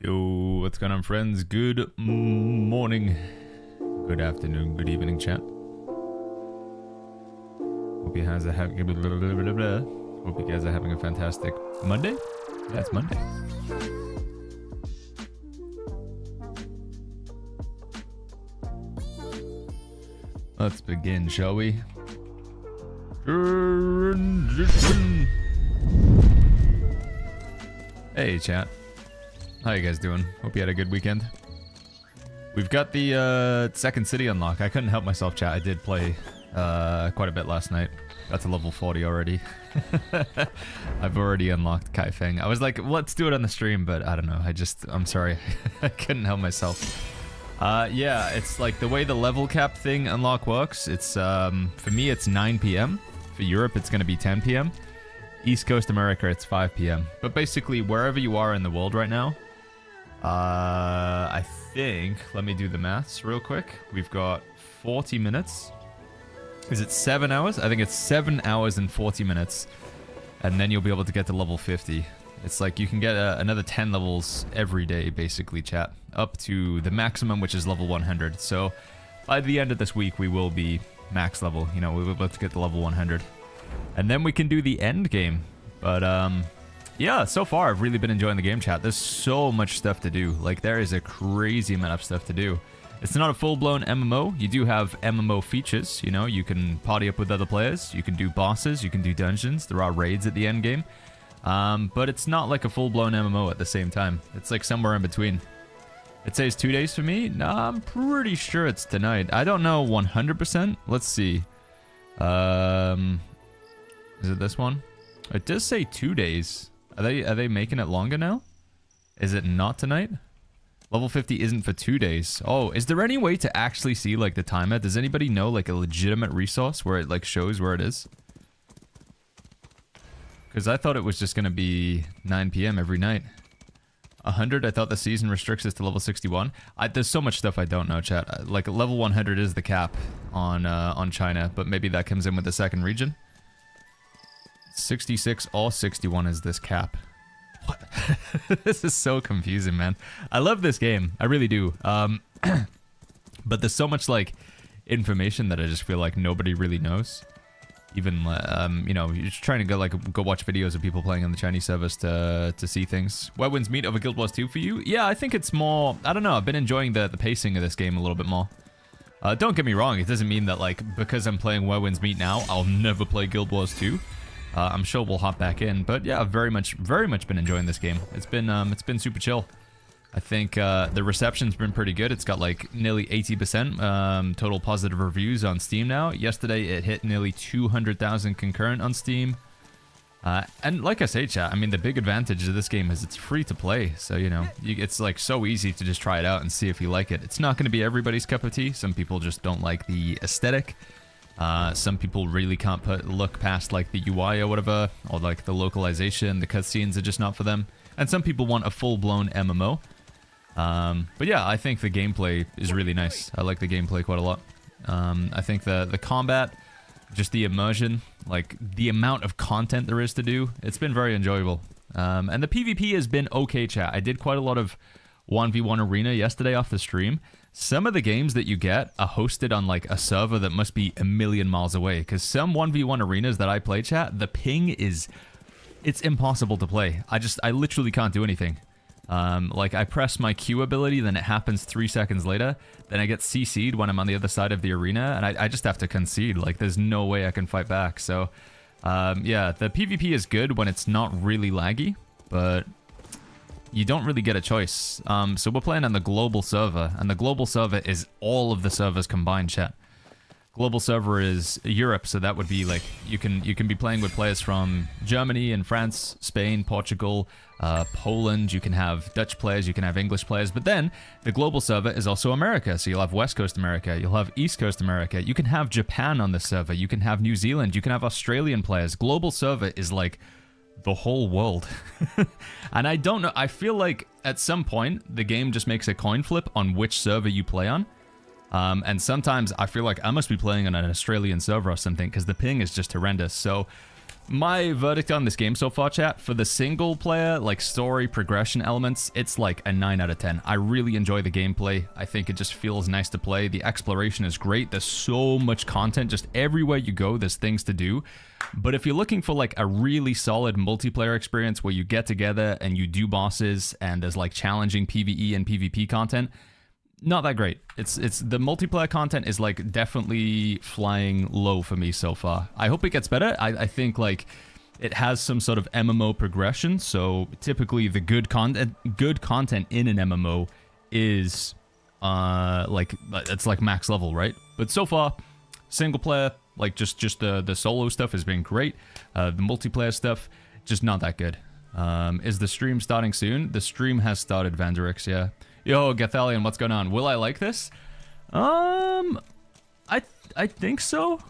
Yo, what's going on, friends? Good morning, good afternoon, good evening, chat. Hope you guys are having Hope you guys are having a fantastic Monday. Yeah, it's Monday. Let's begin, shall we? Hey, chat. How you guys doing? Hope you had a good weekend. We've got the second city unlock. I couldn't help myself, chat. I did play quite a bit last night. Got to level 40 already. I've already unlocked Kaifeng. I was like, let's do it on the stream, but I don't know. I'm sorry. I couldn't help myself. Yeah, it's like the way the level cap thing unlock works. It's, for me, it's 9 p.m. For Europe, it's going to be 10 p.m. East Coast America, it's 5 p.m. But basically, wherever you are in the world right now, I think, let me do the maths real quick. We've got 40 minutes. Is it 7 hours? I think it's 7 hours and 40 minutes. And then you'll be able to get to level 50. It's like you can get another 10 levels every day, basically, chat. Up to the maximum, which is level 100. So by the end of this week, we will be max level. You know, we're about to get to level 100. And then we can do the end game. But, yeah, so far, I've really been enjoying the game, chat. There's so much stuff to do. Like, there is a crazy amount of stuff to do. It's not a full-blown MMO. You do have MMO features, you know. You can party up with other players. You can do bosses. You can do dungeons. There are raids at the end game. But it's not like a full-blown MMO at the same time. It's like somewhere in between. It says 2 days for me? Nah, I'm pretty sure it's tonight. I don't know 100%. Let's see. Is it this one? It does say 2 days. Are they making it longer now? Is it not tonight? Level 50 isn't for 2 days. Oh, is there any way to actually see, like, the timer? Does anybody know, like, a legitimate resource where it, like, shows where it is? Because I thought it was just going to be 9 p.m. every night. 100, I thought the season restricts us to level 61. There's so much stuff I don't know, chat. Like, level 100 is the cap on China, but maybe that comes in with the second region. 66 or 61 is this cap. What? This is so confusing, man. I love this game. I really do. But there's so much, like, information that I just feel like nobody really knows. Even, you know, you're just trying to go watch videos of people playing on the Chinese servers to see things. Where wins meat over Guild Wars 2 for you? Yeah, I think it's more... I don't know. I've been enjoying the pacing of this game a little bit more. Don't get me wrong. It doesn't mean that, like, because I'm playing Where Wins Meat now, I'll never play Guild Wars 2. I'm sure we'll hop back in, but yeah, I've very much been enjoying this game. It's been super chill. I think the reception's been pretty good. It's got like nearly 80% total positive reviews on Steam now. Yesterday, it hit nearly 200,000 concurrent on Steam. And like I say, chat, I mean, the big advantage of this game is it's free to play. So, you know, it's like so easy to just try it out and see if you like it. It's not going to be everybody's cup of tea. Some people just don't like the aesthetic. Some people really can't look past like the UI or whatever, or like the localization, the cutscenes are just not for them. And some people want a full-blown MMO. But yeah, I think the gameplay is really nice. I like the gameplay quite a lot. I think the combat, just the immersion, like the amount of content there is to do, it's been very enjoyable. And the PvP has been okay, chat. I did quite a lot of 1v1 arena yesterday off the stream. Some of the games that you get are hosted on like a server that must be a million miles away. Because some 1v1 arenas that I play, chat, the ping is... It's impossible to play. I literally can't do anything. Like I press my Q ability, then it happens 3 seconds later. Then I get CC'd when I'm on the other side of the arena. And I just have to concede. Like there's no way I can fight back. So yeah, the PvP is good when it's not really laggy. But... you don't really get a choice. So we're playing on the global server, and the global server is all of the servers combined, chat. Global server is Europe, so that would be like you can be playing with players from Germany and France, Spain, Portugal, Poland. You can have Dutch players, you can have English players, but then the global server is also America. So you'll have West Coast America, you'll have East Coast America. You can have Japan on the server, you can have New Zealand, you can have Australian players. Global server is like the whole world. And I don't know, I feel like at some point the game just makes a coin flip on which server you play on. And sometimes I feel like I must be playing on an Australian server or something because the ping is just horrendous. So my verdict on this game so far, chat, for the single player, like story progression elements, it's like a 9 out of 10. I really enjoy the gameplay. I think it just feels nice to play. The exploration is great. There's so much content. Just everywhere you go, there's things to do. But if you're looking for like a really solid multiplayer experience where you get together and you do bosses and there's like challenging PvE and PvP content, not that great. It's the multiplayer content is like definitely flying low for me so far. I hope it gets better. I think like it has some sort of MMO progression. So typically the good content in an MMO is like it's like max level, right? But so far, single player, like just the solo stuff has been great. The multiplayer stuff just not that good. Is the stream starting soon? The stream has started, Vanderix, yeah. Yo, Gathalion, what's going on? Will I like this? I think so.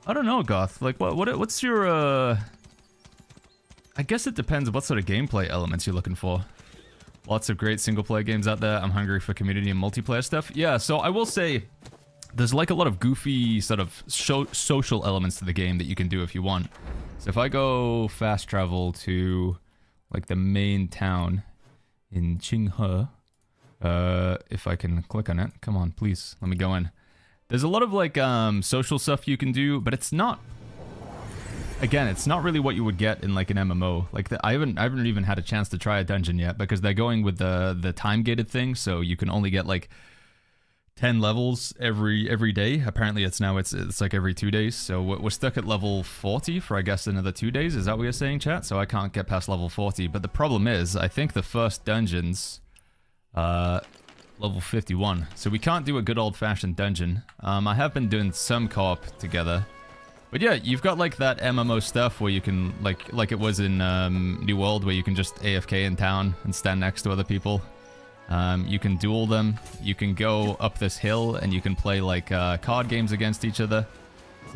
I don't know, Goth. Like, what's your, I guess it depends what sort of gameplay elements you're looking for. Lots of great single-player games out there. I'm hungry for community and multiplayer stuff. Yeah, so I will say, there's like a lot of goofy sort of social elements to the game that you can do if you want. So if I go fast travel to, like, the main town in Qinghe, if I can click on it. Come on, please, let me go in. There's a lot of like social stuff you can do, but it's not. Again, it's not really what you would get in like an MMO. Like I haven't even had a chance to try a dungeon yet because they're going with the time gated thing, so you can only get like 10 levels every day. Apparently, it's like every 2 days. So we're stuck at level 40 for I guess another 2 days. Is that what you're saying, chat? So I can't get past level 40. But the problem is, I think the first dungeon's level 51, so we can't do a good old-fashioned dungeon. I have been doing some co-op together, but yeah, you've got like that MMO stuff where you can like it was in New World, where you can just AFK in town and stand next to other people. You can duel them. You can go up this hill and you can play like card games against each other.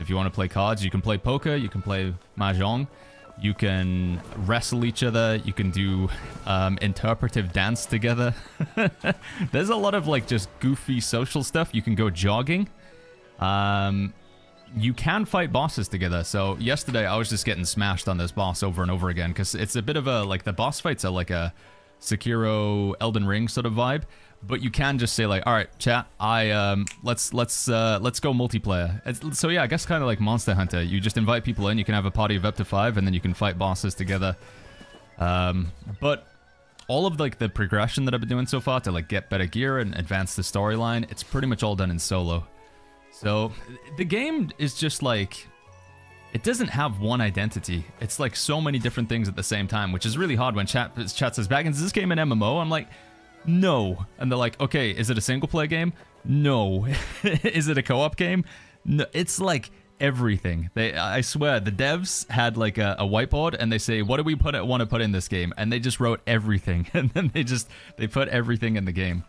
If you want to play cards, you can play poker. You can play mahjong. You can wrestle each other. You can do interpretive dance together. There's a lot of like just goofy social stuff. You can go jogging. You can fight bosses together. So yesterday I was just getting smashed on this boss over and over again because it's a bit of a like the boss fights are like a Sekiro Elden Ring sort of vibe. But you can just say like, all right, chat, let's go multiplayer. So yeah, I guess kind of like Monster Hunter. You just invite people in, you can have a party of up to 5, and then you can fight bosses together. But all of like the progression that I've been doing so far to like get better gear and advance the storyline, it's pretty much all done in solo. So the game is just like, it doesn't have one identity. It's like so many different things at the same time, which is really hard when chat says, Baggins, is this game an MMO? I'm like, no. And they're like, okay, is it a single play game? No. Is it a co-op game? No. It's like everything. I swear, the devs had like a whiteboard and they say, what do we want to put in this game? And they just wrote everything. And then they put everything in the game.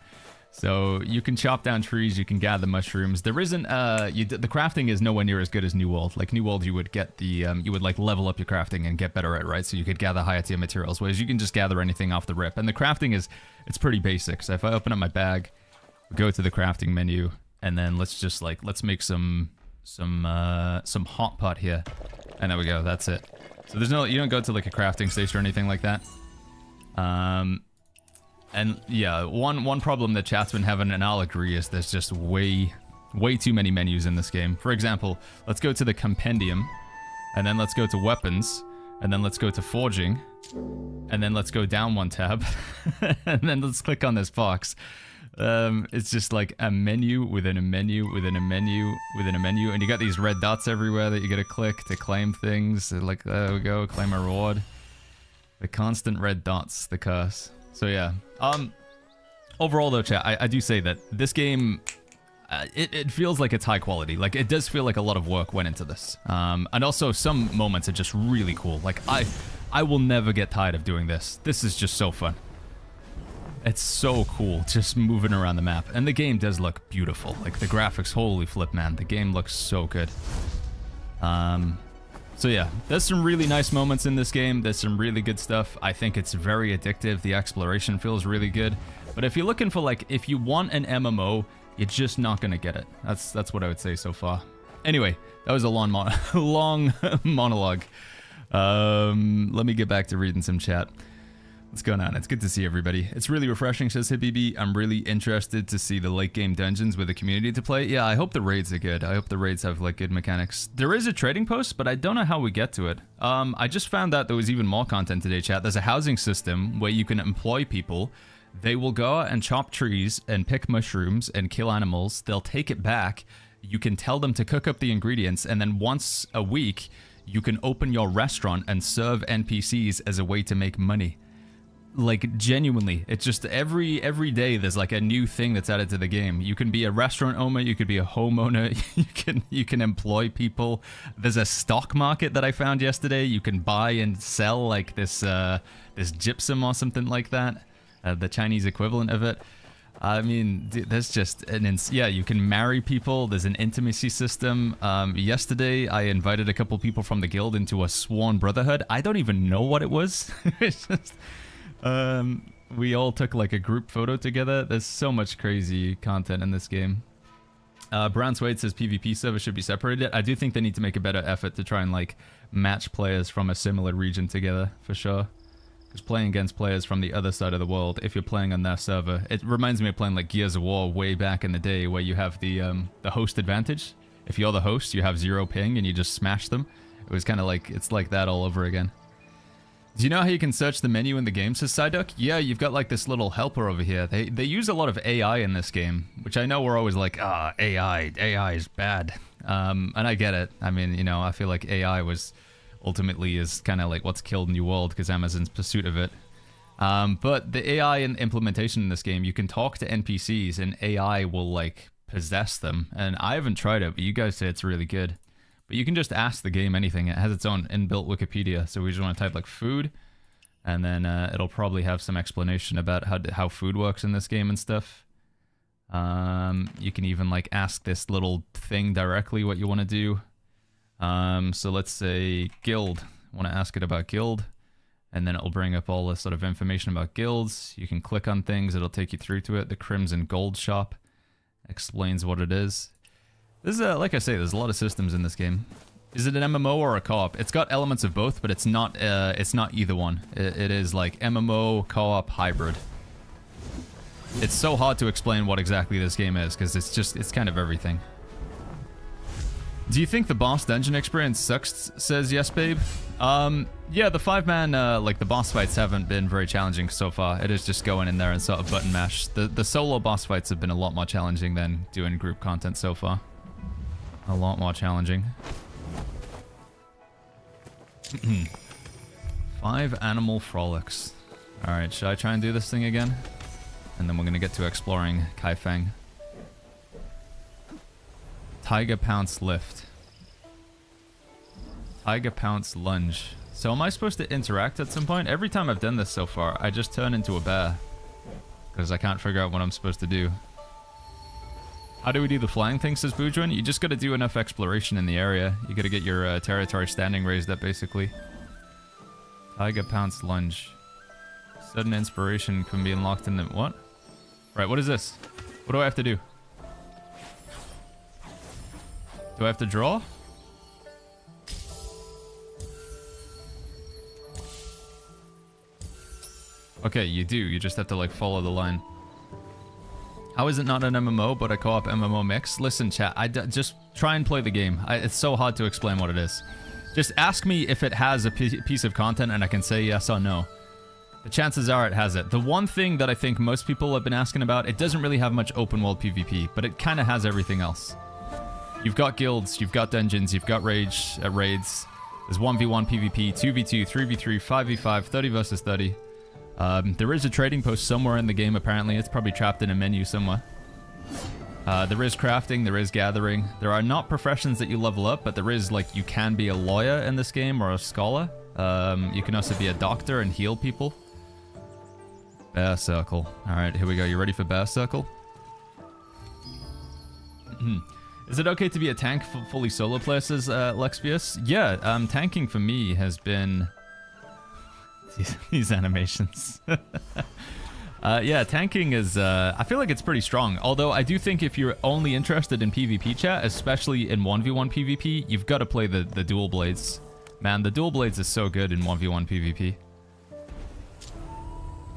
So you can chop down trees, you can gather mushrooms. There isn't, the crafting is nowhere near as good as New World. Like New World, you would get you would like level up your crafting and get better at it, right? So you could gather higher tier materials, whereas you can just gather anything off the rip. And the crafting it's pretty basic. So if I open up my bag, go to the crafting menu, and then let's make some hot pot here. And there we go, that's it. So you don't go to like a crafting station or anything like that. And yeah, one problem that chat's been having, and I'll agree, is there's just way too many menus in this game. For example, let's go to the compendium, and then let's go to weapons, and then let's go to forging, and then let's go down one tab, and then let's click on this box. It's just like a menu within a menu within a menu within a menu, and you got these red dots everywhere that you gotta click to claim things. Like, there we go, claim a reward. The constant red dots, the curse. So yeah, overall though, chat, I do say that this game, it feels like it's high quality. Like, it does feel like a lot of work went into this. And also some moments are just really cool. Like, I will never get tired of doing this. This is just so fun. It's so cool, just moving around the map. And the game does look beautiful. Like, the graphics, holy flip, man. The game looks so good. So yeah, there's some really nice moments in this game. There's some really good stuff. I think it's very addictive. The exploration feels really good. But if you're looking for like, if you want an MMO, you're just not gonna get it. That's what I would say so far. Anyway, that was a long monologue. Let me get back to reading some chat. What's going on? It's good to see everybody. It's really refreshing, says Hibibi. I'm really interested to see the late game dungeons with the community to play. Yeah, I hope the raids are good. I hope the raids have like good mechanics. There is a trading post, but I don't know how we get to it. I just found out there was even more content today, chat. There's a housing system where you can employ people. They will go out and chop trees and pick mushrooms and kill animals. They'll take it back. You can tell them to cook up the ingredients, and then once a week, you can open your restaurant and serve NPCs as a way to make money. Like, genuinely, it's just every day there's like a new thing that's added to the game. You can be a restaurant owner, you could be a homeowner, you can employ people. There's a stock market that I found yesterday. You can buy and sell like this gypsum or something like that, the Chinese equivalent of it. I mean, there's just yeah, you can marry people. There's an intimacy system. Yesterday, I invited a couple people from the guild into a sworn brotherhood. I don't even know what it was. It's just, we all took like a group photo together. There's so much crazy content in this game. Brown Suede says PvP servers should be separated. I do think they need to make a better effort to try and like match players from a similar region together, for sure. Because playing against players from the other side of the world, if you're playing on their server, it reminds me of playing like Gears of War way back in the day, where you have the host advantage. If you're the host, you have 0 ping and you just smash them. It was kind of like, it's like that all over again. Do you know how you can search the menu in the game, says Psyduck? Yeah, you've got like this little helper over here. They use a lot of AI in this game, which I know we're always like, AI is bad. And I get it. I mean, you know, I feel like AI ultimately is kind of like what's killed New World because Amazon's pursuit of it. But the AI and implementation in this game, you can talk to NPCs and AI will like possess them. And I haven't tried it, but you guys say it's really good. But you can just ask the game anything. It has its own inbuilt Wikipedia. So we just want to type like food, and then it'll probably have some explanation about how food works in this game and stuff. You can even like ask this little thing directly what you want to do. So let's say guild. I want to ask it about guild, and then it'll bring up all this sort of information about guilds. You can click on things, it'll take you through to it. The Crimson Gold Shop explains what it is. This is like I say, there's a lot of systems in this game. Is it an MMO or a co-op? It's got elements of both, but it's not either one. It is like MMO, co-op, hybrid. It's so hard to explain what exactly this game is, because it's kind of everything. Do you think the boss dungeon experience sucks, says Yes Babe? Yeah, the 5-man, like the boss fights haven't been very challenging so far. It is just going in there and sort of button mash. The solo boss fights have been a lot more challenging than doing group content so far. A lot more challenging. 5 animal frolics. Alright, should I try and do this thing again? And then we're gonna get to exploring Kaifeng. Tiger Pounce Lift. Tiger Pounce Lunge. So am I supposed to interact at some point? Every time I've done this so far, I just turn into a bear. Because I can't figure out what I'm supposed to do. How do we do the flying thing, says Boudrin? You just gotta do enough exploration in the area. You gotta get your territory standing raised up, basically. Tiger Pounce Lunge. Sudden inspiration can be unlocked in the... What? Right, what is this? What do I have to do? Do I have to draw? Okay, you do. You just have to, like, follow the line. How is it not an MMO, but a co-op MMO mix? Listen, chat, just try and play the game. It's so hard to explain what it is. Just ask me if it has a piece of content and I can say yes or no. The chances are it has it. The one thing that I think most people have been asking about, it doesn't really have much open world PvP, but it kind of has everything else. You've got guilds, you've got dungeons, you've got raids. There's 1v1 PvP, 2v2, 3v3, 5v5, 30 versus 30. There is a trading post somewhere in the game, apparently. It's probably trapped in a menu somewhere. There is crafting, there is gathering. There are not professions that you level up, but there is, like, you can be a lawyer in this game or a scholar. You can also be a doctor and heal people. Bear Circle. Alright, here we go. You ready for Bear Circle? Is it okay to be a tank fully solo player, says Lexius? Yeah, tanking for me has been... these animations. Yeah, tanking is, I feel like it's pretty strong. Although I do think if you're only interested in PvP chat, especially in 1v1 PvP, you've got to play the dual blades. Man, the dual blades is so good in 1v1 PvP.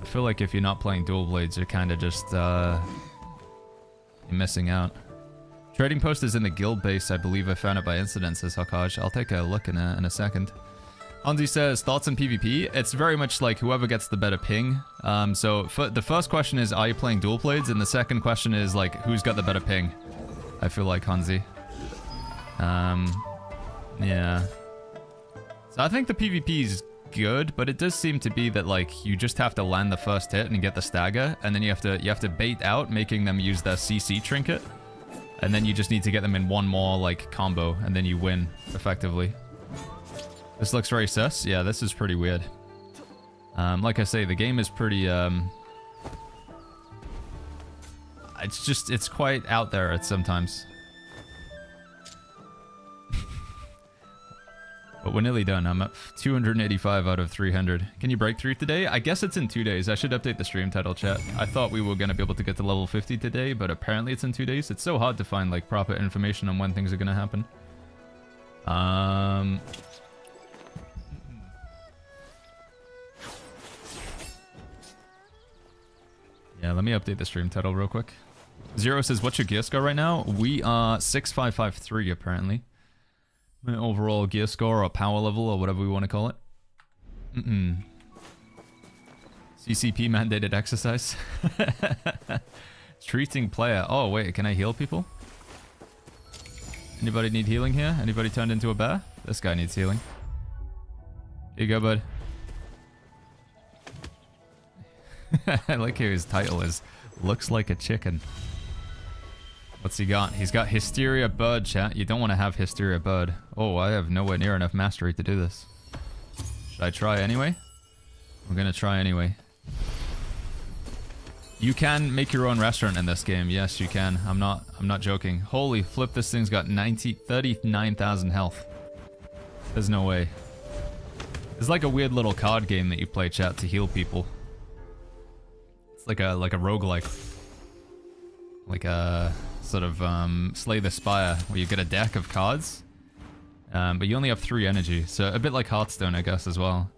I feel like if you're not playing dual blades, you're kind of just, you're missing out. Trading post is in the guild base. I believe I found it by incident, says Hakaj. I'll take a look in a second. Hansi says, thoughts on PvP? It's very much like whoever gets the better ping. So the first question is, are you playing dual blades? And the second question is like, who's got the better ping? I feel like Hansi. Yeah. So I think the PvP is good, but it does seem to be that like you just have to land the first hit and get the stagger, and then you have to bait out, making them use their CC trinket, and then you just need to get them in one more like combo, and then you win effectively. This looks very sus. Yeah, this is pretty weird. Like I say, the game is pretty it's quite out there at sometimes. But we're nearly done. I'm at 285 out of 300. Can you break through today? I guess it's in 2 days. I should update the stream title, chat. I thought we were going to be able to get to level 50 today, but apparently it's in 2 days. It's so hard to find like proper information on when things are going to happen. Yeah, let me update the stream title real quick. Zero says, what's your gear score right now? We are 6553 apparently. My overall gear score or power level or whatever we want to call it. CCP mandated exercise. Treating player. Oh wait, can I heal people? Anybody need healing here? Anybody turned into a bear? This guy needs healing. Here you go, bud. I like how his title is looks like a chicken. What's he got? He's got Hysteria Bird, chat. You don't want to have Hysteria Bird. Oh, I have nowhere near enough mastery to do this. Should I try anyway? I'm gonna try anyway. You can make your own restaurant in this game. Yes, you can. I'm not joking. Holy flip, this thing's got 39,000 health. There's no way. It's like a weird little card game that you play, chat, to heal people. It's like a roguelike. Like a sort of Slay the Spire, where you get a deck of cards, but you only have 3 energy, so a bit like Hearthstone, I guess, as well.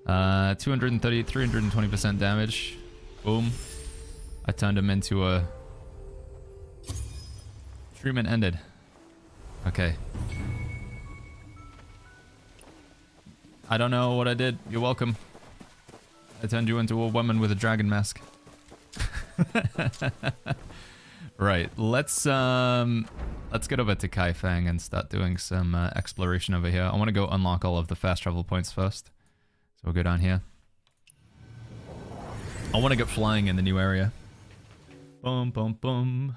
230, 320% damage. Boom. I turned him into a... Treatment ended. Okay. I don't know what I did. You're welcome. I turned you into a woman with a dragon mask. Right, let's get over to Kaifeng and start doing some exploration over here. I want to go unlock all of the fast travel points first. So we'll go down here. I want to get flying in the new area. Boom, boom, boom.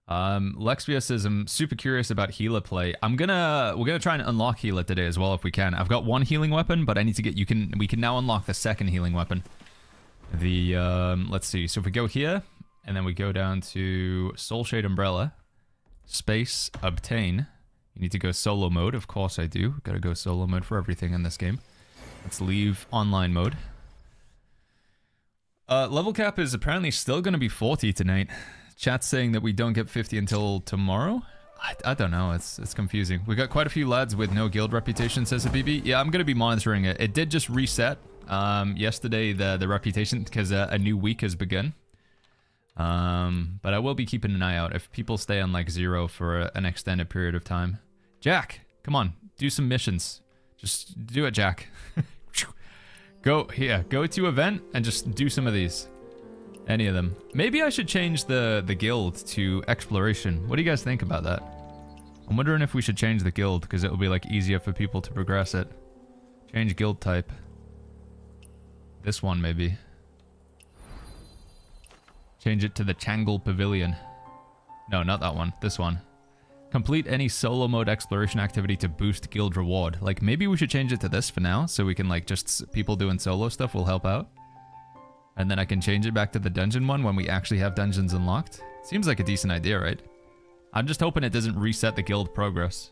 Lexvia says, I'm super curious about healer play. We're gonna try and unlock healer today as well if we can. I've got one healing weapon, but I need to get, we can now unlock the second healing weapon. The, let's see. So if we go here, and then we go down to Soul Shade Umbrella, space, obtain. You need to go solo mode. Of course I do. Gotta go solo mode for everything in this game. Let's leave online mode. Level cap is apparently still gonna be 40 tonight. Chat's saying that we don't get 50 until tomorrow? I don't know, it's confusing. We got quite a few lads with no guild reputation, says BB. Yeah, I'm gonna be monitoring it. It did just reset yesterday, the reputation, because a new week has begun. But I will be keeping an eye out if people stay on like 0 for an extended period of time. Jack, come on, do some missions. Just do it, Jack. Go here, go to event and just do some of these. Any of them. Maybe I should change the guild to exploration. What do you guys think about that? I'm wondering if we should change the guild because it will be like easier for people to progress it. Change guild type. This one maybe. Change it to the Changle Pavilion. No, not that one. This one. Complete any solo mode exploration activity to boost guild reward. Like, maybe we should change it to this for now, so we can, like, just... people doing solo stuff will help out. And then I can change it back to the dungeon one when we actually have dungeons unlocked. Seems like a decent idea, right? I'm just hoping it doesn't reset the guild progress.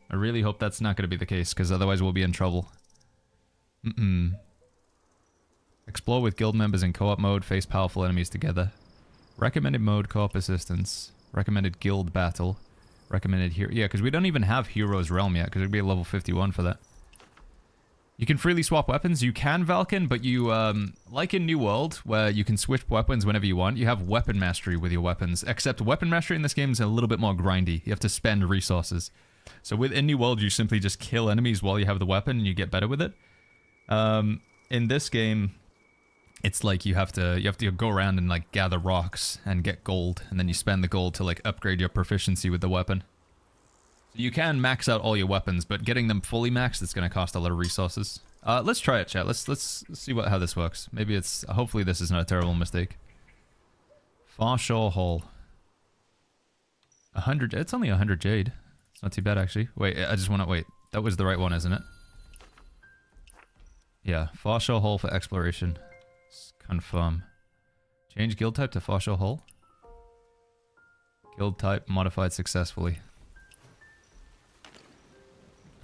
I really hope that's not going to be the case, because otherwise we'll be in trouble. Explore with guild members in co-op mode, face powerful enemies together. Recommended mode, co-op assistance. Recommended guild battle. Recommended hero. Yeah, because we don't even have Hero's Realm yet, because it'd be a level 51 for that. You can freely swap weapons. You can, Valken, but you, like in New World, where you can switch weapons whenever you want, you have weapon mastery with your weapons. Except weapon mastery in this game is a little bit more grindy. You have to spend resources. So within New World, you simply just kill enemies while you have the weapon and you get better with it. In this game, it's like you have to go around and like gather rocks and get gold, and then you spend the gold to like upgrade your proficiency with the weapon. So you can max out all your weapons, but getting them fully maxed, it's going to cost a lot of resources. Let's try it, chat. Let's see how this works. Maybe it's... Hopefully this is not a terrible mistake. Far Shore Hall. 100... It's only 100 jade. It's not too bad, actually. Wait, I just want to... Wait. That was the right one, isn't it? Yeah. Far Shore Hall for exploration. Confirm. Change guild type to Far Shore Hall. Guild type modified successfully.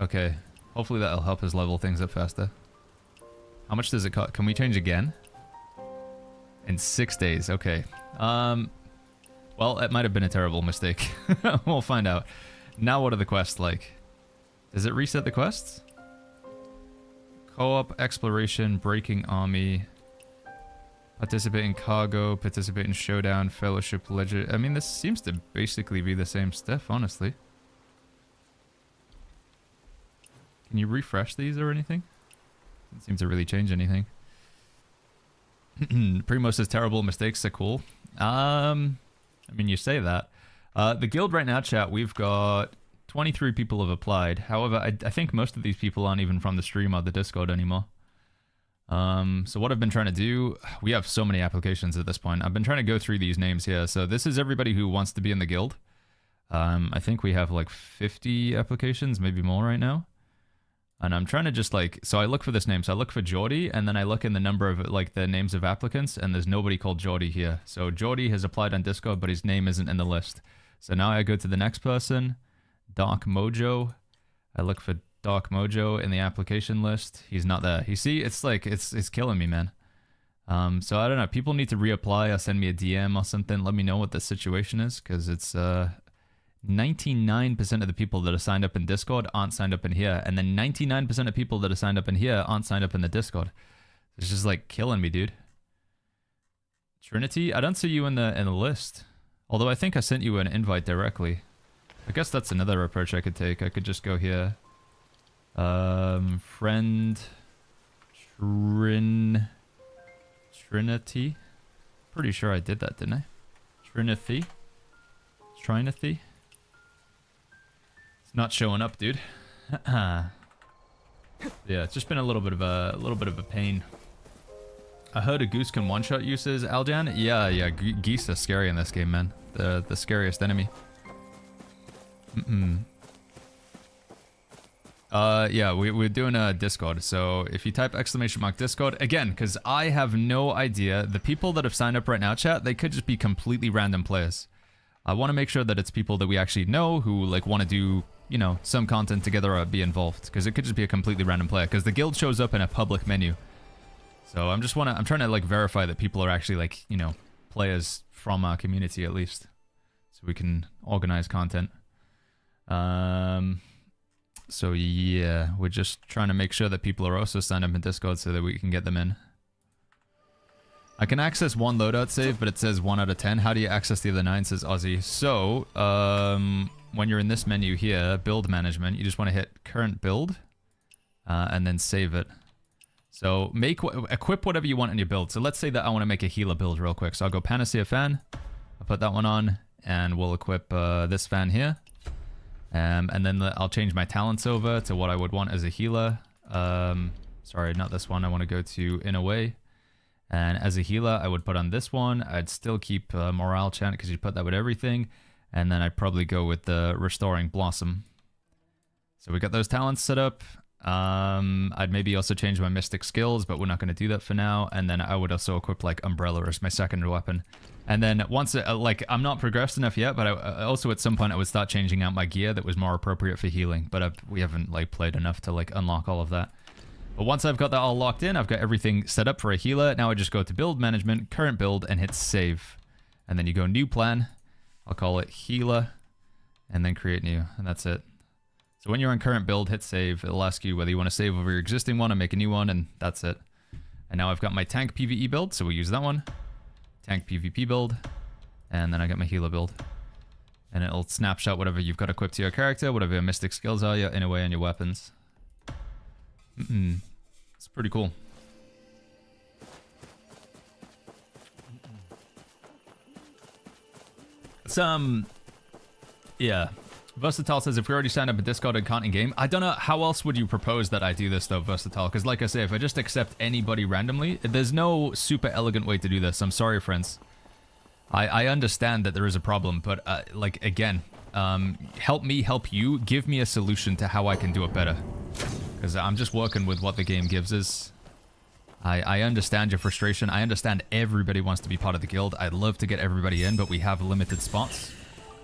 Okay. Hopefully that'll help us level things up faster. How much does it cost? Can we change again? In 6 days. Okay. Well, it might have been a terrible mistake. We'll find out. Now what are the quests like? Does it reset the quests? Co-op, exploration, breaking army, participate in cargo, participate in showdown, fellowship, ledger. I mean, this seems to basically be the same stuff, honestly. Can you refresh these or anything? Doesn't seem to really change anything. Primo says terrible mistakes are cool. I mean, you say that. The guild right now, chat, we've got 23 people have applied. However, I think most of these people aren't even from the stream or the Discord anymore. So what I've been trying to do, we have so many applications at this point. I've been trying to go through these names here. So this is everybody who wants to be in the guild. I think we have like 50 applications, maybe more right now. And I'm trying to just like, so I look for this name. So I look for Geordie, and then I look in the number of like the names of applicants, and there's nobody called Geordie here. So Geordie has applied on Discord, but his name isn't in the list. So now I go to the next person, Dark Mojo. I look for Dark Mojo in the application list. He's not there. You see, it's like, it's killing me, man. So I don't know. People need to reapply or send me a DM or something. Let me know what the situation is, because it's, 99% of the people that are signed up in Discord aren't signed up in here, and then 99% of people that are signed up in here aren't signed up in the Discord. It's just like killing me, dude. Trinity, I don't see you in the list. Although I think I sent you an invite directly. I guess that's another approach I could take. I could just go here. Friend Trinity. Pretty sure I did that, didn't I? Trinity. It's not showing up, dude. Yeah, it's just been a little bit of a pain. I heard a goose can one-shot you, says Aljan. Yeah, geese are scary in this game, man. The scariest enemy. Yeah, we're doing a Discord. So if you type !Discord again, because I have no idea. The people that have signed up right now, chat, they could just be completely random players. I want to make sure that it's people that we actually know who like want to do, you know, some content together or be involved, because it could just be a completely random player, because the guild shows up in a public menu. So I'm trying to like verify that people are actually like, you know, players from our community at least, so we can organize content. So yeah, we're just trying to make sure that people are also signed up in Discord so that we can get them in. I can access one loadout save, but it says 1 out of 10. How do you access the other 9, says Ozzy. So, when you're in this menu here, build management, you just want to hit current build, and then save it. So, equip whatever you want in your build. So let's say that I want to make a healer build real quick. So I'll go Panacea Fan, I'll put that one on, and we'll equip this fan here. And then I'll change my talents over to what I would want as a healer. Sorry, not this one. I want to go to In a Way. And as a healer, I would put on this one. I'd still keep Morale Chant, because you put that with everything. And then I'd probably go with the Restoring Blossom. So we got those talents set up. I'd maybe also change my Mystic skills, but we're not going to do that for now. And then I would also equip like Umbrella as my second weapon. And then once, like, I'm not progressed enough yet, but I also at some point I would start changing out my gear that was more appropriate for healing. But we haven't like played enough to like unlock all of that. But once I've got that all locked in, I've got everything set up for a healer. Now I just go to build management, current build, and hit save. And then you go new plan. I'll call it healer, and then create new, and that's it. So when you're on current build, hit save. It'll ask you whether you want to save over your existing one or make a new one, and that's it. And now I've got my tank PvE build, so we'll use that one. Tank PvP build, and then I got my healer build. And it'll snapshot whatever you've got equipped to your character, whatever your mystic skills are, your inner way, and your weapons. It's pretty cool. It's, yeah. Versatile says, if we already signed up in Discord and can't in-game, I don't know, how else would you propose that I do this though, Versatile? Because like I say, if I just accept anybody randomly, there's no super elegant way to do this. I'm sorry, friends. I understand that there is a problem, but like, again, help me help you. Give me a solution to how I can do it better. Because I'm just working with what the game gives us. I understand your frustration. I understand everybody wants to be part of the guild. I'd love to get everybody in, but we have limited spots.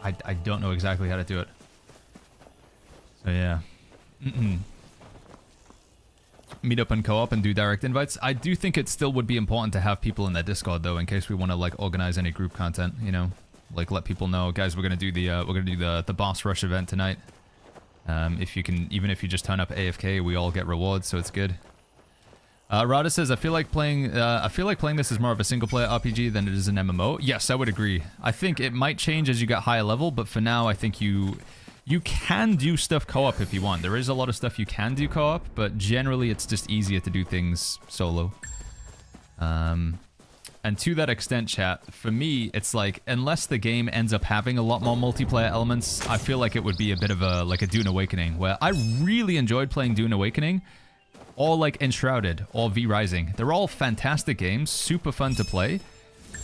I don't know exactly how to do it. So yeah. Meet up and co-op and do direct invites. I do think it still would be important to have people in their Discord though, in case we want to like organize any group content, you know, like let people know, guys, we're gonna do the boss rush event tonight. If you can, even if you just turn up AFK, we all get rewards, so it's good. Rada says, I feel like playing this is more of a single player RPG than it is an MMO. Yes, I would agree. I think it might change as you get higher level, but for now, I think you can do stuff co-op if you want. There is a lot of stuff you can do co-op, but generally it's just easier to do things solo. And to that extent, chat, for me, it's like, unless the game ends up having a lot more multiplayer elements, I feel like it would be a bit of a, like a Dune Awakening, where I really enjoyed playing Dune Awakening, or like Enshrouded, or V Rising. They're all fantastic games, super fun to play,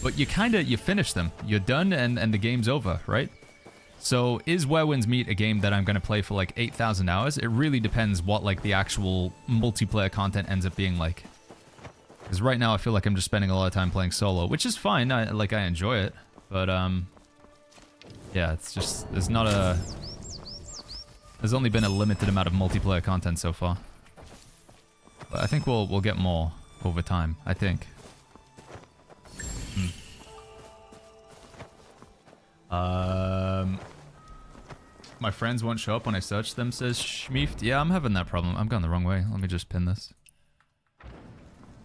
but you finish them. You're done and the game's over, right? So is Where Winds Meet a game that I'm going to play for like 8,000 hours? It really depends what like the actual multiplayer content ends up being like. Because right now I feel like I'm just spending a lot of time playing solo, which is fine. I enjoy it, but yeah, it's just there's only been a limited amount of multiplayer content so far. But I think we'll get more over time. I think. My friends won't show up when I search them, says Schmieft. Yeah, I'm having that problem. I'm going the wrong way. Let me just pin this.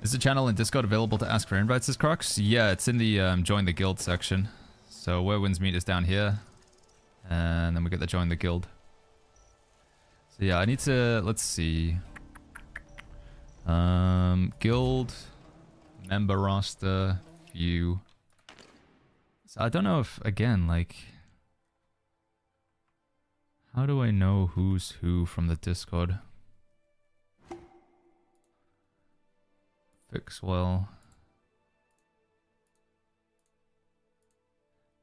Is the channel in Discord available to ask for invites, says Crocs? Yeah, it's in the join the guild section. So Where Winds Meet is down here. And then we get the join the guild. So yeah, I need to, let's see. Guild, member roster, view. So I don't know if, again, like, how do I know who's who from the Discord? Fix well.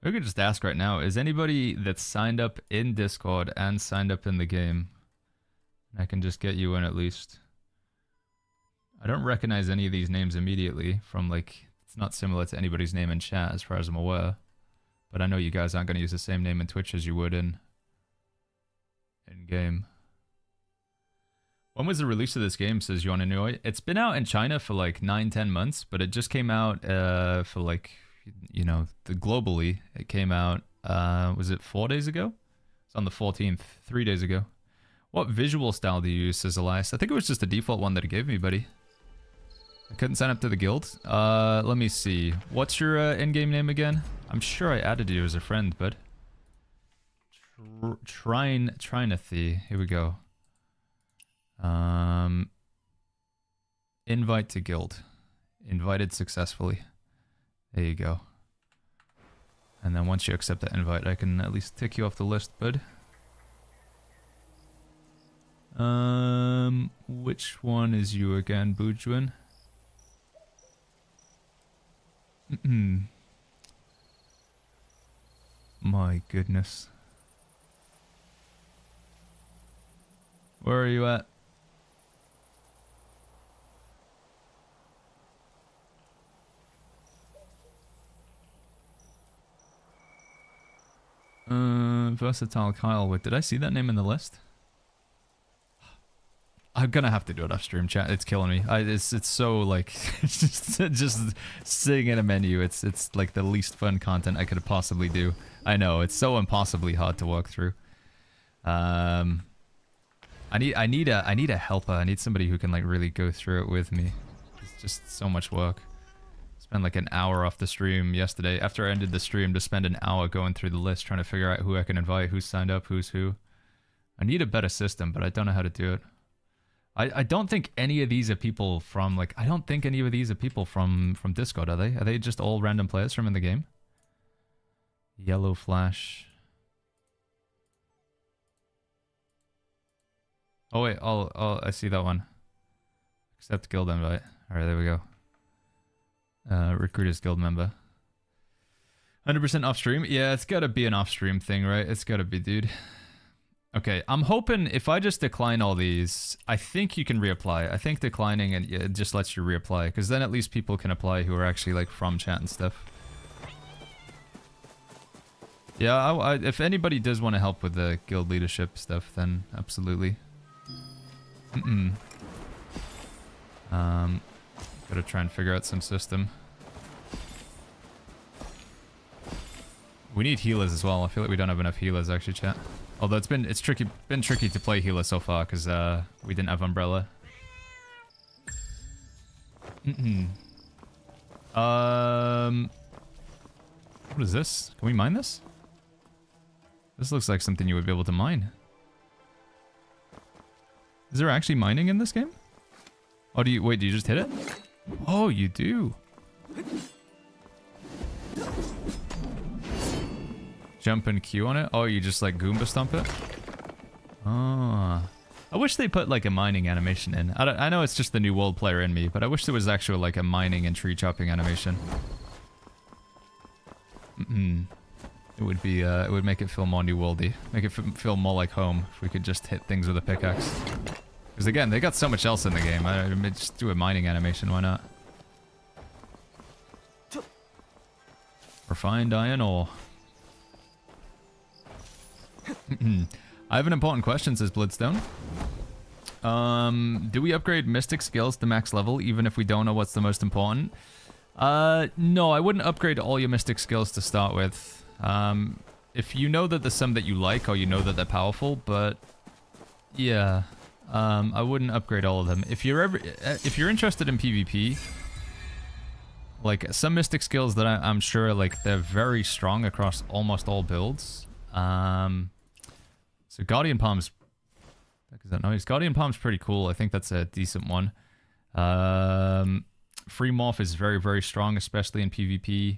We could just ask right now, is anybody that's signed up in Discord and signed up in the game? I can just get you in at least. I don't recognize any of these names immediately from, like, it's not similar to anybody's name in chat as far as I'm aware. But I know you guys aren't going to use the same name in Twitch as you would in game. When was the release of this game, says Yoninoi? It's been out in China for like 9-10 months, but it just came out for like, you know, globally. It came out, was it 4 days ago? It's on the 14th, 3 days ago. What visual style do you use, says Elias? I think it was just the default one that it gave me, buddy. I couldn't sign up to the guild. Let me see. What's your in-game name again? I'm sure I added you as a friend, bud. Trinathy. Here we go. Invite to guild. Invited successfully. There you go. And then once you accept that invite, I can at least tick you off the list, bud. Which one is you again, Bujuan? My goodness. Where are you at? Versatile Kyle. Wait, did I see that name in the list? I'm gonna have to do it off stream, chat. It's killing me. It's so like just sitting in a menu. It's like the least fun content I could possibly do. I know it's so impossibly hard to work through. I need a helper. I need somebody who can like really go through it with me. It's just so much work. Spent like an hour off the stream yesterday. After I ended the stream, to spend an hour going through the list, trying to figure out who I can invite, who's signed up, who's who. I need a better system, but I don't know how to do it. I don't think any of these are people from, like, I don't think any of these are people from Discord, are they? Are they just all random players from in the game? Yellow Flash. Oh wait, I see that one. Accept guild invite. Alright, there we go. Recruiters guild member. 100% off stream? Yeah, it's gotta be an off stream thing, right? It's gotta be, dude. Okay, I'm hoping if I just decline all these, I think you can reapply. I think declining it just lets you reapply, because then at least people can apply who are actually like from chat and stuff. Yeah, if anybody does want to help with the guild leadership stuff, then absolutely. Gotta try and figure out some system. We need healers as well. I feel like we don't have enough healers actually, chat. Although it's been tricky to play healer so far because we didn't have umbrella. What is this? Can we mine this? This looks like something you would be able to mine. Is there actually mining in this game? Oh, do you just hit it? Oh, you do. Jump and Q on it? Oh, you just like Goomba stomp it? Oh. I wish they put like a mining animation in. I know it's just the new world player in me, but I wish there was actual like a mining and tree chopping animation. It would be, it would make it feel more new worldy. Make it feel more like home if we could just hit things with a pickaxe. Because again, they got so much else in the game. I mean, just do a mining animation, why not? Refined iron ore. I have an important question, says Bloodstone. Do we upgrade mystic skills to max level even if we don't know what's the most important? No, I wouldn't upgrade all your mystic skills to start with. If you know that there's some that you like or you know that they're powerful, but yeah, I wouldn't upgrade all of them. If you're interested in PvP, like some mystic skills that I'm sure like they're very strong across almost all builds. So Guardian Palm's, is that noise? Guardian Palm's pretty cool. I think that's a decent one. Free Morph is very, very strong, especially in PvP.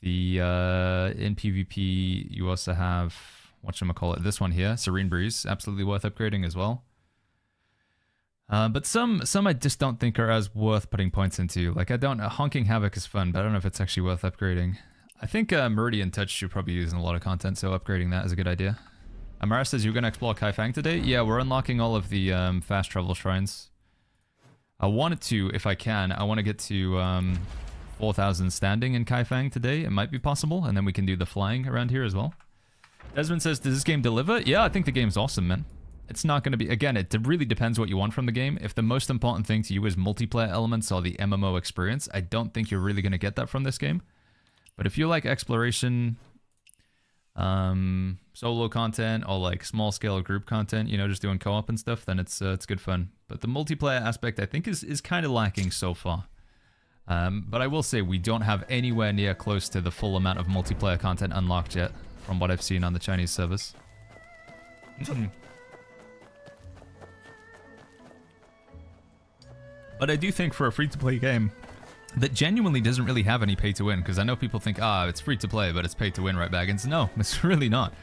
In PvP, you also have, whatchamacallit, this one here, Serene Breeze, absolutely worth upgrading as well. But some I just don't think are as worth putting points into. Like Honking Havoc is fun, but I don't know if it's actually worth upgrading. I think Meridian Touch should probably use in a lot of content, so upgrading that is a good idea. Amara says you're going to explore Kaifeng today? Yeah, we're unlocking all of the fast travel shrines. I wanted to, if I can, I want to get to 4,000 standing in Kaifeng today. It might be possible, and then we can do the flying around here as well. Desmond says, does this game deliver? Yeah, I think the game's awesome, man. It's not going to be, again, it really depends what you want from the game. If the most important thing to you is multiplayer elements or the MMO experience, I don't think you're really going to get that from this game. But if you like exploration, solo content, or like small scale group content, you know, just doing co-op and stuff, then it's good fun. But the multiplayer aspect, I think, is kind of lacking so far. But I will say we don't have anywhere near close to the full amount of multiplayer content unlocked yet, from what I've seen on the Chinese servers. But I do think for a free-to-play game that genuinely doesn't really have any pay-to-win, because I know people think, it's free-to-play, but it's pay-to-win, right, Baggins? No, it's really not.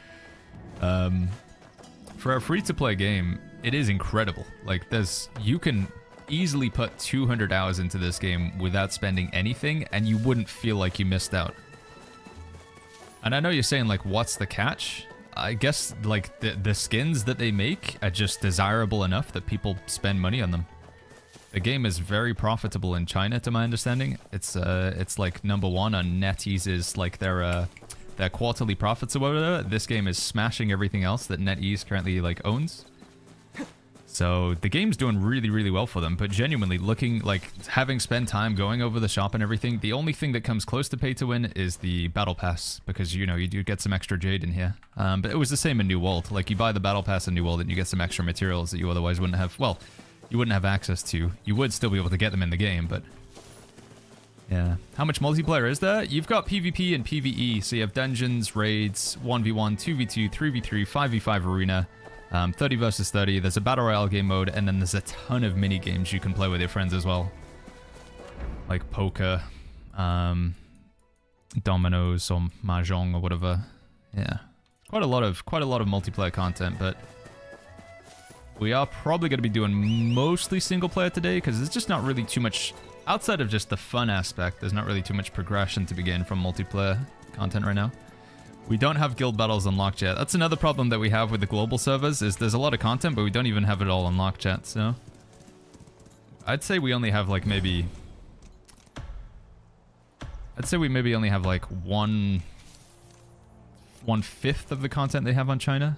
For a free-to-play game, it is incredible. Like, you can easily put 200 hours into this game without spending anything, and you wouldn't feel like you missed out. And I know you're saying, like, what's the catch? I guess, like, the skins that they make are just desirable enough that people spend money on them. The game is very profitable in China, to my understanding. It's like #1 on NetEase's, like, their quarterly profits or whatever. This game is smashing everything else that NetEase currently, like, owns. So the game's doing really, really well for them. But genuinely, looking, like, having spent time going over the shop and everything, the only thing that comes close to pay to win is the Battle Pass. Because, you know, you do get some extra jade in here. But it was the same in New World. Like, you buy the Battle Pass in New World and you get some extra materials that you otherwise wouldn't have. Well, you wouldn't have access to. You would still be able to get them in the game, but Yeah. How much multiplayer is there? You've got PvP and PvE, so you have dungeons, raids, 1v1, 2v2, 3v3, 5v5 arena, 30 versus 30. There's a battle royale game mode, and then there's a ton of mini games you can play with your friends as well, like poker, dominoes, or mahjong, or whatever. Yeah, quite a lot of multiplayer content, but we are probably going to be doing mostly single player today because there's just not really too much outside of just the fun aspect. There's not really too much progression to be gained from multiplayer content right now. We don't have guild battles unlocked yet. That's another problem that we have with the global servers, is there's a lot of content, but we don't even have it all unlocked yet, so I'd say we only have like maybe... I'd say we maybe only have like one-fifth of the content they have on China.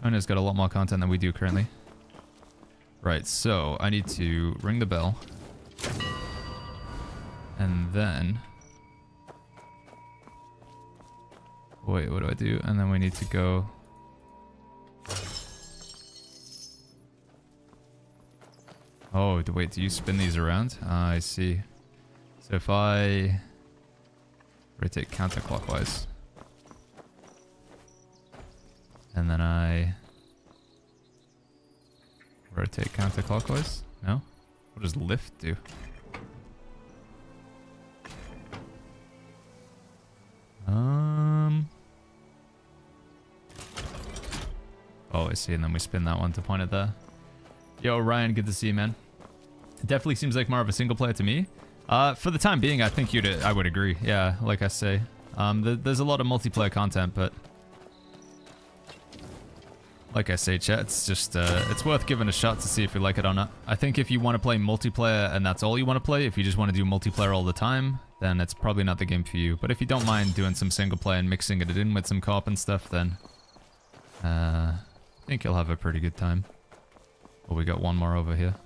China's got a lot more content than we do currently. Right, so I need to ring the bell. And then... Wait, what do I do? And then we need to go... Oh, wait, do you spin these around? Ah, I see. So if I rotate counterclockwise, and then I rotate counterclockwise? No? What does lift do? Oh, I see, and then we spin that one to point it there. Yo, Ryan, good to see you, man. It definitely seems like more of a single player to me. For the time being, I think I would agree. Yeah, like I say. There's a lot of multiplayer content, but... Like I say, chat, it's just, it's worth giving a shot to see if you like it or not. I think if you want to play multiplayer and that's all you want to play, if you just want to do multiplayer all the time, then it's probably not the game for you. But if you don't mind doing some single player and mixing it in with some co-op and stuff, then... I think you'll have a pretty good time. Oh, we got one more over here.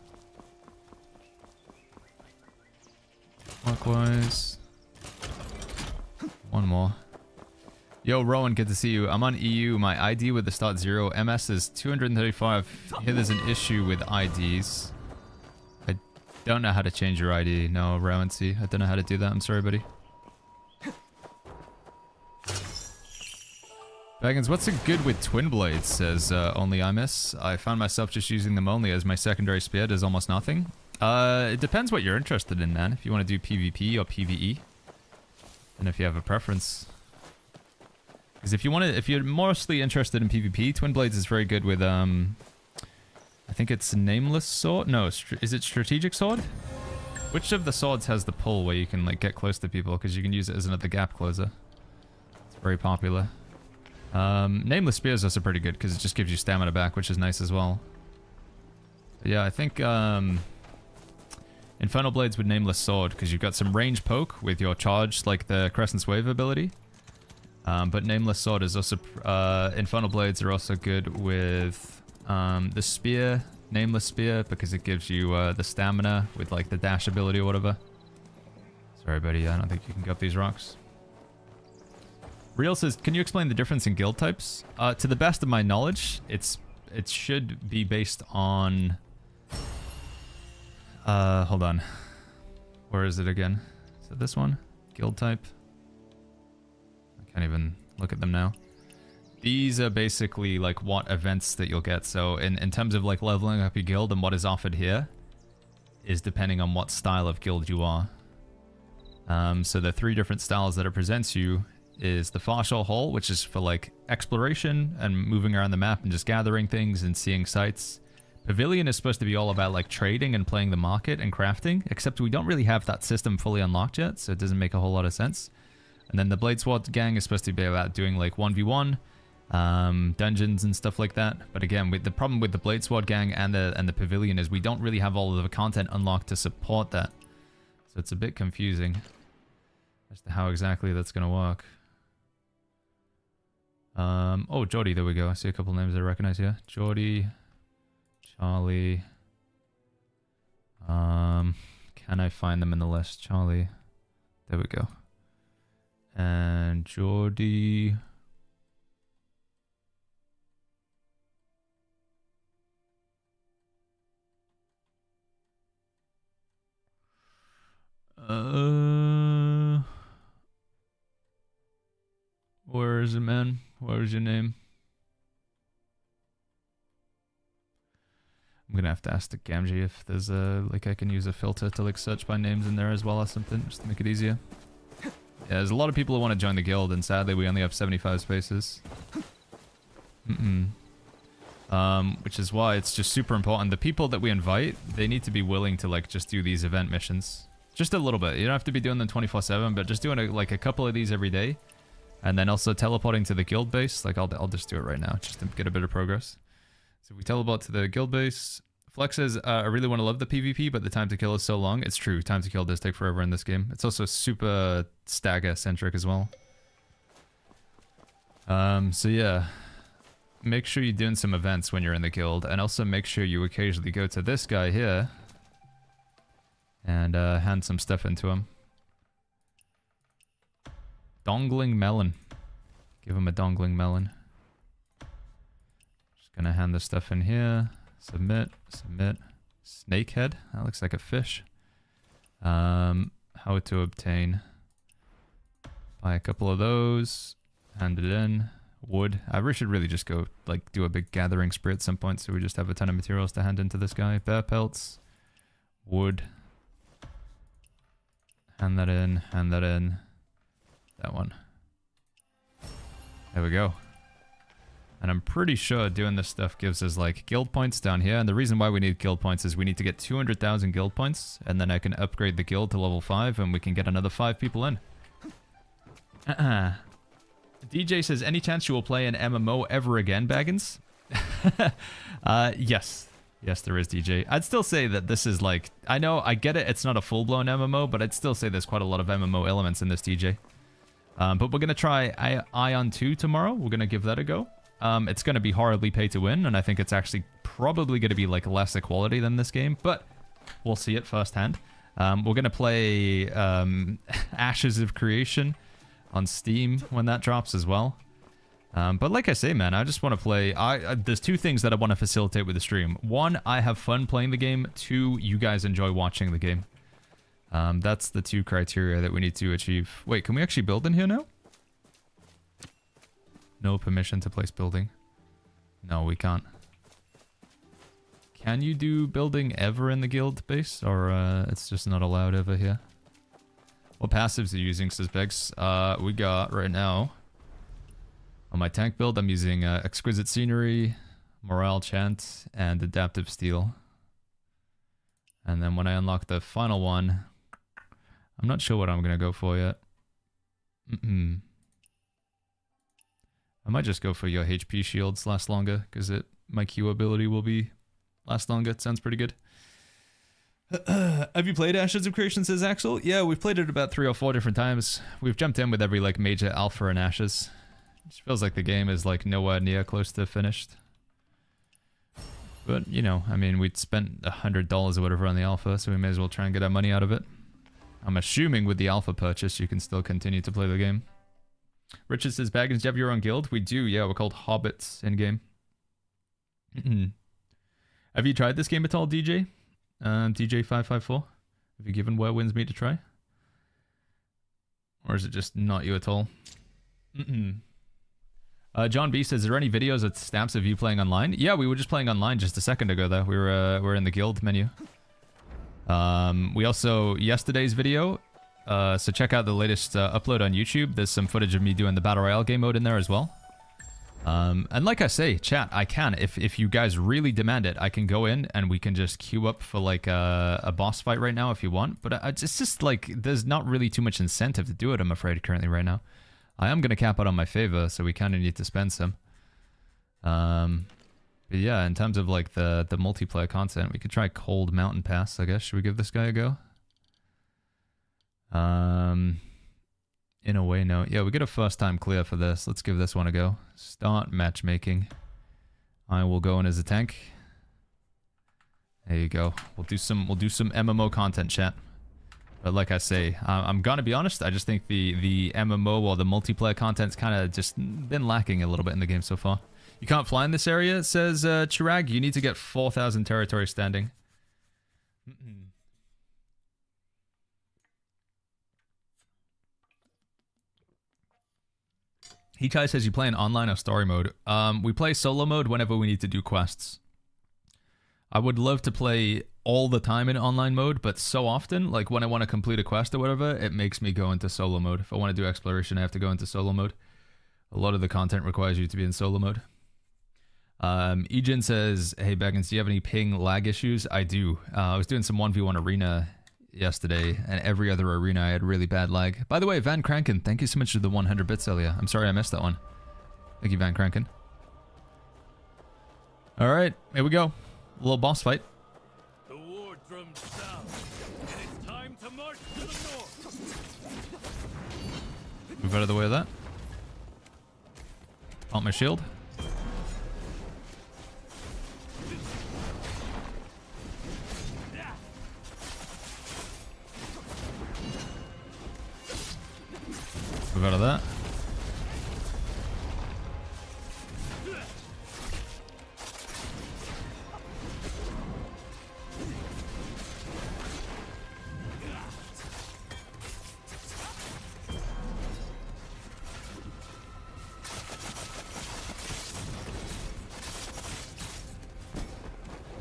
Clockwise. One more. Yo, Rowan, good to see you. I'm on EU. My ID with the start 0. MS is 235. Here there's an issue with IDs. I don't know how to change your ID. No, Rowan, see. I don't know how to do that. I'm sorry, buddy. Baggins, what's it good with twin blades? Says only I miss. I found myself just using them only as my secondary spear does almost nothing. It depends what you're interested in, man. If you want to do PvP or PvE, and if you have a preference. Because if you're mostly interested in PvP, twin blades is very good with I think it's nameless sword. No, is it strategic sword? Which of the swords has the pull where you can like get close to people because you can use it as another gap closer? It's very popular. Nameless spear is also pretty good because it just gives you stamina back, which is nice as well. But yeah, I think Infernal Blades with Nameless Sword because you've got some range poke with your charge, like the Crescent's Wave ability. But Nameless Sword is also... Infernal Blades are also good with the Spear, Nameless Spear, because it gives you the stamina with like the dash ability or whatever. Sorry, buddy, I don't think you can go up these rocks. Real says, can you explain the difference in guild types? To the best of my knowledge, it should be based on... hold on. Where is it again? Is it this one? Guild type? I can't even look at them now. These are basically like what events that you'll get. So in terms of like leveling up your guild and what is offered here is depending on what style of guild you are. So the 3 different styles that it presents you is the Farshall Hall, which is for like exploration and moving around the map and just gathering things and seeing sights. Pavilion is supposed to be all about like trading and playing the market and crafting, except we don't really have that system fully unlocked yet, so it doesn't make a whole lot of sense. And then the Bladesword gang is supposed to be about doing like 1v1 dungeons and stuff like that. But again, the problem with the Bladesword gang and the Pavilion is we don't really have all of the content unlocked to support that. So it's a bit confusing as to how exactly that's going to work. Oh, Geordie, there we go. I see a couple names I recognize here. Geordie, Charlie. Can I find them in the list? Charlie. There we go. And Geordie. is it, man? What was your name? I'm gonna have to ask the Gamgee if there's a, like, I can use a filter to, like, search by names in there as well or something, just to make it easier. Yeah, there's a lot of people who want to join the guild, and sadly we only have 75 spaces. Which is why it's just super important. The people that we invite, they need to be willing to, like, just do these event missions. Just a little bit. You don't have to be doing them 24/7, but just doing, like, a couple of these every day. And then also teleporting to the guild base. Like, I'll just do it right now, just to get a bit of progress. So we teleport to the guild base. Flex says, I really want to love the PvP, but the time to kill is so long. It's true. Time to kill does take forever in this game. It's also super stagger-centric as well. So yeah. Make sure you're doing some events when you're in the guild, and also make sure you occasionally go to this guy here and hand some stuff into him. Dongling melon. Give him a dongling melon. Just gonna hand the stuff in here. Submit, submit. Snakehead. That looks like a fish. How to obtain. Buy a couple of those. Hand it in. Wood. I should really just go, like, do a big gathering spree at some point, so we just have a ton of materials to hand into this guy. Bear pelts. Wood. Hand that in. Hand that in. That one. There we go. And I'm pretty sure doing this stuff gives us, like, guild points down here. And the reason why we need guild points is we need to get 200,000 guild points, and then I can upgrade the guild to level 5, and we can get another 5 people in. DJ says, any chance you will play an MMO ever again, Baggins? Yes. Yes, there is, DJ. I'd still say that this is, like... I know, I get it, it's not a full-blown MMO, but I'd still say there's quite a lot of MMO elements in this, DJ. But we're going to try Ion 2 tomorrow. We're going to give that a go. It's going to be horribly pay to win, and I think it's actually probably going to be, like, less quality than this game, but we'll see it firsthand. We're going to play Ashes of Creation on Steam when that drops as well. But like I say, man, I just want to play... there's two things that I want to facilitate with the stream. One, I have fun playing the game. Two, you guys enjoy watching the game. That's the two criteria that we need to achieve. Wait, can we actually build in here now? No permission to place building. No, we can't. Can you do building ever in the guild base? Or it's just not allowed ever here? What passives are you using, says Begs? We got right now... On my tank build, I'm using Exquisite Scenery, Morale Chant, and Adaptive Steel. And then when I unlock the final one, I'm not sure what I'm going to go for yet. I might just go for your HP shields last longer, because my Q ability will be last longer. It sounds pretty good. Have you played Ashes of Creation, says Axel? Yeah, we've played it about 3 or 4 different times. We've jumped in with every, like, major alpha in Ashes. It just feels like the game is, like, nowhere near close to finished. But, you know, I mean, we'd spent $100 or whatever on the alpha, so we may as well try and get our money out of it. I'm assuming with the alpha purchase, you can still continue to play the game. Richard says, Baggins, do you have your own guild? We do, yeah, we're called Hobbits in-game. Have you tried this game at all, DJ? DJ554? Have you given Where Winds Meet to try? Or is it just not you at all? John B says, are there any videos with stamps of you playing online? Yeah, we were just playing online just a second ago, though. We were in the guild menu. We also, yesterday's video, so check out the latest upload on YouTube. There's some footage of me doing the Battle Royale game mode in there as well. And like I say, chat, I can, if you guys really demand it, I can go in and we can just queue up for, like, a boss fight right now if you want. But it's just, like, there's not really too much incentive to do it, I'm afraid, currently right now. I am going to cap out on my favor, so we kind of need to spend some. But yeah, in terms of, like, the multiplayer content, we could try Cold Mountain Pass, I guess. Should we give this guy a go? In a way, no. Yeah, we get a first time clear for this. Let's give this one a go. Start matchmaking. I will go in as a tank. There you go. We'll do some MMO content, chat. But like I say, I'm gonna be honest, I just think the MMO or the multiplayer content's kind of just been lacking a little bit in the game so far. You can't fly in this area, says Chirag. You need to get 4,000 territory standing. Hichai says you play in online or story mode. We play solo mode whenever we need to do quests. I would love to play all the time in online mode, but so often, like when I want to complete a quest or whatever, it makes me go into solo mode. If I want to do exploration, I have to go into solo mode. A lot of the content requires you to be in solo mode. Ejin says, hey Beggins, do you have any ping lag issues? I do. I was doing some 1v1 arena yesterday, and every other arena I had really bad lag. By the way, Van Kranken, thank you so much for the 100 bits earlier. I'm sorry I missed that one. Thank you, Van Kranken. Alright, here we go. A little boss fight. The war drums sound, and it's time to march to the north. Move out of the way of that. Pump my shield. Move out of that.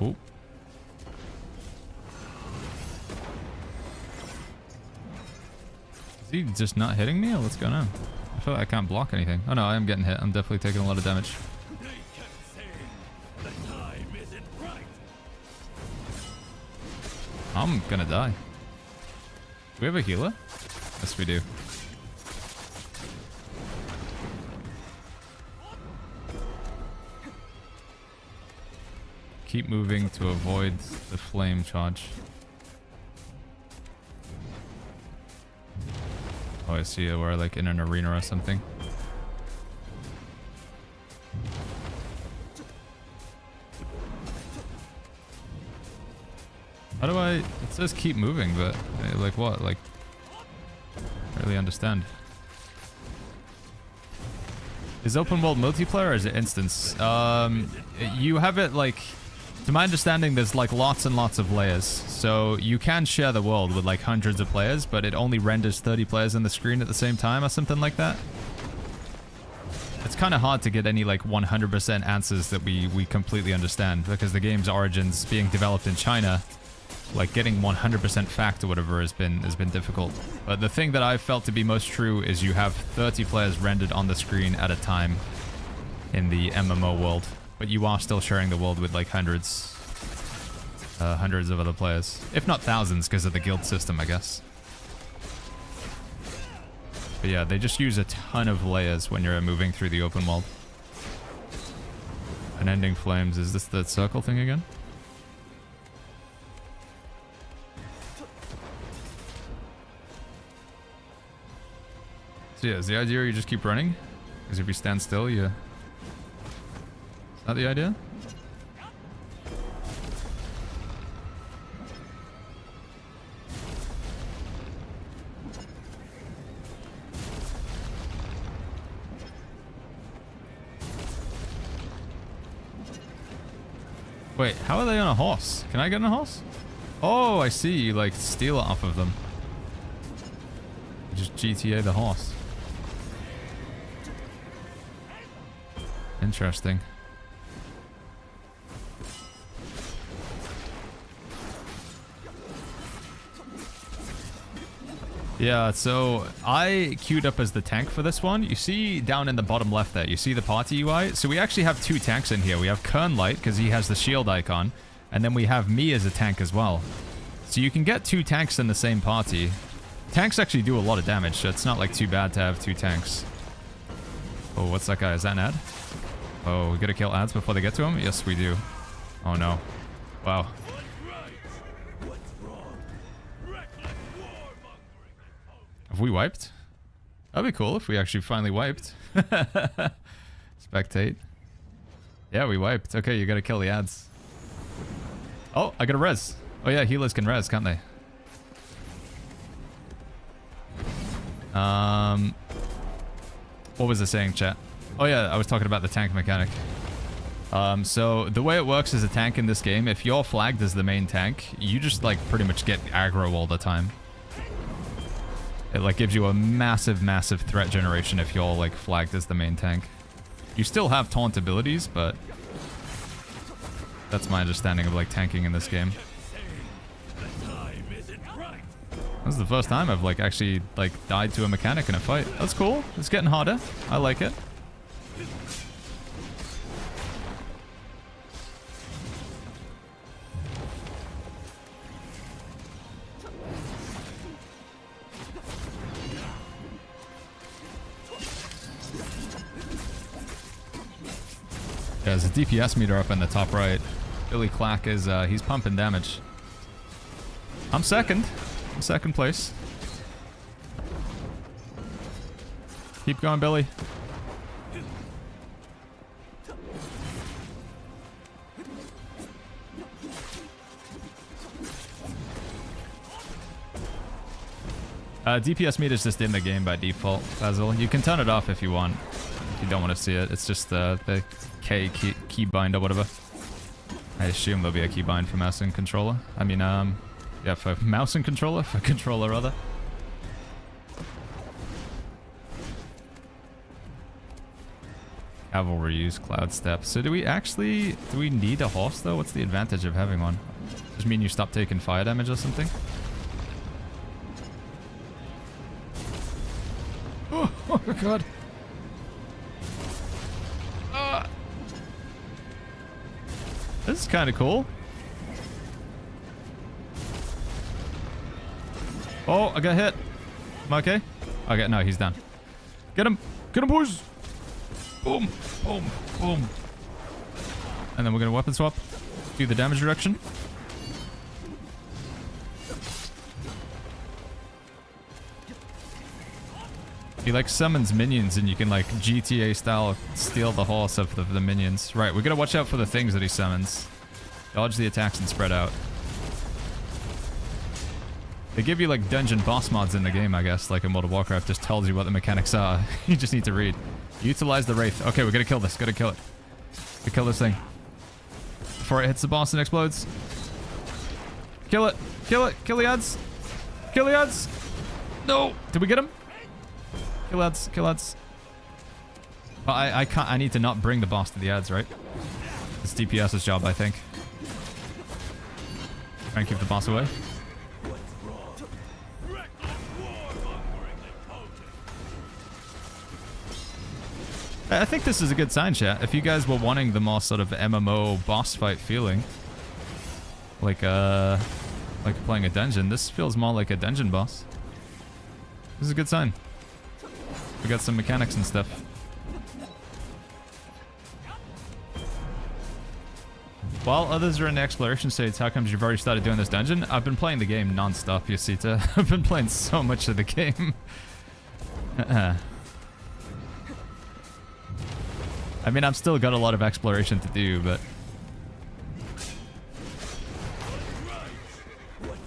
Oh. Is he just not hitting me, or what's going on? I feel like I can't block anything. Oh no, I am getting hit. I'm definitely taking a lot of damage. They kept saying the time isn't right. I'm gonna die. Do we have a healer? Yes, we do. Keep moving to avoid the flame charge. Oh, I see it. We're like in an arena or something. How do I... It says keep moving, but like what? Like... I don't really understand. Is open world multiplayer or is it instance? You have it like... To my understanding, there's like lots and lots of layers. So you can share the world with like hundreds of players, but it only renders 30 players on the screen at the same time or something like that. It's kind of hard to get any like 100% answers that we completely understand, because the game's origins being developed in China, like getting 100% fact or whatever has been difficult. But the thing that I've felt to be most true is you have 30 players rendered on the screen at a time in the MMO world. But you are still sharing the world with like hundreds of other players. If not thousands, because of the guild system, I guess. But yeah, they just use a ton of layers when you're moving through the open world. Unending flames. Is this the circle thing again? So yeah, is the idea you just keep running? Because if you stand still, you... Is that the idea? Wait, how are they on a horse? Can I get on a horse? Oh, I see. You like steal it off of them. You just GTA the horse. Interesting. Yeah, so I queued up as the tank for this one. You see down in the bottom left there, you see the party UI? So we actually have two tanks in here. We have Kernlight, because he has the shield icon, and then we have me as a tank as well. So you can get two tanks in the same party. Tanks actually do a lot of damage, so it's not like too bad to have two tanks. Oh, what's that guy? Is that an ad? Oh, we gotta kill ads before they get to him? Yes, we do. Oh no. Wow. Have we wiped? That'd be cool if we actually finally wiped. Spectate. Yeah, we wiped. Okay, you gotta kill the ads. Oh, I got a res. Oh yeah, healers can res, can't they? What was I saying, chat? Oh yeah, I was talking about the tank mechanic. So the way it works as a tank in this game, if you're flagged as the main tank, you just like pretty much get aggro all the time. It like gives you a massive, massive threat generation if you're like flagged as the main tank. You still have taunt abilities, but that's my understanding of like tanking in this game. This is the first time I've like actually like died to a mechanic in a fight. That's cool. It's getting harder. I like it. Yeah, there's a DPS meter up in the top right. Billy Clack is, he's pumping damage. I'm second. I'm second place. Keep going, Billy. DPS meter is just in the game by default, Basil. You can turn it off if you want. If you don't want to see it. It's just the K keybind or whatever. I assume there'll be a keybind for mouse and controller. I mean, yeah, for mouse and controller? For controller, rather. Cavalry use Cloud Step. So do we need a horse though? What's the advantage of having one? Does it mean you stop taking fire damage or something? Oh my god. This is kind of cool. Oh, I got hit. Am I okay? Okay, no, he's down. Get him! Get him, boys! Boom! Boom! Boom! And then we're gonna weapon swap. Do the damage reduction. He like summons minions and you can like GTA style steal the horse of the minions. Right, we gotta watch out for the things that he summons. Dodge the attacks and spread out. They give you like dungeon boss mods in the game, I guess, like in World of Warcraft. Just tells you what the mechanics are. You just need to read. Utilize the Wraith. Okay, we gotta kill this. Gotta kill it. We kill this thing. Before it hits the boss and explodes. Kill it. Kill it. Kill the ads. Kill the ads. No. Did we get him? Kill ads. Kill ads. Oh, I can't. I need to not bring the boss to the ads, right? It's DPS's job, I think. Try and keep the boss away. I think this is a good sign, chat. If you guys were wanting the more sort of MMO boss fight feeling, like playing a dungeon, this feels more like a dungeon boss. This is a good sign. We got some mechanics and stuff. While others are in the exploration stage, how comes you've already started doing this dungeon? I've been playing the game non-stop, Yasita. I've been playing so much of the game. I mean, I've still got a lot of exploration to do, but...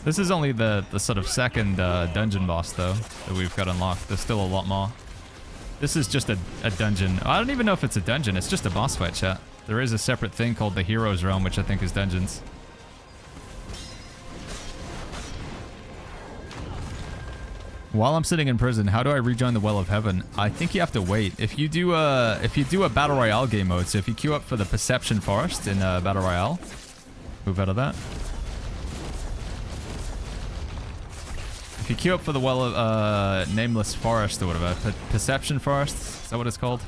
This is only the sort of second dungeon boss, though, that we've got unlocked. There's still a lot more. This is just a dungeon. I don't even know if it's a dungeon. It's just a boss fight, chat. There is a separate thing called the Heroes Realm, which I think is dungeons. While I'm sitting in prison, how do I rejoin the Well of Heaven? I think you have to wait. If you do a Battle Royale game mode, so if you queue up for the Perception Forest in Battle Royale, move out of that. If you queue up for the Well of Nameless Forest or whatever, Perception Forest, is that what it's called?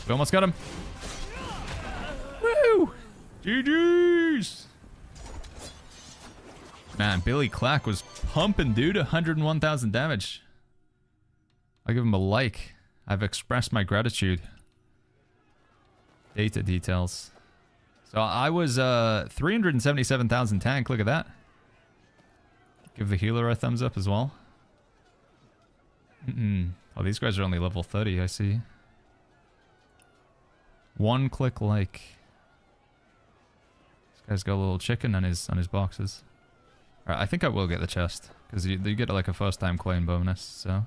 We almost got him. Woo! GG's! Man, Billy Clack was pumping, dude. 101,000 damage. I'll give him a like. I've expressed my gratitude. Data details. So I was 377,000 tank. Look at that. Give the healer a thumbs up as well. Oh, these guys are only level 30, I see. One click like. This guy's got a little chicken on his boxes. Alright, I think I will get the chest. Because you get like a first time claim bonus, so.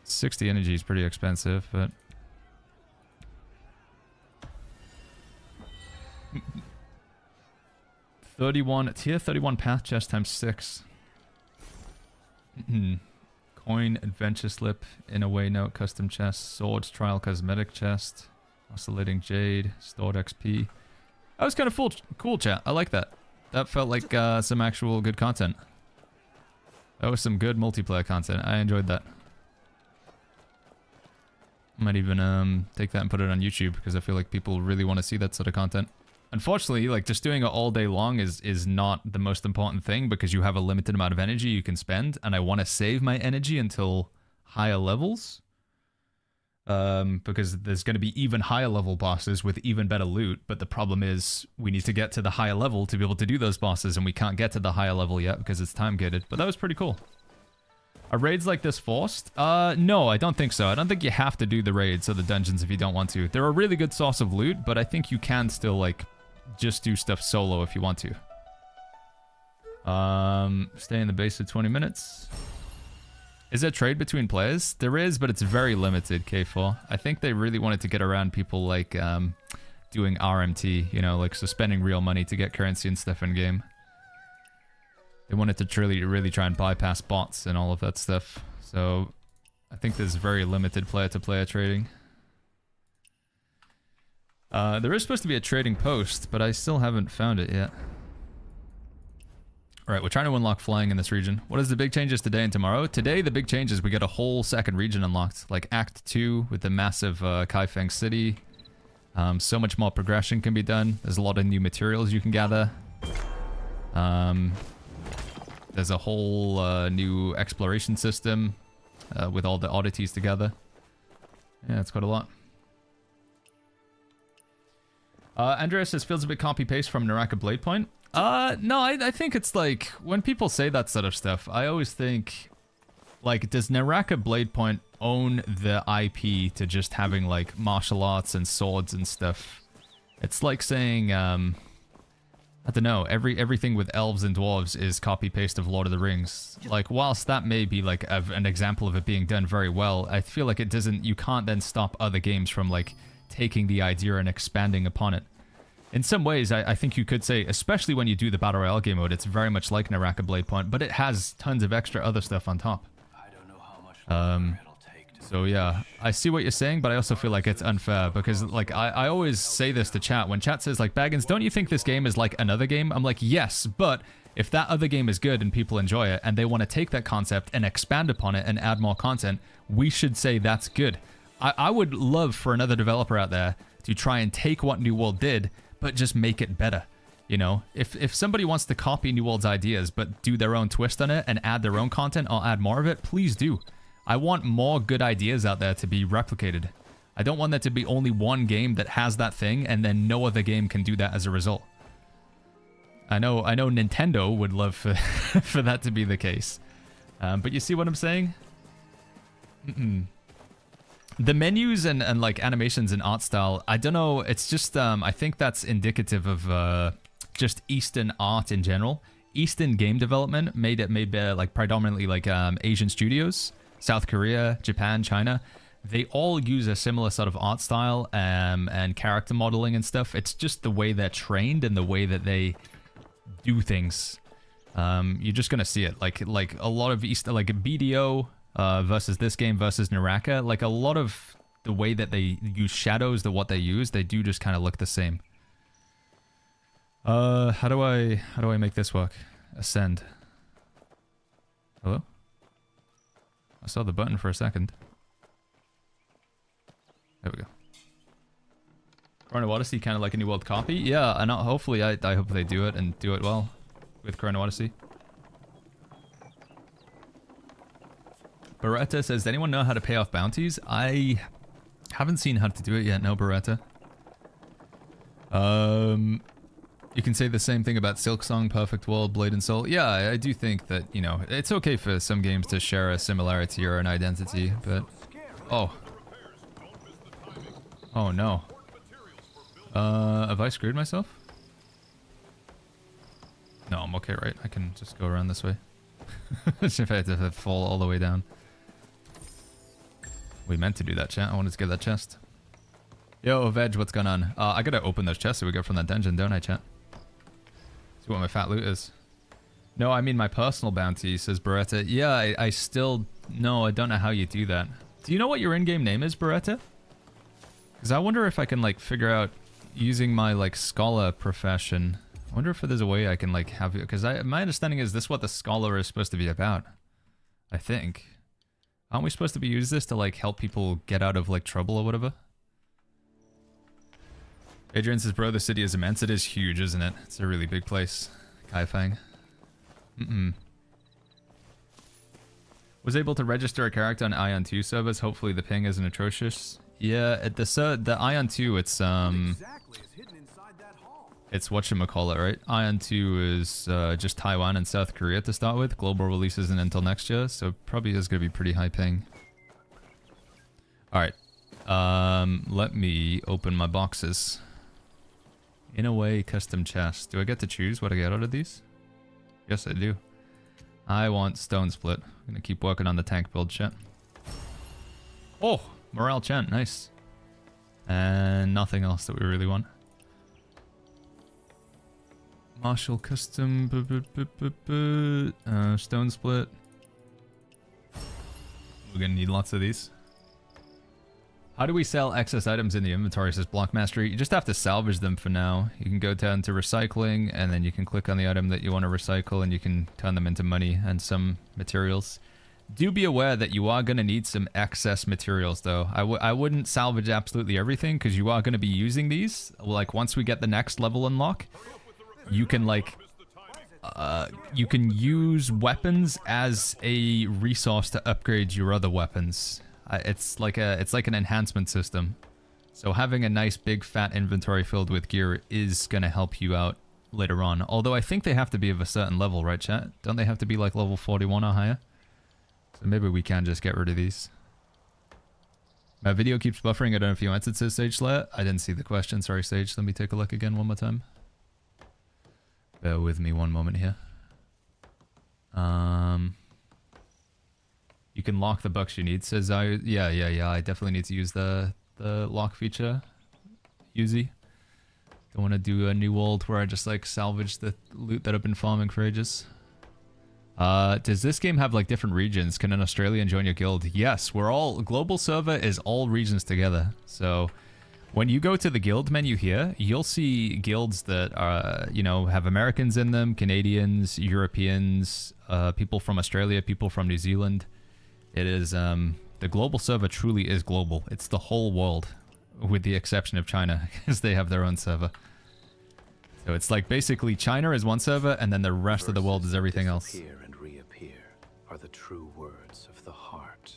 60 energy is pretty expensive, but. Tier 31 path chest times 6. Coin, adventure slip, in a way note, custom chest, swords, trial, cosmetic chest, oscillating jade, stored XP. That was kind of cool, chat. I like that. That felt like some actual good content. That was some good multiplayer content. I enjoyed that. Might even take that and put it on YouTube because I feel like people really want to see that sort of content. Unfortunately, like just doing it all day long is not the most important thing because you have a limited amount of energy you can spend, and I want to save my energy until higher levels. Because there's going to be even higher level bosses with even better loot, but the problem is we need to get to the higher level to be able to do those bosses, and we can't get to the higher level yet because it's time gated. But that was pretty cool. Are raids like this forced? No, I don't think so. I don't think you have to do the raids or the dungeons if you don't want to. They're a really good source of loot, but I think you can still, like, just do stuff solo if you want to. Stay in the base for 20 minutes. Is there trade between players? There is, but it's very limited, K4. I think they really wanted to get around people, like, doing RMT, you know, like suspending real money to get currency and stuff in game. They wanted to really try and bypass bots and all of that stuff. So I think there's very limited player-to-player trading. There is supposed to be a trading post, but I still haven't found it yet. Alright, we're trying to unlock flying in this region. What is the big changes today and tomorrow? Today, the big change is we get a whole second region unlocked. Like Act 2 with the massive Kaifeng City. So much more progression can be done. There's a lot of new materials you can gather. There's a whole new exploration system with all the oddities together. Yeah, it's quite a lot. Andreas says, feels a bit copy-paste from Naraka Blade Point. No, I think it's like, when people say that sort of stuff, I always think, like, does Naraka Blade Point own the IP to just having, like, martial arts and swords and stuff? It's like saying, I don't know, everything with elves and dwarves is copy-paste of Lord of the Rings. Like, whilst that may be, like, an example of it being done very well, I feel like it doesn't, you can't then stop other games from, like, taking the idea and expanding upon it. In some ways, I think you could say, especially when you do the Battle Royale game mode, it's very much like Naraka Blade Point, but it has tons of extra other stuff on top. I don't know how much longer it'll take to So yeah, I see what you're saying, but I also feel like it's unfair because, like, I always say this to chat. When chat says, like, Baggins, don't you think this game is like another game? I'm like, yes, but if that other game is good and people enjoy it and they want to take that concept and expand upon it and add more content, we should say that's good. I would love for another developer out there to try and take what New World did, but just make it better. You know, if somebody wants to copy New World's ideas, but do their own twist on it and add their own content or add more of it, please do. I want more good ideas out there to be replicated. I don't want there to be only one game that has that thing and then no other game can do that as a result. I know Nintendo would love for that to be the case. But you see what I'm saying? The menus and like animations and art style, I don't know, it's just, I think that's indicative of just Eastern art in general. Eastern game development made like predominantly like Asian studios, South Korea, Japan, China. They all use a similar sort of art style and character modeling and stuff. It's just the way they're trained and the way that they do things. You're just gonna see it, like a lot of like BDO versus this game versus Naraka. Like a lot of the way that they use shadows, what they use, they do just kind of look the same. How do I make this work? Ascend. Hello? I saw the button for a second. There we go. Chrono Odyssey, kind of like a New World copy? Yeah, and hopefully I hope they do it and do it well with Chrono Odyssey. Beretta says, does anyone know how to pay off bounties? I haven't seen how to do it yet, no, Beretta. You can say the same thing about Silksong, Perfect World, Blade and Soul. Yeah, I do think that, you know, it's okay for some games to share a similarity or an identity, but... Oh. Oh, no. Have I screwed myself? No, I'm okay, right? I can just go around this way. If I had to fall all the way down. We meant to do that, chat. I wanted to get that chest. Yo, Veg, what's going on? I gotta open those chests that we got from that dungeon, don't I, chat? See what my fat loot is. No, I mean my personal bounty, says Beretta. Yeah, I still No, I don't know how you do that. Do you know what your in-game name is, Beretta? Because I wonder if I can, like, figure out, using my, like, scholar profession, I wonder if there's a way I can, like, have... Because my understanding is this what the scholar is supposed to be about. I think. Aren't we supposed to be using this to, like, help people get out of, like, trouble or whatever? Adrian says, bro, the city is immense. It is huge, isn't it? It's a really big place. Kaifang. Was able to register a character on Ion 2 servers. Hopefully the ping isn't atrocious. Yeah, at the Ion 2, it's it's whatchamacallit, right? Ion 2 is just Taiwan and South Korea to start with. Global release isn't until next year, so probably is going to be pretty high ping. Alright. Let me open my boxes. In a way, custom chest. Do I get to choose what I get out of these? Yes, I do. I want stone split. I'm going to keep working on the tank build, chat. Oh! Morale chant, nice. And nothing else that we really want. Martial custom, stone split. We're gonna need lots of these. How do we sell excess items in the inventory, says Blockmaster? You just have to salvage them for now. You can go down to recycling, and then you can click on the item that you want to recycle, and you can turn them into money and some materials. Do be aware that you are going to need some excess materials, though. I wouldn't salvage absolutely everything, because you are going to be using these. Like, once we get the next level unlock, you can, like, you can use weapons as a resource to upgrade your other weapons. It's like an enhancement system. So having a nice big fat inventory filled with gear is going to help you out later on. Although I think they have to be of a certain level, right, chat? Don't they have to be like level 41 or higher? So maybe we can just get rid of these. My video keeps buffering. I don't know if you answered, says Sage Slayer. I didn't see the question. Sorry, Sage. Let me take a look again one more time. Bear with me one moment here. You can lock the bucks you need, says I. Yeah. I definitely need to use the lock feature. Uzi. Don't want to do a new world where I just like salvage the loot that I've been farming for ages. Does this game have like different regions? Can an Australian join your guild? Yes, we're all... Global server is all regions together. So when you go to the guild menu here, you'll see guilds that are, you know, have Americans in them, Canadians, Europeans, people from Australia, people from New Zealand. It is, the global server truly is global. It's the whole world, with the exception of China, because they have their own server. So it's like basically China is one server, and then the rest of the world is everything else. And reappear are the true words of the heart.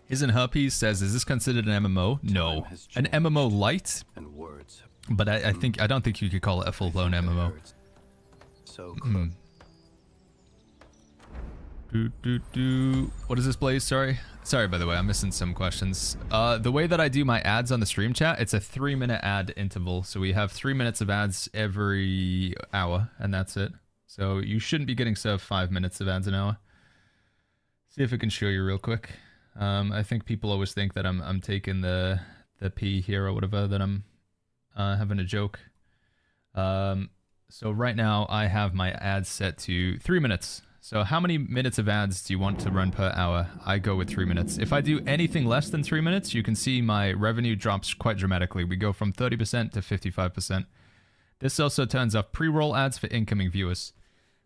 Isn't Herpes says, is this considered an MMO? No. An MMO light? And words. But I don't think you could call it a full-blown MMO. So What is this, Blaze? Sorry, by the way, I'm missing some questions. The way that I do my ads on the stream chat, it's a 3-minute ad interval. So we have 3 minutes of ads every hour, and that's it. So you shouldn't be getting served 5 minutes of ads an hour. See if I can show you real quick. I think people always think that I'm taking the P here or whatever, that I'm having a joke. So right now I have my ads set to 3 minutes. So how many minutes of ads do you want to run per hour? I go with 3 minutes. If I do anything less than 3 minutes, you can see my revenue drops quite dramatically. We go from 30% to 55%. This also turns off pre-roll ads for incoming viewers.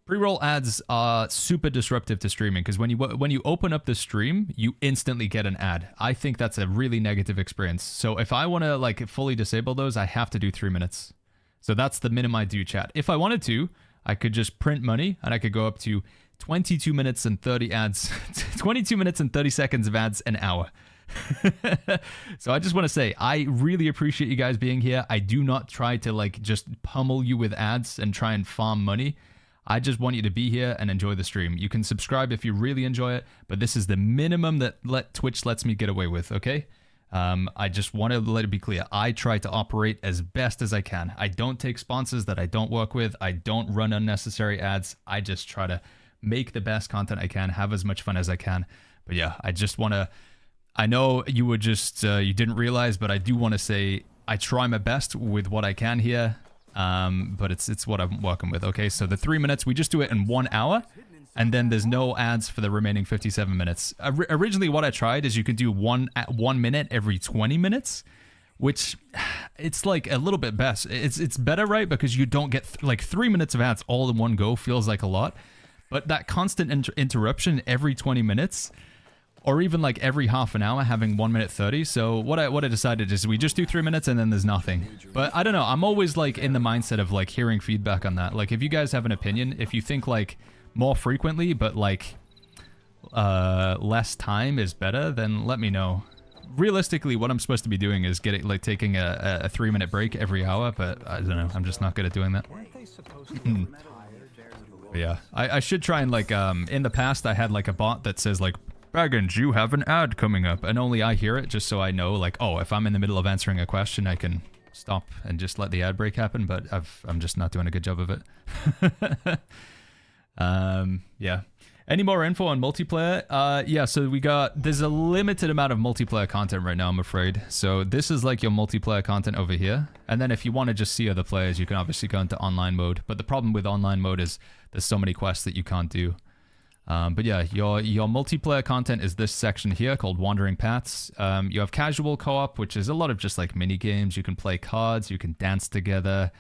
Pre-roll ads are super disruptive to streaming because when you open up the stream, you instantly get an ad. I think that's a really negative experience. So if I want to like fully disable those, I have to do 3 minutes. So that's the minimum I do, chat. If I wanted to, I could just print money and I could go up to 22 minutes and 30 ads, 22 minutes and 30 seconds of ads an hour. So I just want to say, I really appreciate you guys being here. I do not try to like just pummel you with ads and try and farm money. I just want you to be here and enjoy the stream. You can subscribe if you really enjoy it, but this is the minimum that Twitch lets me get away with, okay? I just want to let it be clear. I try to operate as best as I can. I don't take sponsors that I don't work with. I don't run unnecessary ads. I just try to make the best content I can, have as much fun as I can. But yeah, I just want to... I know you were just... you didn't realize, but I do want to say I try my best with what I can here. But it's what I'm working with, okay? So the 3 minutes, we just do it in 1 hour. and then there's no ads for the remaining 57 minutes. Originally, what I tried is you could do 1 minute every 20 minutes, which it's like a little bit best. It's better, right? Because you don't get like 3 minutes of ads all in one go. Feels like a lot, but that constant interruption every 20 minutes, or even like every half an hour, having 1 minute 30. So what I decided is we just do 3 minutes and then there's nothing. But I don't know. I'm always like in the mindset of like hearing feedback on that. Like if you guys have an opinion, if you think like more frequently, but like less time is better, then let me know. Realistically, what I'm supposed to be doing is taking a 3 minute break every hour, but I don't know. I'm just not good at doing that. Yeah, I should try and like in the past I had like a bot that says like, Baggins, you have an ad coming up, and only I hear it, just so I know like, oh, if I'm in the middle of answering a question, I can stop and just let the ad break happen. But I'm just not doing a good job of it. Yeah. Any more info on multiplayer? Yeah, so there's a limited amount of multiplayer content right now, I'm afraid. So this is like your multiplayer content over here. And then if you want to just see other players, you can obviously go into online mode. But the problem with online mode is there's so many quests that you can't do. But yeah, your multiplayer content is this section here called Wandering Paths. You have casual co-op, which is a lot of just like mini games. You can play cards, you can dance together.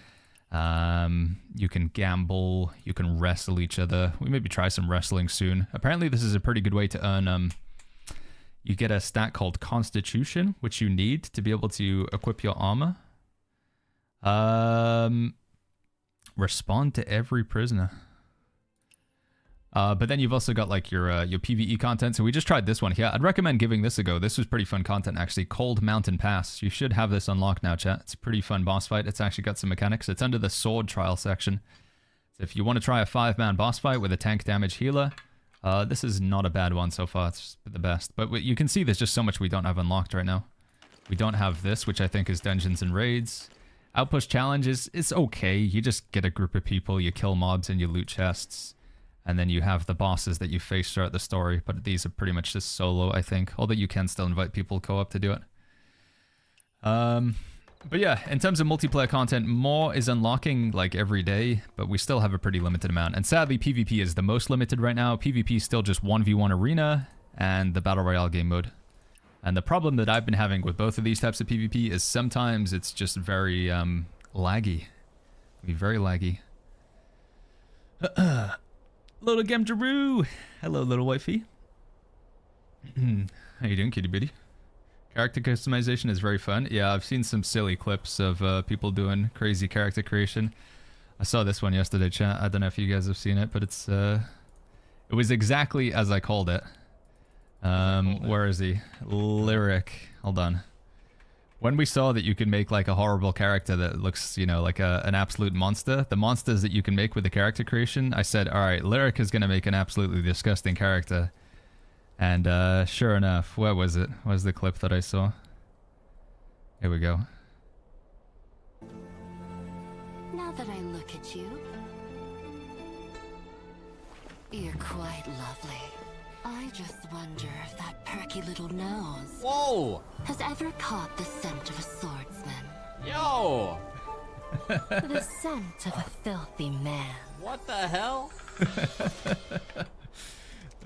You can gamble, you can wrestle each other. We maybe try some wrestling soon. Apparently this is a pretty good way to earn, you get a stat called Constitution, which you need to be able to equip your armor. Respond to every prisoner. But then you've also got like your PvE content. So we just tried this one here. I'd recommend giving this a go. This was pretty fun content actually. Cold Mountain Pass. You should have this unlocked now, chat. It's a pretty fun boss fight. It's actually got some mechanics. It's under the sword trial section. So if you want to try a 5-man boss fight with a tank damage healer, this is not a bad one so far. It's the best. But you can see there's just so much we don't have unlocked right now. We don't have this, which I think is Dungeons and Raids. Outpost challenges, it's okay. You just get a group of people, you kill mobs, and you loot chests. And then you have the bosses that you face throughout the story, but these are pretty much just solo, I think. Although you can still invite people co-op to do it. But yeah, in terms of multiplayer content, more is unlocking like every day, but we still have a pretty limited amount. And sadly, PvP is the most limited right now. PvP is still just 1v1 arena and the Battle Royale game mode. And the problem that I've been having with both of these types of PvP is sometimes it's just very laggy. Very laggy. Little Gemjaroo! Hello, little wifey. How you doing, kitty bitty? Character customization is very fun. Yeah, I've seen some silly clips of people doing crazy character creation. I saw this one yesterday, chat. I don't know if you guys have seen it, but it's it was exactly as I called it. Where is he? Lyric. Hold on. When we saw that you can make like a horrible character that looks, you know, like an absolute monster, the monsters that you can make with the character creation, I said, all right, Lyric is going to make an absolutely disgusting character. And sure enough, where was it? Where's the clip that I saw? Here we go. Now that I look at you, you're quite lovely. I just wonder if that perky little nose has ever caught the scent of a swordsman. Yo! The scent of a filthy man. What the hell?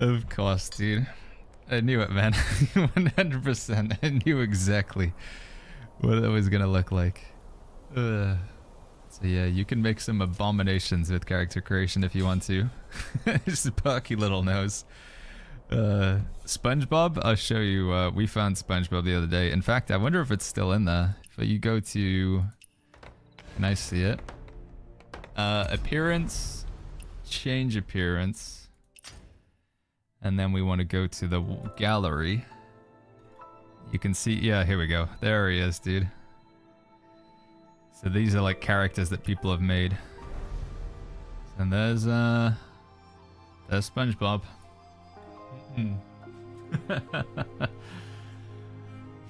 Of course, dude. I knew it, man. 100%. I knew exactly what it was gonna look like. So yeah, you can make some abominations with character creation if you want to. Just a perky little nose. SpongeBob, I'll show you. We found SpongeBob the other day. In fact, I wonder if it's still in there. If you go to, can I see it? Appearance, change appearance, and then we want to go to the gallery. You can see, yeah, here we go. There he is, dude. So these are like characters that people have made. And there's SpongeBob. If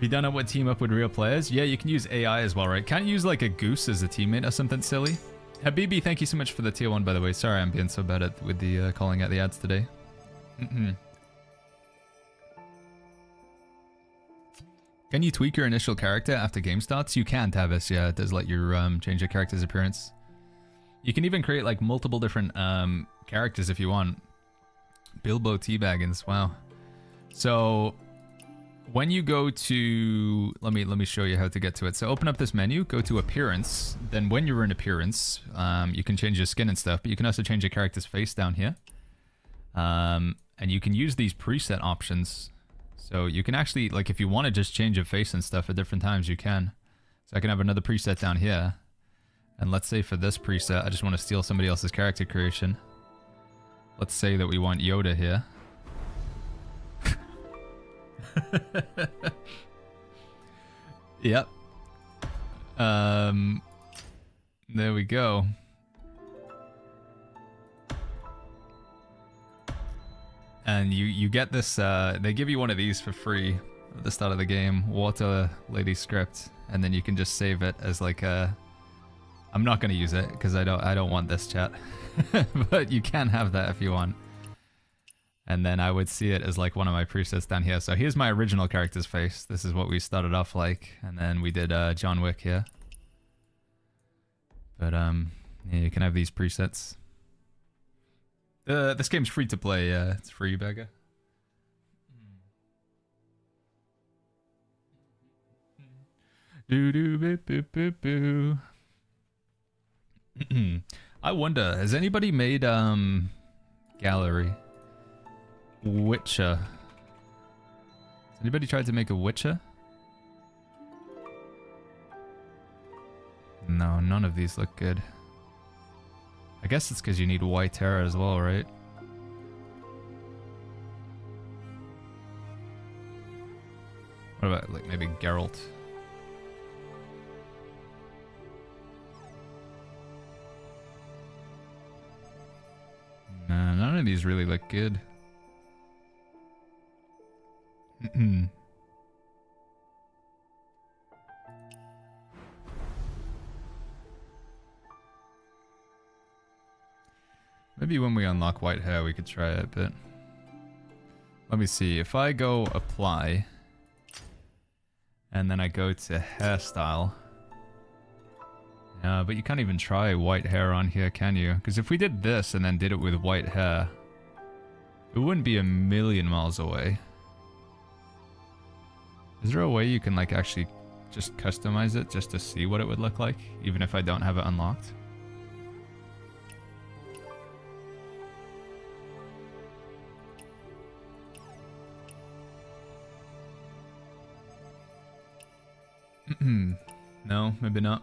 you don't know what team up with real players, yeah, you can use AI as well, right? Can't you use like a goose as a teammate or something silly? Habibi, thank you so much for the tier 1, by the way. Sorry I'm being so bad at with the calling out the ads today. Can you tweak your initial character after game starts? You can, Tavis. Yeah, it does let you change your character's appearance. You can even create like multiple different characters if you want. Bilbo Teabaggins. Wow. So when you go to, let me show you how to get to it. So open up this menu, go to appearance. Then when you're in appearance, you can change your skin and stuff, but you can also change your character's face down here. And you can use these preset options. So you can actually, like, if you want to just change your face and stuff at different times, you can. So I can have another preset down here. And let's say for this preset, I just want to steal somebody else's character creation. Let's say that we want Yoda here. Yep. There we go. And you get this, they give you one of these for free at the start of the game, Water Lady script, and then you can just save it as like a, I'm not going to use it because I don't want this chat. But you can have that if you want. And then I would see it as like one of my presets down here. So here's my original character's face. This is what we started off like. And then we did John Wick here. But yeah, you can have these presets. This game's free to play. It's free, Beggar. Doo doo boo boo boo boo. I wonder, has anybody made gallery Witcher? Has anybody tried to make a Witcher? No, none of these look good. I guess it's because you need white hair as well, right? What about like maybe Geralt? Nah, none of these really look good. Maybe when we unlock white hair we could try it, but let me see. If I go apply and then I go to hairstyle, yeah, but you can't even try white hair on here, can you? Because if we did this and then did it with white hair, it wouldn't be a million miles away. Is there a way you can like actually just customize it just to see what it would look like, even if I don't have it unlocked? No, maybe not.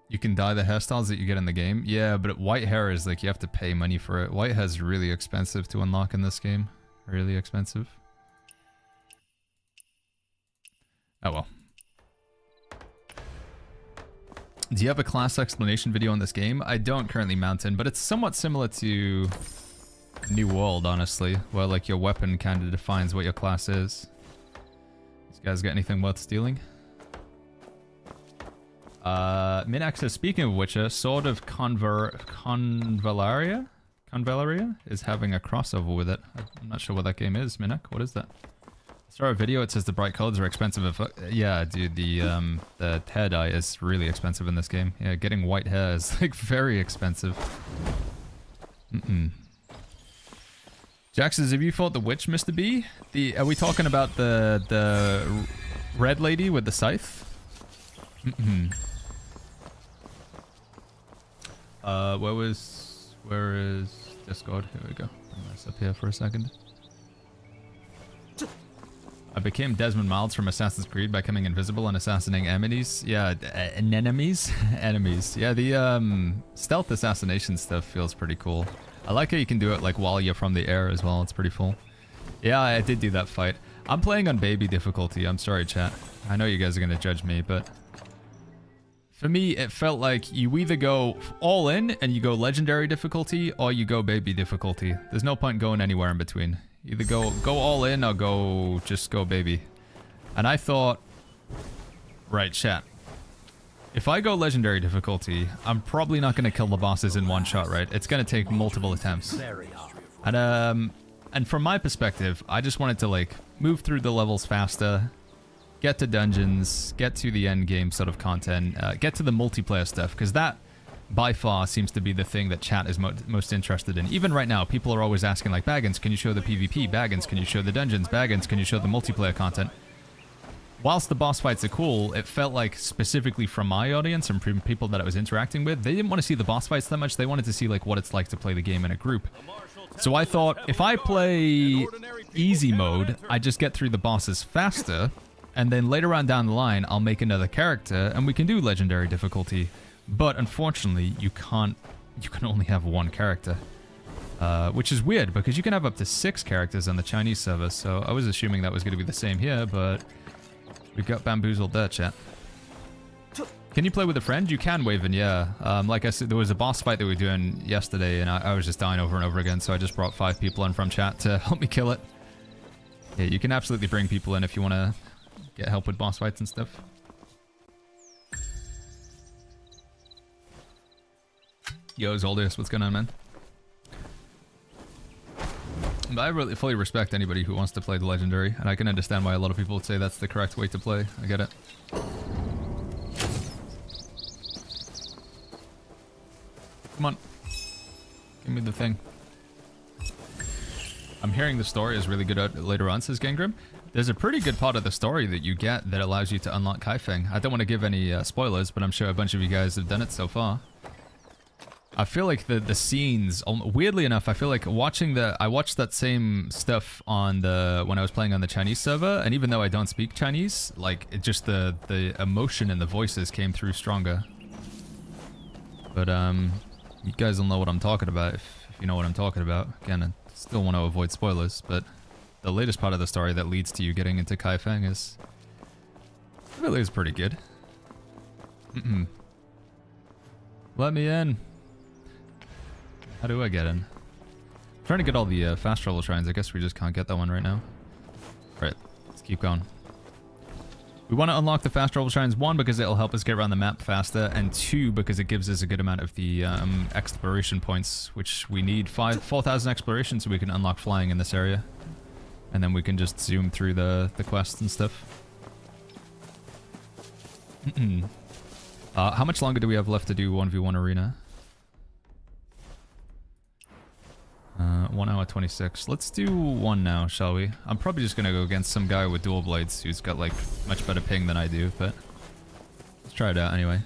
You can dye the hairstyles that you get in the game. Yeah, but white hair is like you have to pay money for it. White hair is really expensive to unlock in this game. Really expensive. Oh well. Do you have a class explanation video on this game? I don't currently, Mountain, but it's somewhat similar to New World, honestly, where like your weapon kind of defines what your class is. These guys got anything worth stealing? Minax says, speaking of Witcher, Sword of Convalaria is having a crossover with it. I'm not sure what that game is, Minak. What is that? I saw a video, it says the bright colors are expensive. Yeah, dude, the hair dye is really expensive in this game. Yeah, getting white hair is like very expensive. Jax says, have you fought the witch, Mr. B? Are we talking about the red lady with the scythe? Where is Discord? Here we go. Bring this up here for a second. I became Desmond Miles from Assassin's Creed by becoming invisible and assassinating enemies. Yeah, enemies? Enemies. Yeah, the stealth assassination stuff feels pretty cool. I like how you can do it like while you're from the air as well. It's pretty full. Yeah, I did do that fight. I'm playing on baby difficulty. I'm sorry, chat. I know you guys are going to judge me, but for me, it felt like you either go all in and you go legendary difficulty or you go baby difficulty. There's no point going anywhere in between. Either go all in or just go baby. And I thought, right, chat. If I go legendary difficulty, I'm probably not going to kill the bosses in one shot, right? It's going to take multiple attempts. And from my perspective, I just wanted to like move through the levels faster, get to dungeons, get to the end game sort of content, get to the multiplayer stuff, because that by far seems to be the thing that chat is most interested in. Even right now, people are always asking like, Baggins, can you show the PvP? Baggins, can you show the dungeons? Baggins, can you show the multiplayer content? Whilst the boss fights are cool, it felt like specifically from my audience and from people that I was interacting with, they didn't want to see the boss fights that much. They wanted to see like what it's like to play the game in a group. So I thought if I play easy mode, I just get through the bosses faster, and then later on down the line, I'll make another character and we can do legendary difficulty. But unfortunately, you can only have one character. Which is weird because you can have up to 6 characters on the Chinese server, so I was assuming that was going to be the same here, but we got bamboozled there, chat. Can you play with a friend? You can, Waven, yeah. Like I said, there was a boss fight that we were doing yesterday, and I was just dying over and over again, so I just brought 5 people in from chat to help me kill it. Yeah, you can absolutely bring people in if you want to get help with boss fights and stuff. Yo, Zoldius, what's going on, man? But I really fully respect anybody who wants to play the Legendary, and I can understand why a lot of people would say that's the correct way to play. I get it. Come on. Give me the thing. I'm hearing the story is really good later on, says Gangrim. There's a pretty good part of the story that you get that allows you to unlock Kaifeng. I don't want to give any spoilers, but I'm sure a bunch of you guys have done it so far. I feel like the scenes, weirdly enough, I feel like I watched that same stuff on when I was playing on the Chinese server, and even though I don't speak Chinese, like, it just the emotion in the voices came through stronger. But, you guys will know what I'm talking about if you know what I'm talking about. Again, I still want to avoid spoilers, but the latest part of the story that leads to you getting into Kaifeng really is pretty good. Let me in. How do I get in? I'm trying to get all the fast travel shrines. I guess we just can't get that one right now. Alright, let's keep going. We want to unlock the fast travel shrines, 1, because it'll help us get around the map faster, and 2, because it gives us a good amount of the exploration points, which we need 4,000 exploration so we can unlock flying in this area. And then we can just zoom through the quests and stuff. How much longer do we have left to do 1v1 arena? 1 hour 26. Let's do 1 now, shall we? I'm probably just gonna go against some guy with dual blades who's got like much better ping than I do, but let's try it out anyway.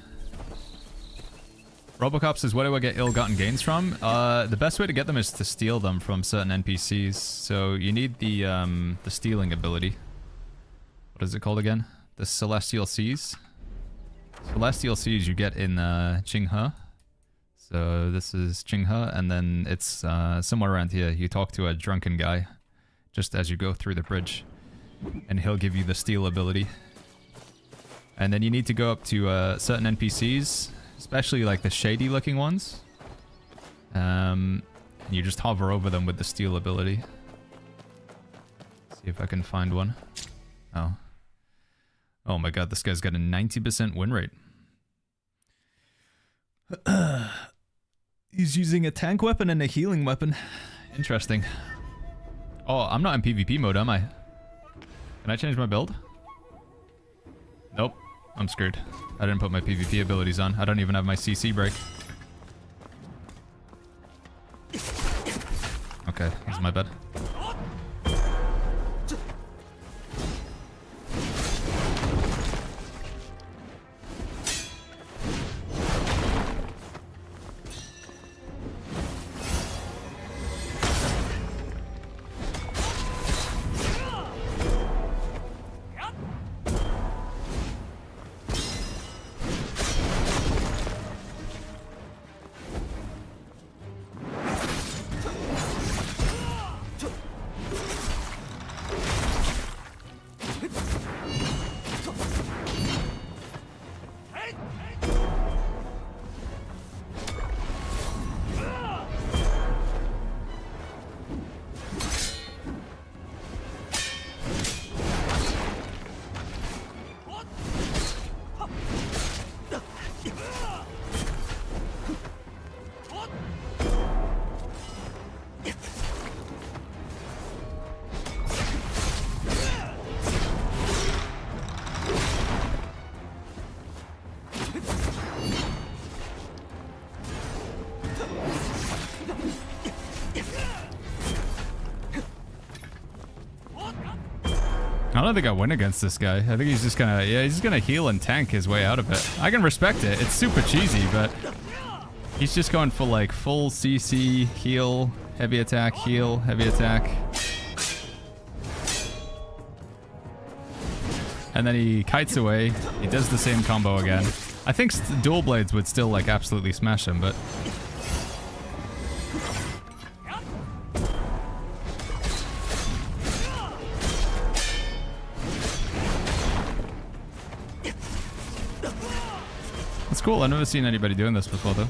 Robocop says, where do I get ill-gotten gains from? The best way to get them is to steal them from certain NPCs. So you need the stealing ability. What is it called again? The Celestial Seas. Celestial Seas you get in Qinghe. So this is Qinghe, and then it's somewhere around here. You talk to a drunken guy just as you go through the bridge, and he'll give you the steal ability. And then you need to go up to certain NPCs, especially like the shady looking ones. You just hover over them with the steal ability. See if I can find one. Oh my god, this guy's got a 90% win rate. He's using a tank weapon and a healing weapon. Interesting. Oh, I'm not in PvP mode, am I? Can I change my build? Nope. I'm screwed. I didn't put my PvP abilities on. I don't even have my CC break. Okay, that's my bad. don't think I win against this guy. I think he's just gonna, yeah, he's just gonna heal and tank his way out of it. I can respect it. It's super cheesy, but he's just going for like full CC, heal, heavy attack, heal, heavy attack. And then he kites away. He does the same combo again. I think dual blades would still like absolutely smash him, but it's cool. I've never seen anybody doing this before, though.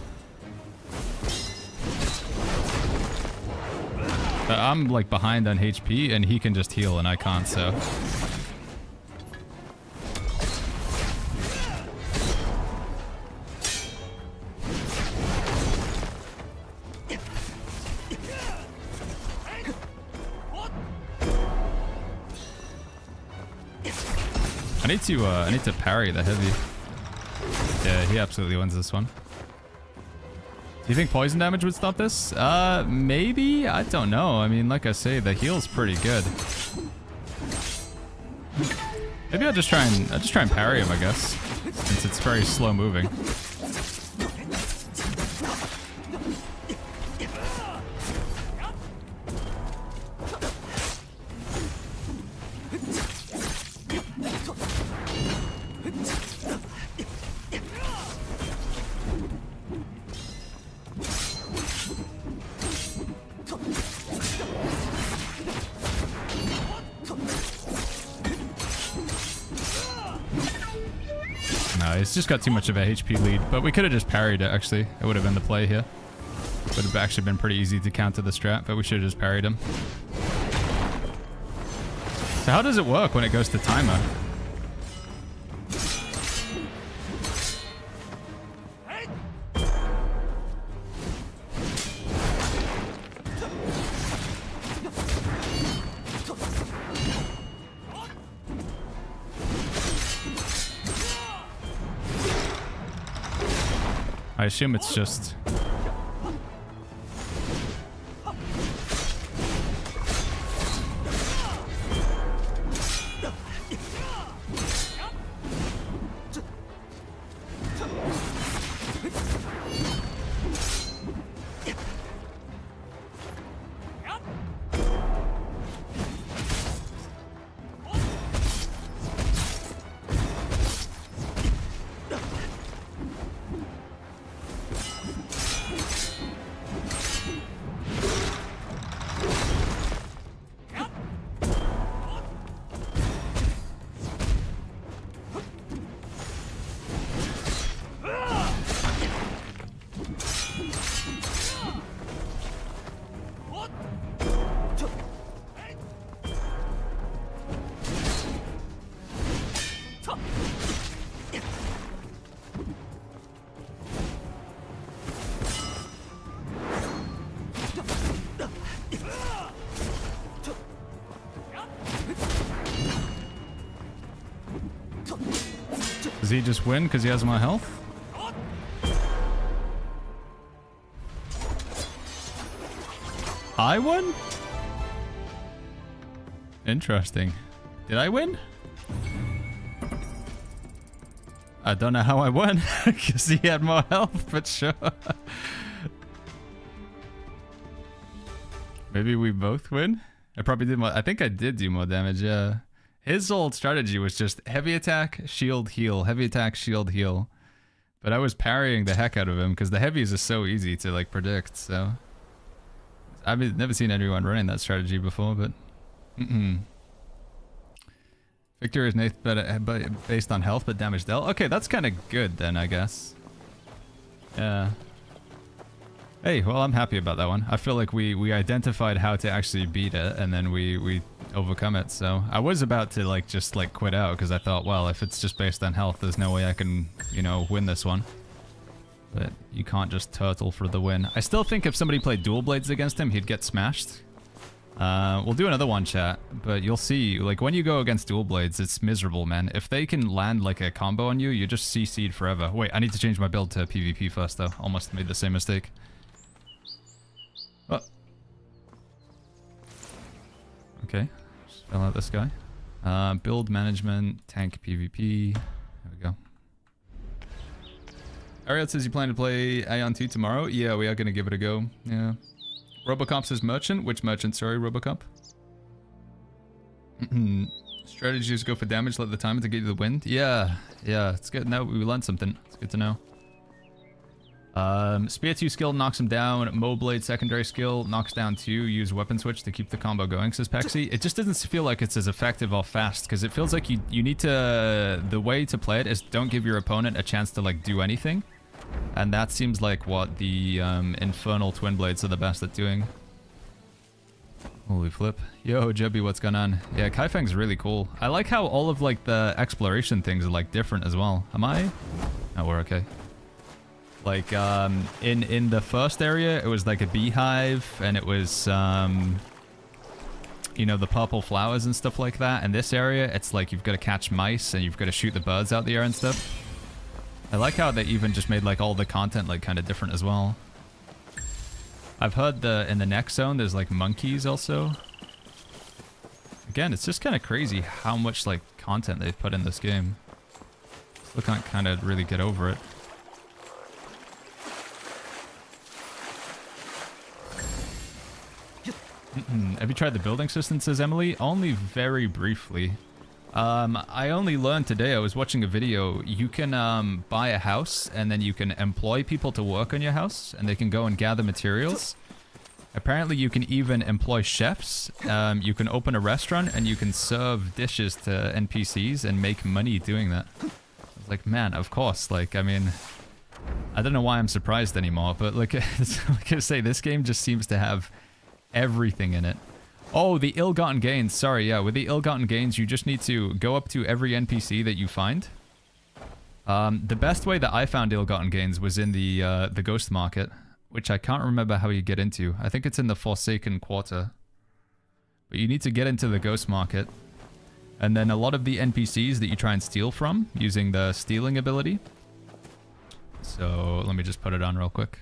I'm like behind on HP, and he can just heal, and I can't, so. I need to parry the heavy. Yeah, he absolutely wins this one. Do you think poison damage would stop this? Maybe? I don't know. I mean, like I say, the heal's pretty good. Maybe I'll just try and parry him, I guess, since it's very slow moving. It's just got too much of a HP lead, but we could have just parried it, actually. It would have been the play here. Would have actually been pretty easy to counter the strat, but we should have just parried him. So how does it work when it goes to timer? I assume it's just... Does he just win because he has more health? I won? Interesting. Did I win? I don't know how I won because he had more health, but sure. Maybe we both win? I probably did more. I think I did do more damage, yeah. His old strategy was just heavy attack, shield, heal, heavy attack, shield, heal. But I was parrying the heck out of him because the heavies are so easy to like predict, so. I've never seen anyone running that strategy before, but Victory is based on health, but damage dealt. Okay, that's kind of good then, I guess. Yeah. Hey, well, I'm happy about that one. I feel like we identified how to actually beat it, and then we overcome it. So I was about to like just like quit out because I thought, well, if it's just based on health, there's no way I can, you know, win this one. But you can't just turtle for the win. I still think if somebody played dual blades against him, he'd get smashed. We'll do another one, chat, but you'll see, like, when you go against dual blades, it's miserable, man. If they can land, like, a combo on you, you're just CC'd forever. Wait, I need to change my build to PvP first, though. Almost made the same mistake. Oh. Okay. Just fill out this guy. Build management, tank PvP. There we go. Ariel says you plan to play Aeon 2 tomorrow. Yeah, we are going to give it a go. Yeah. Robocop says merchant. Which merchant? Sorry, Robocop. Strategy is go for damage, let the timer to get you the wind. Yeah, yeah, it's good. Now we learned something. It's good to know. Spear 2 skill knocks him down. Mo Blade secondary skill knocks down 2. Use weapon switch to keep the combo going, says Pexi. It just doesn't feel like it's as effective or fast, because it feels like you need to... The way to play it is don't give your opponent a chance to, like, do anything. And that seems like what the Infernal Twin Blades are the best at doing. Holy flip. Yo, Jubby, what's going on? Yeah, Kaifeng's really cool. I like how all of, like, the exploration things are, like, different as well. Am I? No, we're okay. Like, in the first area, it was like a beehive, and it was, you know, the purple flowers and stuff like that. In this area, it's like you've got to catch mice, and you've got to shoot the birds out the air and stuff. I like how they even just made, like, all the content, like, kind of different as well. I've heard in the next zone, there's, like, monkeys also. Again, it's just kind of crazy how much, like, content they've put in this game. Still can't kind of really get over it. Have you tried the building system, says Emily? Only very briefly. I only learned today, I was watching a video, you can buy a house and then you can employ people to work on your house and they can go and gather materials. Apparently you can even employ chefs, you can open a restaurant and you can serve dishes to NPCs and make money doing that. I was like, man, of course, like, I mean, I don't know why I'm surprised anymore, but like, like I say, this game just seems to have everything in it. Oh, the ill-gotten gains. Sorry, yeah. With the ill-gotten gains, you just need to go up to every NPC that you find. The best way that I found ill-gotten gains was in the Ghost Market, which I can't remember how you get into. I think it's in the Forsaken Quarter. But you need to get into the Ghost Market. And then a lot of the NPCs that you try and steal from, using the stealing ability. So, let me just put it on real quick.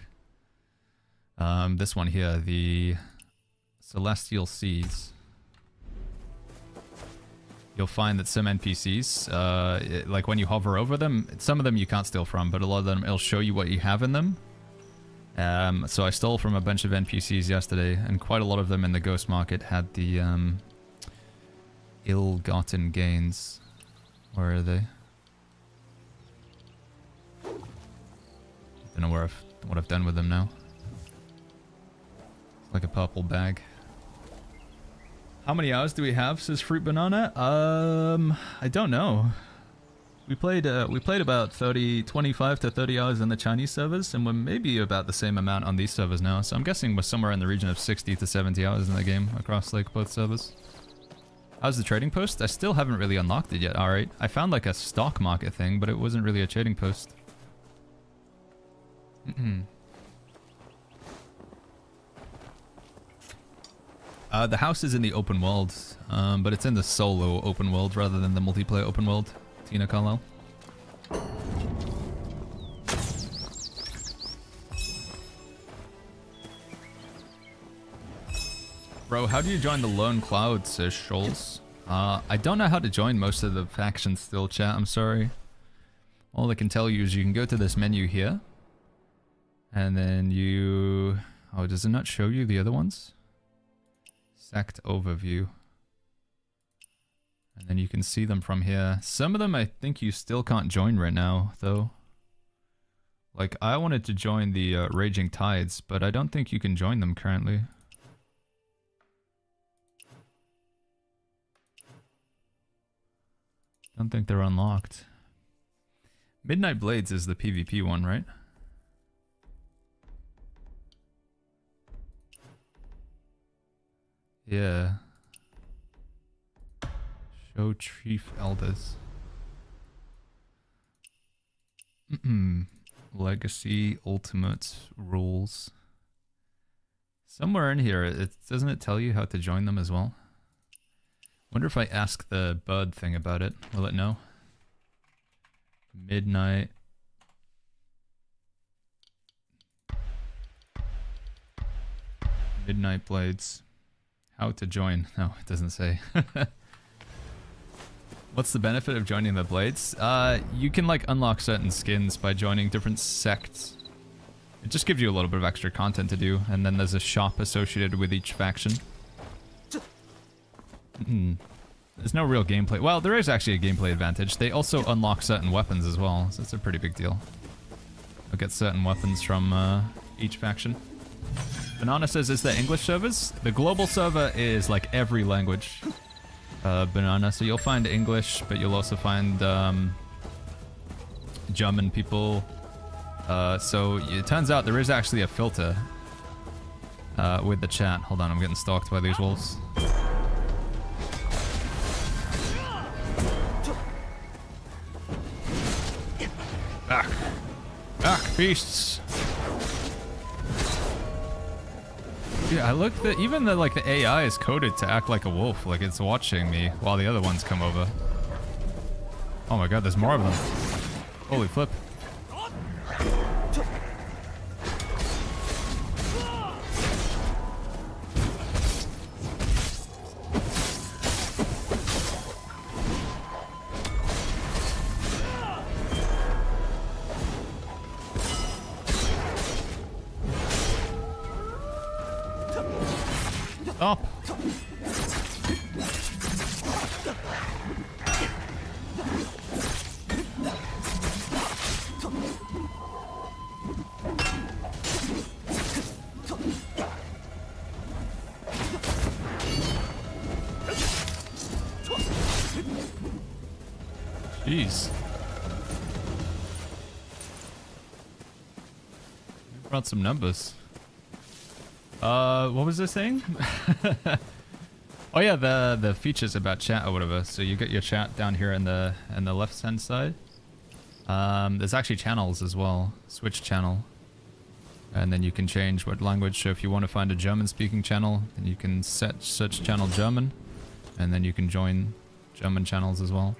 This one here, the Celestial Seas. You'll find that some NPCs, like when you hover over them, some of them you can't steal from, but a lot of them, it'll show you what you have in them. So I stole from a bunch of NPCs yesterday, and quite a lot of them in the Ghost Market had the ill-gotten gains. Where are they? Don't know what I've done with them now. It's like a purple bag. How many hours do we have, says Fruit Banana? I don't know. We played about 25 to 30 hours in the Chinese servers, and we're maybe about the same amount on these servers now. So I'm guessing we're somewhere in the region of 60 to 70 hours in the game across like both servers. How's the trading post? I still haven't really unlocked it yet. Alright, I found like a stock market thing, but it wasn't really a trading post. The house is in the open world, but it's in the solo open world rather than the multiplayer open world. Tina Carlisle. Bro, how do you join the Lone Cloud, says Scholes. I don't know how to join most of the factions still, chat, I'm sorry. All I can tell you is you can go to this menu here. And then you... Oh, does it not show you the other ones? Sect overview. And then you can see them from here. Some of them I think you still can't join right now, though. Like, I wanted to join the Raging Tides, but I don't think you can join them currently. Don't think they're unlocked. Midnight Blades is the PvP one, right? Yeah. Show Chief Elders. Legacy Ultimate Rules. Somewhere in here, doesn't it tell you how to join them as well? Wonder if I ask the bird thing about it. Will it know? Midnight. Midnight Blades. How to join? No, it doesn't say. What's the benefit of joining the Blades? You can like unlock certain skins by joining different sects. It just gives you a little bit of extra content to do, and then there's a shop associated with each faction. There's no real gameplay. Well, there is actually a gameplay advantage. They also unlock certain weapons as well, so it's a pretty big deal. You'll get certain weapons from each faction. Banana says, is there English servers? The global server is like every language. Banana, so you'll find English, but you'll also find German people. So it turns out there is actually a filter with the chat. Hold on, I'm getting stalked by these wolves. Back! Back, beasts! Yeah, I looked at even the AI is coded to act like a wolf, like it's watching me while the other ones come over. Oh my god, there's more of them. Holy flip. Up. Jeez. Brought some numbers. What was I saying? Oh yeah, the features about chat or whatever. So you get your chat down here in the left hand side. There's actually channels as well. Switch channel. And then you can change what language. So if you want to find a German speaking channel, then you can set search channel German. And then you can join German channels as well.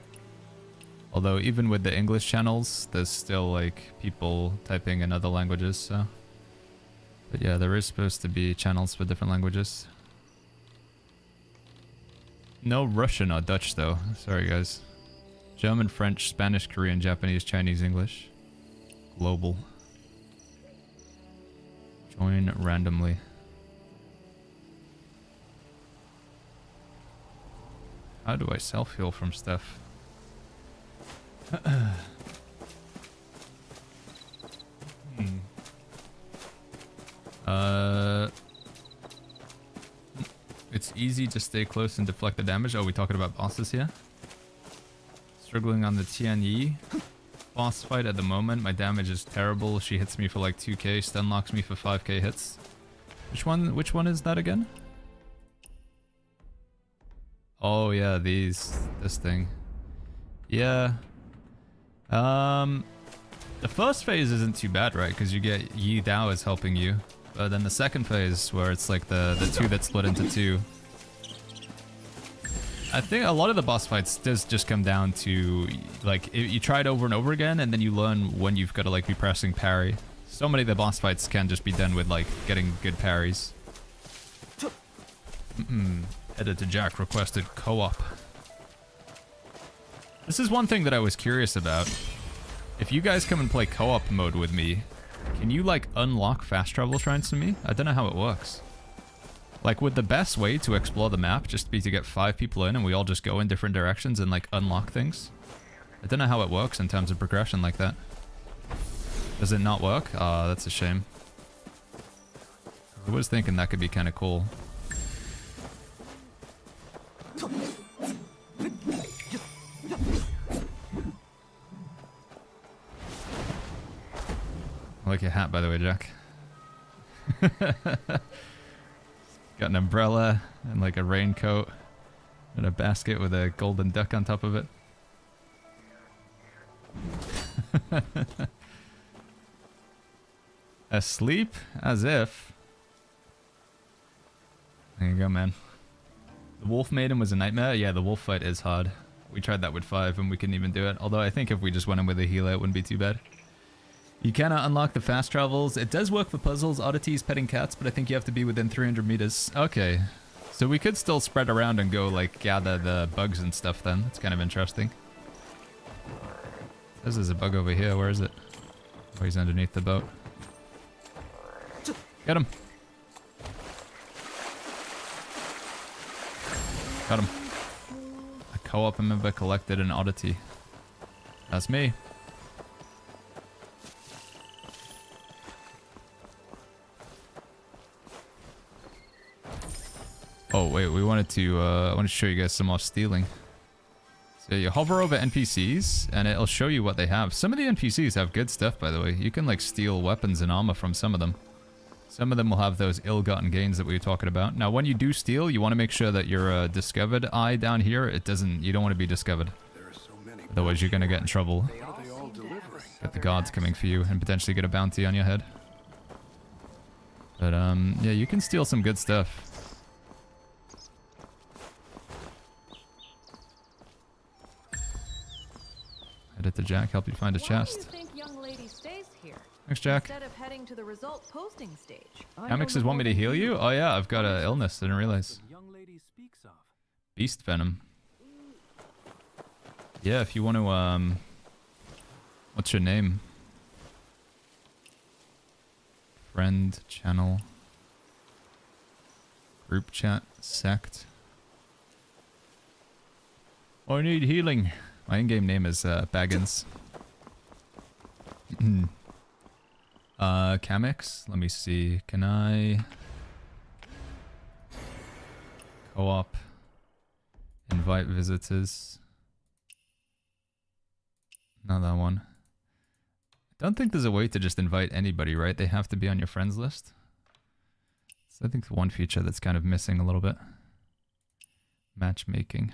Although even with the English channels, there's still like people typing in other languages, so. But yeah, there is supposed to be channels for different languages. No Russian or Dutch though. Sorry guys. German, French, Spanish, Korean, Japanese, Chinese, English. Global. Join randomly. How do I self-heal from stuff? It's easy to stay close and deflect the damage. Oh, we talking about bosses here? Struggling on the Tianyi boss fight at the moment. My damage is terrible. She hits me for like 2k, stun locks me for 5k hits. Which one is that again? Oh yeah, this thing. Yeah. The first phase isn't too bad, right? Because you get Yi Dao is helping you. But then the second phase, where it's like the two that split into two. I think a lot of the boss fights does just come down to, like, you try it over and over again, and then you learn when you've got to, like, be pressing parry. So many of the boss fights can just be done with, like, getting good parries. Editor Jack requested co-op. This is one thing that I was curious about. If you guys come and play co-op mode with me, can you like unlock fast travel shrines to me? I don't know how it works. Like, would the best way to explore the map just be to get 5 people in and we all just go in different directions and like unlock things? I don't know how it works in terms of progression like that. Does it not work? Ah, that's a shame. I was thinking that could be kind of cool. I like your hat, by the way, Jack. Got an umbrella and like a raincoat and a basket with a golden duck on top of it. Asleep? As if. There you go, man. The Wolf Maiden was a nightmare? Yeah, the wolf fight is hard. We tried that with 5 and we couldn't even do it. Although I think if we just went in with a healer, it wouldn't be too bad. You cannot unlock the fast travels. It does work for puzzles, oddities, petting cats, but I think you have to be within 300 meters. Okay. So we could still spread around and go like gather the bugs and stuff then. That's kind of interesting. There's a bug over here. Where is it? Oh, he's underneath the boat. Get him. Got him. A co-op member collected an oddity. That's me. Oh wait, we wanted to I want to show you guys some more stealing. So you hover over NPCs and it'll show you what they have. Some of the NPCs have good stuff, by the way. You can like steal weapons and armor from some of them. Some of them will have those ill-gotten gains that we were talking about. Now, when you do steal, you want to make sure that your discovered eye down here, you don't want to be discovered. Otherwise, you're going to get in trouble. Get the guards coming for you and potentially get a bounty on your head. But, yeah, you can steal some good stuff. Edit the Jack, help you find a chest. Thanks, Jack. Instead of heading to the result posting stage. Amixes want me to heal you? Oh yeah, I've got an illness. Didn't realize. Beast venom. Yeah, if you want to, what's your name? Friend, channel, group chat, sect. I need healing. My in-game name is Baggins. Kamix, let me see. Can I co-op invite visitors? Not that one. I don't think there's a way to just invite anybody, right? They have to be on your friends list. So I think the one feature that's kind of missing a little bit. Matchmaking.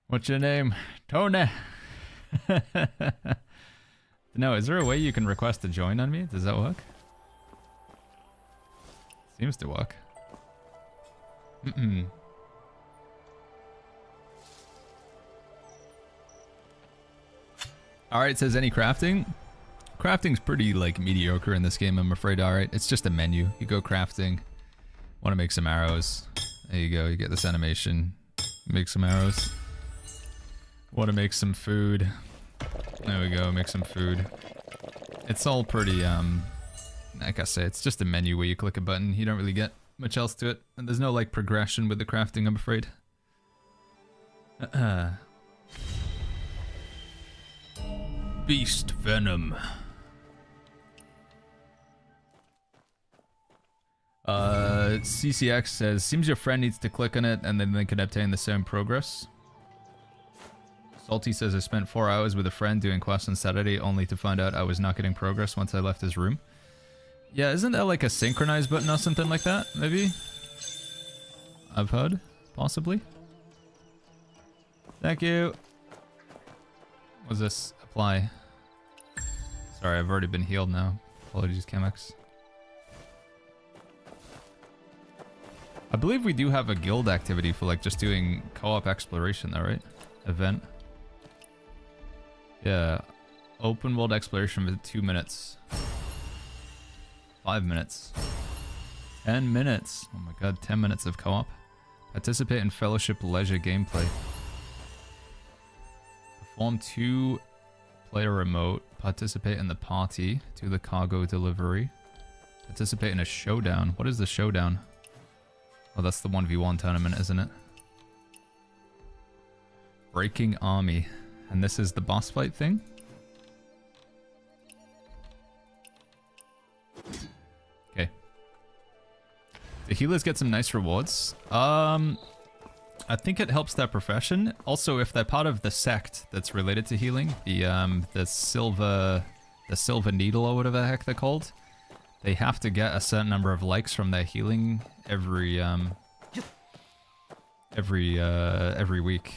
What's your name? Tone. No, is there a way you can request to join on me? Does that work? Seems to work. Alright, says any crafting? Crafting's pretty, like, mediocre in this game, I'm afraid, alright. It's just a menu. You go crafting. Want to make some arrows. There you go, you get this animation. Make some arrows. Want to make some food. There we go, make some food. It's all pretty, like I say, it's just a menu where you click a button. You don't really get much else to it. And there's no, like, progression with the crafting, I'm afraid. Beast venom. CCX says, seems your friend needs to click on it and then they can obtain the same progress. Salty says, I spent 4 hours with a friend doing quests on Saturday only to find out I was not getting progress once I left his room. Yeah, isn't that like a synchronize button or something like that, maybe? I've heard, possibly. Thank you. Was this apply? Sorry, I've already been healed now. Apologies, Chemex. I believe we do have a guild activity for like just doing co-op exploration though, right? Event. Yeah. Open world exploration for 2 minutes. 5 minutes. 10 minutes. Oh my god, 10 minutes of co-op. Participate in fellowship leisure gameplay. Perform 2-player remote. Participate in the party. Do the cargo delivery. Participate in a showdown. What is the showdown? Oh, that's the 1v1 tournament, isn't it? Breaking army. And this is the boss fight thing? Okay. The healers get some nice rewards. I think it helps their profession. Also, if they're part of the sect that's related to healing, the silver needle or whatever the heck they're called, they have to get a certain number of likes from their healing every week.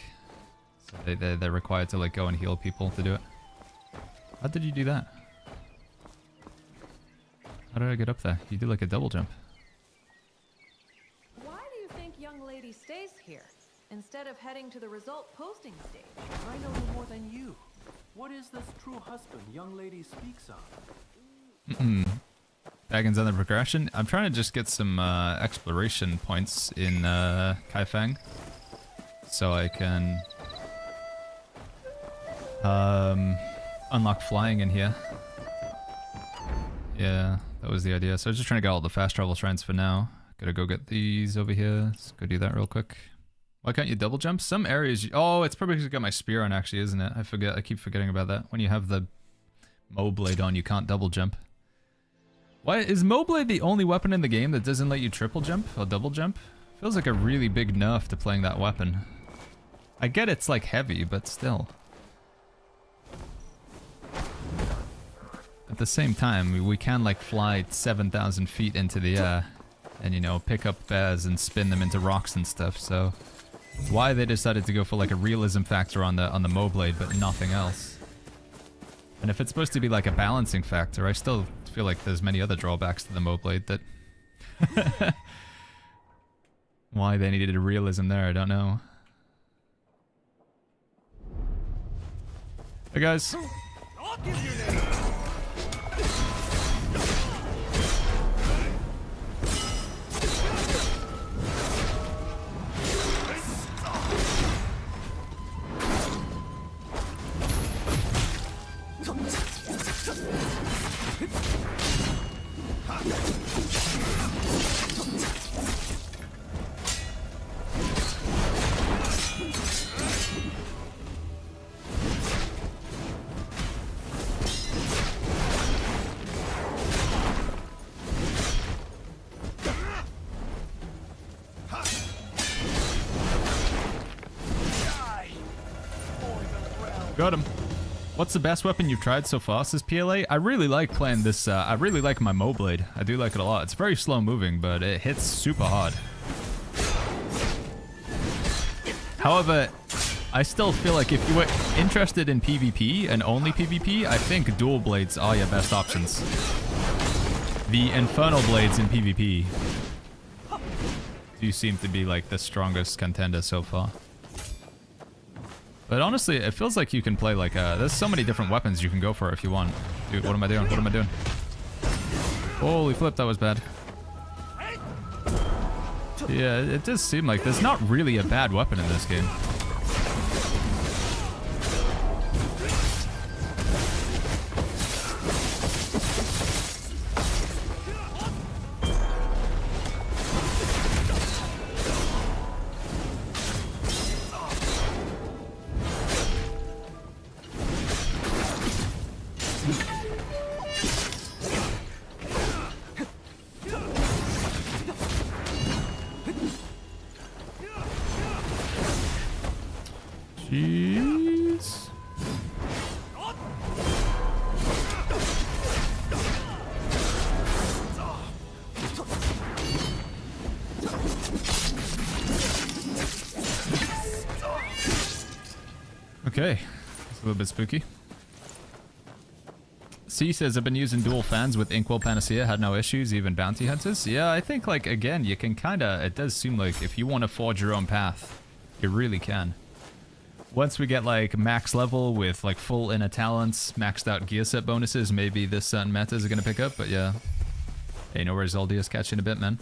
So they're required to like go and heal people to do it. How did you do that? How did I get up there? You do like a double jump. Why do you think young lady stays here instead of heading to the result posting stage? I know no more than you. What is this true husband young lady speaks of? Baggins on the progression. I'm trying to just get some exploration points in Kaifeng, so I can unlock flying in here. Yeah, that was the idea. So I was just trying to get all the fast travel shrines for now. Gotta go get these over here. Let's go do that real quick. Why can't you double jump? Some areas... Oh, it's probably because I got my spear on actually, isn't it? I keep forgetting about that. When you have the Mo Blade on, you can't double jump. Why is Mo Blade the only weapon in the game that doesn't let you triple jump or double jump? Feels like a really big nerf to playing that weapon. I get it's like heavy, but still. At the same time, we can like fly 7,000 feet into the air and, you know, pick up bears and spin them into rocks and stuff, so... Why they decided to go for like a realism factor on the Mo Blade, but nothing else. And if it's supposed to be like a balancing factor, I still feel like there's many other drawbacks to the Mo Blade that... Why they needed a realism there, I don't know. Hey guys. I'll give you that. Got him. What's the best weapon you've tried so far, says PLA? I really like playing this, I really like my Mo Blade. I do like it a lot. It's very slow moving, but it hits super hard. However, I still feel like if you were interested in PvP and only PvP, I think dual blades are your best options. The Infernal Blades in PvP do seem to be like the strongest contender so far. But honestly, it feels like you can play like, there's so many different weapons you can go for if you want. Dude, what am I doing? What am I doing? Holy flip, that was bad. Yeah, it does seem like there's not really a bad weapon in this game. Jeez. Okay, it's a little bit spooky. C says, I've been using dual fans with Inkwell Panacea, had no issues, even bounty hunters. Yeah, I think, like, again, you can kinda, it does seem like if you want to forge your own path, you really can. Once we get, like, max level with, like, full inner talents, maxed out gear set bonuses, maybe this certain metas are gonna pick up, but yeah. Hey, no worries, Aldia's catch you in a bit, man.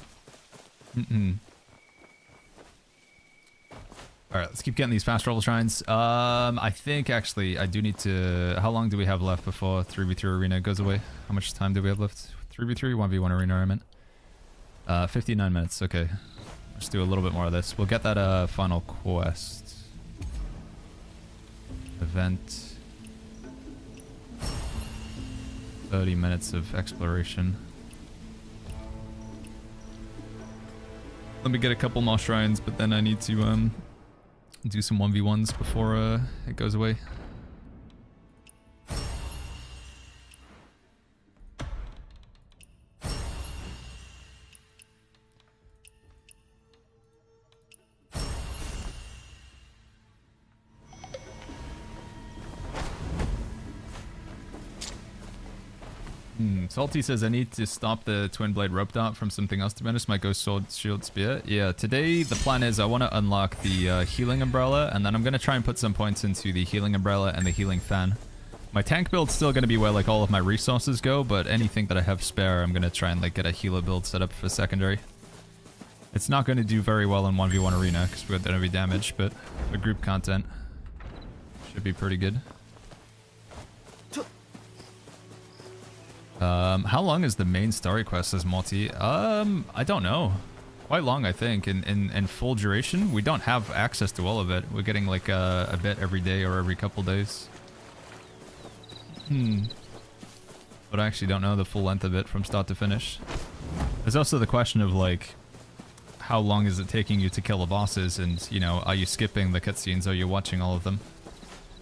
Alright, let's keep getting these fast travel shrines. I think, actually, I do need to... How long do we have left before 3v3 arena goes away? How much time do we have left? 3v3, 1v1 arena, I meant. 59 minutes, okay. Let's do a little bit more of this. We'll get that final quest. Event. 30 minutes of exploration. Let me get a couple more shrines, but then I need to do some 1v1s before it goes away. Salty says, I need to stop the twin blade rope dart from something else, to be honest. Might go sword, shield, spear. Yeah, today the plan is I want to unlock the healing umbrella, and then I'm going to try and put some points into the healing umbrella and the healing fan. My tank build's still going to be where like all of my resources go, but anything that I have spare, I'm going to try and like get a healer build set up for secondary. It's not going to do very well in 1v1 arena because we're going to be damaged, but for group content, should be pretty good. How long is the main story quest as multi? I don't know. Quite long, I think. In full duration, we don't have access to all of it. We're getting like a bit every day or every couple days. But I actually don't know the full length of it from start to finish. There's also the question of like, how long is it taking you to kill the bosses, and you know, are you skipping the cutscenes or are you watching all of them?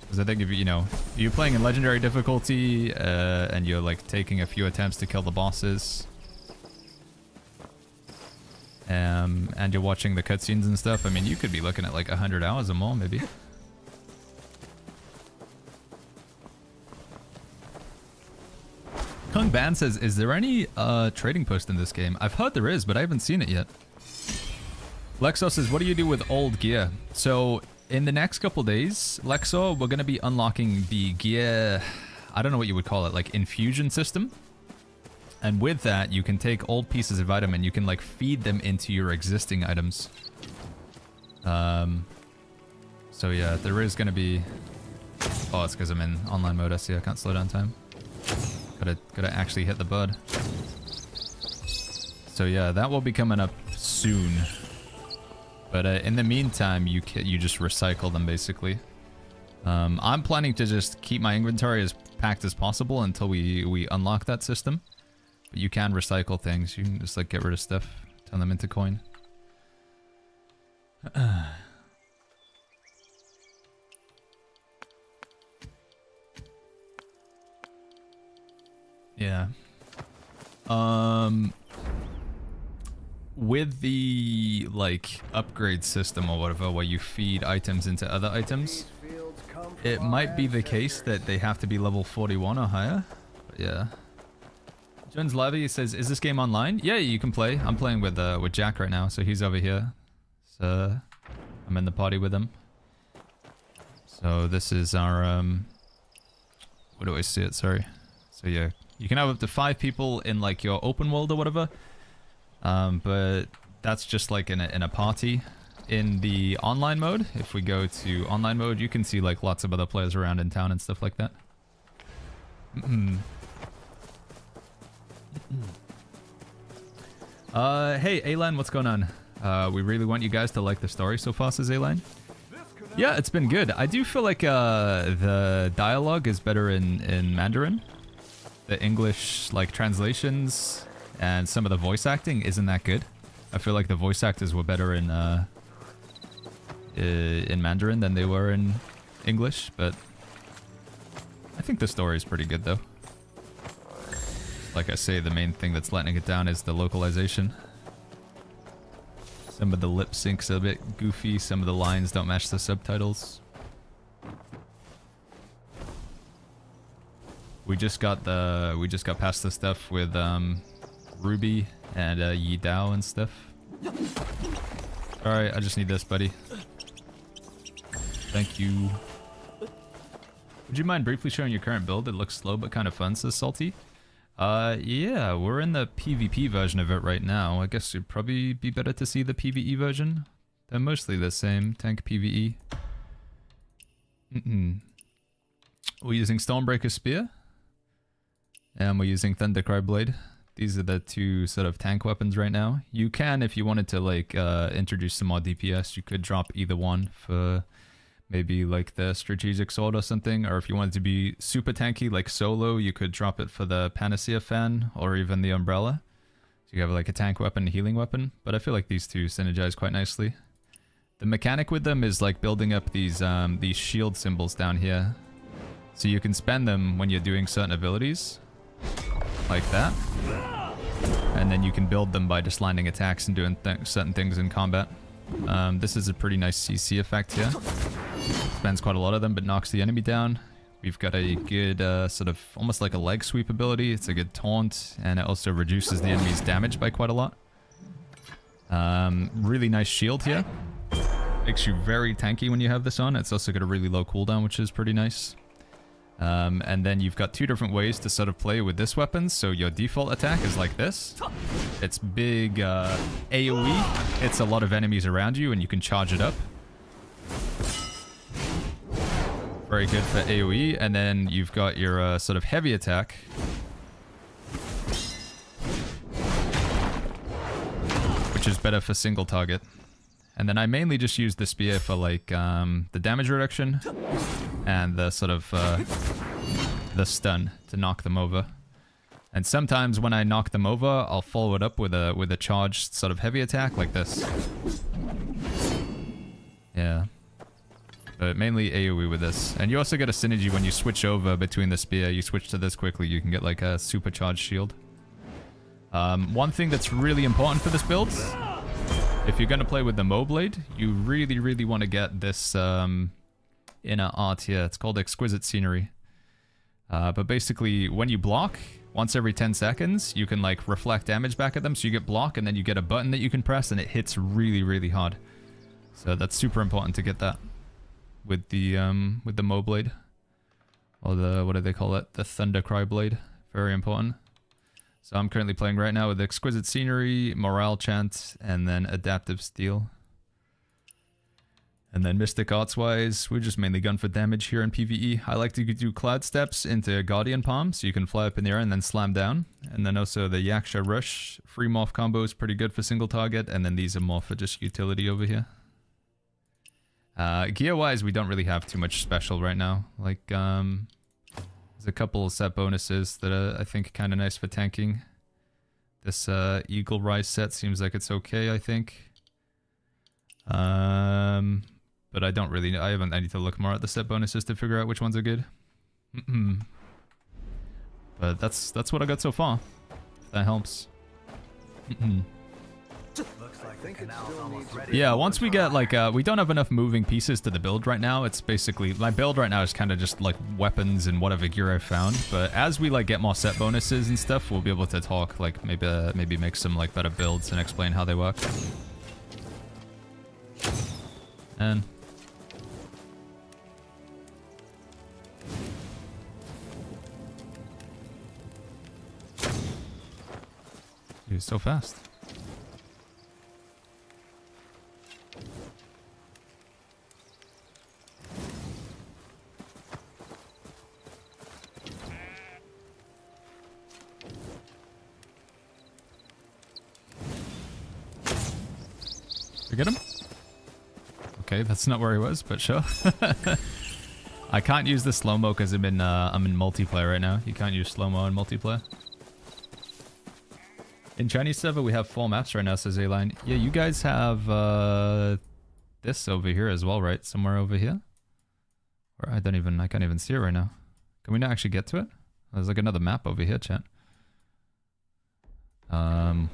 Because I think if you know, if you're playing in legendary difficulty and you're like taking a few attempts to kill the bosses, and you're watching the cutscenes and stuff, I mean, you could be looking at like 100 hours or more, maybe. Kung Ban says, is there any trading post in this game? I've heard there is, but I haven't seen it yet. Lexo says, what do you do with old gear? So in the next couple days, Lexo, we're going to be unlocking the gear, I don't know what you would call it, like infusion system. And with that, you can take old pieces of item and you can like feed them into your existing items. So yeah, there is going to be... Oh, it's because I'm in online mode. I see I can't slow down time. Gotta actually hit the bud. So yeah, that will be coming up soon. But in the meantime, you just recycle them basically. I'm planning to just keep my inventory as packed as possible until we unlock that system. But you can recycle things. You can just like get rid of stuff, turn them into coin. Yeah. With the like upgrade system or whatever, where you feed items into other items, it might be the case that they have to be level 41 or higher. But yeah. Jones Levy says, "Is this game online?" Yeah, you can play. I'm playing with Jack right now, so he's over here. So I'm in the party with him. So this is our Where do I see it? Sorry. So yeah. You can have up to 5 people in like your open world or whatever, but that's just like in a party. In the online mode, if we go to online mode, you can see like lots of other players around in town and stuff like that. Hey Alan, what's going on? We really want you guys to like the story so far, says Alan. Yeah, it's been good. I do feel like the dialogue is better in Mandarin. The English like translations and some of the voice acting isn't that good. I feel like the voice actors were better in Mandarin than they were in English, but I think the story is pretty good though. Like I say, the main thing that's letting it down is the localization. Some of the lip syncs are a bit goofy, some of the lines don't match the subtitles. We just got past the stuff with Ruby and Yi Dao and stuff. Alright, I just need this, buddy. Thank you. Would you mind briefly showing your current build? It looks slow but kind of fun, says Salty. Yeah, we're in the PvP version of it right now. I guess it'd probably be better to see the PvE version. They're mostly the same, tank PvE. We're using Stormbreaker Spear. And we're using Thundercry Blade. These are the two sort of tank weapons right now. You can, if you wanted to like introduce some more DPS, you could drop either one for maybe like the strategic sword or something. Or if you wanted to be super tanky like solo, you could drop it for the Panacea fan or even the Umbrella. So you have like a tank weapon, a healing weapon. But I feel like these two synergize quite nicely. The mechanic with them is like building up these shield symbols down here. So you can spend them when you're doing certain abilities. Like that. And then you can build them by just landing attacks and doing certain things in combat. This is a pretty nice CC effect here. Spends quite a lot of them, but knocks the enemy down. We've got a good sort of almost like a leg sweep ability. It's a good taunt, and it also reduces the enemy's damage by quite a lot. Really nice shield here. Makes you very tanky when you have this on. It's also got a really low cooldown, which is pretty nice. And then you've got two different ways to sort of play with this weapon. So your default attack is like this. It's big AoE. It's a lot of enemies around you and you can charge it up. Very good for AoE. And then you've got your sort of heavy attack. Which is better for single target. And then I mainly just use the spear for like the damage reduction and the sort of the stun to knock them over. And sometimes when I knock them over, I'll follow it up with a charged sort of heavy attack like this. Yeah. But mainly AoE with this. And you also get a synergy when you switch over between the spear. You switch to this quickly, you can get like a supercharged shield. One thing that's really important for this build, if you're going to play with the Mo Blade, you really, really want to get this inner art here. It's called Exquisite Scenery. But basically, when you block, once every 10 seconds, you can like reflect damage back at them. So you get block, and then you get a button that you can press, and it hits really, really hard. So that's super important to get that with the Mo Blade. Or the, what do they call it? The Thunder Cry Blade. Very important. So I'm currently playing right now with Exquisite Scenery, Morale Chant, and then Adaptive Steel. And then Mystic Arts wise, we're just mainly gun for damage here in PvE. I like to do Cloud Steps into Guardian Palm, so you can fly up in the air and then slam down. And then also the Yaksha Rush free morph combo is pretty good for single target, and then these are more for just utility over here. Gear wise, we don't really have too much special right now. Like, there's a couple of set bonuses that are, I think, kind of nice for tanking. This Eagle Rise set seems like it's okay, I think. But I don't really know. I need to look more at the set bonuses to figure out which ones are good. But that's what I got so far. If that helps. Yeah, once we get like we don't have enough moving pieces to the build right now. It's basically my build right now is kind of just like weapons and whatever gear I've found. But as we like get more set bonuses and stuff, we'll be able to talk like maybe make some like better builds and explain how they work. And dude, so fast. You get him? Okay, that's not where he was, but sure. I can't use the slow-mo because I'm in multiplayer right now. You can't use slow-mo in multiplayer. In Chinese server, we have 4 maps right now, says A-Line. Yeah, you guys have this over here as well, right? Somewhere over here? Or I can't even see it right now. Can we not actually get to it? There's like another map over here, chat.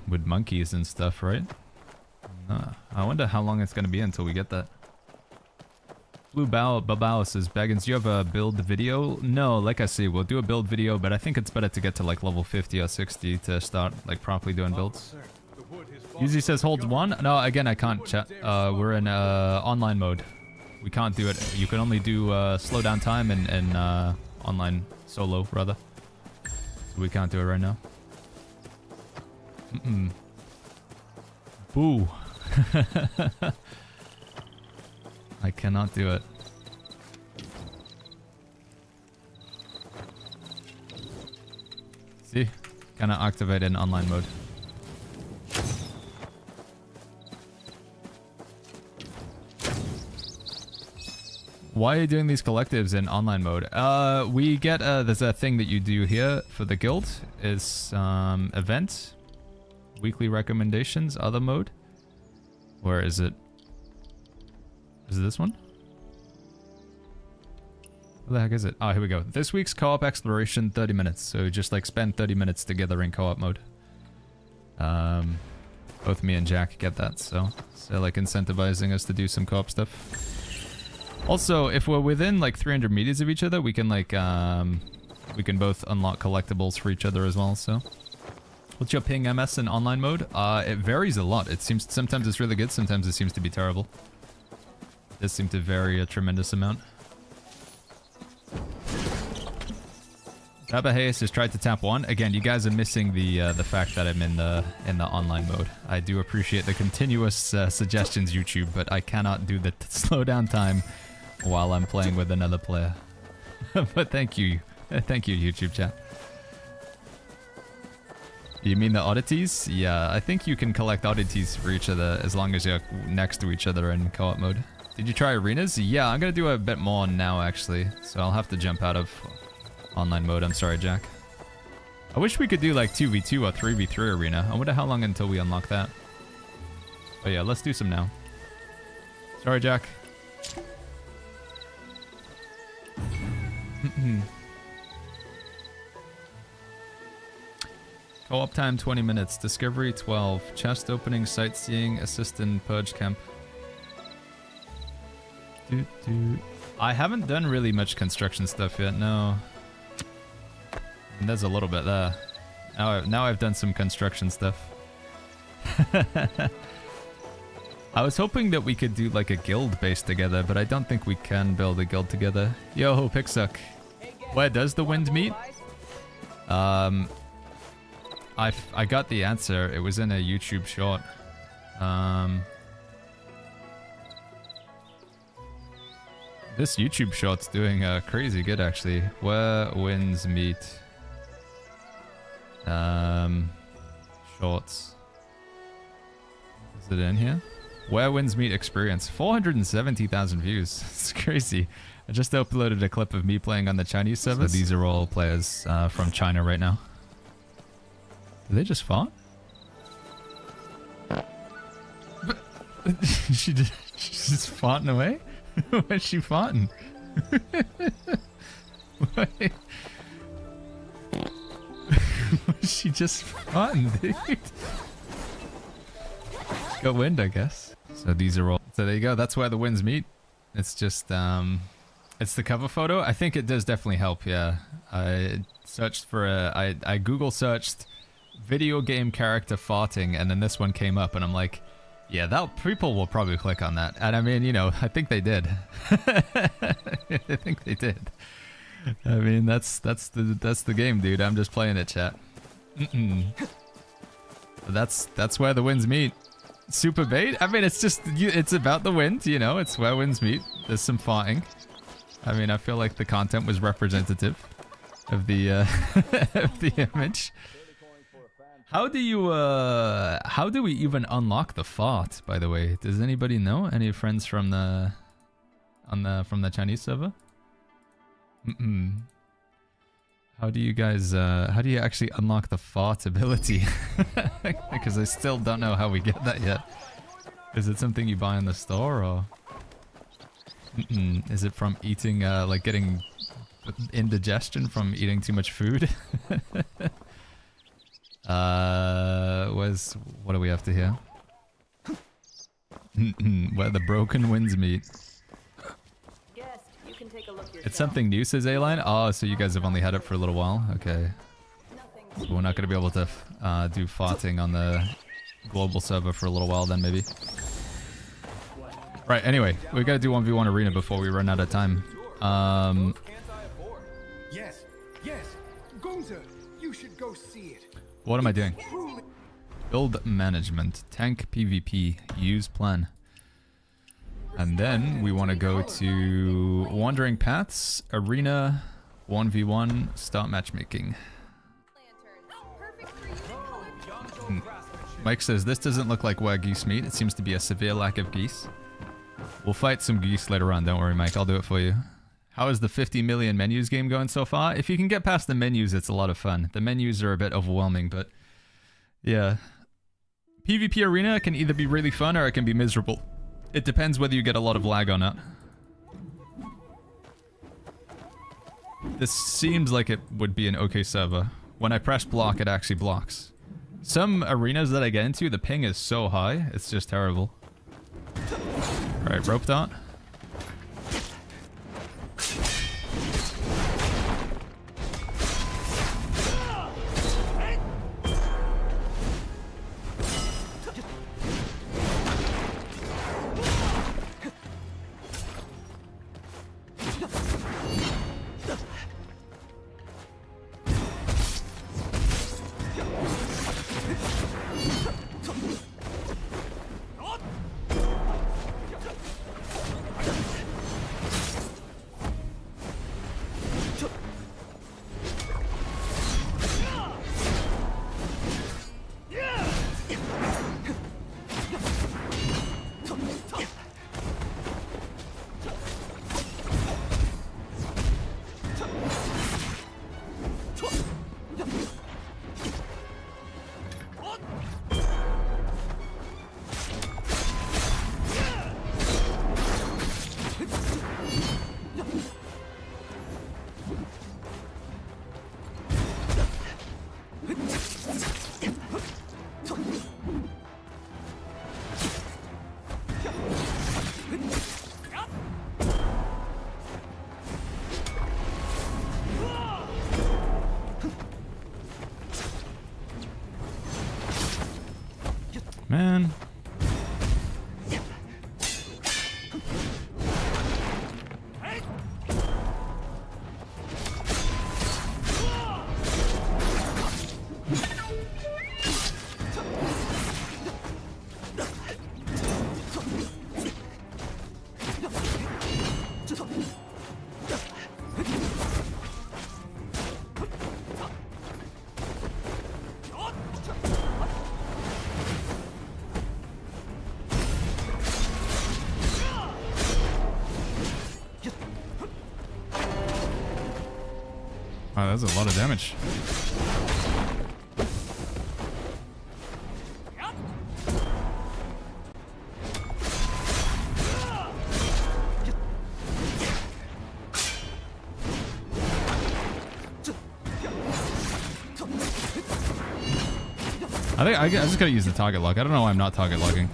With monkeys and stuff, right? I wonder how long it's gonna be until we get that. Blue Babao says, Baggins, do you have a build video? No, like I say, we'll do a build video, but I think it's better to get to like level 50 or 60 to start like properly doing builds. Uzi says holds 1. No, again, I can't chat. We're in online mode. We can't do it. You can only do slow down time and online solo, rather. So we can't do it right now. Boo. I cannot do it. See? Cannot activate in online mode. Why are you doing these collectives in online mode? We get, there's a thing that you do here for the guild. Is event, weekly recommendations, other mode. Where is it? Is it this one? What the heck is it? Oh, here we go. This week's co-op exploration, 30 minutes. So just like spend 30 minutes together in co-op mode. Both me and Jack get that, so like incentivizing us to do some co-op stuff. Also, if we're within like 300 meters of each other, we can like we can both unlock collectibles for each other as well. So, what's your ping MS in online mode? It varies a lot. It seems sometimes it's really good, sometimes it seems to be terrible. It does seem to vary a tremendous amount. Rabba Hayes has tried to tap 1. Again, you guys are missing the fact that I'm in the online mode. I do appreciate the continuous suggestions, YouTube, but I cannot do the slow down time while I'm playing with another player. But thank you, YouTube chat. You mean the oddities? Yeah, I think you can collect oddities for each other as long as you're next to each other in co-op mode. Did you try arenas? Yeah, I'm gonna do a bit more now actually, so I'll have to jump out of online mode. I'm sorry, Jack. I wish we could do like 2v2 or 3v3 arena. I wonder how long until we unlock that. But yeah, let's do some now. Sorry, Jack. Co-op time 20 minutes. Discovery 12. Chest opening, sightseeing, assistant, purge camp. I haven't done really much construction stuff yet, no. And there's a little bit there. Now I've done some construction stuff. I was hoping that we could do like a guild base together, but I don't think we can build a guild together. Yo, Pixuck. Where does the wind meet? I got the answer. It was in a YouTube short. This YouTube shot's doing crazy good, actually. Where winds meet. Shorts. Is it in here? Where winds meet experience. 470,000 views. It's crazy. I just uploaded a clip of me playing on the Chinese server. So these are all players from China right now. Did they just fart? She's just farting away? Where's she farting? Wait. Was she just farting, dude? Got wind, I guess. So these are all... So there you go. That's where the winds meet. It's just, it's the cover photo. I think it does definitely help, yeah. I searched for I Google searched video game character farting, and then this one came up, and I'm like... Yeah, people will probably click on that. And I mean, you know, I think they did. I think they did. I mean, that's the game, dude. I'm just playing it, chat. That's where the winds meet. Super bait? I mean, it's just it's about the wind, you know. It's where winds meet. There's some farting. I mean, I feel like the content was representative of the of the image. How do we even unlock the fart, by the way? Does anybody know? Any friends from the Chinese server? How do you guys how do you actually unlock the fart ability? Because I still don't know how we get that yet. Is it something you buy in the store, or is it from eating like getting indigestion from eating too much food? What do we have to hear? Where the broken winds meet. Guest, you can take a look yourself. It's something new, says A-Line. Oh, so you guys have only had it for a little while? Okay. So we're not going to be able to do farting on the global server for a little while then, maybe. Right, anyway. We got to do 1v1 arena before we run out of time. Yes, Gonza, you should go see it. What am I doing? Build management, tank PvP, use plan. And then we want to go to Wandering Paths, Arena, 1v1, start matchmaking. Mike says, this doesn't look like where geese meet. It seems to be a severe lack of geese. We'll fight some geese later on. Don't worry, Mike. I'll do it for you. How is the 50 million menus game going so far? If you can get past the menus, it's a lot of fun. The menus are a bit overwhelming, but yeah. PvP Arena can either be really fun or it can be miserable. It depends whether you get a lot of lag or not. This seems like it would be an okay server. When I press block, it actually blocks. Some arenas that I get into, the ping is so high, it's just terrible. Alright, rope dart. man. Wow, that's a lot of damage. I just gotta use the target lock. I don't know why I'm not target locking.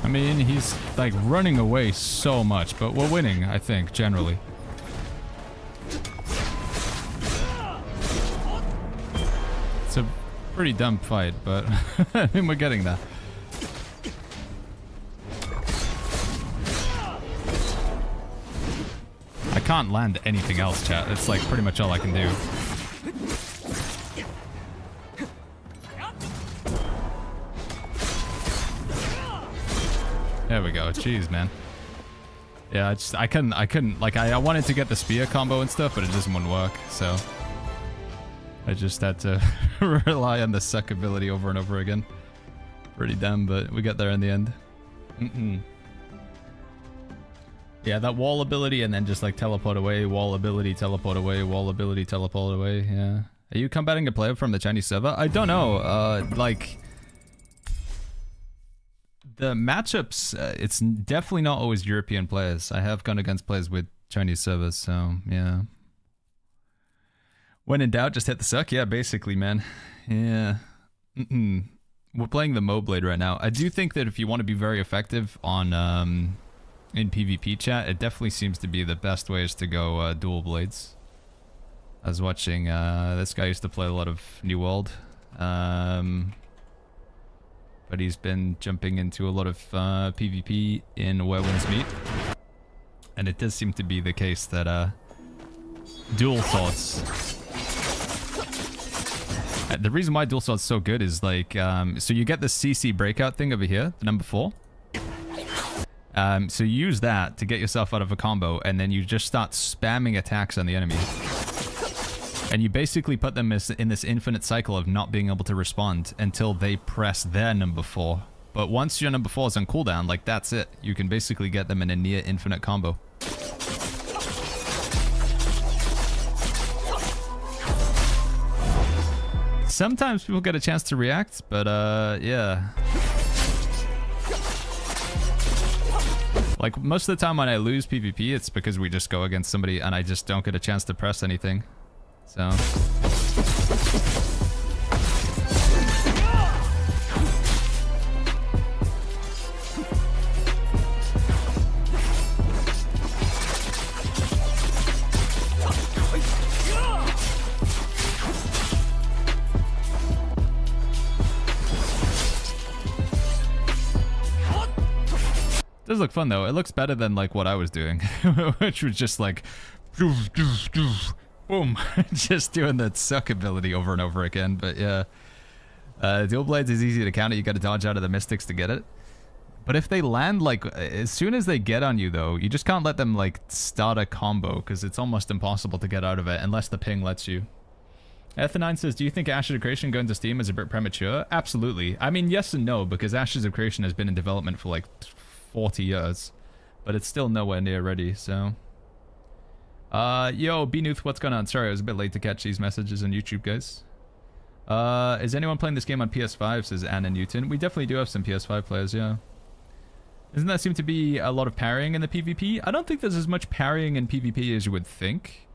I mean, he's like running away so much, but we're winning, I think, generally. It's a pretty dumb fight, but I mean, we're getting there. I can't land anything else, chat. It's like pretty much all I can do. There we go. Jeez, man. Yeah, I couldn't, like, I wanted to get the spear combo and stuff, but it just wouldn't work, so I just had to rely on the suck ability over and over again. Pretty dumb, but we got there in the end. Yeah, that wall ability and then just like teleport away, wall ability, teleport away, wall ability, teleport away, yeah. Are you combating a player from the Chinese server? I don't know, like... The matchups, it's definitely not always European players. I have gone against players with Chinese servers, so yeah. When in doubt, just hit the suck. Yeah, basically, man. Yeah. We're playing the Mo Blade right now. I do think that if you want to be very effective on in PvP chat, it definitely seems to be the best way is to go dual blades. I was watching, this guy used to play a lot of New World. But he's been jumping into a lot of PvP in Where Winds Meet. And it does seem to be the case that dual swords... the reason why dual swords so good is like... so you get the CC breakout thing over here, the number 4. So you use that to get yourself out of a combo, and then you just start spamming attacks on the enemy. And you basically put them in this infinite cycle of not being able to respond until they press their number 4. But once your number 4 is on cooldown, like that's it. You can basically get them in a near infinite combo. Sometimes people get a chance to react, but yeah. Like most of the time when I lose PvP, it's because we just go against somebody and I just don't get a chance to press anything. So... does look fun though. It looks better than like what I was doing, which was just like doof, doof, doof, boom, just doing that suck ability over and over again. But yeah, dual blades is easy to counter. You got to dodge out of the mystics to get it. But if they land, like, as soon as they get on you, though, you just can't let them, like, start a combo, because it's almost impossible to get out of it, unless the ping lets you. Ethanine says, do you think Ashes of Creation going to Steam is a bit premature? Absolutely. I mean, yes and no, because Ashes of Creation has been in development for, like, 40 years. But it's still nowhere near ready, so... yo, Bnuth, what's going on? Sorry, I was a bit late to catch these messages on YouTube, guys. Is anyone playing this game on PS5, says Anna Newton. We definitely do have some PS5 players, yeah. Doesn't that seem to be a lot of parrying in the PvP? I don't think there's as much parrying in PvP as you would think.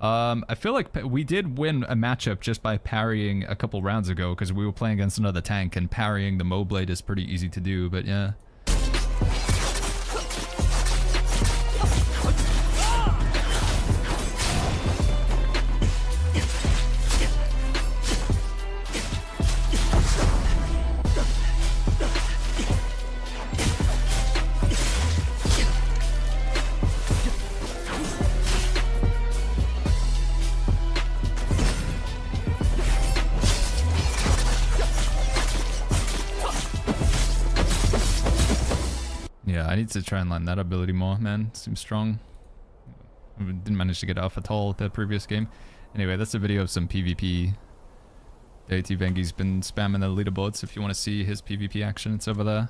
I feel like we did win a matchup just by parrying a couple rounds ago, because we were playing against another tank, and parrying the Mo Blade is pretty easy to do, but yeah. I need to try and learn that ability more, man. Seems strong. Didn't manage to get off at all the previous game. Anyway, that's a video of some PvP. Deity Vengi's been spamming the leaderboards. If you want to see his PvP action, it's over there.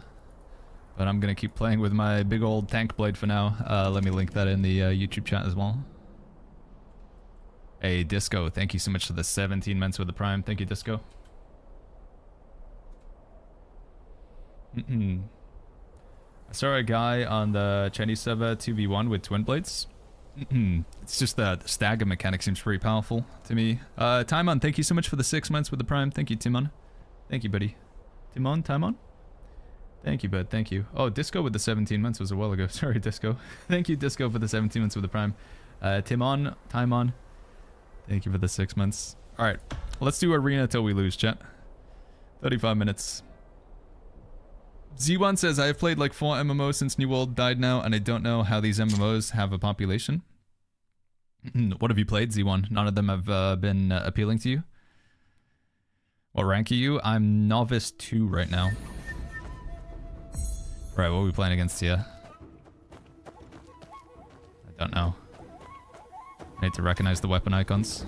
But I'm going to keep playing with my big old tank blade for now. Let me link that in the YouTube chat as well. Hey, Disco, thank you so much for the 17 months with the Prime. Thank you, Disco. I saw a guy on the Chinese server 2v1 with twin blades. It's just that the stagger mechanic seems pretty powerful to me. Timon, thank you so much for the 6 months with the Prime. Thank you, Timon. Thank you, buddy. Timon? Thank you, bud. Thank you. Oh, Disco with the 17 months was a while ago. Sorry, Disco. Thank you, Disco, for the 17 months with the Prime. Timon. Thank you for the 6 months. Alright, let's do arena till we lose, chat. 35 minutes. Z1 says, I have played like 4 MMOs since New World died now, and I don't know how these MMOs have a population. What have you played, Z1? None of them have been appealing to you? What rank are you? I'm Novice 2 right now. Right, what are we playing against here? I don't know. I need to recognize the weapon icons.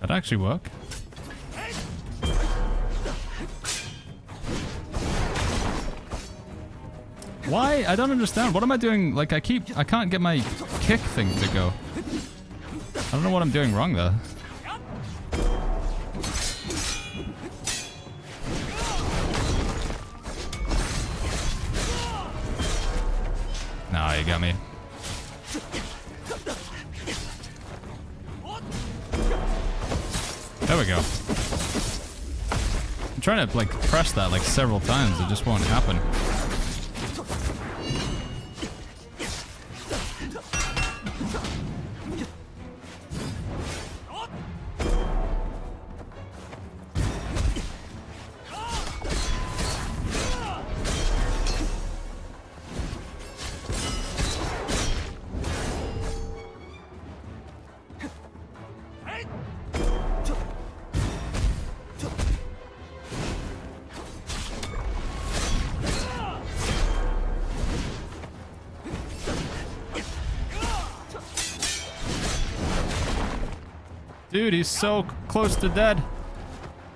That actually work? Why? I don't understand. What am I doing? Like, I can't get my kick thing to go. I don't know what I'm doing wrong there. Nah, you got me. There we go. I'm trying to, like, press that, like, several times. It just won't happen. Dude, he's so close to dead.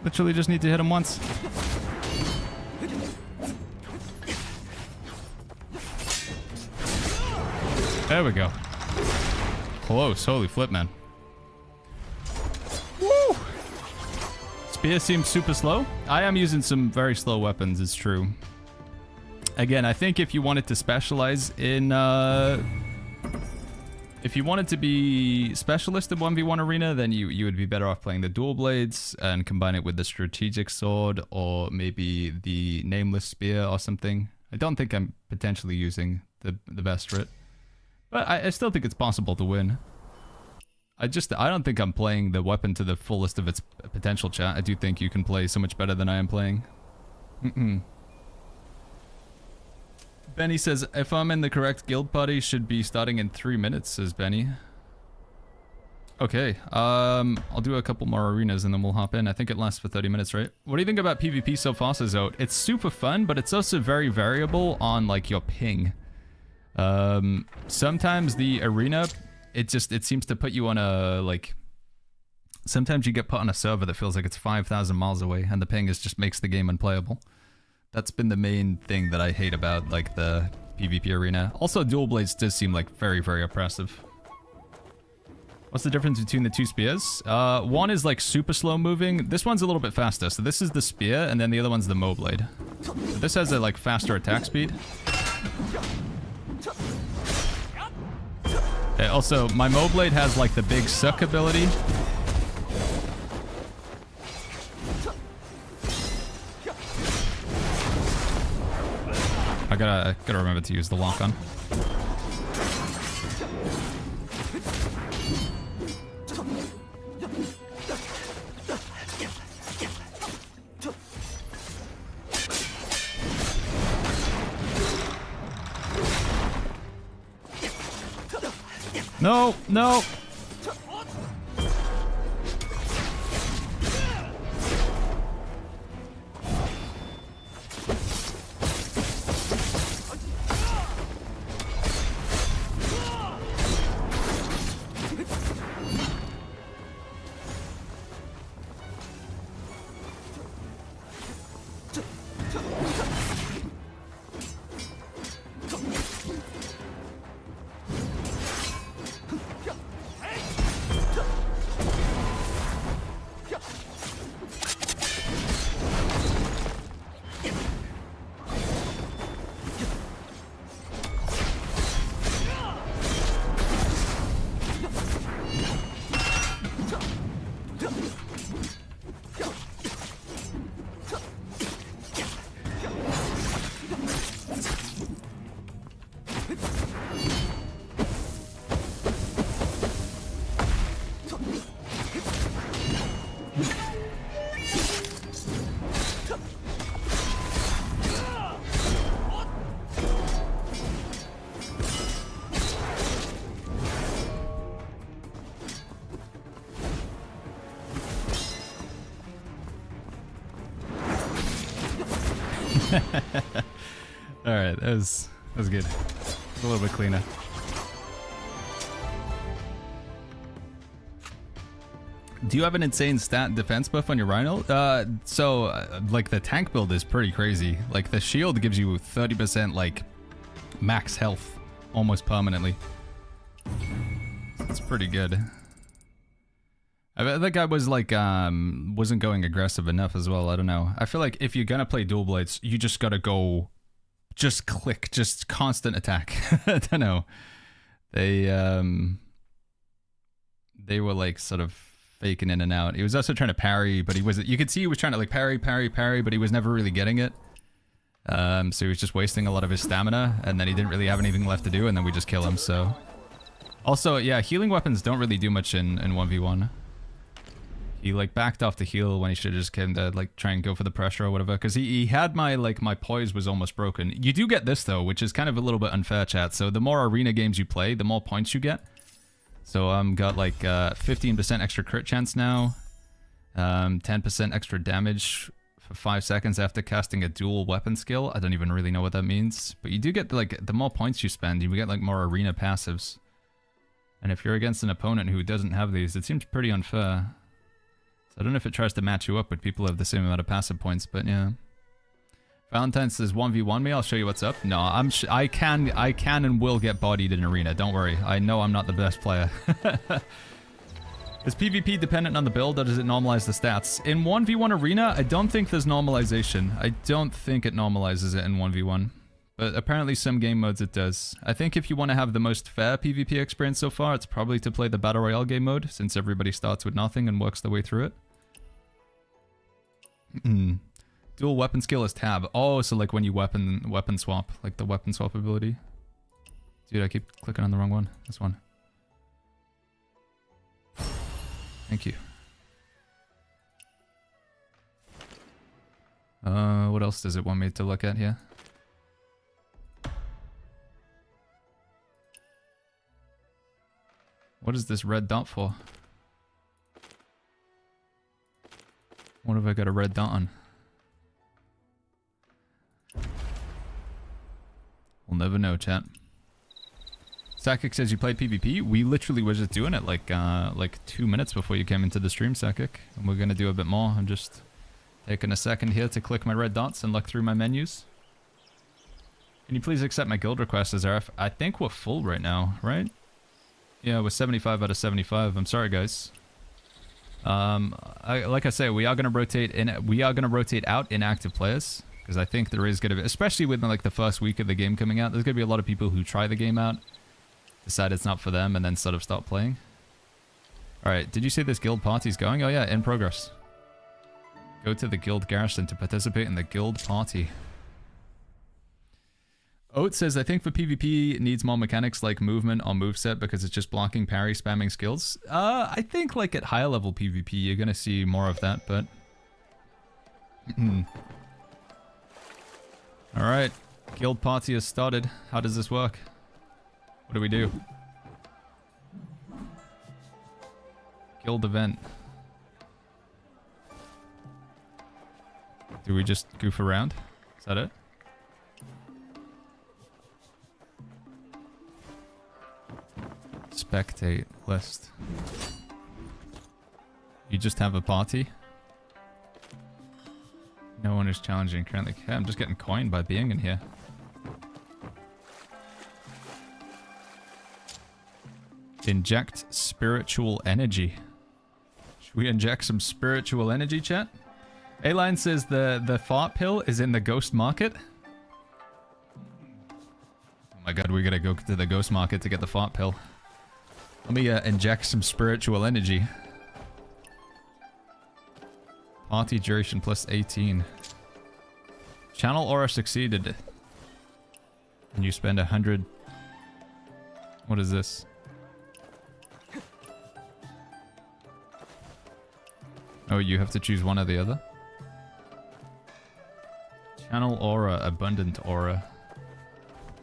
Literally just need to hit him once. There we go. Close. Holy flip, man. Woo! Spear seems super slow. I am using some very slow weapons, it's true. Again, I think if you wanted to specialize in... if you wanted to be specialist in 1v1 arena, then you would be better off playing the dual blades and combine it with the strategic sword or maybe the nameless spear or something. I don't think I'm potentially using the best for it. But I still think it's possible to win. I don't think I'm playing the weapon to the fullest of its potential, chat. I do think you can play so much better than I am playing. Benny says, if I'm in the correct guild party, should be starting in 3 minutes, says Benny. Okay, I'll do a couple more arenas and then we'll hop in. I think it lasts for 30 minutes, right? What do you think about PvP so far, says Oat? It's super fun, but it's also very variable on, like, your ping. Sometimes the arena, it seems to put you on a, like... Sometimes you get put on a server that feels like it's 5,000 miles away, and the ping just makes the game unplayable. That's been the main thing that I hate about, like, the PvP arena. Also, dual blades does seem, like, very, very oppressive. What's the difference between the two spears? One is, like, super slow moving. This one's a little bit faster. So this is the spear, and then the other one's the Mo blade. So this has a, like, faster attack speed. Okay, also, my Mo blade has, like, the big suck ability. I gotta remember to use the lock on. No, no. Alright, that was good. A little bit cleaner. Do you have an insane stat defense buff on your Rhino? Like, the tank build is pretty crazy. Like, the shield gives you 30%, like, max health almost permanently. It's pretty good. I think I was, like, wasn't going aggressive enough as well. I don't know. I feel like if you're gonna play dual blades, you just gotta go... Just click. Just constant attack. I don't know. They were, like, sort of faking in and out. He was also trying to parry, but he wasn't... You could see he was trying to, like, parry, but he was never really getting it. So he was just wasting a lot of his stamina, and then he didn't really have anything left to do, and then we just kill him, so... Also, yeah, healing weapons don't really do much in 1v1. He, like, backed off the heal when he should have just came to, like, try and go for the pressure or whatever. Because he had my, like, my poise was almost broken. You do get this, though, which is kind of a little bit unfair, chat. So the more arena games you play, the more points you get. So got, like, 15% extra crit chance now. 10% extra damage for 5 seconds after casting a dual weapon skill. I don't even really know what that means. But you do get, like, the more points you spend, you get, like, more arena passives. And if you're against an opponent who doesn't have these, it seems pretty unfair. So I don't know if it tries to match you up with people who have the same amount of passive points, but yeah. Valentine says 1v1 me, I'll show you what's up. No, I can and will get bodied in arena, don't worry. I know I'm not the best player. Is PvP dependent on the build, or does it normalize the stats? In 1v1 arena, I don't think there's normalization. I don't think it normalizes it in 1v1. But apparently some game modes it does. I think if you want to have the most fair PvP experience so far, it's probably to play the Battle Royale game mode, since everybody starts with nothing and works their way through it. Dual weapon skill is tab. Oh, so like when you weapon swap, like the weapon swap ability. Dude, I keep clicking on the wrong one. This one. Thank you. What else does it want me to look at here? What is this red dot for? What have I got a red dot on? We'll never know, chat. Sakik says you played PvP. We literally were just doing it like 2 minutes before you came into the stream, Sakik. And we're gonna do a bit more. I'm just taking a second here to click my red dots and look through my menus. Can you please accept my guild request as RF? I think we're full right now, right? Yeah, we're 75 out of 75. I'm sorry, guys. Like I say, we are gonna rotate in. We are gonna rotate out inactive players because I think there is gonna be, especially within like the first week of the game coming out, there's gonna be a lot of people who try the game out, decide it's not for them, and then sort of stop playing. All right, did you say this guild party's going? Oh yeah, in progress. Go to the guild garrison to participate in the guild party. Oat says, I think for PvP it needs more mechanics like movement or moveset because it's just blocking, parry, spamming skills. I think like at higher level PvP you're gonna see more of that, but... Alright, guild party has started. How does this work? What do we do? Guild event. Do we just goof around? Is that it? Spectate list. You just have a party? No one is challenging currently. Yeah, I'm just getting coined by being in here. Inject spiritual energy. Should we inject some spiritual energy, chat? A-Line says the fart pill is in the ghost market. Oh my god, we gotta go to the ghost market to get the fart pill. Let me inject some spiritual energy. Party duration plus 18. Channel aura succeeded. And you spend 100... What is this? Oh, you have to choose one or the other? Channel aura, abundant aura.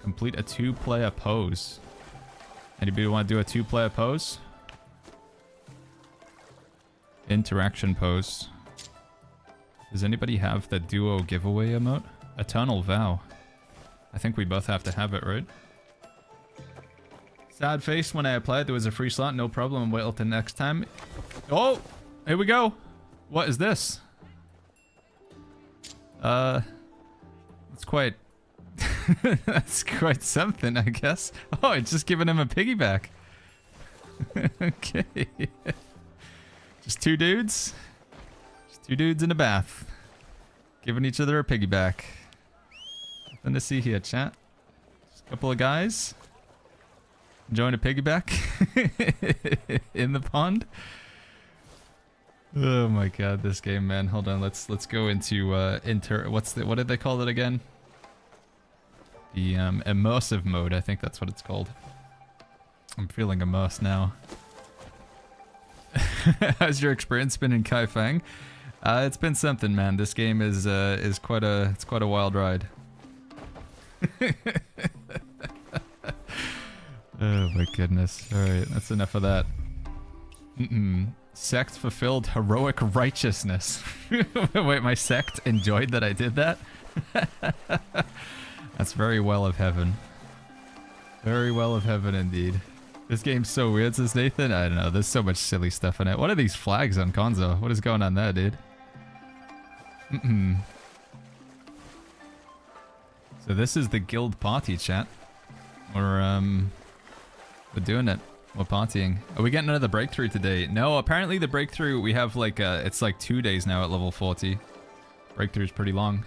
Complete a 2-player pose. Anybody want to do a 2-player pose? Interaction pose. Does anybody have the duo giveaway emote? Eternal vow. I think we both have to have it, right? Sad face when I applied. There was a free slot. No problem. Wait till next time. Oh! Here we go. What is this? It's quite... That's quite something, I guess. Oh, it's just giving him a piggyback. Okay. Just two dudes. Just two dudes in a bath. Giving each other a piggyback. Nothing to see here, chat. Just a couple of guys. Enjoying a piggyback. In the pond. Oh my god, this game, man. Hold on, let's go into what did they call it again? The immersive mode, I think that's what it's called. I'm feeling immersed now. How's your experience been in Kaifeng? It's been something, man. This game is quite a wild ride. Oh my goodness. Alright, that's enough of that. Sect fulfilled heroic righteousness. Wait, my sect enjoyed that I did that? That's very well of heaven. Very well of heaven indeed. This game's so weird, says Nathan. I don't know. There's so much silly stuff in it. What are these flags on Konzo? What is going on there, dude? So this is the guild party, chat. We're doing it. We're partying. Are we getting another breakthrough today? No, apparently the breakthrough, we have like, it's like 2 days now at level 40. Breakthrough's pretty long.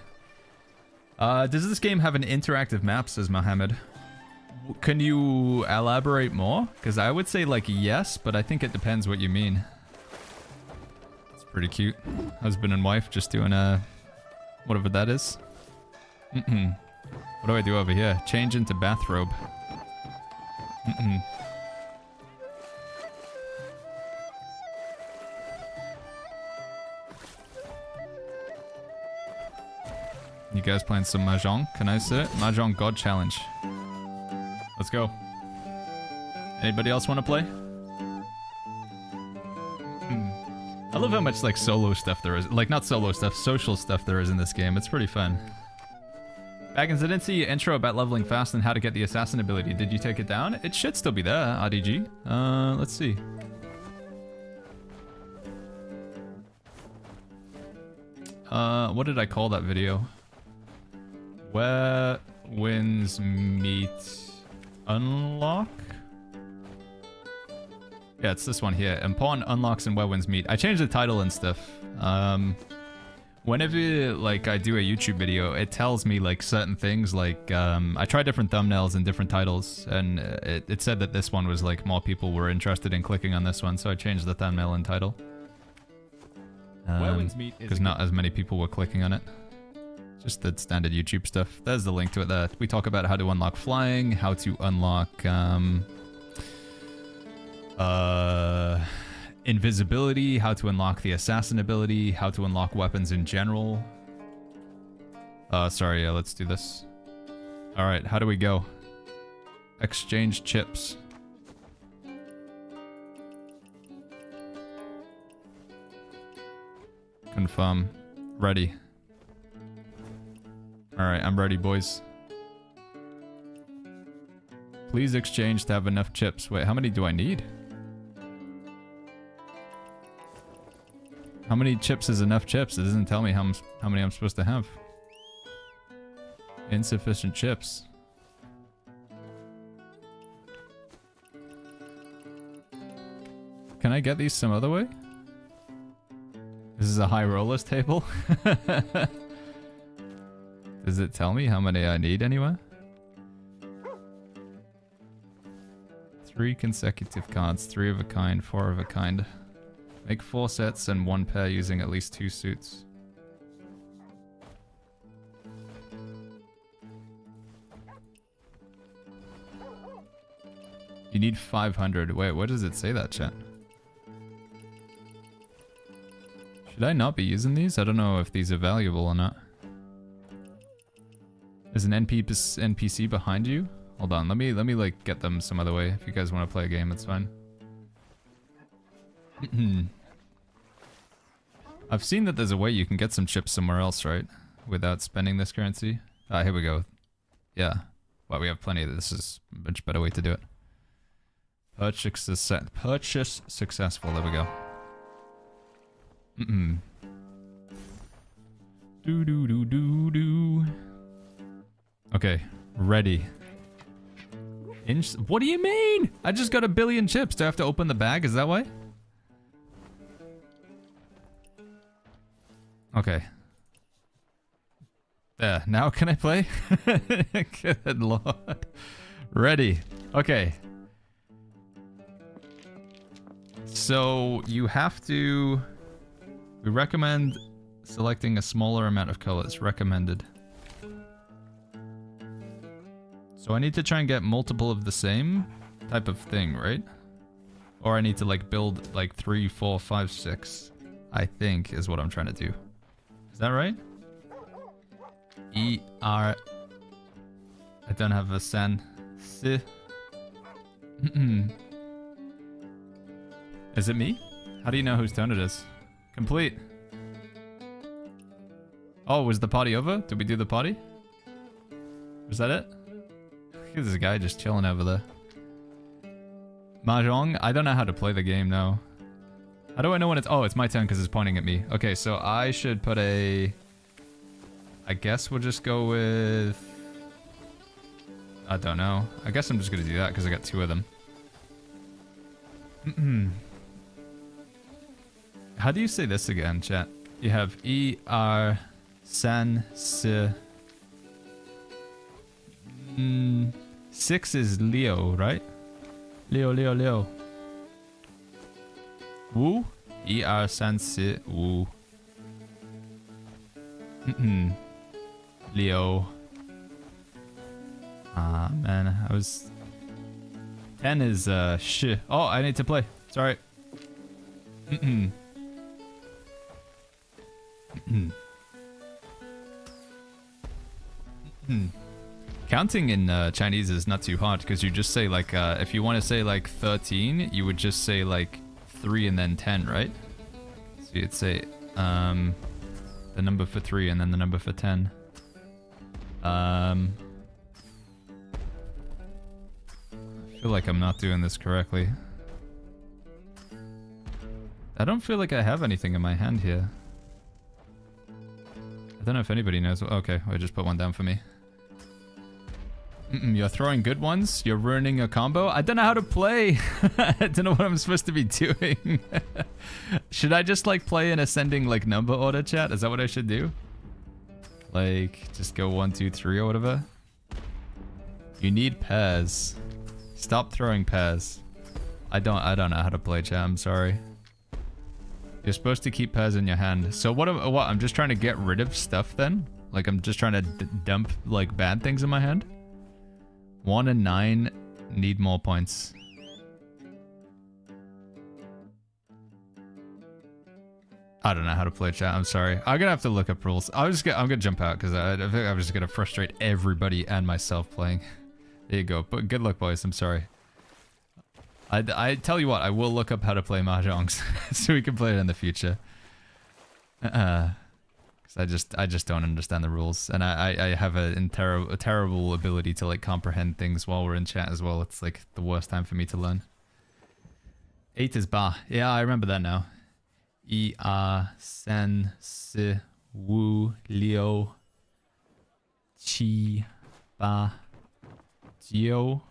Does this game have an interactive map, says Mohammed? Can you elaborate more? Because I would say like yes, but I think it depends what you mean. It's pretty cute. Husband and wife just doing whatever that is. What do I do over here? Change into bathrobe. You guys playing some Mahjong? Can I sit? Mahjong God Challenge. Let's go. Anybody else want to play? I love how much like solo stuff there is. Like not solo stuff, social stuff there is in this game. It's pretty fun. Baggins, I didn't see your intro about leveling fast and how to get the assassin ability. Did you take it down? It should still be there, RDG. Let's see. What did I call that video? Where winds meet unlock? Yeah, it's this one here. Important unlocks and where winds meet. I changed the title and stuff. Whenever like I do a YouTube video, it tells me like certain things. Like I try different thumbnails and different titles, and it said that this one was like more people were interested in clicking on this one, so I changed the thumbnail and title. Because not as many people were clicking on it. Just the standard YouTube stuff. There's the link to it there. We talk about how to unlock flying, how to unlock invisibility, how to unlock the assassin ability, how to unlock weapons in general. Sorry, yeah, let's do this. Alright, how do we go? Exchange chips. Confirm. Ready. Alright, I'm ready, boys. Please exchange to have enough chips. Wait, how many do I need? How many chips is enough chips? It doesn't tell me how many I'm supposed to have. Insufficient chips. Can I get these some other way? This is a high rollers table? Does it tell me how many I need anywhere? 3 consecutive cards, 3 of a kind, 4 of a kind. Make 4 sets and 1 pair using at least 2 suits. You need 500. Wait, what does it say that, chat? Should I not be using these? I don't know if these are valuable or not. Is an NPC behind you? Hold on, let me like get them some other way. If you guys want to play a game, it's fine. I've seen that there's a way you can get some chips somewhere else, right? Without spending this currency. Ah, here we go. Yeah. Well, we have plenty of this. Is a much better way to do it. Purchase successful. There we go. Do. Okay, ready. What do you mean? I just got 1 billion chips. Do I have to open the bag? Is that why? Okay. There, now can I play? Good lord. Ready. Okay. So, you have to... We recommend selecting a smaller amount of colors. Recommended. So I need to try and get multiple of the same type of thing, right? Or I need to like build like 3, 4, 5, 6. I think is what I'm trying to do. Is that right? E-R... I don't have a sen. Si. Is it me? How do you know whose turn it is? Complete. Oh, was the party over? Did we do the party? Was that it? Look at this guy just chilling over there. Mahjong? I don't know how to play the game, no. How do I know when it's... Oh, it's my turn because it's pointing at me. Okay, so I should put a... I guess we'll just go with... I don't know. I guess I'm just going to do that because I got 2 of them. How do you say this again, chat? You have E-R... San... Si... 6 is Leo, right? Leo. Wu? E-R San Si Wu. Leo. Ah, man. I was... 10 is, sh. Oh, I need to play. Sorry. Counting in Chinese is not too hard because you just say like, if you want to say like 13, you would just say like 3 and then 10, right? So you'd say the number for 3 and then the number for 10. I feel like I'm not doing this correctly. I don't feel like I have anything in my hand here. I don't know if anybody knows. Okay, I just put one down for me. You're throwing good ones? You're ruining a combo? I don't know how to play. I don't know what I'm supposed to be doing. Should I just like play in ascending like number order, chat? Is that what I should do? Like just go 1, 2, 3 or whatever? You need pairs. Stop throwing pairs. I don't know how to play, chat. I'm sorry. You're supposed to keep pairs in your hand. So what? I'm just trying to get rid of stuff then? Like I'm just trying to dump like bad things in my hand? 1 and 9 need more points. I don't know how to play chat. I'm sorry. I'm gonna have to look up rules. I'm gonna jump out because I think I'm just gonna frustrate everybody and myself playing. There you go. But good luck, boys. I'm sorry. I tell you what, I will look up how to play mahjongs so we can play it in the future. Because I just don't understand the rules, and I have a terrible ability to like comprehend things while we're in chat as well. It's like the worst time for me to learn. 8 is ba. Yeah, I remember that now. E-A San Si Wu Liu Chi Ba Geo.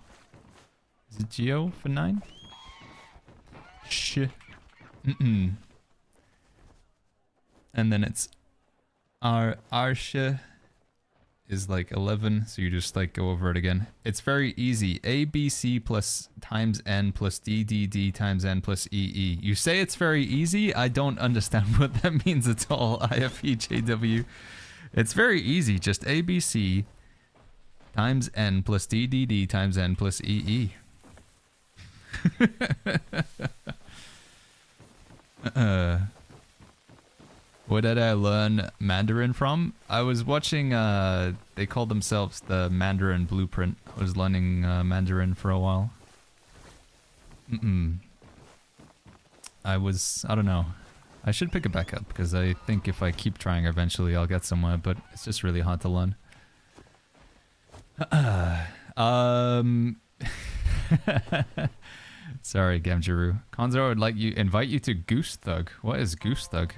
Is it Geo for 9? Sh. And then it's Arsha is like 11, so you just like go over it again. It's very easy. ABC plus times N plus DDD times N plus EE. You say it's very easy? I don't understand what that means at all. IFEJW. It's very easy. Just ABC times N plus DDD times N plus EE. Where did I learn Mandarin from? I was watching, they called themselves the Mandarin Blueprint. I was learning Mandarin for a while. I don't know. I should pick it back up because I think if I keep trying eventually I'll get somewhere, but it's just really hard to learn. Sorry, Gamjaru. Konzo would like invite you to Goose Thug. What is Goose Thug?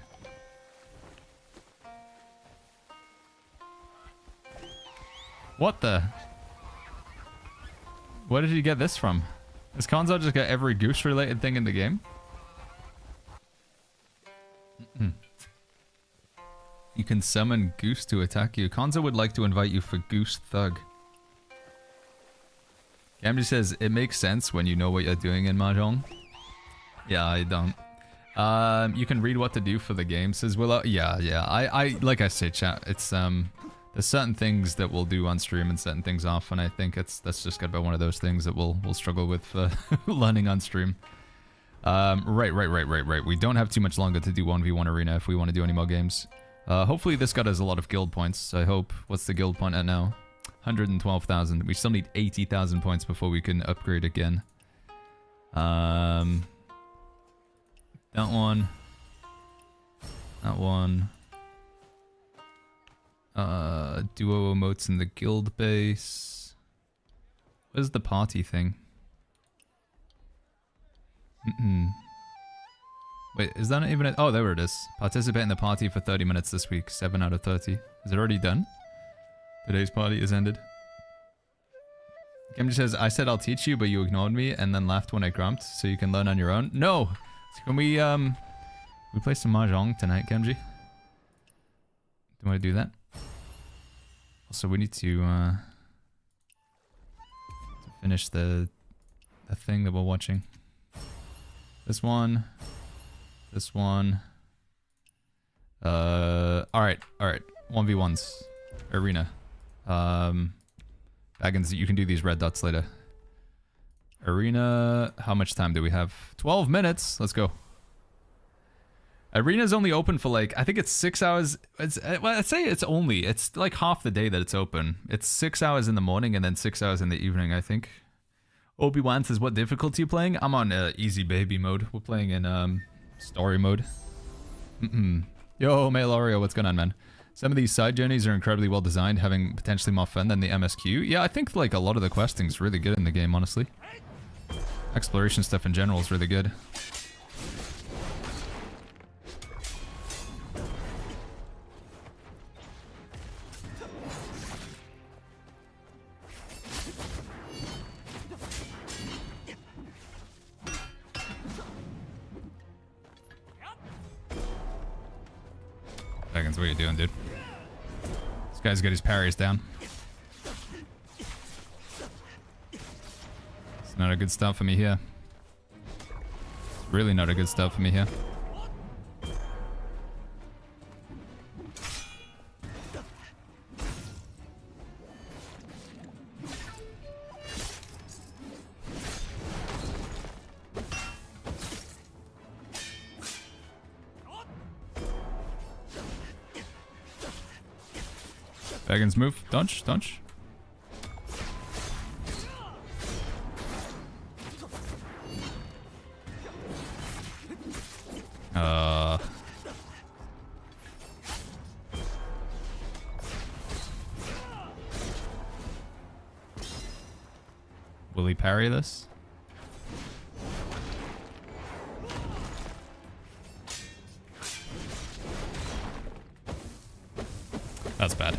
What the? Where did you get this from? Has Konzo just got every goose related thing in the game? You can summon Goose to attack you. Konzo would like to invite you for Goose Thug. Gamji says, it makes sense when you know what you're doing in Mahjong. Yeah, I don't. You can read what to do for the game, says Willow. Yeah. I like I say, chat, it's, there's certain things that we'll do on stream and certain things off, and I think that's just gotta be one of those things that we'll struggle with learning on stream. Right. We don't have too much longer to do 1v1 arena if we want to do any more games. Hopefully this got us a lot of guild points, I hope. What's the guild point at now? 112,000. We still need 80,000 points before we can upgrade again. That one. Duo emotes in the guild base. Where's the party thing? Wait, is that not even... Oh, there it is. Participate in the party for 30 minutes this week. 7 out of 30. Is it already done? Today's party is ended. Kim says, I said I'll teach you, but you ignored me and then laughed when I grumped, so you can learn on your own. No! Can we play some Mahjong tonight, Kenji? Do you want to do that? Also, we need to finish the thing that we're watching. This one. This one. Alright. 1v1s. Arena. Baggins, you can do these red dots later. Arena, how much time do we have? 12 minutes. Let's go. Arena's only open for like, I think it's 6 hours. Well, I'd say it's like half the day that it's open. It's 6 hours in the morning and then 6 hours in the evening, I think. Obi-Wan says, what difficulty you playing? I'm on easy baby mode. We're playing in story mode. Yo, Mailorio, what's going on, man? Some of these side journeys are incredibly well designed, having potentially more fun than the MSQ. Yeah, I think like a lot of the questing's really good in the game, honestly. Exploration stuff in general is really good. Seconds, what are you doing, dude? This guy's got his parries down. It's not a good start for me here. It's really not a good start for me here. Baggins move. Dodge. Will he parry this? That's bad.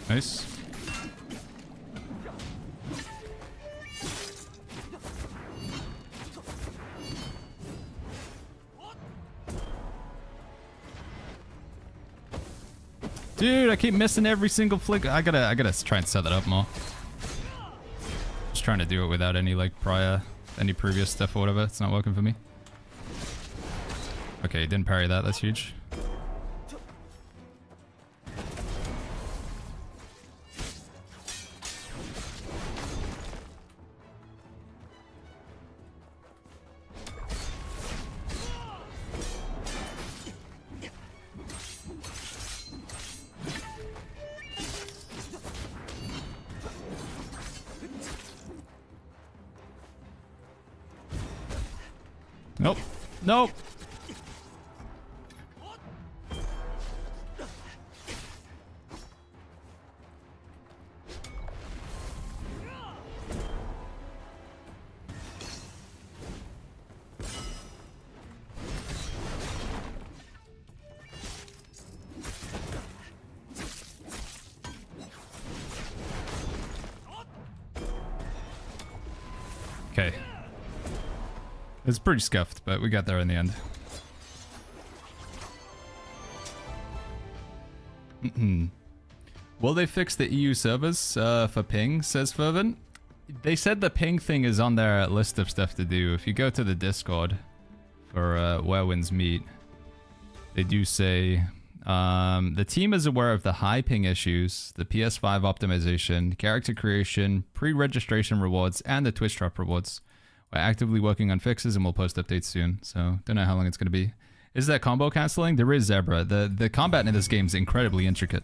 Nice. Dude, I keep missing every single flick. I gotta try and set that up more. Just trying to do it without any like any previous stuff or whatever. It's not working for me. Okay, didn't parry that. That's huge. Nope. Okay. It's pretty scuffed, but we got there in the end. Will they fix the EU servers for ping, says Fervent? They said the ping thing is on their list of stuff to do. If you go to the Discord for Where Winds Meet, they do say the team is aware of the high ping issues, the PS5 optimization, character creation, pre-registration rewards, and the Twitch drop rewards. We're actively working on fixes and we'll post updates soon, so don't know how long it's going to be. Is that combo cancelling? There is Zebra. The combat in this game is incredibly intricate.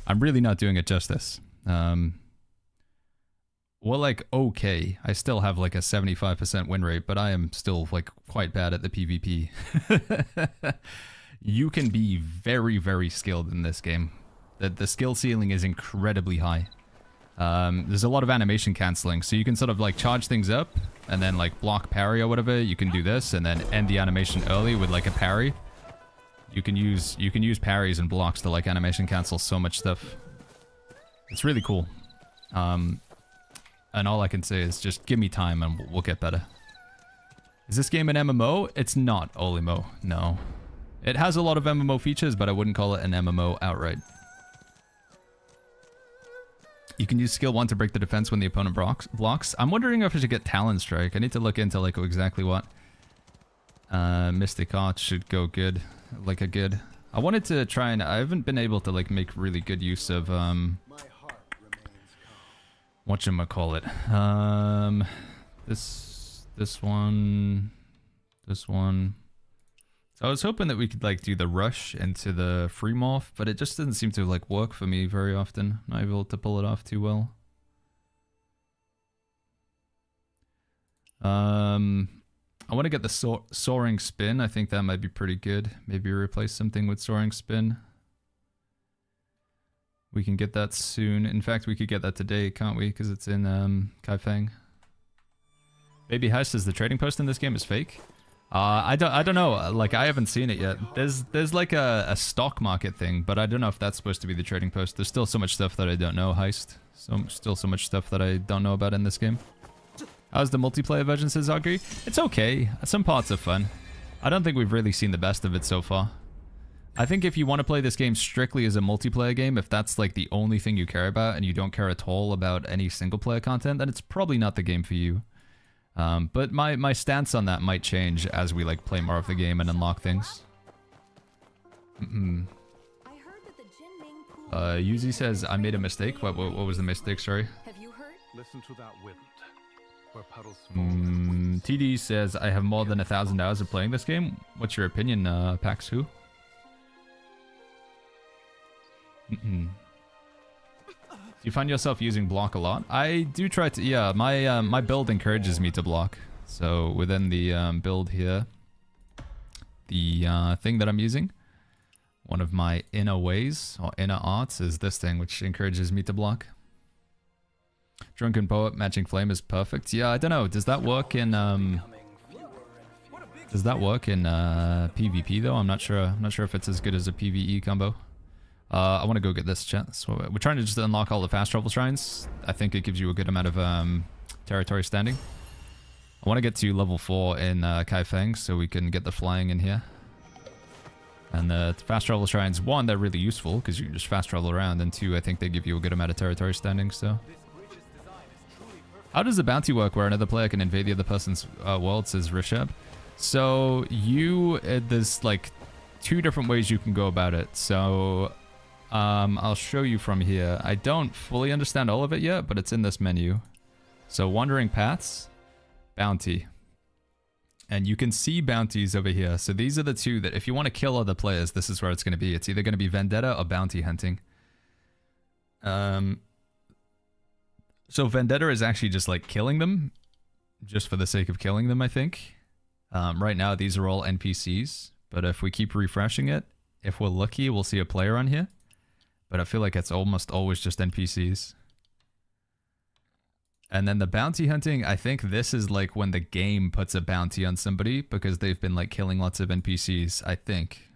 I'm really not doing it justice. Well, like, okay. I still have like a 75% win rate, but I am still like quite bad at the PvP. You can be very, very skilled in this game. The skill ceiling is incredibly high. There's a lot of animation canceling, so you can sort of like charge things up and then like block parry or whatever. You can do this and then end the animation early with like a parry. You can use parries and blocks to like animation cancel so much stuff. It's really cool. And all I can say is just give me time and we'll get better. Is this game an MMO? It's not Olimo, no. It has a lot of MMO features, but I wouldn't call it an MMO outright. You can use skill 1 to break the defense when the opponent blocks. I'm wondering if I should get Talon Strike. I need to look into like exactly what. Mystic Arch should go good. Like a good. I wanted to try and I haven't been able to like make really good use of whatchamacallit. This one. So I was hoping that we could like do the rush into the free morph, but it just doesn't seem to like work for me very often. Not able to pull it off too well. I want to get the soaring spin. I think that might be pretty good. Maybe replace something with soaring spin. We can get that soon. In fact, we could get that today, can't we? Because it's in Kaifeng. Baby House says the trading post in this game is fake. I don't know. Like I haven't seen it yet. There's like a stock market thing, but I don't know if that's supposed to be the trading post. There's still so much stuff that I don't know. Heist. Still so much stuff that I don't know about in this game. How's the multiplayer version, says Augury? It's okay. Some parts are fun. I don't think we've really seen the best of it so far. I think if you want to play this game strictly as a multiplayer game, if that's like the only thing you care about and you don't care at all about any single player content, then it's probably not the game for you. But my stance on that might change as we like play more of the game and unlock things. Yuzi says I made a mistake. What was the mistake? Sorry. Have you heard? Listen to that wind. Where puddles TD says I have more than 1,000 hours of playing this game. What's your opinion, Pax Who? Do you find yourself using block a lot? I do try to. Yeah, my build encourages me to block. So within the build here, the thing that I'm using, one of my inner ways or inner arts is this thing, which encourages me to block. Drunken Poet matching flame is perfect. Yeah, I don't know. Does that work in PvP though? I'm not sure. I'm not sure if it's as good as a PvE combo. I want to go get this chat. So we're trying to just unlock all the fast travel shrines. I think it gives you a good amount of territory standing. I want to get to level 4 in Kaifeng so we can get the flying in here. And the fast travel shrines, 1, they're really useful because you can just fast travel around, and 2, I think they give you a good amount of territory standing. So, how does the bounty work where another player can invade the other person's world, says Rishab? So there's like 2 different ways you can go about it. So I'll show you from here. I don't fully understand all of it yet, but it's in this menu. So Wandering Paths, Bounty. And you can see bounties over here. So these are the 2 that if you want to kill other players, this is where it's going to be. It's either going to be Vendetta or Bounty Hunting. So Vendetta is actually just like killing them, just for the sake of killing them, I think. Right now, these are all NPCs. But if we keep refreshing it, if we're lucky, we'll see a player on here. But I feel like it's almost always just NPCs. And then the bounty hunting, I think this is like when the game puts a bounty on somebody because they've been like killing lots of NPCs, I think.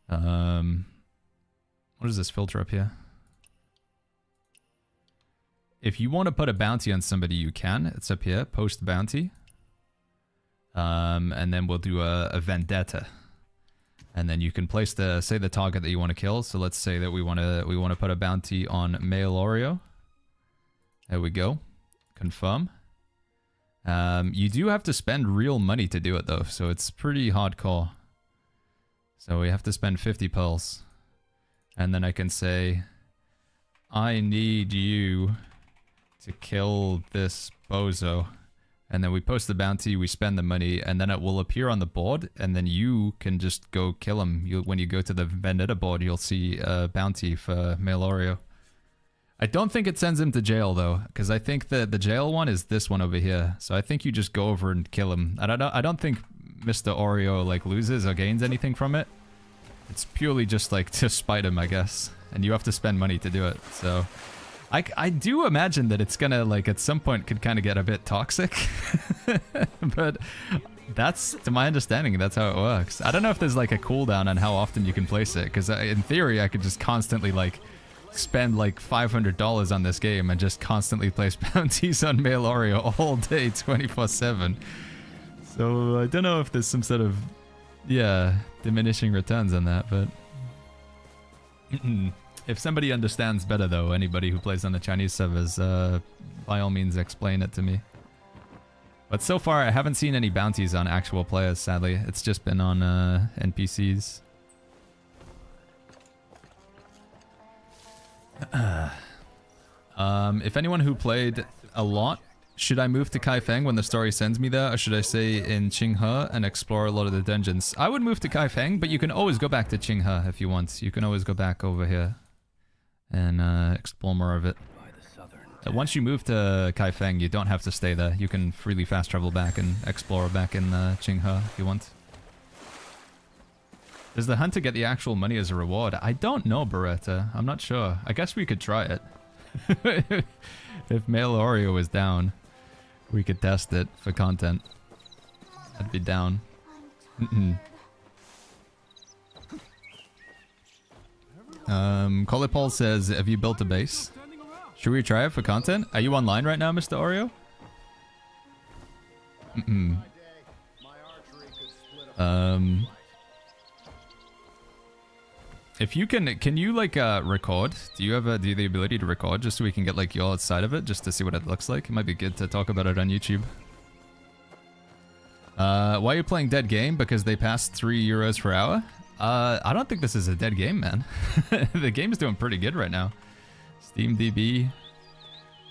What is this filter up here? If you want to put a bounty on somebody, you can. It's up here, post bounty. And then we'll do a vendetta. And then you can place say the target that you want to kill. So let's say that we want to put a bounty on male Oreo. There we go. Confirm. You do have to spend real money to do it though, so it's pretty hardcore. So we have to spend 50 pearls. And then I can say, I need you to kill this bozo. And then we post the bounty, we spend the money, and then it will appear on the board, and then you can just go kill him. When you go to the vendetta board, you'll see a bounty for male Oreo. I don't think it sends him to jail though, because I think the jail one is this one over here. So I think you just go over and kill him. And I don't think Mr. Oreo like loses or gains anything from it. It's purely just like to spite him, I guess. And you have to spend money to do it. So I do imagine that it's gonna like at some point could kind of get a bit toxic. But that's, to my understanding, that's how it works. I don't know if there's like a cooldown on how often you can place it, because in theory I could just constantly like spend like $500 on this game and just constantly place bounties on male Oreo all day 24/7. So I don't know if there's some sort of, yeah, diminishing returns on that, but if somebody understands better though, anybody who plays on the Chinese servers, by all means explain it to me. But so far I haven't seen any bounties on actual players, sadly. It's just been on NPCs. If anyone who played a lot, should I move to Kaifeng when the story sends me there, or should I stay in Qinghe and explore a lot of the dungeons? I would move to Kaifeng, but you can always go back to Qinghe if you want. You can always go back over here and explore more of it. Once you move to Kaifeng, you don't have to stay there. You can freely fast travel back and explore back in Qinghe if you want. Does the hunter get the actual money as a reward? I don't know, Beretta. I'm not sure. I guess we could try it. If male Oreo is down, we could test it for content. I'd be down. Colipol says, have you built a base? Should we try it for content? Are you online right now, Mr. Oreo? If you can you like record? Do you have the ability to record just so we can get like your side of it, just to see what it looks like? It might be good to talk about it on YouTube. Why are you playing dead game? Because they passed €3 per hour? I don't think this is a dead game, man. The game's doing pretty good right now. SteamDB,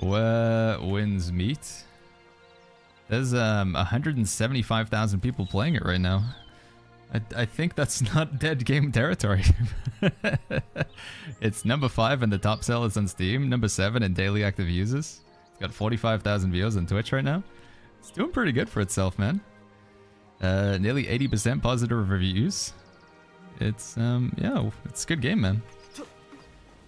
where wins meet? There's 175,000 people playing it right now. I think that's not dead game territory. It's number 5 in the top sellers on Steam, number 7 in daily active users. It's got 45,000 views on Twitch right now. It's doing pretty good for itself, man. Nearly 80% positive reviews. It's yeah, it's a good game, man.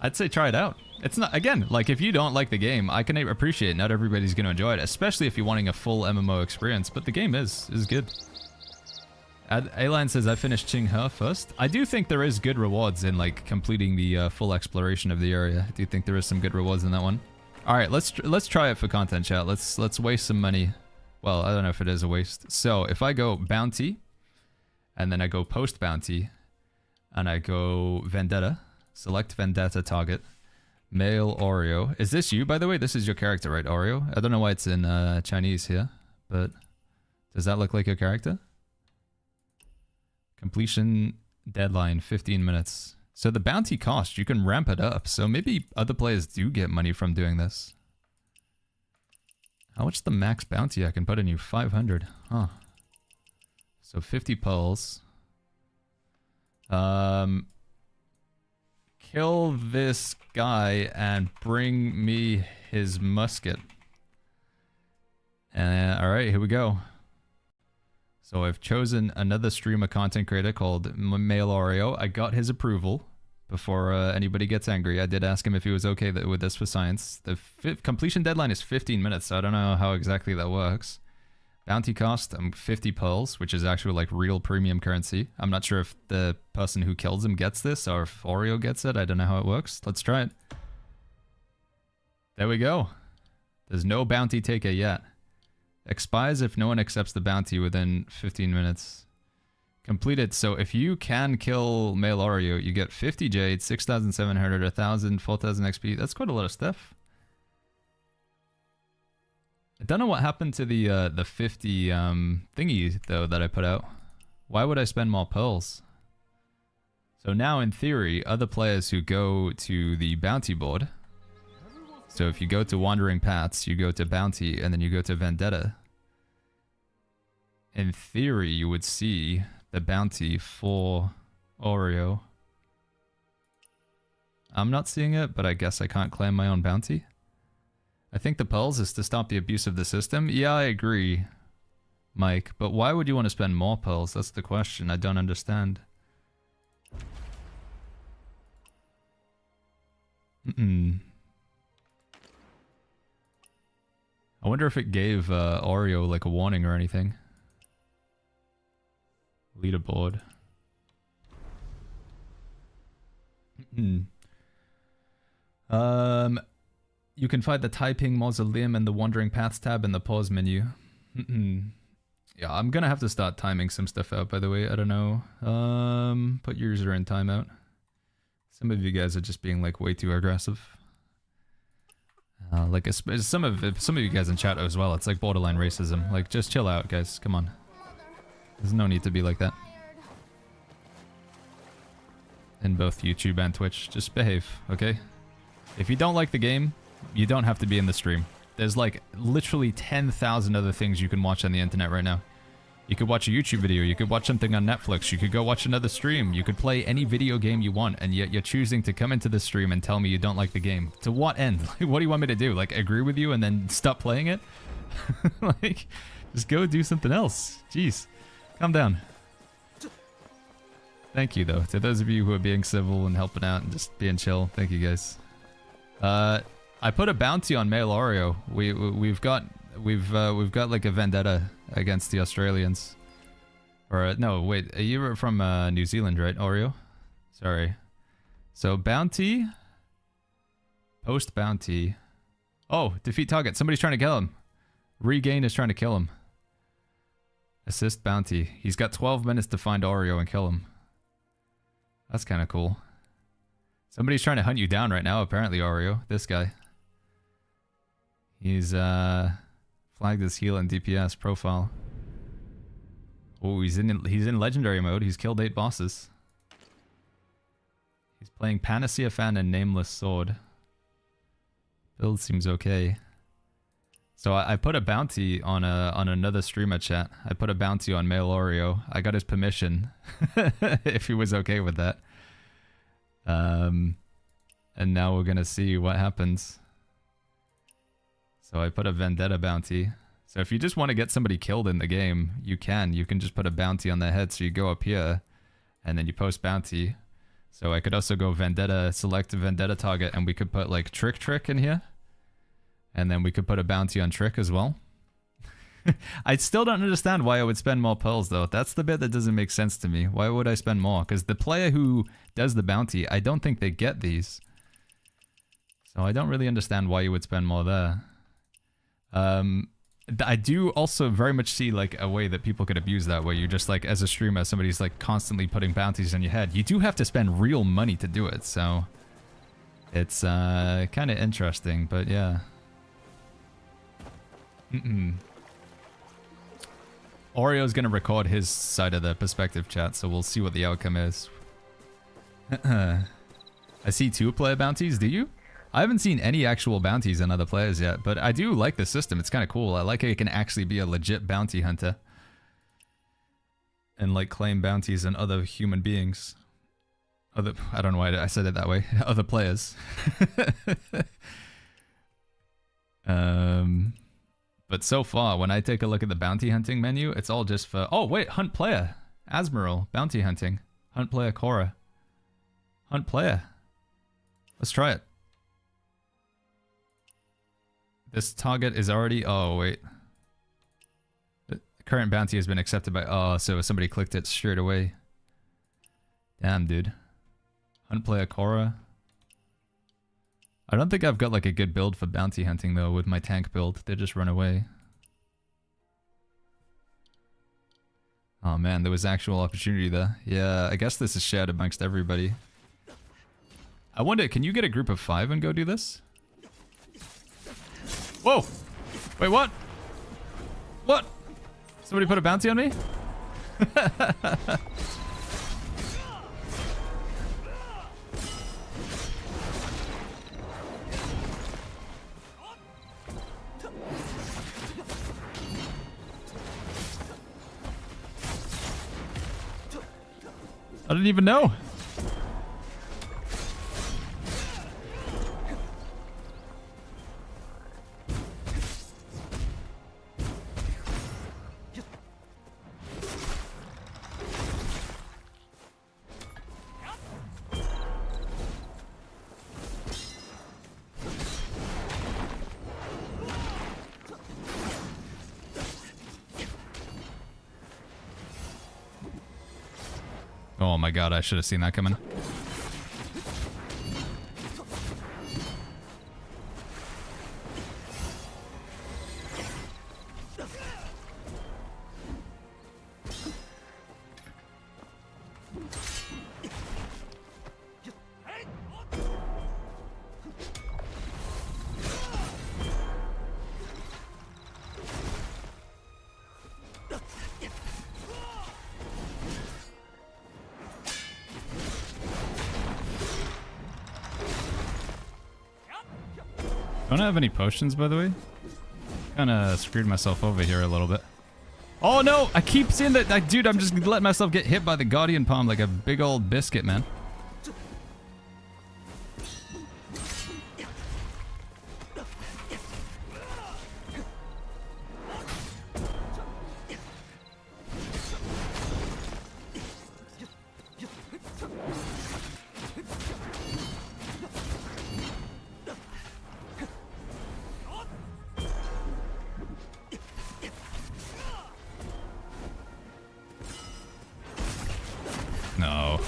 I'd say try it out. It's not, again, like if you don't like the game, I can appreciate not everybody's going to enjoy it, especially if you're wanting a full MMO experience, but the game is good. A-Line says, I finished Qinghe first. I do think there is good rewards in like completing the full exploration of the area. I do think there is some good rewards in that one. All right, let's try it for content, chat. Let's waste some money. Well, I don't know if it is a waste. So if I go bounty, and then I go post bounty, and I go vendetta, select vendetta target, male Oreo. Is this you, by the way? This is your character, right, Oreo? I don't know why it's in Chinese here, but does that look like your character? Completion deadline 15 minutes. So the bounty cost, you can ramp it up. So maybe other players do get money from doing this. How much the max bounty I can put in you? 500. Huh. So 50 pearls. Kill this guy and bring me his musket. Alright, here we go. So I've chosen another streamer content creator called Male Oreo. I got his approval before anybody gets angry. I did ask him if he was okay with this for science. The completion deadline is 15 minutes, so I don't know how exactly that works. Bounty cost, 50 pearls, which is actually like real premium currency. I'm not sure if the person who kills him gets this or if Oreo gets it. I don't know how it works. Let's try it. There we go. There's no bounty taker yet. Expires if no one accepts the bounty within 15 minutes. Completed. So if you can kill male Oreo, you get 50 jade, 6,700, 1,000, 4,000 XP. That's quite a lot of stuff. I don't know what happened to the 50 thingy though that I put out. Why would I spend more pearls? So now in theory, other players who go to the bounty board. So if you go to Wandering Paths, you go to Bounty, and then you go to Vendetta. In theory, you would see the bounty for Oreo. I'm not seeing it, but I guess I can't claim my own bounty. I think the pearls is to stop the abuse of the system. Yeah, I agree, Mike. But why would you want to spend more pearls? That's the question. I don't understand. I wonder if it gave Oreo like a warning or anything. Leaderboard. You can find the Taiping Mausoleum and the Wandering Paths tab in the pause menu. Yeah, I'm gonna have to start timing some stuff out, by the way. I don't know. Put user in timeout. Some of you guys are just being like way too aggressive. Like some of you guys in chat as well. It's like borderline racism. Like, just chill out, guys. Come on. There's no need to be like that. In both YouTube and Twitch, just behave, okay? If you don't like the game, you don't have to be in the stream. There's like literally 10,000 other things you can watch on the internet right now. You could watch a YouTube video, you could watch something on Netflix, you could go watch another stream, you could play any video game you want, and yet you're choosing to come into the stream and tell me you don't like the game. To what end? Like, what do you want me to do? Like, agree with you and then stop playing it? Like, just go do something else. Jeez. Calm down. Thank you, though. To those of you who are being civil and helping out and just being chill, thank you, guys. I put a bounty on Male Oreo. We've got like a vendetta against the Australians. Or no, wait, you were from New Zealand, right, Oreo? Sorry. So bounty, post bounty. Oh, defeat target. Somebody's trying to kill him. Regain is trying to kill him. Assist bounty. He's got 12 minutes to find Oreo and kill him. That's kind of cool. Somebody's trying to hunt you down right now, apparently, Oreo. This guy. He's flagged his heal and DPS profile. Oh, he's in legendary mode. He's killed 8 bosses. He's playing Panacea Fan and Nameless Sword. Build seems okay. So I put a bounty on another streamer chat. I put a bounty on Male Oreo. I got his permission if he was okay with that. And now we're gonna see what happens. So I put a vendetta bounty. So if you just want to get somebody killed in the game, you can. You can just put a bounty on their head. So you go up here, and then you post bounty. So I could also go vendetta, select a vendetta target, and we could put like Trick in here. And then we could put a bounty on Trick as well. I still don't understand why I would spend more pearls, though. That's the bit that doesn't make sense to me. Why would I spend more? Because the player who does the bounty, I don't think they get these. So I don't really understand why you would spend more there. I do also very much see like a way that people could abuse that, where you just like, as a streamer, somebody's like constantly putting bounties on your head. You do have to spend real money to do it, so it's kind of interesting, but yeah. Oreo's gonna record his side of the perspective chat, so we'll see what the outcome is. I see 2-player bounties, do you? I haven't seen any actual bounties on other players yet, but I do like the system. It's kind of cool. I like how you can actually be a legit bounty hunter. And like claim bounties on other human beings. I don't know why I said it that way. Other players. But so far, when I take a look at the bounty hunting menu, it's all just for... Oh, wait, hunt player. Asmeral, bounty hunting. Hunt player, Cora. Hunt player. Let's try it. This target is already... Oh, wait. The current bounty has been accepted by... Oh, so somebody clicked it straight away. Damn, dude. Hunt player, Cora. I don't think I've got like a good build for bounty hunting though with my tank build. They just run away. Oh man, there was actual opportunity there. Yeah, I guess this is shared amongst everybody. I wonder, can you get a group of 5 and go do this? Whoa! Wait, what? What? Somebody put a bounty on me? I didn't even know. Oh my god, I should have seen that coming. Don't have any potions, by the way. Kind of screwed myself over here a little bit. Oh no! I keep seeing that. Like, dude, I'm just letting myself get hit by the Guardian Palm like a big old biscuit, man. No.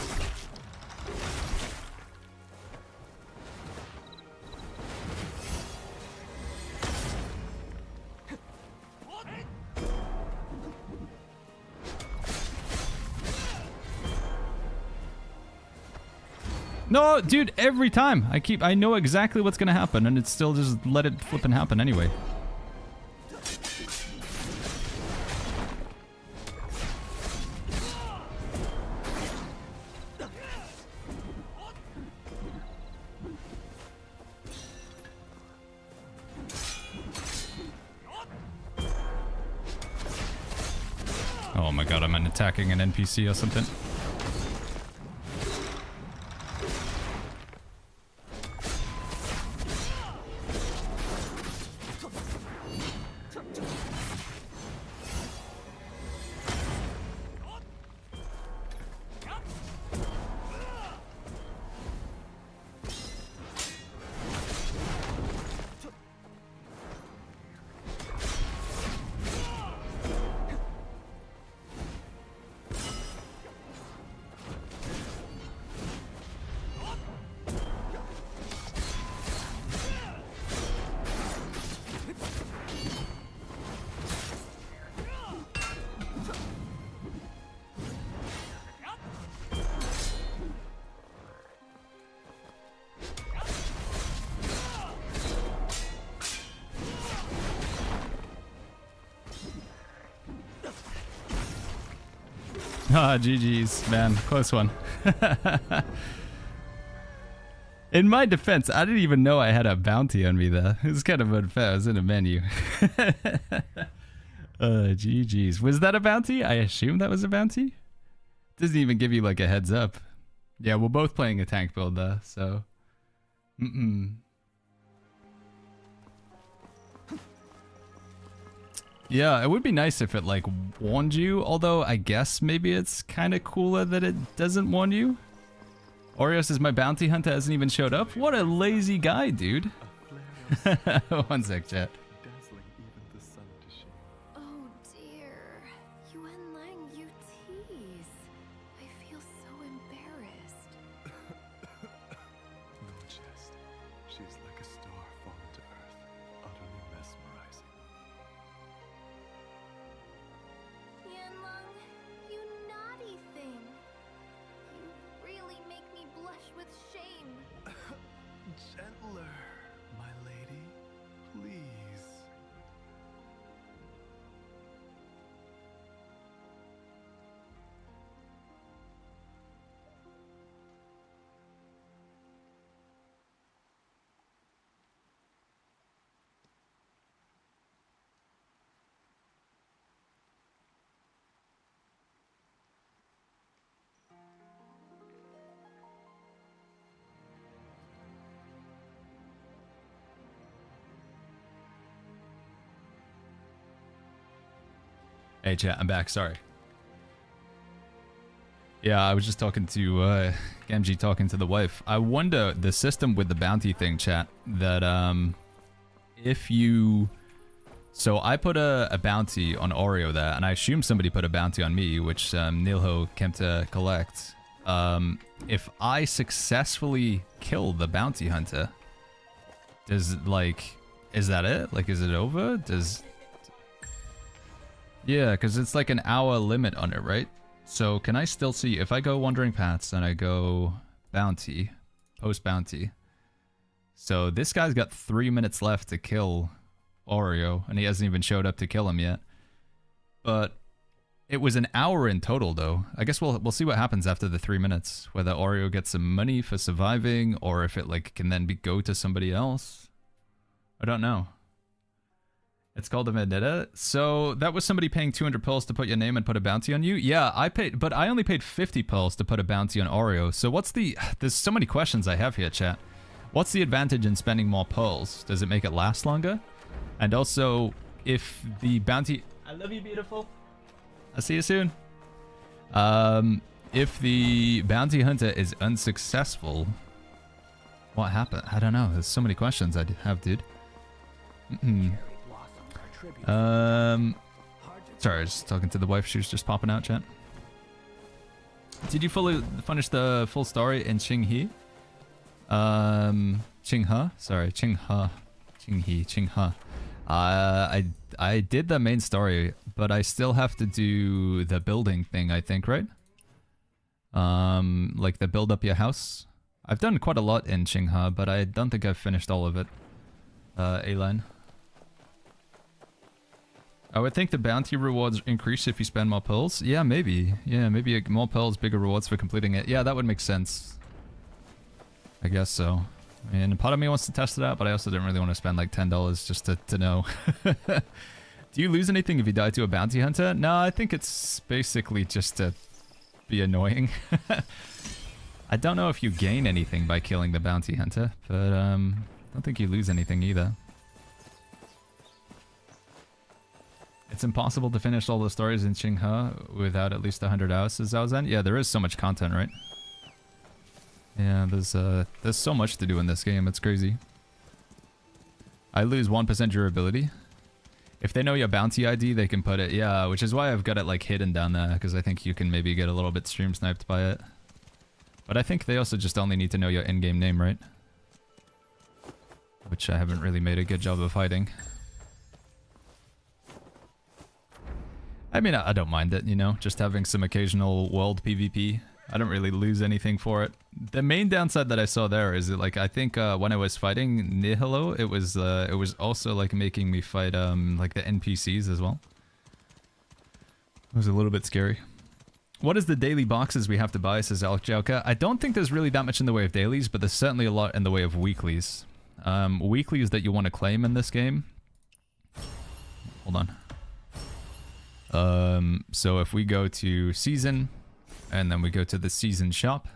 No, dude, every time. I know exactly what's gonna happen, and it's still just let it flippin' happen anyway. Oh my god, I'm attacking an NPC or something. Ah, GG's, man. Close one. In my defense, I didn't even know I had a bounty on me there. It was kind of unfair. I was in a menu. GG's. Was that a bounty? I assume that was a bounty? Doesn't even give you like a heads up. Yeah, we're both playing a tank build there, so... Yeah, it would be nice if it like warned you, although I guess maybe it's kind of cooler that it doesn't warn you. Orios is my bounty hunter, hasn't even showed up. What a lazy guy, dude. One sec, chat. Oh dear, Yuan Lang, you tease. I feel so embarrassed. No jest. She is like a star fallen to earth, utterly mesmerizing. Yuan Lang, you naughty thing. You really make me blush with shame. Gentler, my lady, please. Hey chat, I'm back, sorry. Yeah, I was just talking to Genji, talking to the wife. I wonder the system with the bounty thing, chat, that if you... So I put a bounty on Oreo there, and I assume somebody put a bounty on me, which Nilho came to collect. if I successfully kill the bounty hunter, does like, is that it? Like, is it over? Yeah, because it's like an hour limit on it, right? So can I still see, if I go wandering paths and I go bounty, post bounty. So this guy's got 3 minutes left to kill Oreo, and he hasn't even showed up to kill him yet. But it was an hour in total, though. I guess we'll see what happens after the 3 minutes. Whether Oreo gets some money for surviving, or if it like can then go to somebody else. I don't know. It's called a vendetta. So that was somebody paying 200 pearls to put your name and put a bounty on you? Yeah, I paid, but I only paid 50 pearls to put a bounty on Oreo. So what's the... There's so many questions I have here, chat. What's the advantage in spending more pearls? Does it make it last longer? And also, if the bounty... I love you, beautiful. I'll see you soon. If the bounty hunter is unsuccessful, what happened? I don't know. There's so many questions I have, dude. Sorry, I was just talking to the wife. She was just popping out, chat. Did you fully finish the full story in Qinghe? Qinghe? Sorry, Qinghe. Qinghe. I did the main story, but I still have to do the building thing, I think, right? Like the build up your house. I've done quite a lot in Qinghe, but I don't think I've finished all of it. A-line. I would think the bounty rewards increase if you spend more pearls. Yeah, maybe. Yeah, maybe more pearls, bigger rewards for completing it. Yeah, that would make sense. I guess so. And part of me wants to test it out, but I also didn't really want to spend like $10 just to know. Do you lose anything if you die to a bounty hunter? No, I think it's basically just to be annoying. I don't know if you gain anything by killing the bounty hunter, but I don't think you lose anything either. It's impossible to finish all the stories in Qinghe without at least 100 hours, says Zaozen. Yeah, there is so much content, right? Yeah, there's so much to do in this game. It's crazy. I lose 1% durability. If they know your bounty ID, they can put it. Yeah, which is why I've got it like hidden down there, because I think you can maybe get a little bit stream sniped by it. But I think they also just only need to know your in-game name, right? Which I haven't really made a good job of hiding. I mean, I don't mind it, you know, just having some occasional world PvP. I don't really lose anything for it. The main downside that I saw there is that, like, I think when I was fighting Nihilo, it was also like making me fight like the NPCs as well. It was a little bit scary. What is the daily boxes we have to buy, says Alcjalka? I don't think there's really that much in the way of dailies, but there's certainly a lot in the way of weeklies. Weeklies that you want to claim in this game. Hold on. So if we go to season, and then we go to the season shop,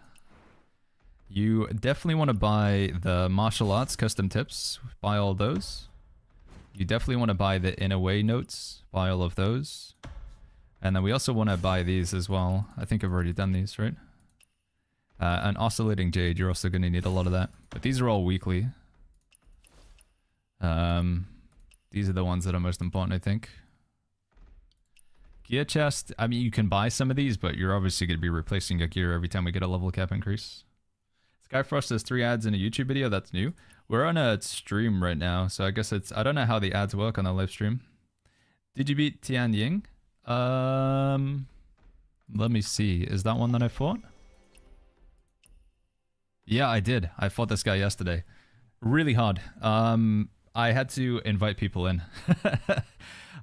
you definitely want to buy the martial arts custom tips, buy all those. You definitely want to buy the in a way notes, buy all of those. And then we also want to buy these as well. I think I've already done these, right? An oscillating jade, you're also going to need a lot of that. But these are all weekly. These are the ones that are most important, I think. Gear chest, I mean, you can buy some of these, but you're obviously going to be replacing your gear every time we get a level cap increase. Skyfrost has 3 ads in a YouTube video, that's new. We're on a stream right now, so I guess it's... I don't know how the ads work on the live stream. Did you beat Tian Ying? Let me see. Is that one that I fought? Yeah, I did. I fought this guy yesterday. Really hard. I had to invite people in.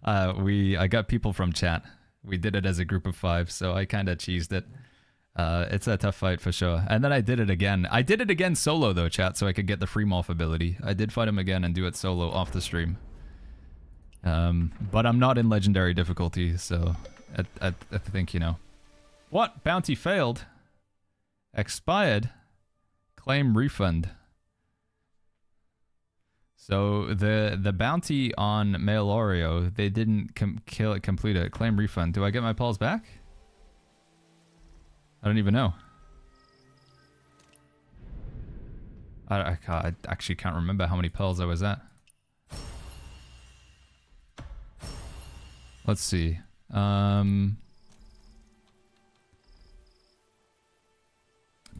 I got people from chat. We did it as a group of 5, so I kind of cheesed it. It's a tough fight for sure. And then I did it again. I did it again solo though, chat, so I could get the free morph ability. I did fight him again and do it solo off the stream. But I'm not in legendary difficulty, so I think, you know. What? Bounty failed? Expired? Claim refund. So the bounty on male Oreo, they didn't complete it. Claim refund. Do I get my pearls back? I don't even know. I actually can't remember how many pearls I was at. Let's see.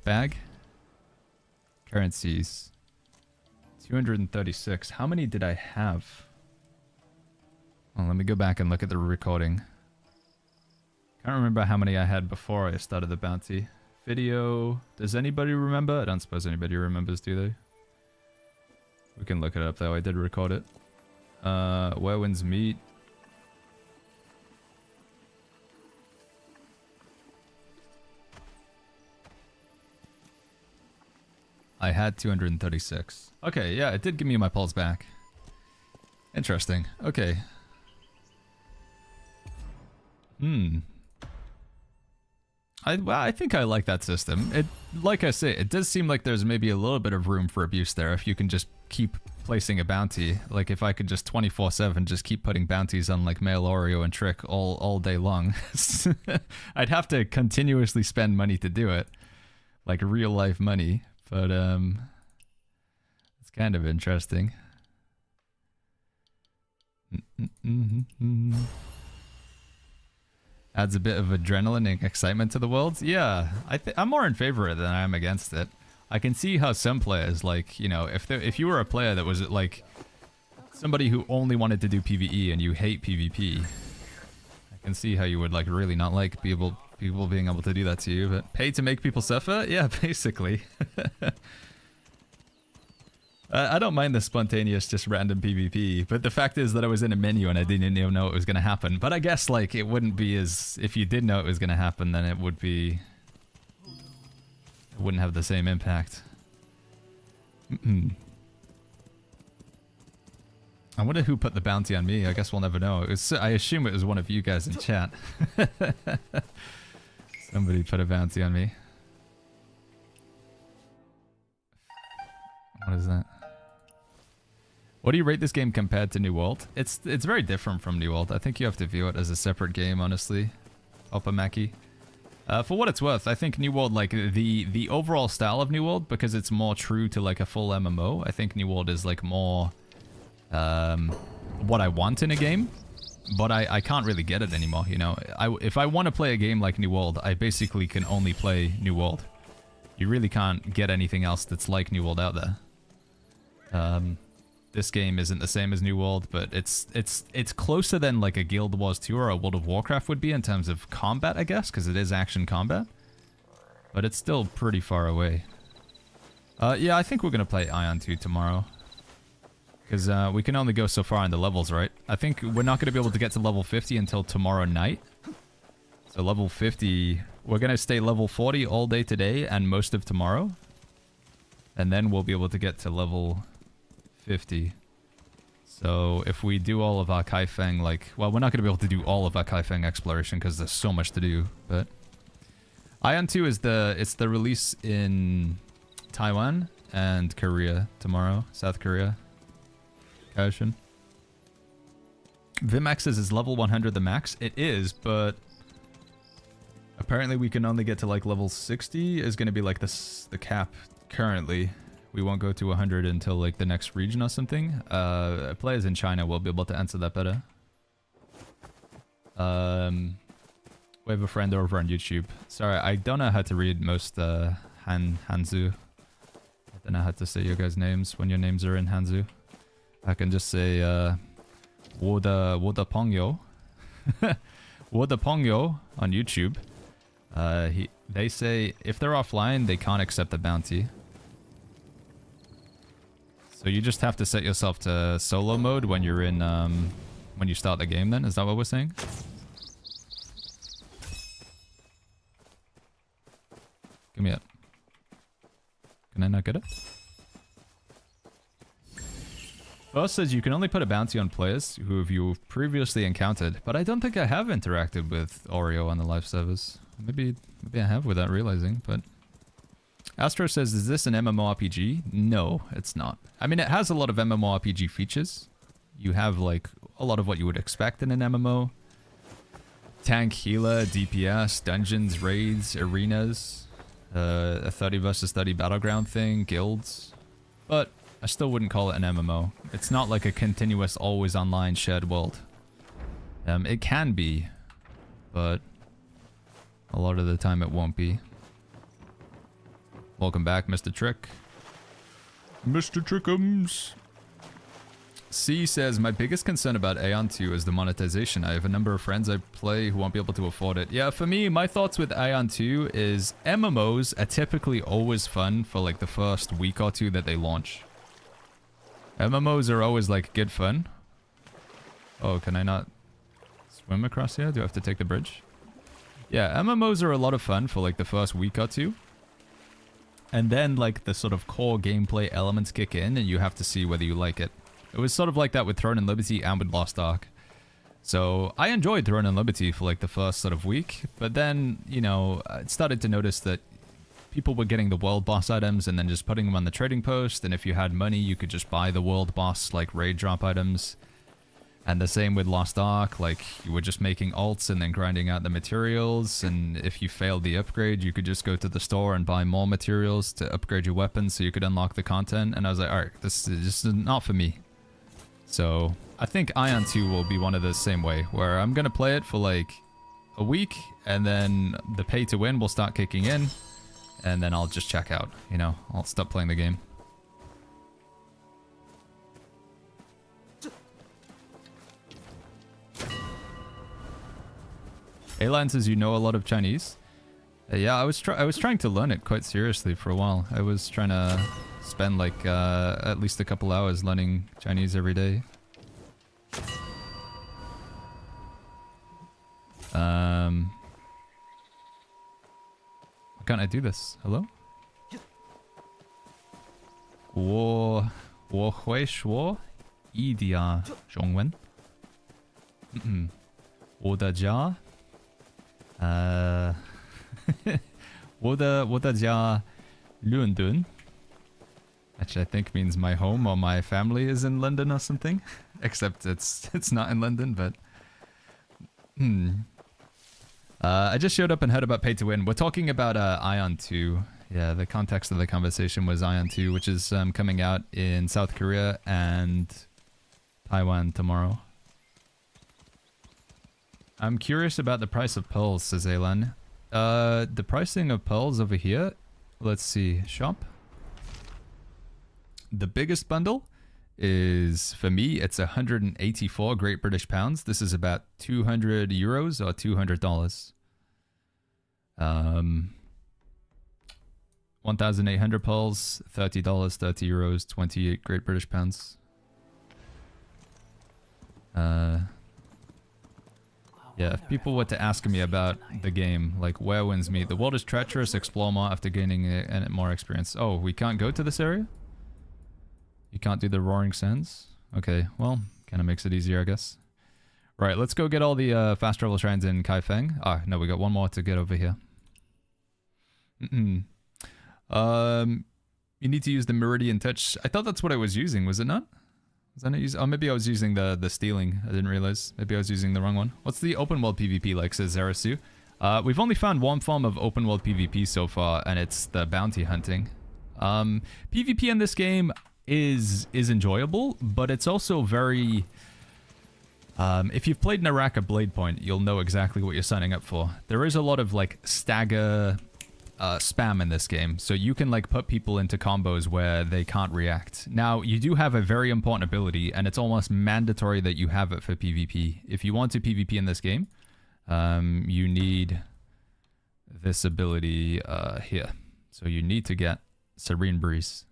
bag. Currencies. 236. How many did I have? Well, let me go back and look at the recording. Can't remember how many I had before I started the bounty. Video. Does anybody remember? I don't suppose anybody remembers, do they? We can look it up though. I did record it. Where winds meet. I had 236. Okay, yeah, it did give me my pulse back. Interesting. Okay. I think I like that system. It, like I say, it does seem like there's maybe a little bit of room for abuse there if you can just keep placing a bounty. Like if I could just 24/7 just keep putting bounties on like Male Oreo and Trick all day long. I'd have to continuously spend money to do it. Like real life money. But it's kind of interesting. Adds a bit of adrenaline and excitement to the world. Yeah, I'm more in favor of it than I am against it. I can see how some players, like, you know, if you were a player that was like somebody who only wanted to do PvE and you hate PvP, I can see how you would like really not like people being able to do that to you. But pay to make people suffer? Yeah, basically. I don't mind the spontaneous, just random PvP, but the fact is that I was in a menu and I didn't even know it was going to happen. But I guess, like, it wouldn't be as... If you did know it was going to happen, then it would be... It wouldn't have the same impact. I wonder who put the bounty on me. I guess we'll never know. I assume it was one of you guys in chat. Somebody put a bounty on me. What is that? What do you rate this game compared to New World? It's very different from New World. I think you have to view it as a separate game, honestly. Opamaki. For what it's worth, I think New World, like the overall style of New World, because it's more true to like a full MMO, I think New World is like more what I want in a game. But I can't really get it anymore, you know. If I want to play a game like New World, I basically can only play New World. You really can't get anything else that's like New World out there. This game isn't the same as New World, but it's closer than like a Guild Wars 2 or a World of Warcraft would be in terms of combat, I guess, because it is action combat. But it's still pretty far away. Yeah, I think we're going to play Ion 2 tomorrow. Because we can only go so far in the levels, right? I think we're not going to be able to get to level 50 until tomorrow night. So level 50, we're going to stay level 40 all day today and most of tomorrow. And then we'll be able to get to level 50. So if we do all of our Kaifeng, like... Well, we're not going to be able to do all of our Kaifeng exploration because there's so much to do, but... Ion 2 is the release in Taiwan and Korea tomorrow. South Korea. Kaoshin. Vimax's is level 100 the max? It is, but... Apparently we can only get to like level 60 is going to be like the cap currently. We won't go to 100 until like the next region or something. Players in China will be able to answer that better. We have a friend over on YouTube. Sorry, I don't know how to read most Hanzu. I don't know how to say your guys' names when your names are in Hanzu. I can just say Woda Pongyo. Woda Pongyo on YouTube. They say if they're offline, they can't accept the bounty. So you just have to set yourself to solo mode when you're in, when you start the game then? Is that what we're saying? Give me it. Can I not get it? Boss says you can only put a bounty on players who you've previously encountered, but I don't think I have interacted with Oreo on the live servers. Maybe I have without realizing, but... Astro says, is this an MMORPG? No, it's not. I mean, it has a lot of MMORPG features. You have, like, a lot of what you would expect in an MMO. Tank, healer, DPS, dungeons, raids, arenas, a 30 versus 30 battleground thing, guilds. But I still wouldn't call it an MMO. It's not like a continuous, always online shared world. It can be, but a lot of the time it won't be. Welcome back, Mr. Trick. Mr. Trickums. C says, my biggest concern about Aeon 2 is the monetization. I have a number of friends I play who won't be able to afford it. Yeah, for me, my thoughts with Aeon 2 is MMOs are typically always fun for like the first week or two that they launch. MMOs are always like good fun. Oh, can I not swim across here? Do I have to take the bridge? Yeah, MMOs are a lot of fun for like the first week or two. And then like the sort of core gameplay elements kick in and you have to see whether you like it. It was sort of like that with Throne and Liberty and with Lost Ark. So I enjoyed Throne and Liberty for like the first sort of week, but then, you know, I started to notice that people were getting the world boss items and then just putting them on the trading post, and if you had money, you could just buy the world boss like raid drop items. And the same with Lost Ark, like you were just making alts and then grinding out the materials, and if you failed the upgrade, you could just go to the store and buy more materials to upgrade your weapons so you could unlock the content. And I was like, alright, this is just not for me. So I think Ion 2 will be one of the same way, where I'm gonna play it for like a week, and then the pay to win will start kicking in, and then I'll just check out, you know, I'll stop playing the game. Alan says you know a lot of Chinese. Yeah, I was trying to learn it quite seriously for a while. I was trying to spend like at least a couple hours learning Chinese every day. Why can't I do this? Hello? 我会说一点中文。我的家我的家 London. Which I think means my home or my family is in London or something. Except it's not in London, but... I just showed up and heard about Pay to Win. We're talking about Ion 2. Yeah, the context of the conversation was Ion 2, which is coming out in South Korea and Taiwan tomorrow. I'm curious about the price of pearls, says Alan. The pricing of pearls over here, let's see, shop. The biggest bundle is, for me, it's 184 Great British Pounds. This is about 200 euros or $200. 1,800 pearls, $30, 30 euros, 28 Great British Pounds. Yeah, if people were to ask me about the game, like where wins me, the world is treacherous, explore more after gaining more experience. Oh, we can't go to this area? You can't do the Roaring Sands? Okay, well, kind of makes it easier, I guess. Right, let's go get all the fast travel shrines in Kaifeng. Ah, no, we got one more to get over here. You need to use the Meridian Touch. I thought that's what I was using, was it not? Was I not using? Oh, maybe I was using the stealing. I didn't realize. Maybe I was using the wrong one. What's the open world PvP like, says Zarasu? We've only found one form of open world PvP so far, and it's the bounty hunting. PvP in this game is enjoyable, but it's also very... if you've played Naraka Blade Point, you'll know exactly what you're signing up for. There is a lot of like stagger spam in this game, so you can like put people into combos where they can't react. Now, you do have a very important ability, and it's almost mandatory that you have it for PvP. If you want to PvP in this game, you need this ability here. So you need to get Serene Breeze.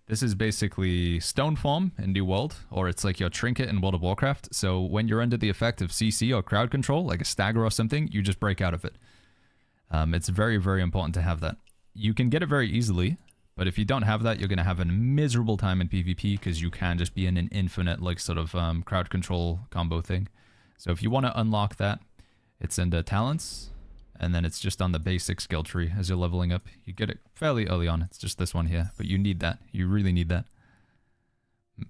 This is basically Stone Form in New World, or it's like your trinket in World of Warcraft. So when you're under the effect of CC or crowd control, like a stagger or something, you just break out of it. It's very, very important to have that. You can get it very easily, but if you don't have that, you're going to have a miserable time in PvP because you can just be in an infinite, like, sort of crowd control combo thing. So if you want to unlock that, it's in the talents, and then it's just on the basic skill tree as you're leveling up. You get it fairly early on. It's just this one here, but you need that. You really need that.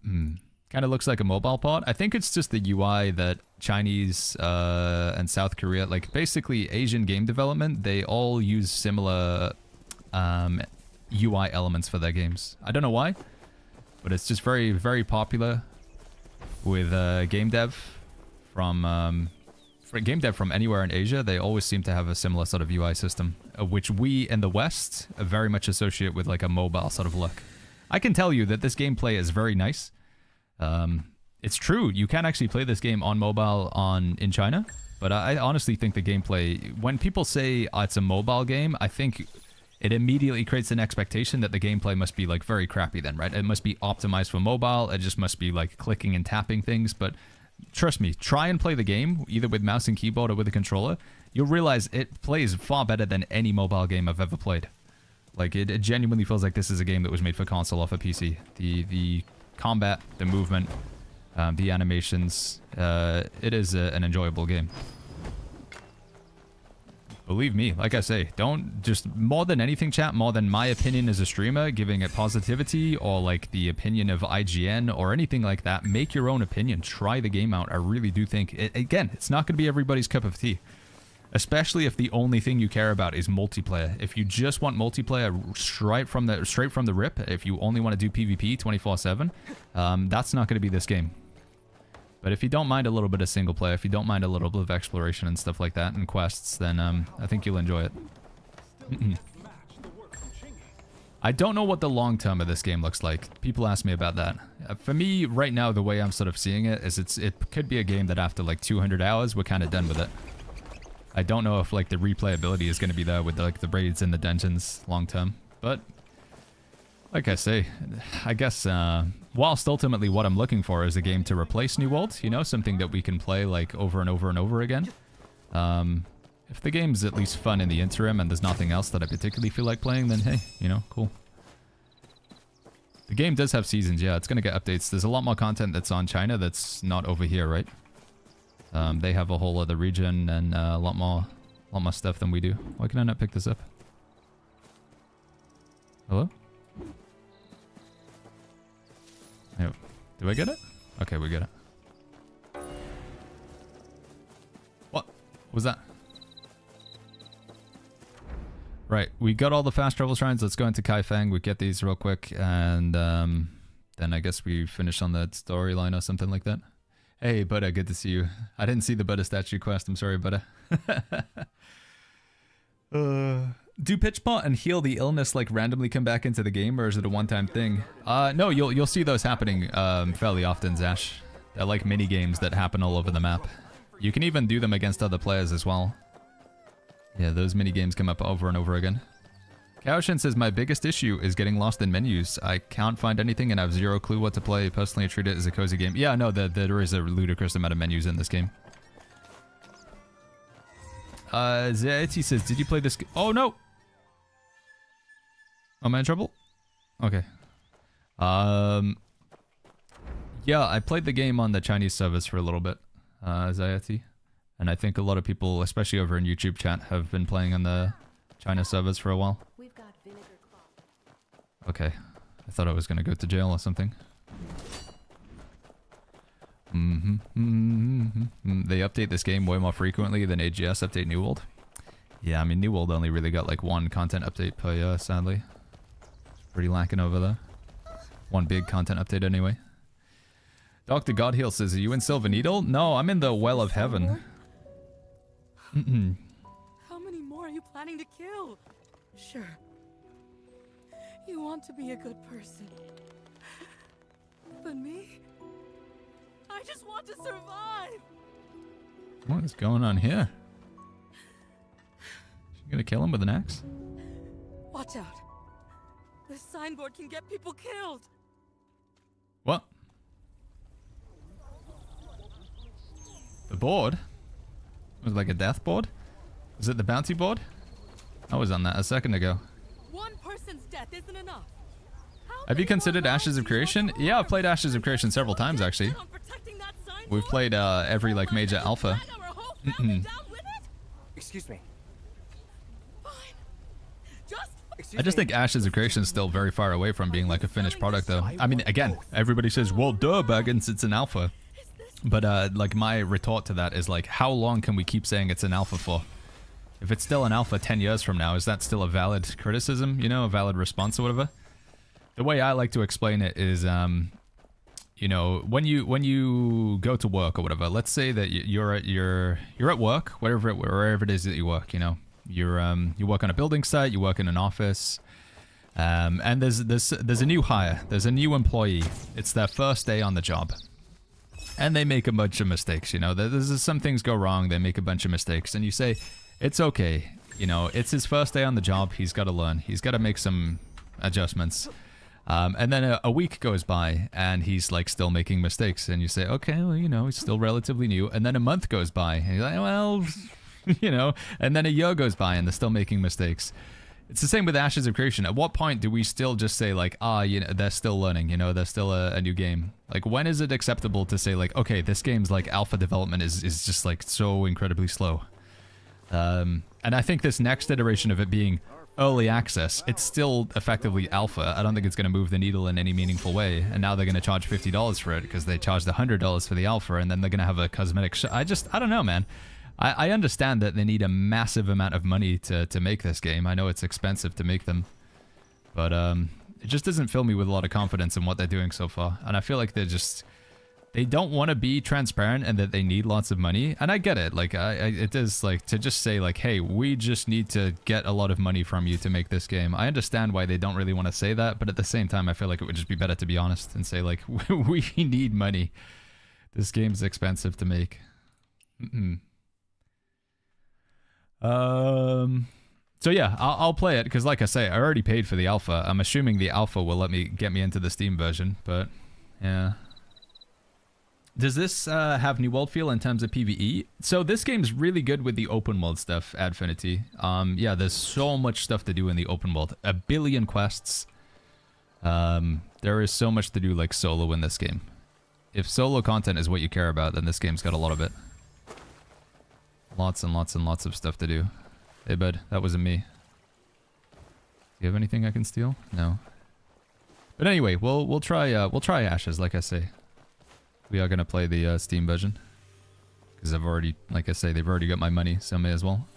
Kind of looks like a mobile pod. I think it's just the UI that Chinese and South Korea, like basically Asian game development, they all use similar UI elements for their games. I don't know why, but it's just very, very popular with game dev from for game dev from anywhere in Asia, they always seem to have a similar sort of UI system, which we in the West very much associate with like a mobile sort of look. I can tell you that this gameplay is very nice. It's true, you can actually play this game on mobile in China, but I honestly think the gameplay, when people say it's a mobile game, I think it immediately creates an expectation that the gameplay must be like very crappy then, right? It must be optimized for mobile, it just must be like clicking and tapping things, but trust me, try and play the game, either with mouse and keyboard or with a controller, you'll realize it plays far better than any mobile game I've ever played. Like, it genuinely feels like this is a game that was made for console off a PC. The combat, the movement, the animations, it is an enjoyable game. Believe me, like I say, don't just, more than anything, chat, more than my opinion as a streamer, giving it positivity, or like the opinion of IGN or anything like that, make your own opinion. Try the game out. I really do think, again, it's not going to be everybody's cup of tea. Especially if the only thing you care about is multiplayer. If you just want multiplayer straight from the rip, if you only want to do PvP 24/7, that's not going to be this game. But if you don't mind a little bit of single player, if you don't mind a little bit of exploration and stuff like that and quests, then I think you'll enjoy it. I don't know what the long term of this game looks like. People ask me about that. For me, right now, the way I'm sort of seeing it is it could be a game that after like 200 hours, we're kind of done with it. I don't know if like the replayability is going to be there with like the raids and the dungeons long term, but like I say, I guess whilst ultimately what I'm looking for is a game to replace New World, you know, something that we can play like over and over and over again. If the game's at least fun in the interim and there's nothing else that I particularly feel like playing, then hey, you know, cool. The game does have seasons, yeah, it's going to get updates. There's a lot more content that's on China that's not over here, right? They have a whole other region and a lot more stuff than we do. Why can I not pick this up? Hello? Yep. Do I get it? Okay, we get it. What was that? Right, we got all the fast travel shrines. Let's go into Kaifeng. We get these real quick, and then I guess we finish on that storyline or something like that. Hey, Buddha, good to see you. I didn't see the Buddha statue quest. I'm sorry, Buddha. Do pitch pot and heal the illness like randomly come back into the game, or is it a one-time thing? No, you'll see those happening fairly often, Zash. They're like mini games that happen all over the map. You can even do them against other players as well. Yeah, those mini games come up over and over again. Kaoshin says, my biggest issue is getting lost in menus. I can't find anything and I have zero clue what to play. Personally, I treat it as a cozy game. Yeah, no, there is a ludicrous amount of menus in this game. Zaeti says, did you play this? Oh, no! Am I in trouble? Okay. Yeah, I played the game on the Chinese servers for a little bit, Zaeti. And I think a lot of people, especially over in YouTube chat, have been playing on the China servers for a while. Okay. I thought I was going to go to jail or something. They update this game way more frequently than AGS update New World. Yeah, I mean, New World only really got like one content update per year, sadly. It's pretty lacking over there. One big content update anyway. Dr. Godheal says, are you in Silver Needle? No, I'm in the Well of Heaven. How many more are you planning to kill? Sure. You want to be a good person. But me? I just want to survive! What is going on here? She gonna kill him with an axe? Watch out. This signboard can get people killed. What? The board? Was it like a death board? Was it the bounty board? I was on that a second ago. One person's death isn't enough. Have you considered Ashes of Creation? Yeah, I've played Ashes of Creation several times actually. We've played every like major alpha. Excuse me. I just think Ashes of Creation is still very far away from being like a finished product though. I mean, again, everybody says, well, duh, Baggins, it's an alpha. But like my retort to that is like, how long can we keep saying it's an alpha for? If it's still an alpha 10 years from now, is that still a valid criticism, you know, a valid response or whatever? The way I like to explain it is, you know, when you go to work or whatever, let's say that you're at work, wherever it is that you work, you know, you work on a building site, you work in an office, and there's a new hire, there's a new employee. It's their first day on the job, and they make a bunch of mistakes. You know, there's some things go wrong. They make a bunch of mistakes, and you say, it's okay. You know, it's his first day on the job. He's got to learn. He's got to make some adjustments. And then a week goes by and he's like still making mistakes. And you say, okay, well, you know, he's still relatively new. And then a month goes by and you're like, well, you know, and then a year goes by and they're still making mistakes. It's the same with Ashes of Creation. At what point do we still just say like, you know, they're still learning, you know, they're still a new game? Like, when is it acceptable to say like, okay, this game's like alpha development is just like so incredibly slow? And I think this next iteration of it being early access, it's still effectively alpha. I don't think it's going to move the needle in any meaningful way. And now they're going to charge $50 for it because they charged $100 for the alpha, and then they're going to have a cosmetic I don't know, man. I understand that they need a massive amount of money to make this game. I know it's expensive to make them. But it just doesn't fill me with a lot of confidence in what they're doing so far. And I feel like they don't want to be transparent and that they need lots of money. And I get it. Like, it is like to just say like, hey, we just need to get a lot of money from you to make this game. I understand why they don't really want to say that, but at the same time, I feel like it would just be better to be honest and say like, we need money. This game's expensive to make. So yeah, I'll play it because like I say, I already paid for the alpha. I'm assuming the alpha will get me into the Steam version, but yeah. Does this have New World feel in terms of PvE? So this game's really good with the open world stuff, Adfinity. Yeah, there's so much stuff to do in the open world. 1 billion quests. There is so much to do like solo in this game. If solo content is what you care about, then this game's got a lot of it. Lots and lots and lots of stuff to do. Hey bud, that wasn't me. Do you have anything I can steal? No. But anyway, we'll try Ashes, like I say. We are gonna play the Steam version because I've already, like I say, they've already got my money, so may as well.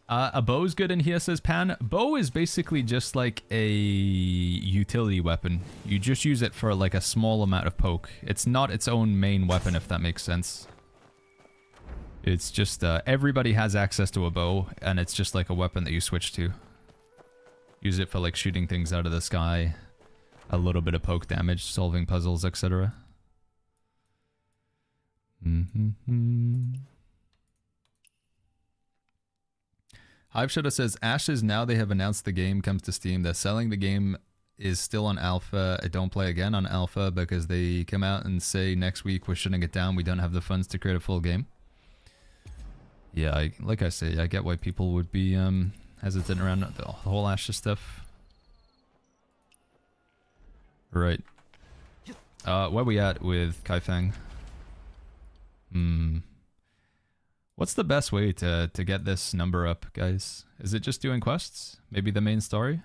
A bow's good in here, says Pan. Bow is basically just like a utility weapon. You just use it for like a small amount of poke. It's not its own main weapon, if that makes sense. It's just everybody has access to a bow, and it's just like a weapon that you switch to. Use it for like shooting things out of the sky. A little bit of poke damage, solving puzzles, etc. Hive Shadow says, Ashes, now they have announced the game comes to Steam. They're selling the game is still on alpha. I don't play again on alpha because they come out and say next week we're shutting it down. We don't have the funds to create a full game. Yeah, like I say, I get why people would be hesitant around the whole Ashes stuff. Right. Where we at with Kaifeng? What's the best way to get this number up, guys? Is it just doing quests? Maybe the main story?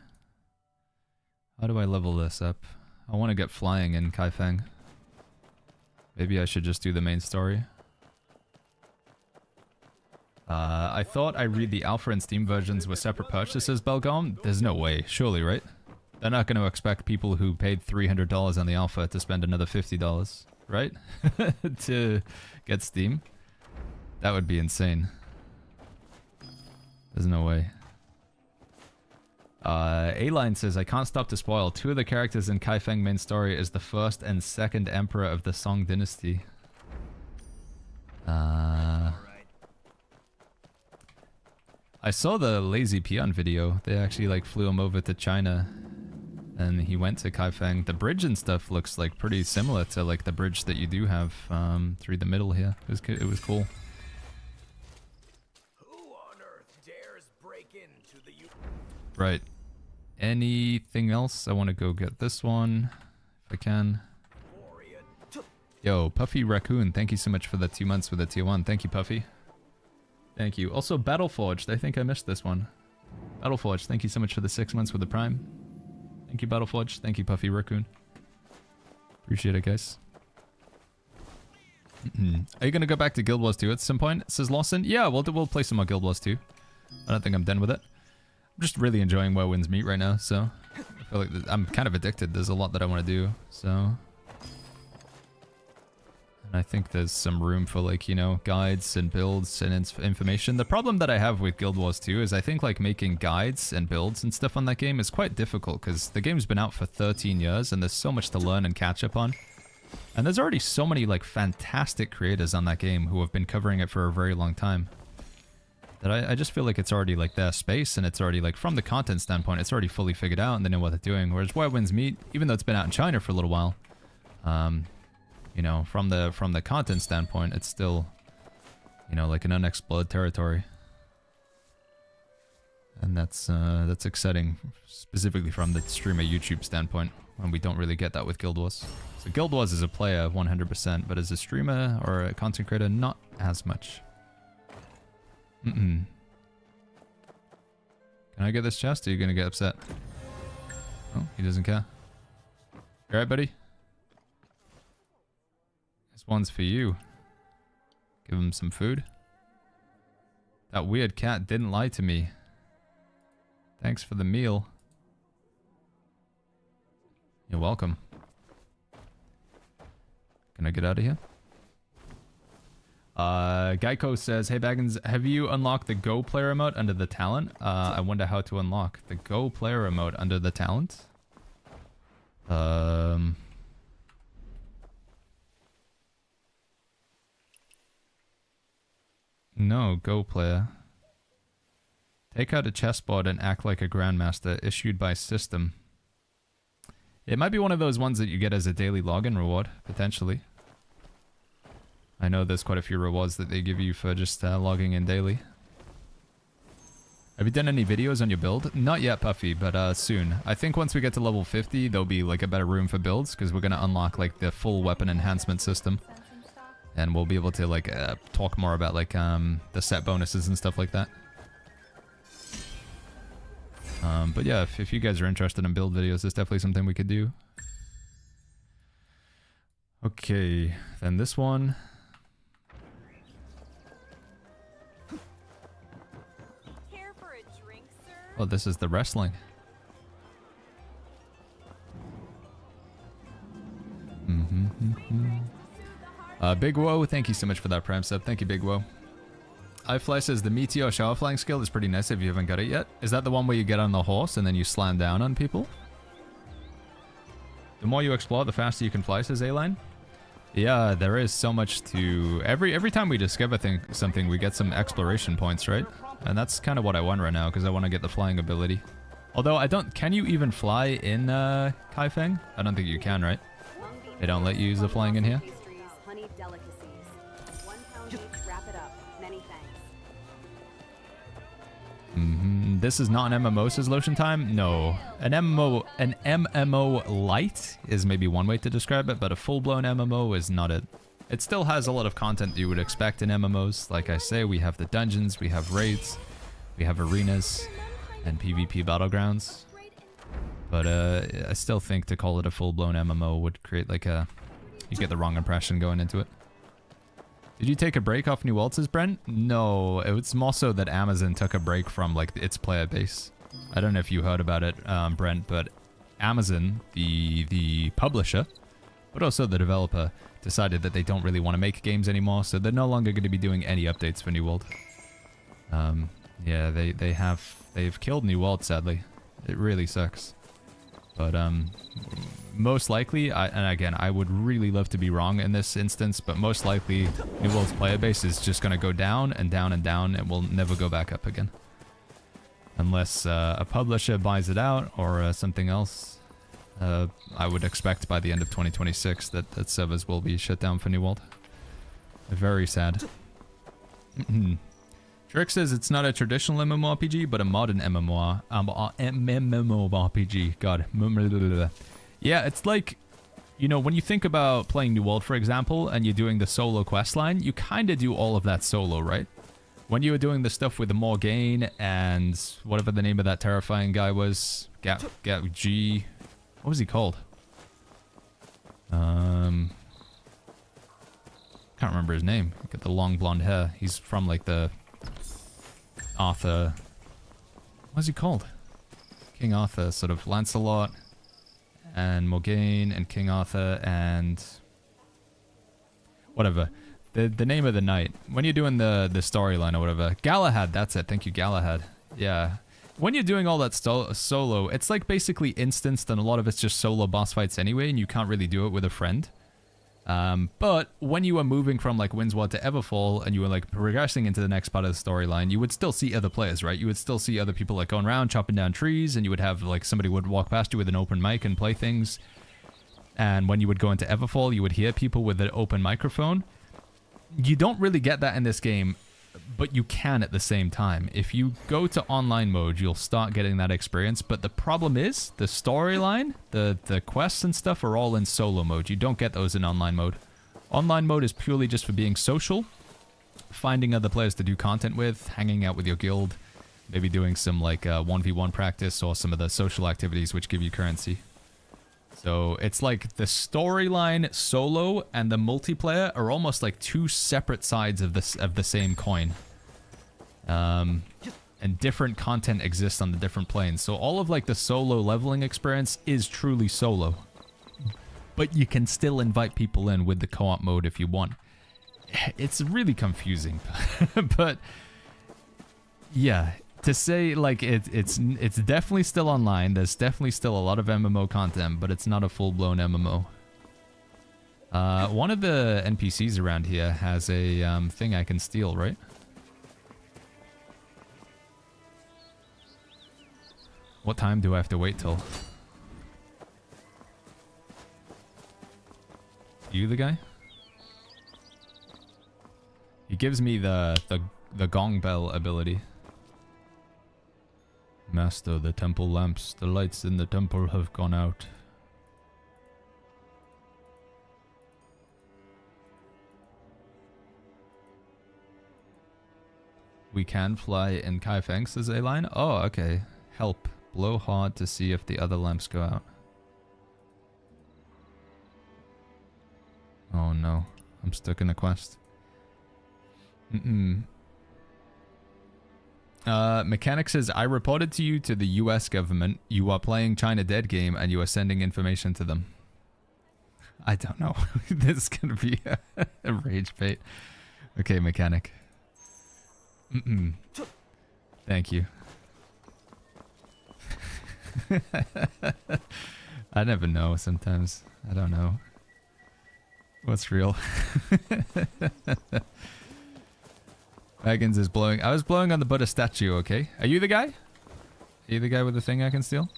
How do I level this up? I want to get flying in Kaifeng. Maybe I should just do the main story. I thought I read the alpha and Steam versions with separate purchases, Belgom. There's no way, surely, right? They're not going to expect people who paid $300 on the alpha to spend another $50, right? To get Steam. That would be insane. There's no way. A-Line says, I can't stop to spoil. 2 of the characters in Kaifeng main story is the 1st and 2nd emperor of the Song dynasty. I saw the Lazy Peon video. They actually like flew him over to China. And he went to Kaifeng. The bridge and stuff looks like pretty similar to like the bridge that you do have through the middle here. It was cool. Who on earth dares break into the Right. Anything else? I want to go get this one if I can. Yo, Puffy Raccoon, thank you so much for the 2 months with the tier 1. Thank you, Puffy. Thank you. Also, Battleforged. I think I missed this one. Battleforged, thank you so much for the 6 months with the Prime. Thank you, Battleforged. Thank you, Puffy Raccoon. Appreciate it, guys. Are you going to go back to Guild Wars 2 at some point? Says Lawson. Yeah, we'll play some more Guild Wars 2. I don't think I'm done with it. I'm just really enjoying Where Winds Meet right now, so if feel like I'm kind of addicted. There's a lot that I want to do, so... And I think there's some room for, like, you know, guides and builds and information. The problem that I have with Guild Wars 2 is I think, like, making guides and builds and stuff on that game is quite difficult because the game's been out for 13 years and there's so much to learn and catch up on. And there's already so many, like, fantastic creators on that game who have been covering it for a very long time. That I just feel like it's already, like, their space, and it's already, like, from the content standpoint, it's already fully figured out and they know what they're doing. Whereas Where Winds Meet, even though it's been out in China for a little while, you know, from the content standpoint, it's still, you know, like an unexplored territory. And that's exciting, specifically from the streamer YouTube standpoint, when we don't really get that with Guild Wars. So Guild Wars is a player 100%, but as a streamer or a content creator, not as much. Can I get this chest, or are you gonna get upset? Oh, he doesn't care. You alright, buddy? This one's for you. Give him some food. That weird cat didn't lie to me. Thanks for the meal. You're welcome. Can I get out of here? Geico says, hey Baggins, have you unlocked the Go player remote under the talent? I wonder how to unlock the Go player remote under the talent. No, Go player. Take out a chessboard and act like a grandmaster, issued by system. It might be one of those ones that you get as a daily login reward, potentially. I know there's quite a few rewards that they give you for just logging in daily. Have you done any videos on your build? Not yet, Puffy, but soon. I think once we get to level 50, there'll be like a better room for builds, because we're going to unlock like the full weapon enhancement system. And we'll be able to like talk more about like the set bonuses and stuff like that. But yeah, if you guys are interested in build videos, it's definitely something we could do. Okay, then this one. Care for a drink, sir? Oh, this is the wrestling. Big Woe, thank you so much for that Prime sub. Thank you, Big Woe. iFly says the Meteor shower flying skill is pretty nice if you haven't got it yet. Is that the one where you get on the horse and then you slam down on people? The more you explore, the faster you can fly, says A-Line. Yeah, there is so much to... Every time we discover something, we get some exploration points, right? And that's kind of what I want right now, because I want to get the flying ability. Although, I don't... Can you even fly in Kaifeng? I don't think you can, right? They don't let you use the flying in here? This is not an MMO, says Lotion Time? No. An MMO light is maybe one way to describe it, but a full-blown MMO is not it. It still has a lot of content you would expect in MMOs. Like I say, we have the dungeons, we have raids, we have arenas, and PvP battlegrounds. But I still think to call it a full-blown MMO would create like a... You get the wrong impression going into it. Did you take a break off New World, says Brent? No, it was more so that Amazon took a break from like its player base. I don't know if you heard about it, Brent, but Amazon, the publisher, but also the developer, decided that they don't really want to make games anymore, so they're no longer going to be doing any updates for New World. Yeah, they've killed New World, sadly. It really sucks. But most likely, and again, I would really love to be wrong in this instance, but most likely New World's player base is just going to go down and down and down and will never go back up again. Unless a publisher buys it out or something else. I would expect by the end of 2026 that servers will be shut down for New World. Very sad. Trick says it's not a traditional MMORPG, but a modern MMORPG. God. Yeah, it's like, you know, when you think about playing New World, for example, and you're doing the solo quest line, you kind of do all of that solo, right? When you were doing the stuff with the Morgaine and whatever the name of that terrifying guy was, G... What was he called? Can't remember his name. Got the long blonde hair. He's from like the... Arthur... What's he called? King Arthur, sort of Lancelot and Morgaine and King Arthur and whatever. The name of the knight. When you're doing the storyline or whatever. Galahad, that's it. Thank you, Galahad. Yeah. When you're doing all that solo, it's like basically instanced, and a lot of it's just solo boss fights anyway, and you can't really do it with a friend. But when you were moving from like Windsward to Everfall and you were like progressing into the next part of the storyline, you would still see other players, right? You would still see other people like going around chopping down trees, and you would have like somebody would walk past you with an open mic and play things. And when you would go into Everfall, you would hear people with an open microphone. You don't really get that in this game, but you can at the same time. If you go to online mode, you'll start getting that experience. But the problem is the storyline, the quests and stuff are all in solo mode. You don't get those in online mode. Online mode is purely just for being social, finding other players to do content with, hanging out with your guild, maybe doing some like 1v1 practice or some of the social activities which give you currency. So it's like the storyline solo and the multiplayer are almost like two separate sides of the same coin. And different content exists on the different planes. So all of like the solo leveling experience is truly solo. But you can still invite people in with the co-op mode if you want. It's really confusing. But yeah, to say like it's definitely still online. There's definitely still a lot of MMO content, but it's not a full-blown MMO. One of the NPCs around here has a thing I can steal, right? What time do I have to wait till? You the guy? He gives me the gong bell ability. Master, the temple lamps, the lights in the temple have gone out. We can fly in Kaifeng, says A-Line. Oh, okay. Help. Blow hard to see if the other lamps go out. Oh no. I'm stuck in a quest. Mechanic says, I reported to you to the US government. You are playing China Dead game and you are sending information to them. I don't know. This is gonna be a rage bait. Okay, Mechanic. Thank you. I never know sometimes. I don't know. What's real? Baggins is blowing. I was blowing on the Buddha statue, okay? Are you the guy? Are you the guy with the thing I can steal?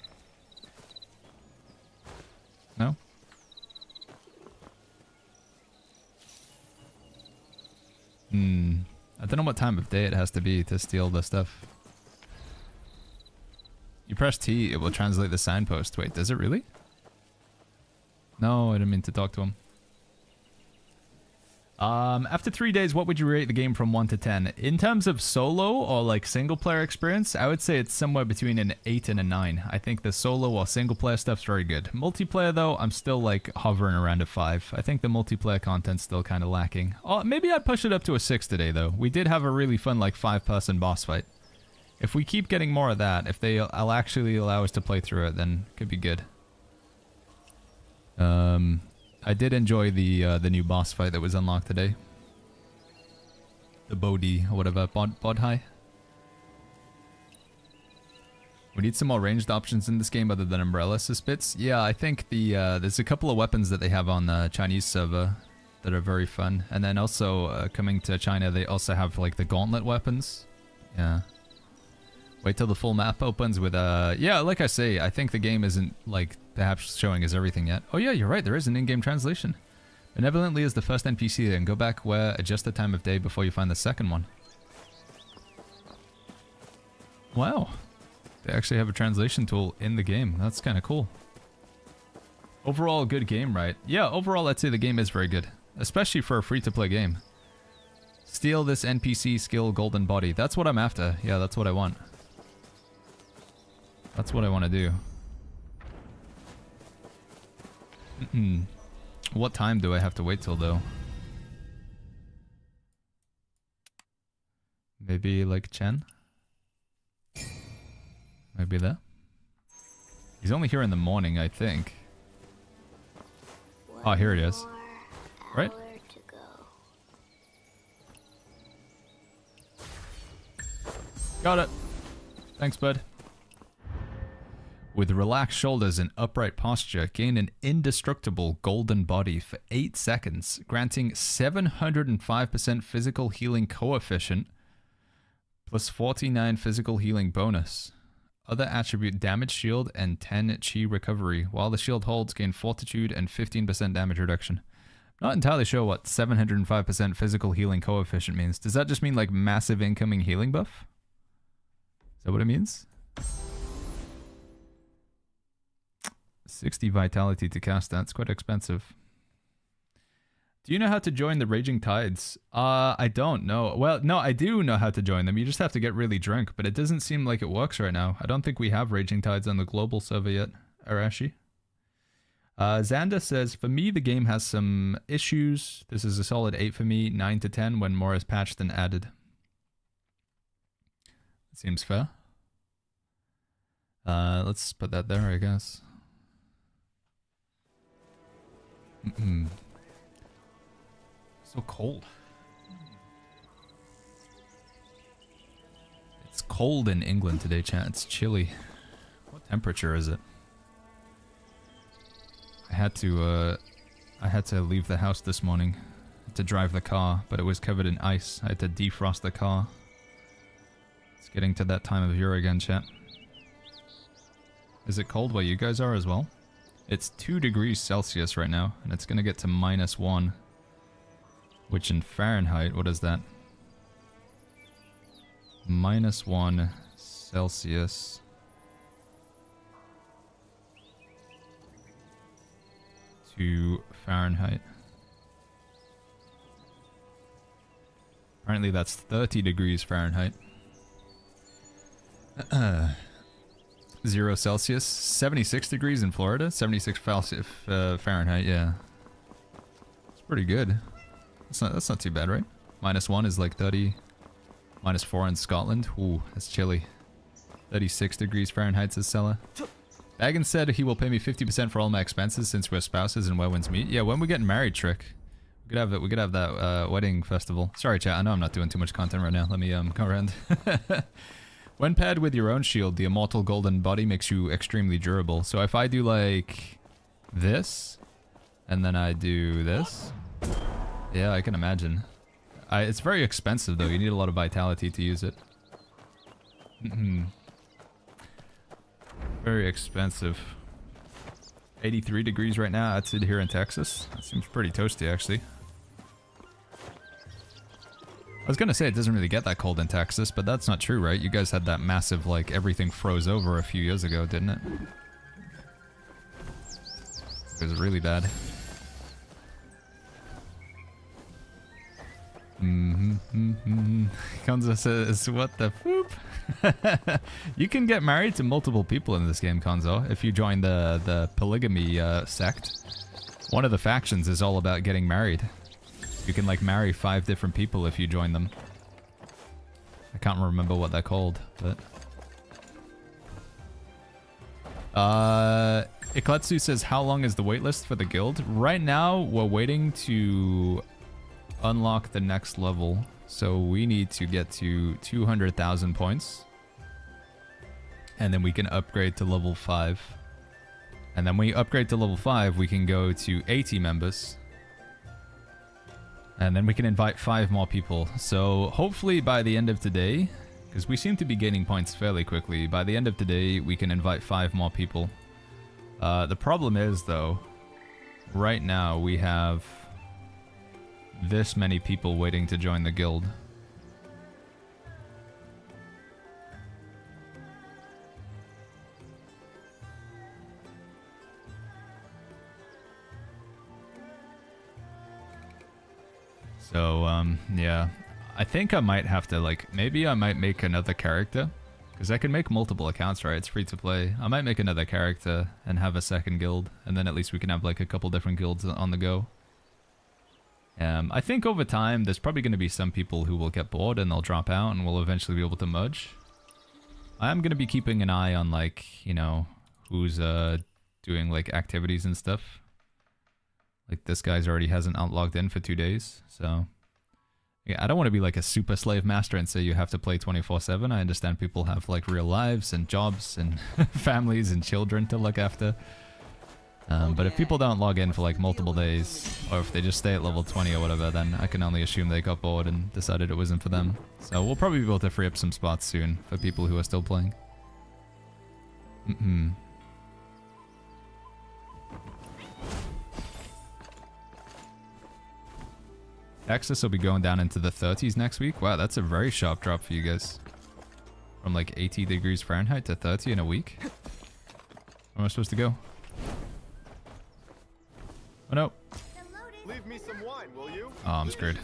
No? I don't know what time of day it has to be to steal the stuff. You press T, it will translate the signpost. Wait, does it really? No, I didn't mean to talk to him. After 3 days, what would you rate the game from 1 to 10? In terms of solo or like single player experience, I would say it's somewhere between an 8 and a 9. I think the solo or single player stuff's very good. Multiplayer though, I'm still like hovering around a 5. I think the multiplayer content's still kind of lacking. Oh, maybe I'd push it up to a 6 today though. We did have a really fun like 5-person boss fight. If we keep getting more of that, if they'll actually allow us to play through it, then it could be good. I did enjoy the new boss fight that was unlocked today. The Bodhi or whatever, Bodhi. We need some more ranged options in this game other than Umbrella Suspits. Yeah, I think there's a couple of weapons that they have on the Chinese server that are very fun. And then also coming to China, they also have like the gauntlet weapons. Yeah. Wait till the full map opens with yeah, like I say, I think the game isn't like perhaps showing us everything yet. Oh yeah, you're right, there is an in-game translation. Benevolently is the first NPC, then go back where adjust the time of day before you find the second one. Wow. They actually have a translation tool in the game. That's kind of cool. Overall, good game, right? Yeah, overall I'd say the game is very good. Especially for a free-to-play game. Steal this NPC skill golden body. That's what I'm after. Yeah, that's what I want. That's what I want to do. What time do I have to wait till, though? Maybe like Chen? Maybe that? He's only here in the morning, I think. Oh, here it is. Right? Got it. Thanks, bud. With relaxed shoulders and upright posture, gain an indestructible golden body for 8 seconds, granting 705% physical healing coefficient, plus 49 physical healing bonus. Other attribute damage shield and 10 chi recovery. While the shield holds, gain fortitude and 15% damage reduction. Not entirely sure what 705% physical healing coefficient means. Does that just mean like massive incoming healing buff? Is that what it means? 60 vitality to cast that. It's quite expensive. Do you know how to join the Raging Tides? I don't know. Well, no, I do know how to join them. You just have to get really drunk, but it doesn't seem like it works right now. I don't think we have Raging Tides on the global server yet, Arashi. Xander says, for me, the game has some issues. This is a solid 8 for me, 9 to 10 when more is patched and added. Seems fair. Let's put that there, I guess. So cold. It's cold in England today, chat. It's chilly. What temperature is it? I had to leave the house this morning to drive the car, but it was covered in ice. I had to defrost the car. It's getting to that time of year again, chat. Is it cold where you guys are as well? It's 2 degrees Celsius right now, and it's gonna get to -1. Which in Fahrenheit, what is that? -1 Celsius. To Fahrenheit. Apparently that's 30 degrees Fahrenheit. 0 Celsius. 76 degrees in Florida. 76 Fahrenheit, yeah. It's pretty good. That's not too bad, right? -1 is like 30. -4 in Scotland. Ooh, that's chilly. 36 degrees Fahrenheit, says Sella. Baggins said he will pay me 50% for all my expenses since we're spouses and Wewins meet. Yeah, when we're getting married, Trick. We could have that wedding festival. Sorry, chat. I know I'm not doing too much content right now. Let me go around. When paired with your own shield, the immortal golden body makes you extremely durable. So if I do like this, and then I do this, yeah, I can imagine. It's very expensive though. You need a lot of vitality to use it. Very expensive. 83 degrees right now. That's it here in Texas. That seems pretty toasty actually. I was gonna say it doesn't really get that cold in Texas, but that's not true, right? You guys had that massive, like, everything froze over a few years ago, didn't it? It was really bad. Konzo says, what the foop? You can get married to multiple people in this game, Konzo, if you join the polygamy sect. One of the factions is all about getting married. You can like marry 5 different people if you join them. I can't remember what they're called, but... Ikletsu says, how long is the waitlist for the guild? Right now, we're waiting to unlock the next level. So we need to get to 200,000 points. And then we can upgrade to level 5. And then when we upgrade to level 5, we can go to 80 members. And then we can invite 5 more people. So hopefully by the end of today, because we seem to be gaining points fairly quickly, by the end of today we can invite 5 more people. The problem is though, right now we have this many people waiting to join the guild. So, yeah. I think I might have to, like, maybe I might make another character. Because I can make multiple accounts, right? It's free to play. I might make another character and have a second guild. And then at least we can have, like, a couple different guilds on the go. I think over time, there's probably going to be some people who will get bored and they'll drop out and we'll eventually be able to merge. I am going to be keeping an eye on, like, you know, who's doing like activities and stuff. Like this guy's already hasn't logged in for 2 days, so yeah, I don't want to be like a super slave master and say you have to play 24/7. I understand people have like real lives and jobs and families and children to look after. But if people don't log in for like multiple days, or if they just stay at level 20 or whatever, then I can only assume they got bored and decided it wasn't for them. So we'll probably be able to free up some spots soon for people who are still playing. Texas will be going down into the 30s next week. Wow, that's a very sharp drop for you guys. From like 80 degrees Fahrenheit to 30 in a week. Where am I supposed to go? Oh no. Leave me some wine, will you? Oh, I'm screwed.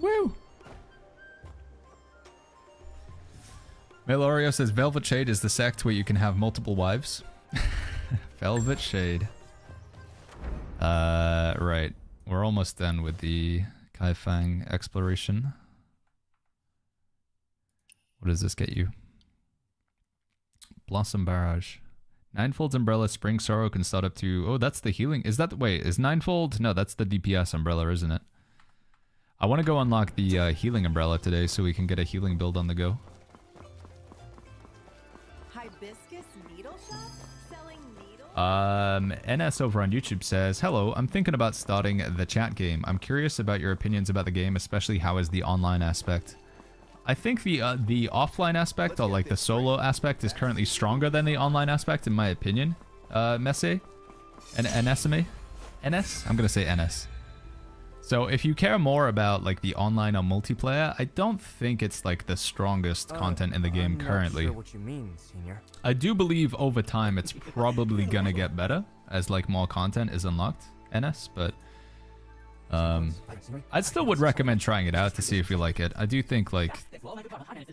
Woo! Melorio says Velvet Shade is the sect where you can have multiple wives. Velvet Shade. Right. We're almost done with the Kaifang exploration. What does this get you? Blossom Barrage. Ninefold's Umbrella, Spring Sorrow can start up to... Oh, that's the healing. Is that... Wait, is Ninefold? No, that's the DPS umbrella, isn't it? I want to go unlock the healing umbrella today so we can get a healing build on the go. Hibiscus needle shop? Selling needles? NS over on YouTube says, hello, I'm thinking about starting the chat game. I'm curious about your opinions about the game, especially how is the online aspect. I think the offline aspect, or like the solo aspect, is currently stronger than the online aspect, in my opinion. Messe? NSMA? NS? I'm gonna say NS. So if you care more about like the online or multiplayer, I don't think it's like the strongest content in the game currently. I'm not sure what you mean, Senior. I do believe over time it's probably gonna get better as like more content is unlocked, NS, but I still would recommend trying it out to see if you like it. I do think like,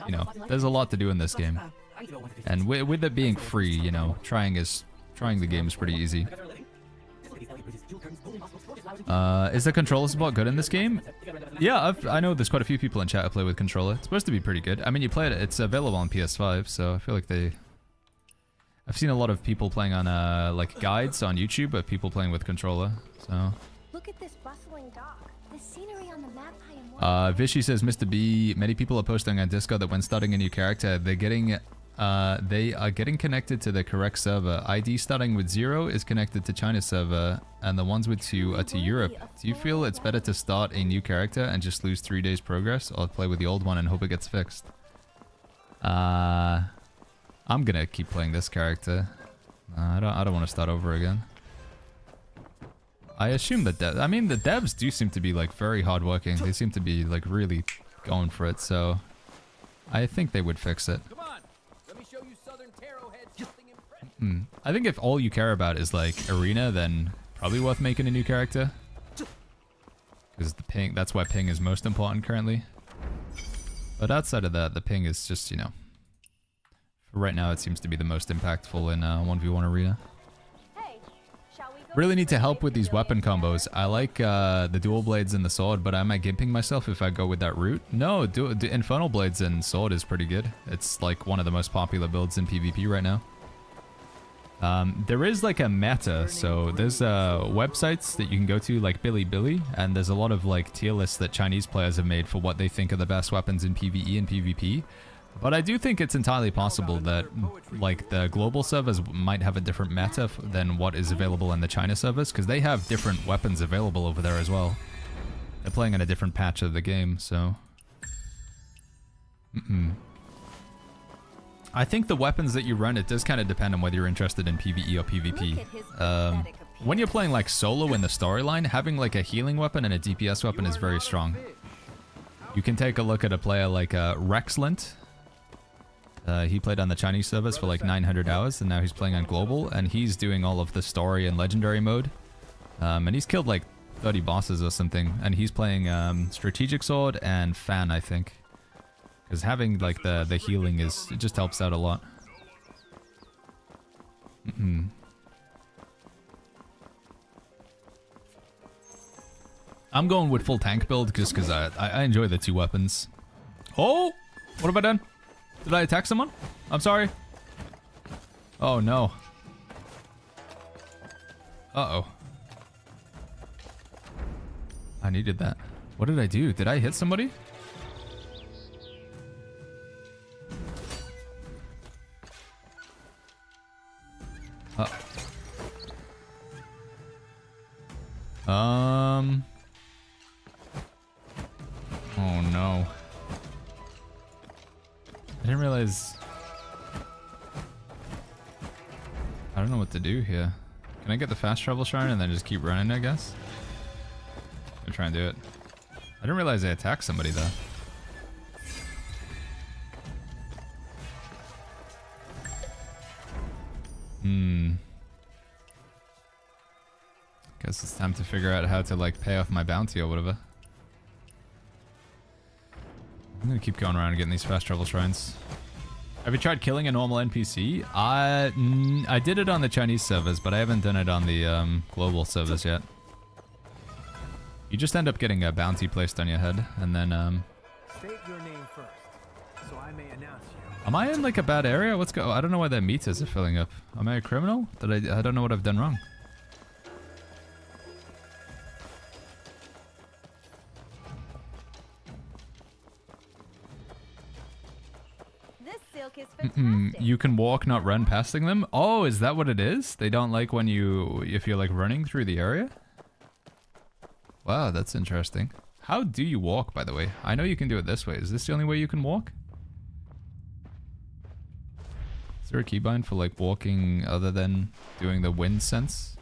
you know, there's a lot to do in this game. And with it being free, you know, trying the game is pretty easy. Is the controller support good in this game? Yeah, I know there's quite a few people in chat who play with controller. It's supposed to be pretty good. I mean, you play it, it's available on PS5, so I feel like I've seen a lot of people playing on like guides on YouTube, but people playing with controller, so... Look at this bustling dock. The scenery on the map I am Vishy says, Mr. B, many people are posting on Discord that when starting a new character, they are getting connected to the correct server. ID starting with 0 is connected to China's server, and the ones with 2 are to Europe. Do you feel it's better to start a new character and just lose 3 days progress, or play with the old one and hope it gets fixed? I'm gonna keep playing this character. I don't want to start over again. I assume that the devs do seem to be like very hardworking. They seem to be like really going for it, so I think they would fix it. Come on, let me show you Southern Tarrowhead something impressive. I think if all you care about is like arena, then probably worth making a new character. Because the ping, that's why ping is most important currently. But outside of that, the ping is just, you know, for right now it seems to be the most impactful in 1v1 arena. Really need to help with these weapon combos. I like the dual blades and the sword, but am I gimping myself if I go with that route? No, Infernal Blades and sword is pretty good. It's like one of the most popular builds in PvP right now. There is like a meta, so there's websites that you can go to like Bilibili, and there's a lot of like tier lists that Chinese players have made for what they think are the best weapons in PvE and PvP. But I do think it's entirely possible that like the global servers might have a different meta than what is available in the China servers, because they have different weapons available over there as well. They're playing in a different patch of the game, so... I think the weapons that you run, it does kind of depend on whether you're interested in PvE or PvP. When you're playing like solo in the storyline, having like a healing weapon and a DPS weapon is very strong. You can take a look at a player like Rexlint. He played on the Chinese servers for like 900 hours, and now he's playing on global, and he's doing all of the story and legendary mode. And he's killed like 30 bosses or something, and he's playing strategic sword and fan, I think. Because having like the healing it just helps out a lot. I'm going with full tank build just because I enjoy the 2 weapons. Oh! What have I done? Did I attack someone? I'm sorry. Oh no. Uh-oh. I needed that. What did I do? Did I hit somebody? Oh no. I didn't realize. I don't know what to do here. Can I get the fast travel shrine and then just keep running, I guess? I'm trying to do it. I didn't realize I attacked somebody though. Guess it's time to figure out how to like pay off my bounty or whatever. I'm gonna keep going around and getting these fast travel shrines. Have you tried killing a normal NPC? I did it on the Chinese servers, but I haven't done it on the global servers yet. You just end up getting a bounty placed on your head, and then State your name first, so I may announce you. am I in like a bad area? What's I don't know why their meters are filling up. Am I a criminal? I don't know what I've done wrong. This silk is fantastic. You can walk, not run passing them? Oh, is that what it is? They don't like when if you're like running through the area? Wow, that's interesting. How do you walk, by the way? I know you can do it this way. Is this the only way you can walk? Is there a keybind for like walking other than doing the wind sense?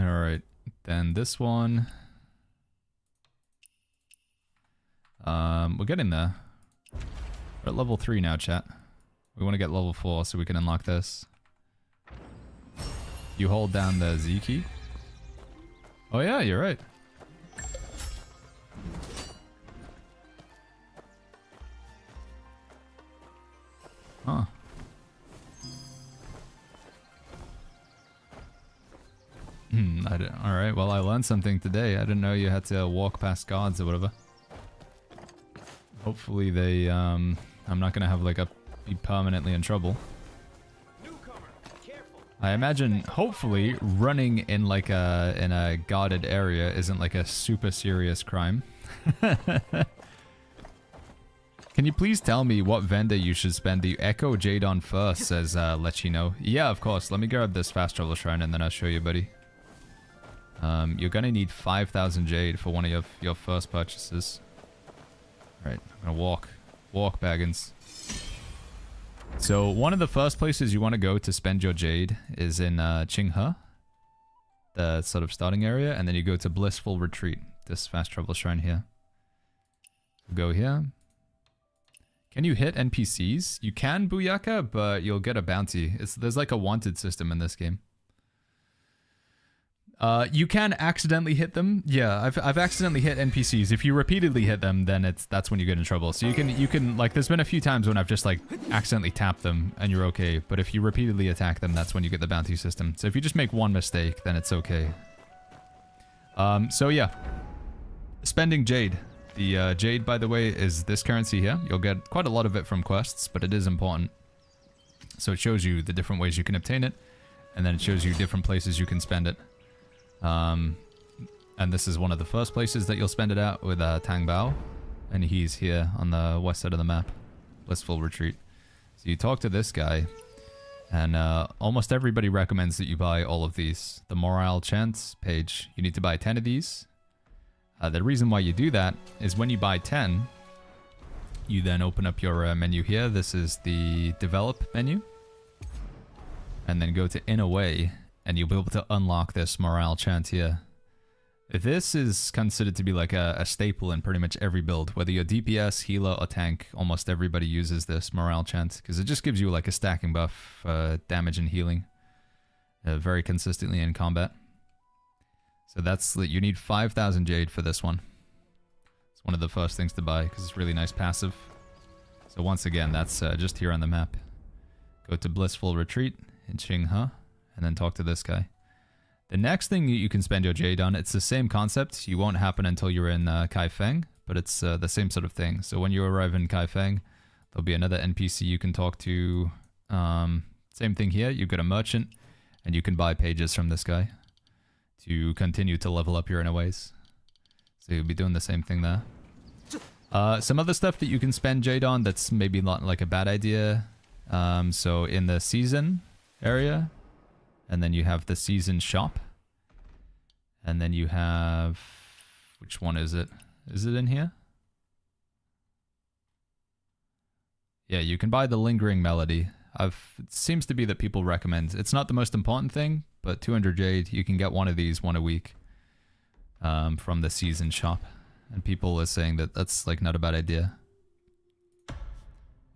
Alright, then this one. We're getting there. We're at level 3 now, chat. We want to get level 4 so we can unlock this. You hold down the Z key. Oh yeah, you're right. Huh. Alright, well I learned something today. I didn't know you had to walk past guards or whatever. Hopefully they, I'm not gonna have like be permanently in trouble. I imagine, hopefully, running in like in a guarded area isn't like a super serious crime. Can you please tell me what vendor you should spend the Echo Jade on first, says let you know. Yeah, of course. Let me grab this fast travel shrine and then I'll show you, buddy. You're gonna need 5,000 Jade for one of your first purchases. Alright, I'm gonna walk. Walk, Baggins. So, one of the first places you want to go to spend your Jade is in Qinghe, the sort of starting area, and then you go to Blissful Retreat, this fast travel shrine here. Go here. Can you hit NPCs? You can, Booyaka, but you'll get a bounty. There's like a wanted system in this game. You can accidentally hit them. Yeah, I've accidentally hit NPCs. If you repeatedly hit them, then that's when you get in trouble. So you can like there's been a few times when I've just like accidentally tapped them and you're okay. But if you repeatedly attack them, that's when you get the bounty system. So if you just make one mistake, then it's okay. So yeah, spending Jade. The Jade, by the way, is this currency here. You'll get quite a lot of it from quests, but it is important. So it shows you the different ways you can obtain it, and then it shows you different places you can spend it. And this is one of the first places that you'll spend it at with Tang Bao, and he's here on the west side of the map, Blissful Retreat. So you talk to this guy, and almost everybody recommends that you buy all of these. The Morale Chants page, you need to buy 10 of these. The reason why you do that is when you buy 10, you then open up your menu here. This is the Develop menu, and then go to In a Way, and you'll be able to unlock this Morale Chant here. This is considered to be like a staple in pretty much every build. Whether you're DPS, healer, or tank, almost everybody uses this Morale Chant, because it just gives you like a stacking buff, damage and healing, very consistently in combat. So that's, you need 5,000 Jade for this one. It's one of the first things to buy, because it's really nice passive. So once again, that's just here on the map. Go to Blissful Retreat in Qinghe. and then talk to this guy. The next thing you can spend your jade on, it's the same concept. You won't happen until you're in Kaifeng, but it's the same sort of thing. So when you arrive in Kaifeng, there'll be another NPC you can talk to. Same thing here. You've got a merchant, and you can buy pages from this guy to continue to level up your inner ways. So you'll be doing the same thing there. Some other stuff that you can spend jade on that's maybe not like a bad idea. So in the season area, and then you have the season shop. And then you have... Which one is it? Is it in here? Yeah, you can buy the Lingering Melody. It seems to be that people recommend. It's not the most important thing, but 200 jade, you can get one of these one a week from the season shop. And people are saying that that's like not a bad idea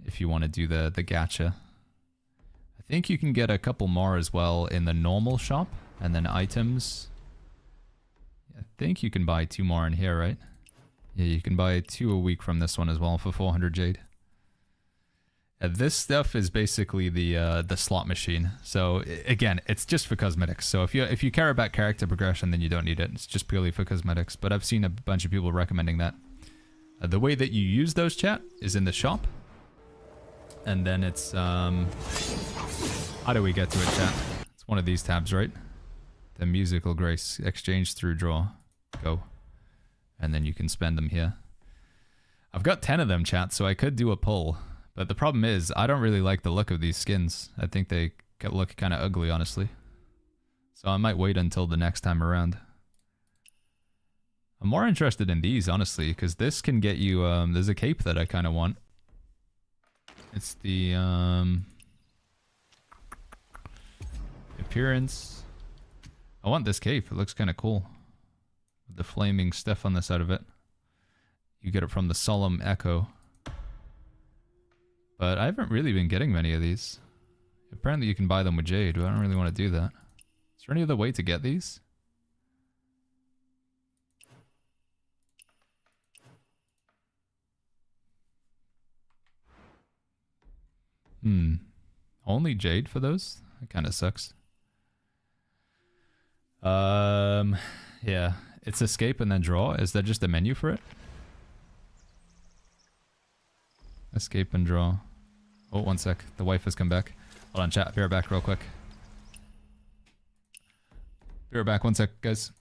if you want to do the gacha. I think you can get a couple more as well in the normal shop, and then items. I think you can buy 2 more in here, right? Yeah, you can buy 2 a week from this one as well for 400 jade. This stuff is basically the slot machine. So again, it's just for cosmetics. So if you care about character progression, then you don't need it. It's just purely for cosmetics. But I've seen a bunch of people recommending that. The way that you use those, chat, is in the shop. And then it's how do we get to it, chat? It's one of these tabs, right? The musical grace, exchange through draw, go, and then you can spend them here. I've got 10 of them, chat, so I could do a pull. But the problem is, I don't really like the look of these skins. I think they look kind of ugly, honestly. So I might wait until the next time around. I'm more interested in these, honestly, because this can get you... there's a cape that I kind of want. It's the... appearance. I want this cape. It looks kind of cool. With the flaming stuff on the side of it. You get it from the Solemn Echo. But I haven't really been getting many of these. Apparently you can buy them with jade, but I don't really want to do that. Is there any other way to get these? Only jade for those? That kind of sucks. Yeah. It's escape and then draw. Is there just a menu for it? Escape and draw. Oh, one sec. The wife has come back. Hold on, chat. Be right back real quick. Be right back. One sec, guys.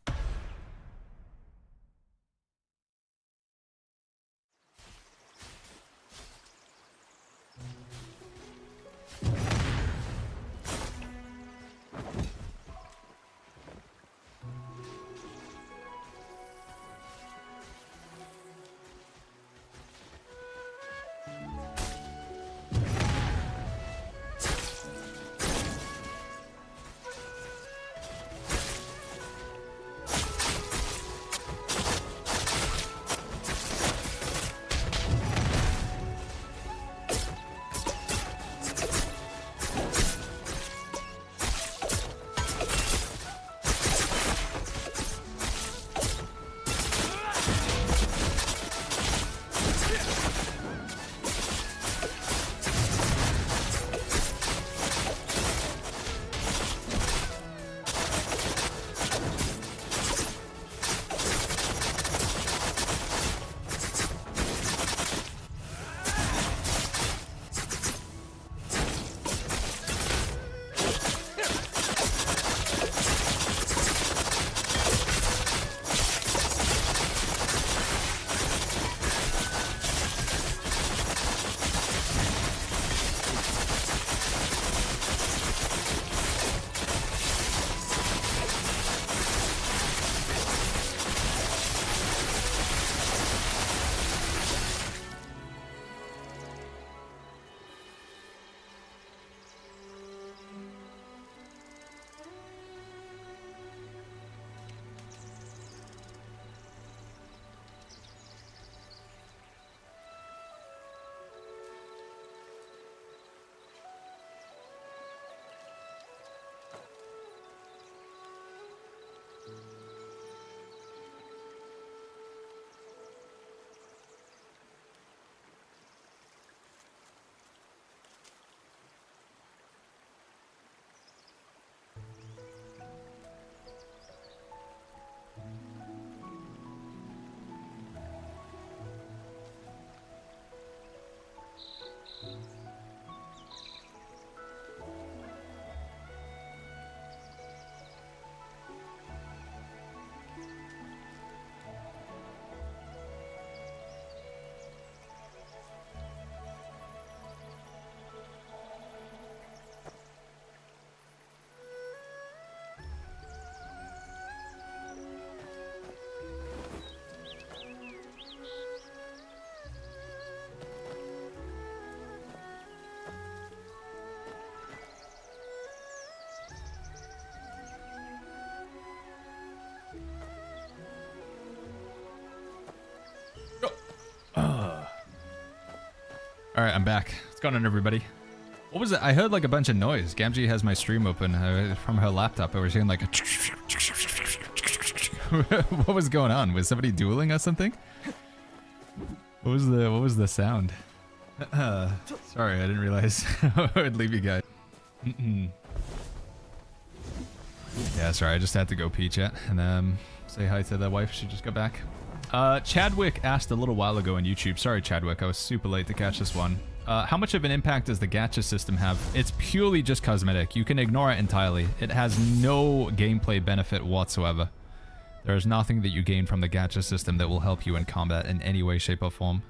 All right, I'm back. What's going on, everybody? What was it? I heard like a bunch of noise. Gamgee has my stream open from her laptop. I was hearing like a... What was going on? Was somebody dueling or something? What was the sound? Sorry, I didn't realize I would leave you guys. Yeah, sorry, I just had to go pee, chat, and say hi to the wife. She just got back. Chadwick asked a little while ago on YouTube. Sorry, Chadwick, I was super late to catch this one. How much of an impact does the gacha system have? It's purely just cosmetic. You can ignore it entirely. It has no gameplay benefit whatsoever. There is nothing that you gain from the gacha system that will help you in combat in any way, shape, or form.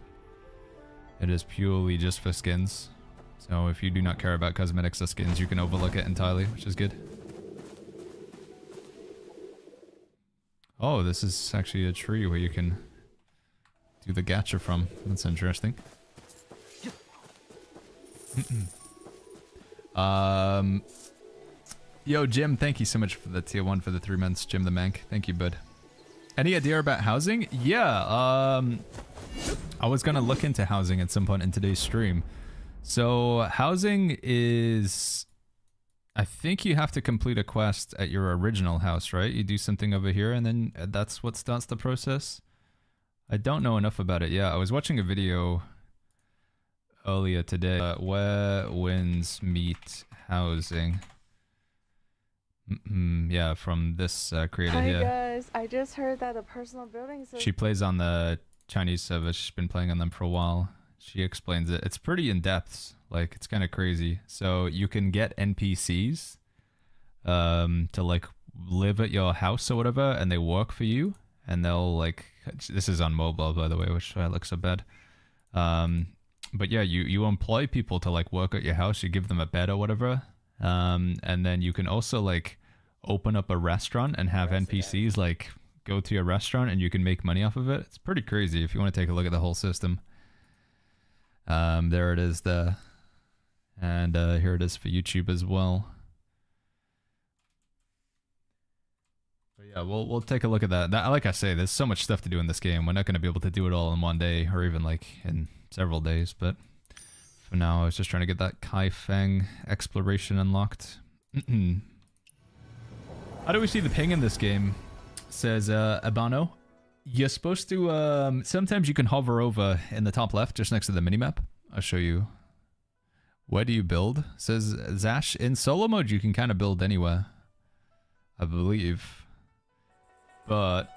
It is purely just for skins. So if you do not care about cosmetics or skins, you can overlook it entirely, which is good. Oh, this is actually a tree where you can do the gacha from. That's interesting. Yo, Jim, thank you so much for the tier 1 for the 3 months. Jim the Mank. Thank you, bud. Any idea about housing? Yeah, I was gonna look into housing at some point in today's stream. So, housing is... I think you have to complete a quest at your original house, right? You do something over here and then that's what starts the process. I don't know enough about it. Yeah, I was watching a video earlier today. Where winds meet housing. Yeah, from this creator Hi here. guys, I just heard that the personal buildings... She plays on the Chinese server. She's been playing on them for a while. She explains it. It's pretty in-depth. Like, it's kind of crazy. So you can get NPCs to like live at your house or whatever, and they work for you, and they'll like... This is on mobile, by the way, which looks so bad. But yeah, you employ people to like work at your house. You give them a bed or whatever, and then you can also like open up a restaurant and have NPCs like go to your restaurant, and you can make money off of it. It's pretty crazy if you want to take a look at the whole system. There it is there. And here it is for YouTube as well. But yeah, we'll take a look at that. Like I say, there's so much stuff to do in this game. We're not going to be able to do it all in one day, or even like in several days. But for now, I was just trying to get that Kaifeng exploration unlocked. How do we see the ping in this game? Says Abano. You're supposed to... sometimes you can hover over in the top left, just next to the minimap. I'll show you. Where do you build? Says Zash. In solo mode, you can kind of build anywhere, I believe. But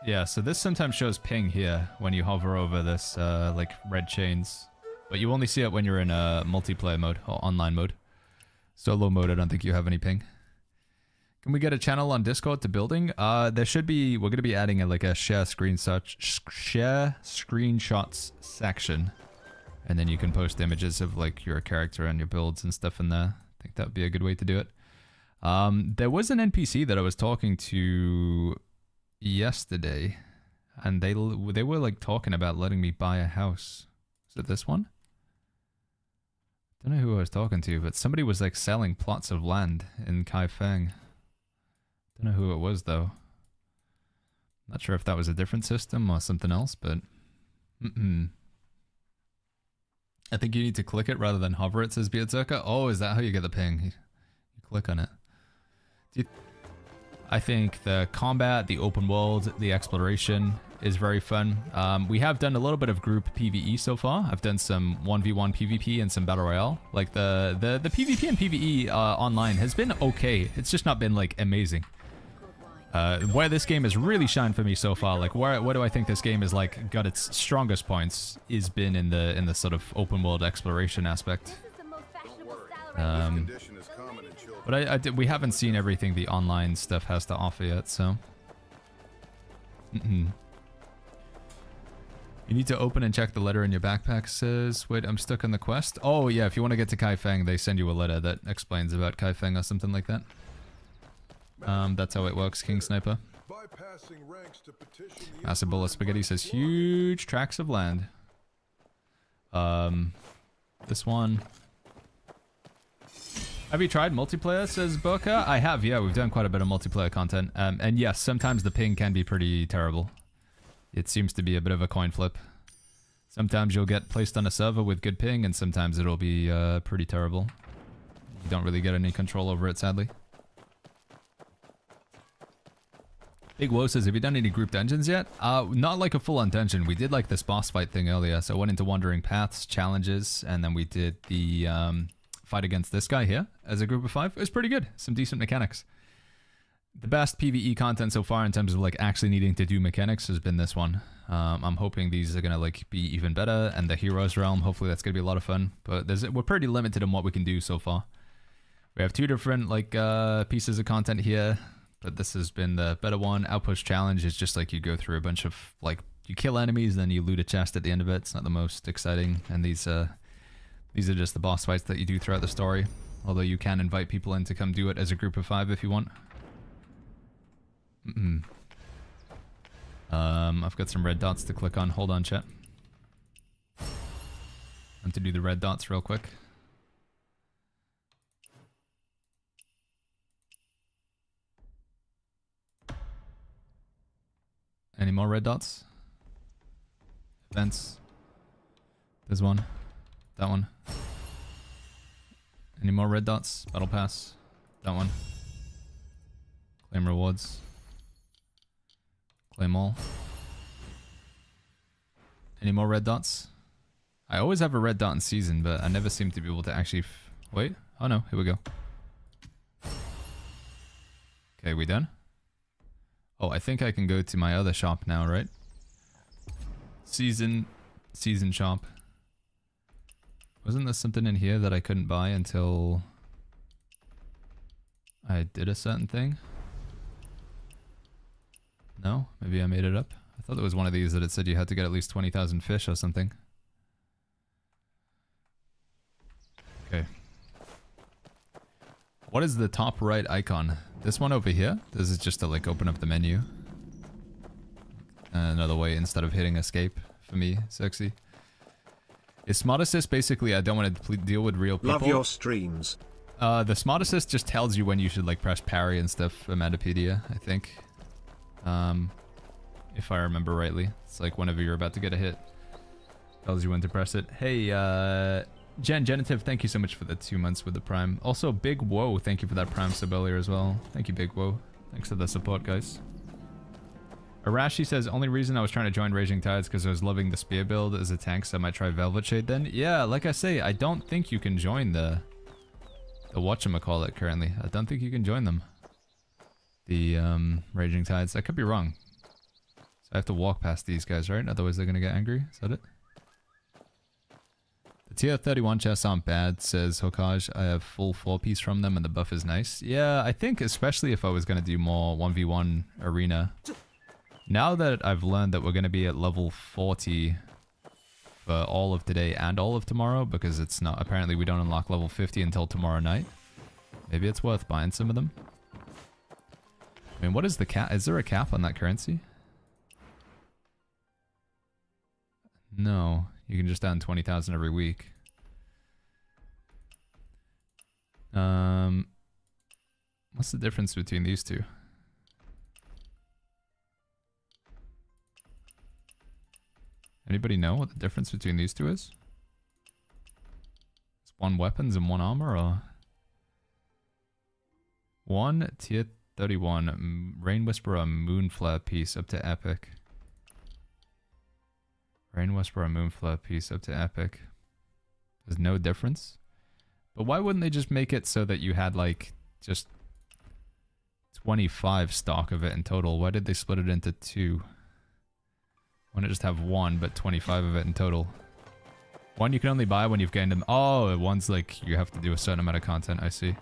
yeah, so this sometimes shows ping here when you hover over this like red chains. But you only see it when you're in multiplayer mode or online mode. Solo mode, I don't think you have any ping. Can we get a channel on Discord to building? There should be. We're gonna be adding like a share screenshots section. And then you can post images of like your character and your builds and stuff in there. I think that would be a good way to do it. There was an NPC that I was talking to yesterday, and they were like talking about letting me buy a house. Is it this one? I don't know who I was talking to, but somebody was like selling plots of land in Kaifeng. Don't know who it was though. Not sure if that was a different system or something else, but I think you need to click it rather than hover it, says Beardzerka. Oh, is that how you get the ping? You click on it. I think the combat, the open world, the exploration is very fun. We have done a little bit of group PvE so far. I've done some 1v1 PvP and some Battle Royale. Like the PvP and PvE online has been okay. It's just not been like amazing. Where this game has really shined for me so far, like where do I think this game is like got its strongest points, is been in the sort of open world exploration aspect. But we haven't seen everything the online stuff has to offer yet, so. You need to open and check the letter in your backpack, says. Wait, I'm stuck on the quest. Oh yeah, if you want to get to Kaifeng, they send you a letter that explains about Kaifeng or something like that. That's how it works, King Sniper. Massive Bowl of Spaghetti says huge tracts of land. This one. Have you tried multiplayer, says Boka? I have, yeah, we've done quite a bit of multiplayer content. And yes, sometimes the ping can be pretty terrible. It seems to be a bit of a coin flip. Sometimes you'll get placed on a server with good ping, and sometimes it'll be pretty terrible. You don't really get any control over it, sadly. Big Woe says, have you done any group dungeons yet? Not like a full-on dungeon. We did like this boss fight thing earlier. So I went into Wandering Paths, challenges, and then we did the fight against this guy here as a group of 5. It was pretty good. Some decent mechanics. The best PvE content so far in terms of like actually needing to do mechanics has been this one. I'm hoping these are gonna like be even better, and the Heroes Realm, hopefully that's gonna be a lot of fun. But we're pretty limited in what we can do so far. We have 2 different like pieces of content here, but this has been the better one. Outpost Challenge is just like you go through a bunch of like you kill enemies, then you loot a chest at the end of it. It's not the most exciting, and these are just the boss fights that you do throughout the story. Although you can invite people in to come do it as a group of 5 if you want. I've got some red dots to click on. Hold on, chat. I have to do the red dots real quick. Any more red dots? Events. There's one. That one. Any more red dots? Battle Pass. That one. Claim rewards. Claim all. Any more red dots? I always have a red dot in season, but I never seem to be able to actually... Wait. Oh no, here we go. Okay, we done? Oh, I think I can go to my other shop now, right? Season shop. Wasn't there something in here that I couldn't buy until I did a certain thing? No? Maybe I made it up? I thought there was one of these that it said you had to get at least 20,000 fish or something. Okay. What is the top right icon? This one over here? This is just to like open up the menu. Another way instead of hitting escape for me, sexy. Is Smart Assist basically I don't want to deal with real people? Love your streams. The Smart Assist just tells you when you should like press parry and stuff, Amadapedia, I think. If I remember rightly. It's like whenever you're about to get a hit. Tells you when to press it. Hey, Genitive, thank you so much for the 2 months with the Prime. Also, Big Woe, thank you for that Prime sub earlier as well. Thank you, Big Woe. Thanks for the support, guys. Arashi says, only reason I was trying to join Raging Tides because I was loving the spear build as a tank, so I might try Velvet Shade then. Yeah, like I say, I don't think you can join the whatchamacallit currently. I don't think you can join them. The Raging Tides. I could be wrong. So I have to walk past these guys, right? Otherwise they're gonna get angry. Is that it? The tier 31 chests aren't bad, says Hokage. I have full 4-piece from them and the buff is nice. Yeah, I think especially if I was gonna do more 1v1 arena. Now that I've learned that we're gonna be at level 40 for all of today and all of tomorrow, because it's not, apparently we don't unlock level 50 until tomorrow night. Maybe it's worth buying some of them. I mean, what is the cap? Is there a cap on that currency? No, you can just earn 20,000 every week. What's the difference between these two? Anybody know what the difference between these two is? Is one weapons and one armor, or? One tier 31, Rain Whisperer Moonflare piece up to epic. Rain Whisperer Moonflare piece up to epic. There's no difference? But why wouldn't they just make it so that you had like just 25 stock of it in total? Why did they split it into 2? Why not just have 1 but 25 of it in total? 1 you can only buy when you've gained them. Oh, one's like you have to do a certain amount of content, I see.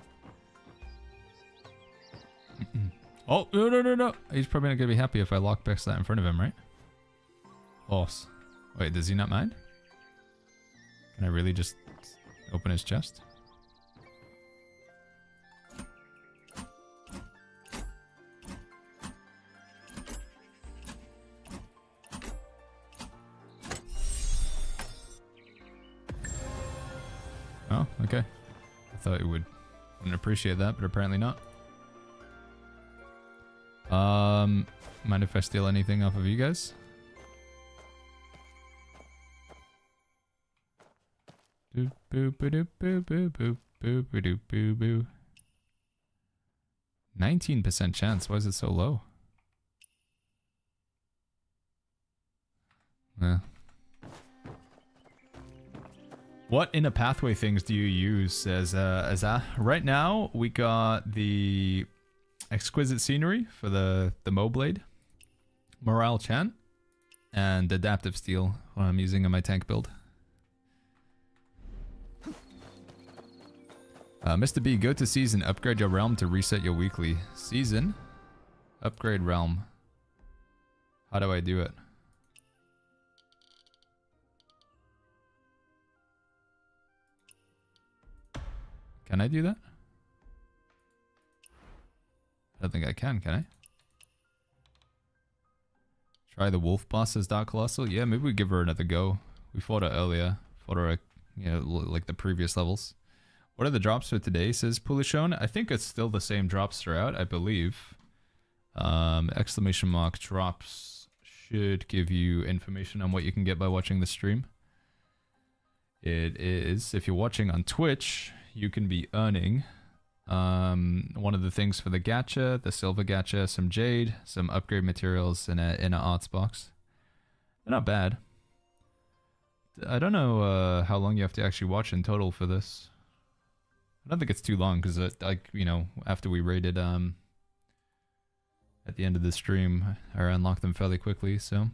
Oh, no. He's probably not going to be happy if I lock picks that in front of him, right? Horse. Wait, does he not mind? Can I really just open his chest? Oh, okay. I thought he wouldn't appreciate that, but apparently not. Mind if I steal anything off of you guys? Boo boo boo doo, boo boo boo boo boo doo, boo boo. 19% chance. Why is it so low? What in a pathway things do you use as right now we got the exquisite scenery for the Moblade, morale chant, and adaptive steel what I'm using in my tank build. Mr. B, go to season, upgrade your realm to reset your weekly. Season, upgrade realm. How do I do it? Can I do that? I don't think I can I? Try the wolf boss as Dark Colossal? Yeah, maybe we give her another go. We fought her earlier. Fought her, you know, like the previous levels. What are the drops for today, says Pulishon? I think it's still the same drops throughout, I believe. Exclamation mark drops should give you information on what you can get by watching the stream. It is, if you're watching on Twitch, you can be earning one of the things for the gacha, the silver gacha, some jade, some upgrade materials in an arts box. They're not bad. I don't know how long you have to actually watch in total for this. I don't think it's too long because, like, you know, after we raided at the end of the stream, I unlocked them fairly quickly. So,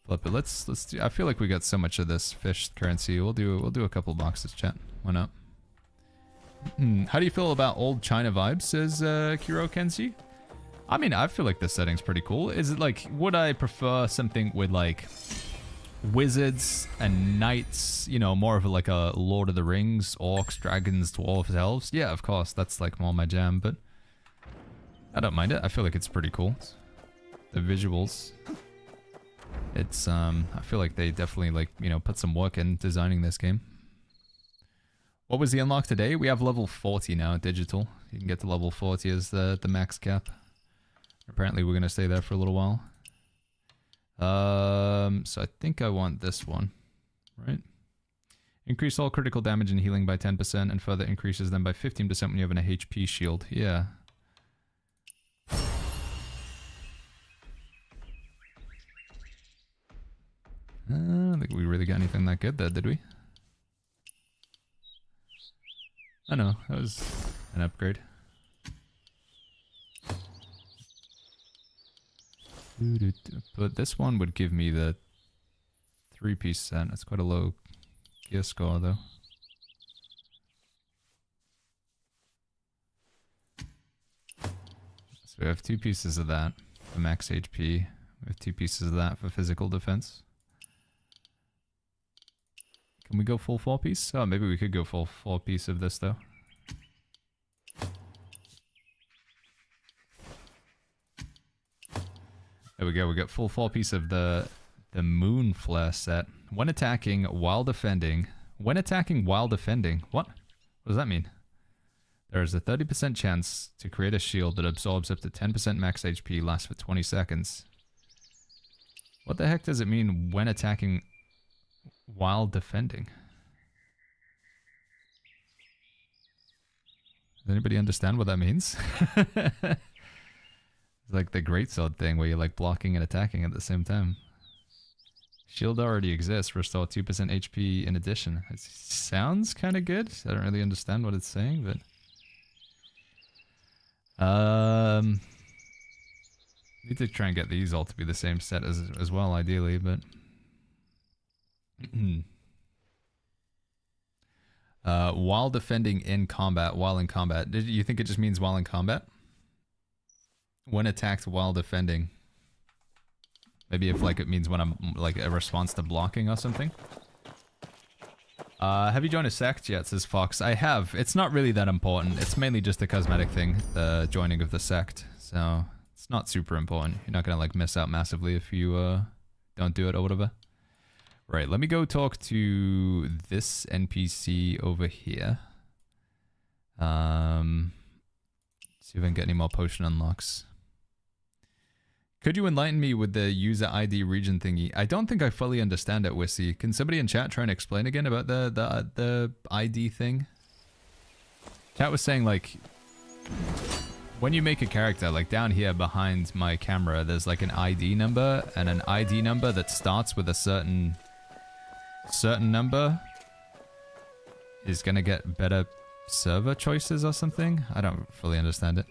but let's do. I feel like we got so much of this fish currency. We'll do a couple boxes, chat. Why not? How do you feel about old China vibes? Says Kiro Kenshi. I mean, I feel like this setting's pretty cool. Is it like, would I prefer something with like wizards and knights, you know, more of like a Lord of the Rings, orcs, dragons, dwarves, elves? Yeah, of course, that's like more my jam, but I don't mind it. I feel like it's pretty cool. The visuals, it's I feel like they definitely, like, you know, put some work in designing this game. What was the unlock today? We have level 40 now, digital. You can get to level 40 as the max cap. Apparently we're gonna stay there for a little while. So I think I want this one, right? Increase all critical damage and healing by 10% and further increases them by 15% when you have an HP shield. Yeah. I don't think we really got anything that good there, did we? I know, that was an upgrade. But this one would give me the 3-piece set. That's quite a low gear score, though. So we have 2 pieces of that for max HP. We have 2 pieces of that for physical defense. Can we go full 4-piece? Oh, maybe we could go full 4-piece of this, though. There we go, we got full 4-piece of the Moon Flare set. When attacking while defending... When attacking while defending? What? What does that mean? There is a 30% chance to create a shield that absorbs up to 10% max HP, lasts for 20 seconds. What the heck does it mean when attacking while defending? Does anybody understand what that means? It's like the greatsword thing where you're like blocking and attacking at the same time. Shield already exists, restore 2% HP in addition. It sounds kind of good. I don't really understand what it's saying, but... need to try and get these all to be the same set as well, ideally, but... while defending in combat, while in combat. Did you think it just means while in combat? When attacked while defending. Maybe if like it means when I'm like a response to blocking or something. Have you joined a sect yet, says Fox? I have. It's not really that important. It's mainly just a cosmetic thing, the joining of the sect. So it's not super important. You're not gonna like miss out massively if you don't do it or whatever. Right, let me go talk to this NPC over here. See if I can get any more potion unlocks. Could you enlighten me with the user ID region thingy? I don't think I fully understand it, Wissy. Can somebody in chat try and explain again about the ID thing? Chat was saying, like, when you make a character, like down here behind my camera, there's like an ID number, and an ID number that starts with a certain number is gonna get better server choices or something? I don't fully understand it.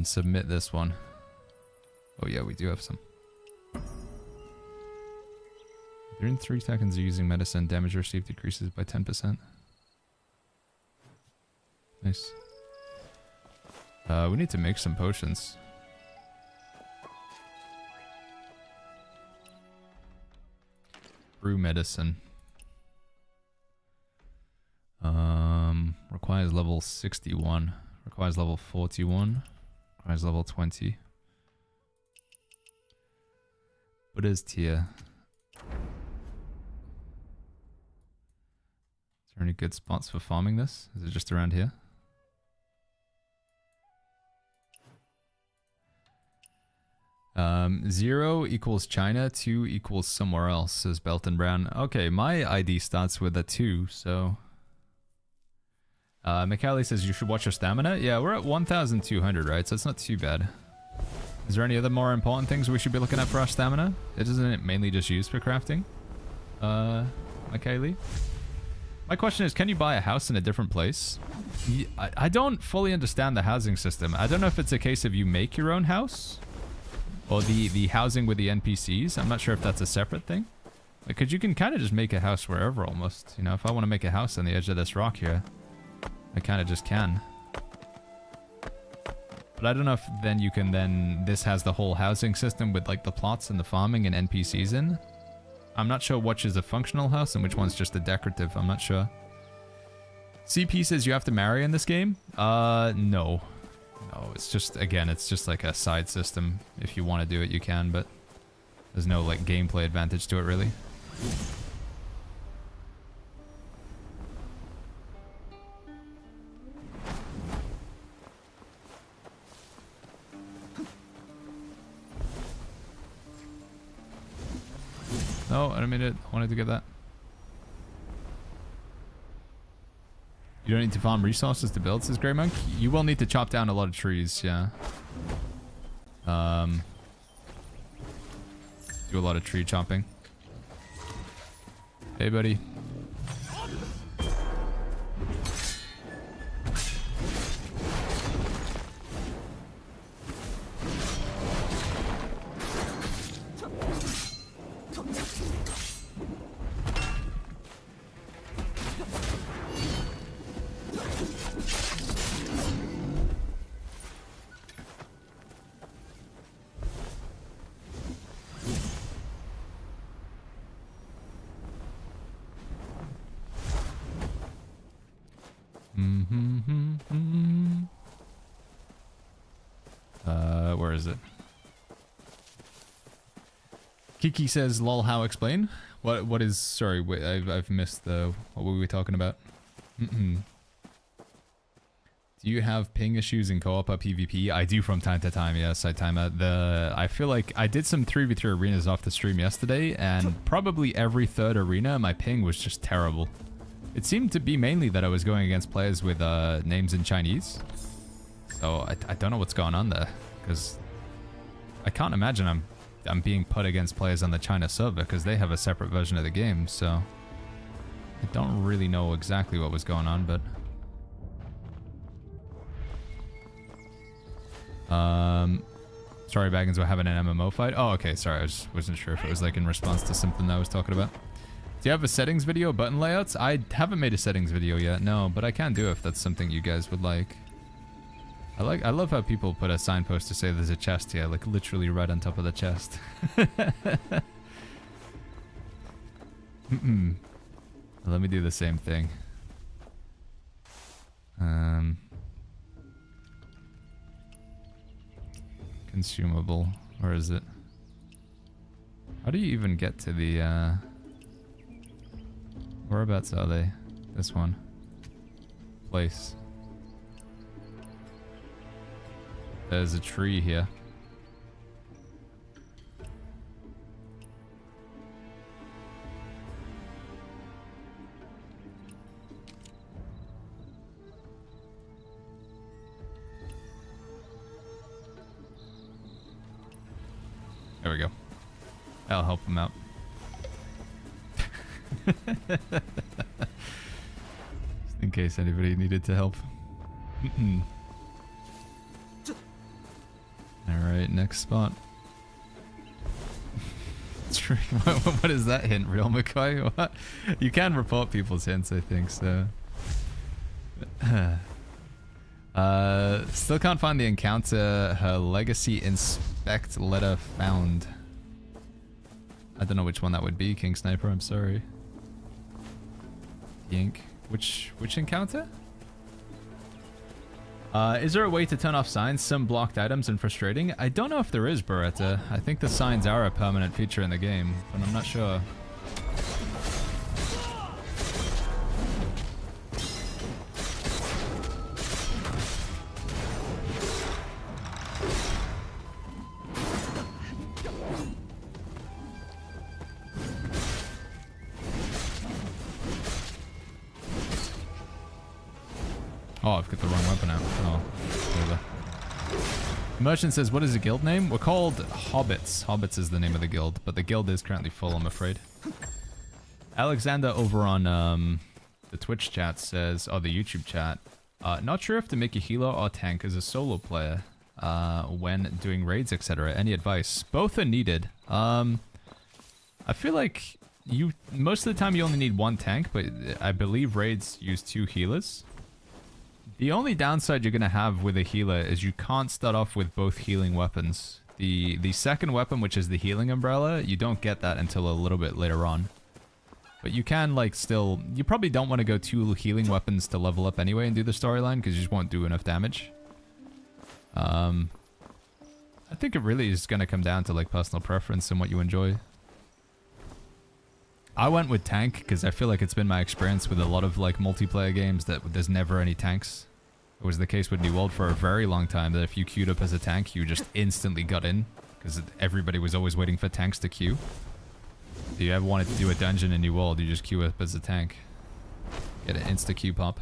Submit this one. Oh yeah, we do have some. During 3 seconds of using medicine, damage received decreases by 10%. Nice. We need to make some potions. Brew medicine. Requires level 61. Requires level 41. Requires level 20. Buddha's tier. Is there any good spots for farming this? Is it just around here? Zero equals China, 2 equals somewhere else, says Belton Brown. Okay, my ID starts with a 2, so... Mikali says you should watch your stamina. Yeah, we're at 1,200, right? So it's not too bad. Is there any other more important things we should be looking at for our stamina? Isn't it mainly just used for crafting? Mikali? My question is, can you buy a house in a different place? I don't fully understand the housing system. I don't know if it's a case of you make your own house, or the housing with the NPCs. I'm not sure if that's a separate thing. Because you can kind of just make a house wherever almost. You know, if I want to make a house on the edge of this rock here, I kind of just can. But I don't know if then you can this has the whole housing system with like the plots and the farming and NPCs in. I'm not sure which is a functional house and which one's just a decorative. I'm not sure. CP says you have to marry in this game? No. No, it's just, again, it's just like a side system. If you want to do it, you can, but there's no like gameplay advantage to it really. No, I don't mean it. I wanted to get that. You don't need to farm resources to build, says Grey Monk. You will need to chop down a lot of trees, yeah. Do a lot of tree chopping. Hey, buddy. Where is it? Kiki says, lol, how explain? What is, sorry, wait, I've missed the, what were we talking about? Do you have ping issues in co-op or PvP? I do from time to time, yes, I time out. I feel like I did some 3v3 arenas off the stream yesterday, and probably every third arena, my ping was just terrible. It seemed to be mainly that I was going against players with names in Chinese. So I don't know what's going on there, because I can't imagine I'm being put against players on the China server, because they have a separate version of the game, so I don't really know exactly what was going on, but sorry, Baggins, we're having an MMO fight. Oh, okay, sorry, I just wasn't sure if it was like in response to something that I was talking about. Do you have a settings video, button layouts? I haven't made a settings video yet, no, but I can do if that's something you guys would like. I love how people put a signpost to say there's a chest here, like literally right on top of the chest. Let me do the same thing. Consumable, where is it? How do you even get to the whereabouts are they? This one. Place. There's a tree here. There we go. That'll help him out. Just in case anybody needed to help. Alright, next spot. What is that hint, real McCoy? What? You can report people's hints, I think, so. Still can't find the encounter. Her legacy inspect letter found. I don't know which one that would be, King Sniper, I'm sorry. Yank. Which encounter? Is there a way to turn off signs? Some blocked items and frustrating? I don't know if there is, Beretta. I think the signs are a permanent feature in the game, but I'm not sure. Oh, I've got the wrong weapon out. Oh, whatever. Merchant says, what is the guild name? We're called Hobbits. Hobbits is the name of the guild, but the guild is currently full, I'm afraid. Alexander over on the Twitch chat says, or the YouTube chat, not sure if to make a healer or tank as a solo player when doing raids, etc. Any advice? Both are needed. I feel like most of the time you only need one tank, but I believe raids use 2 healers. The only downside you're going to have with a healer is you can't start off with both healing weapons. The second weapon, which is the healing umbrella, you don't get that until a little bit later on. But you can, like, still... You probably don't want to go 2 healing weapons to level up anyway and do the storyline, because you just won't do enough damage. I think it really is going to come down to, like, personal preference and what you enjoy. I went with tank, because I feel like it's been my experience with a lot of, like, multiplayer games that there's never any tanks. It was the case with New World for a very long time, that if you queued up as a tank, you just instantly got in, because everybody was always waiting for tanks to queue. If you ever wanted to do a dungeon in New World, you just queue up as a tank. Get an insta-queue pop.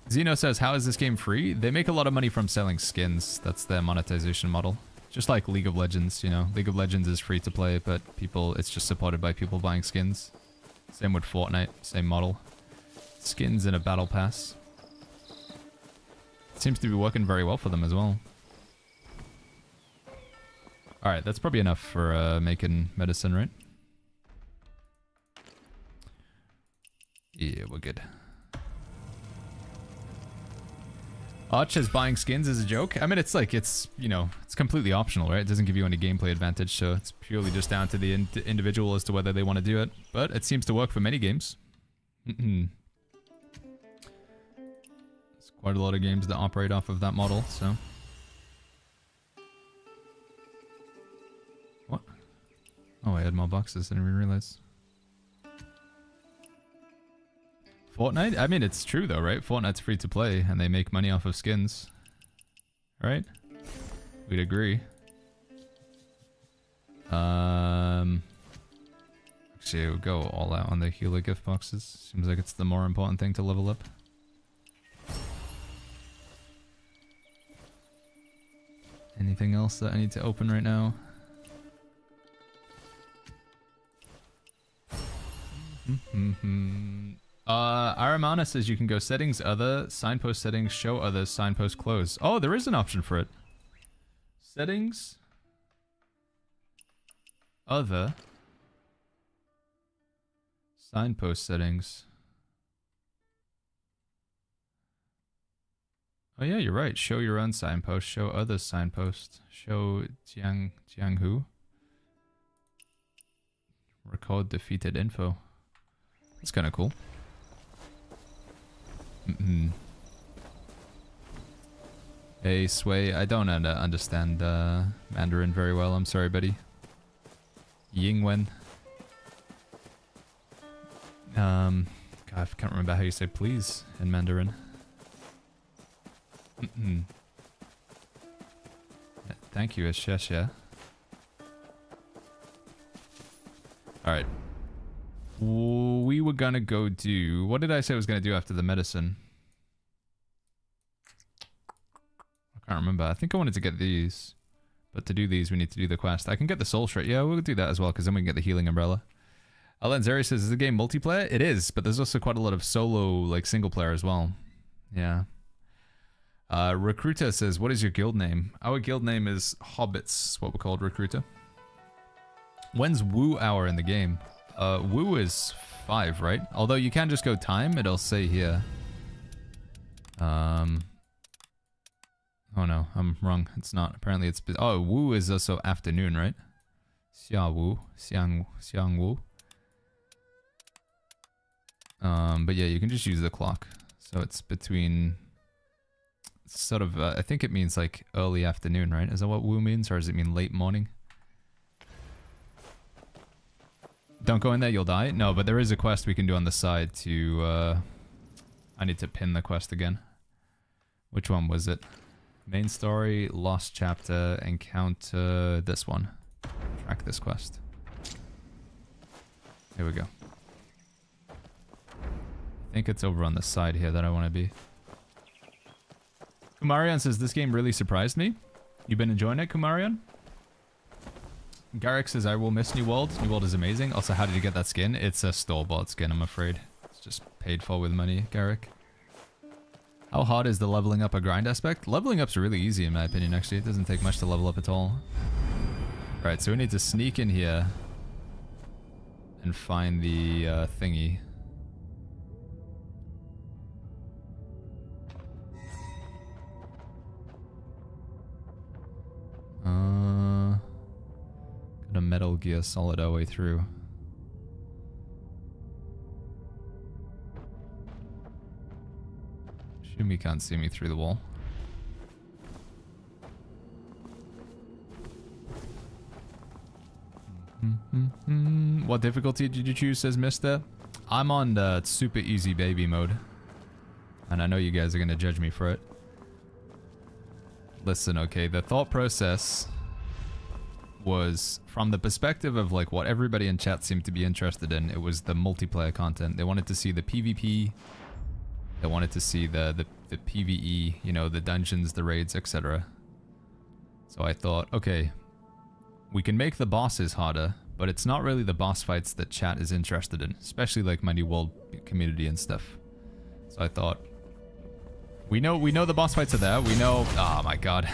Zeno says, how is this game free? They make a lot of money from selling skins. That's their monetization model. Just like League of Legends, you know. League of Legends is free to play, but it's just supported by people buying skins. Same with Fortnite, same model. Skins and a battle pass. Seems to be working very well for them as well. Alright, that's probably enough for making medicine, right? Yeah, we're good. Arch says buying skins is a joke. I mean, it's like, you know, it's completely optional, right? It doesn't give you any gameplay advantage, so it's purely just down to the individual as to whether they want to do it. But it seems to work for many games. Quite a lot of games that operate off of that model, so. What? Oh, I had more boxes, I didn't even realize. Fortnite? I mean, it's true though, right? Fortnite's free to play, and they make money off of skins. Right? We'd agree. Actually, I would go all out on the healer gift boxes. Seems like it's the more important thing to level up. Anything else that I need to open right now? Aramana says you can go settings, other, signpost settings, show others, signpost close. Oh, there is an option for it. Settings, other, signpost settings. Oh yeah, you're right. Show your own signpost. Show others signpost. Show Jiang who? Record defeated info. That's kind of cool. Hey Sway, I don't understand Mandarin very well. I'm sorry, buddy. Yingwen. God, I can't remember how you say please in Mandarin. Thank you, Ashesha. Alright. We were gonna go do... What did I say I was gonna do after the medicine? I can't remember. I think I wanted to get these. But to do these, we need to do the quest. I can get the soul shred. Yeah, we'll do that as well, because then we can get the healing umbrella. Alenzeri says, is the game multiplayer? It is, but there's also quite a lot of solo, like, single player as well. Yeah. Recruiter says, what is your guild name? Our guild name is Hobbits, what we're called, Recruiter. When's Woo Hour in the game? Woo is 5, right? Although you can just go time, it'll say here. Oh no, I'm wrong. It's not. Apparently it's... Oh, Woo is also afternoon, right? Xia Wu. Xiang Wu. But yeah, you can just use the clock. So it's between... Sort of, I think it means like early afternoon, right? Is that what Woo means? Or does it mean late morning? Don't go in there, you'll die? No, but there is a quest we can do on the side to... I need to pin the quest again. Which one was it? Main story, lost chapter, encounter this one. Track this quest. Here we go. I think it's over on the side here that I want to be. Kumarian says, this game really surprised me. You've been enjoying it, Kumarian? Garrick says, I will miss New World. New World is amazing. Also, how did you get that skin? It's a store-bought skin, I'm afraid. It's just paid for with money, Garrick. How hard is the leveling up a grind aspect? Leveling up's really easy in my opinion, actually. It doesn't take much to level up at all. Right, so we need to sneak in here and find the thingy. Got a Metal Gear Solid our way through. Assume you can't see me through the wall. What difficulty did you choose, says Mister? I'm on the super easy baby mode. And I know you guys are going to judge me for it. Listen, okay, the thought process was from the perspective of like what everybody in chat seemed to be interested in. It was the multiplayer content. They wanted to see the PvP. They wanted to see the PvE, you know, the dungeons, the raids, etc. So I thought, okay, we can make the bosses harder, but it's not really the boss fights that chat is interested in, especially like my New World community and stuff. So I thought, we know the boss fights are there. We know, oh my god.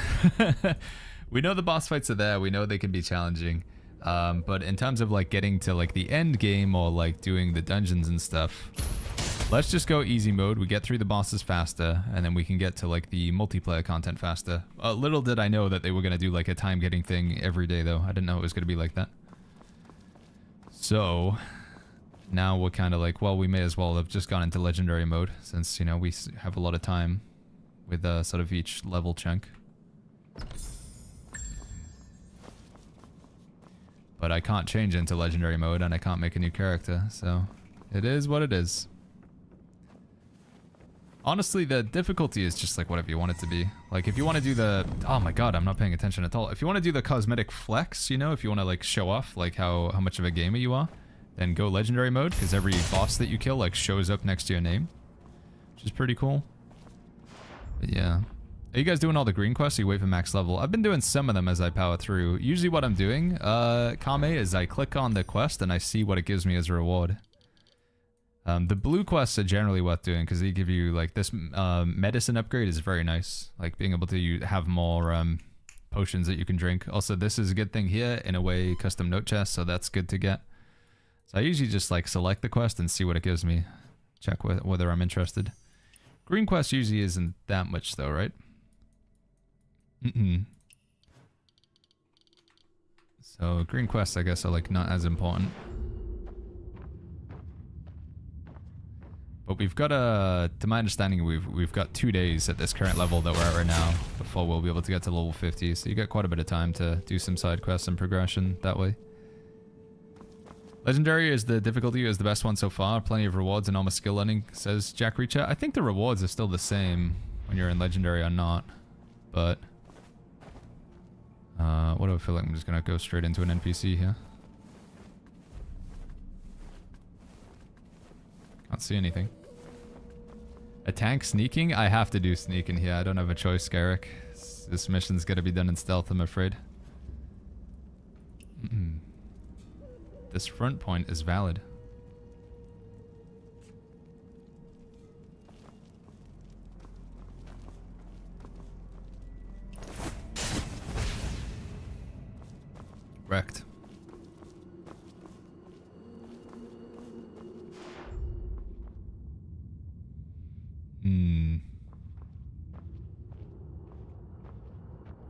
We know the boss fights are there. We know they can be challenging. But in terms of like getting to like the end game or like doing the dungeons and stuff, let's just go easy mode. We get through the bosses faster, and then we can get to like the multiplayer content faster. Little did I know that they were going to do like a time getting thing every day though. I didn't know it was going to be like that. So now we're kind of like, well, we may as well have just gone into legendary mode since, you know, we have a lot of time with sort of each level chunk. But I can't change into legendary mode and I can't make a new character, so it is what it is. Honestly, the difficulty is just like whatever you want it to be. Like if you want to do the... Oh my god, I'm not paying attention at all. If you want to do the cosmetic flex, you know, if you want to like show off like how much of a gamer you are, then go legendary mode, because every boss that you kill like shows up next to your name, which is pretty cool. But yeah. Are you guys doing all the green quests or you wait for max level? I've been doing some of them as I power through. Usually what I'm doing, Kame, is I click on the quest and I see what it gives me as a reward. The blue quests are generally worth doing because they give you like this medicine upgrade is very nice. Like being able to have more potions that you can drink. Also, this is a good thing here, in a way, custom note chest, so that's good to get. So I usually just like select the quest and see what it gives me. Check whether I'm interested. Green quest usually isn't that much though, right? So green quests I guess are like not as important. But we've got to my understanding, we've got 2 days at this current level that we're at right now before we'll be able to get to level 50. So you get quite a bit of time to do some side quests and progression that way. Legendary is the difficulty is the best one so far. Plenty of rewards and almost skill learning, says Jack Reacher. I think the rewards are still the same when you're in Legendary or not. But What do I feel like? I'm just gonna go straight into an NPC here. Can't see anything. A tank sneaking? I have to do sneaking here. I don't have a choice, Garrick. This mission's gotta be done in stealth, I'm afraid. This front point is valid. Wrecked.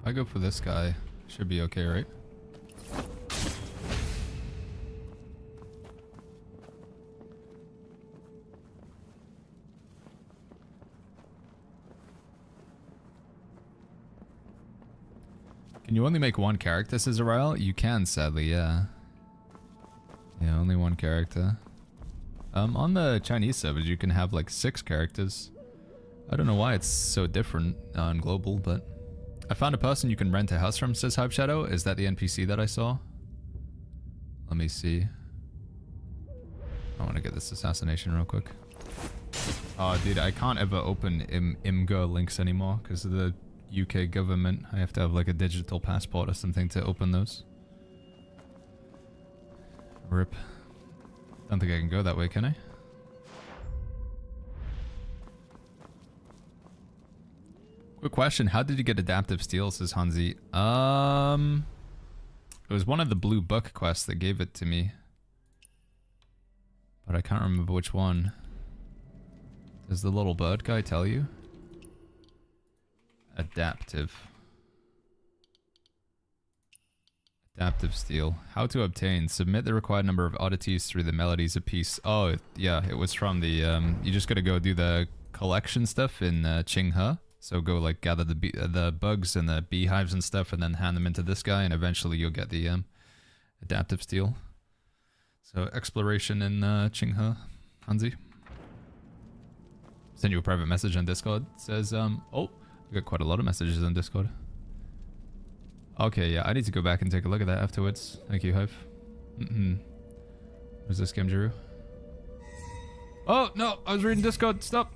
If I go for this guy, should be okay, right? Can you only make one character, says Ariel? You can, sadly, yeah. Yeah, only one character. On the Chinese servers, you can have like 6 characters. I don't know why it's so different on global, but... I found a person you can rent a house from, says Hype Shadow. Is that the NPC that I saw? Let me see. I want to get this assassination real quick. Oh, dude, I can't ever open IMGA links anymore because of the UK government. I have to have like a digital passport or something to open those. RIP. Don't think I can go that way, can I? Quick question, how did you get adaptive steel, says Hanzi? It was one of the blue book quests that gave it to me. But I can't remember which one. Does the little bird guy tell you? Adaptive. Adaptive steel. How to obtain. Submit the required number of oddities through the melodies of peace. Oh, yeah, it was from the, you just gotta go do the collection stuff in Qinghe. So go like gather the bugs and the beehives and stuff and then hand them into this guy and eventually you'll get the adaptive steel. So exploration in Qinghe, Hanzi. Send you a private message on Discord. Says, oh, we got quite a lot of messages on Discord. Okay, yeah, I need to go back and take a look at that afterwards. Thank you, Hive. Where's this game, Jiru? Oh, no, I was reading Discord. Stop.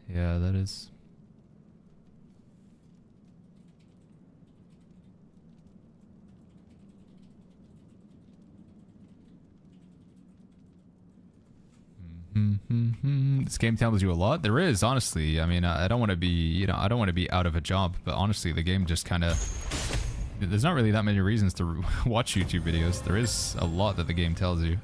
Yeah, that is. This game tells you a lot. There is, honestly. I mean, I don't want to be, you know, I don't want to be out of a job, but honestly, the game just kind of... There's not really that many reasons to watch YouTube videos. There is a lot that the game tells you.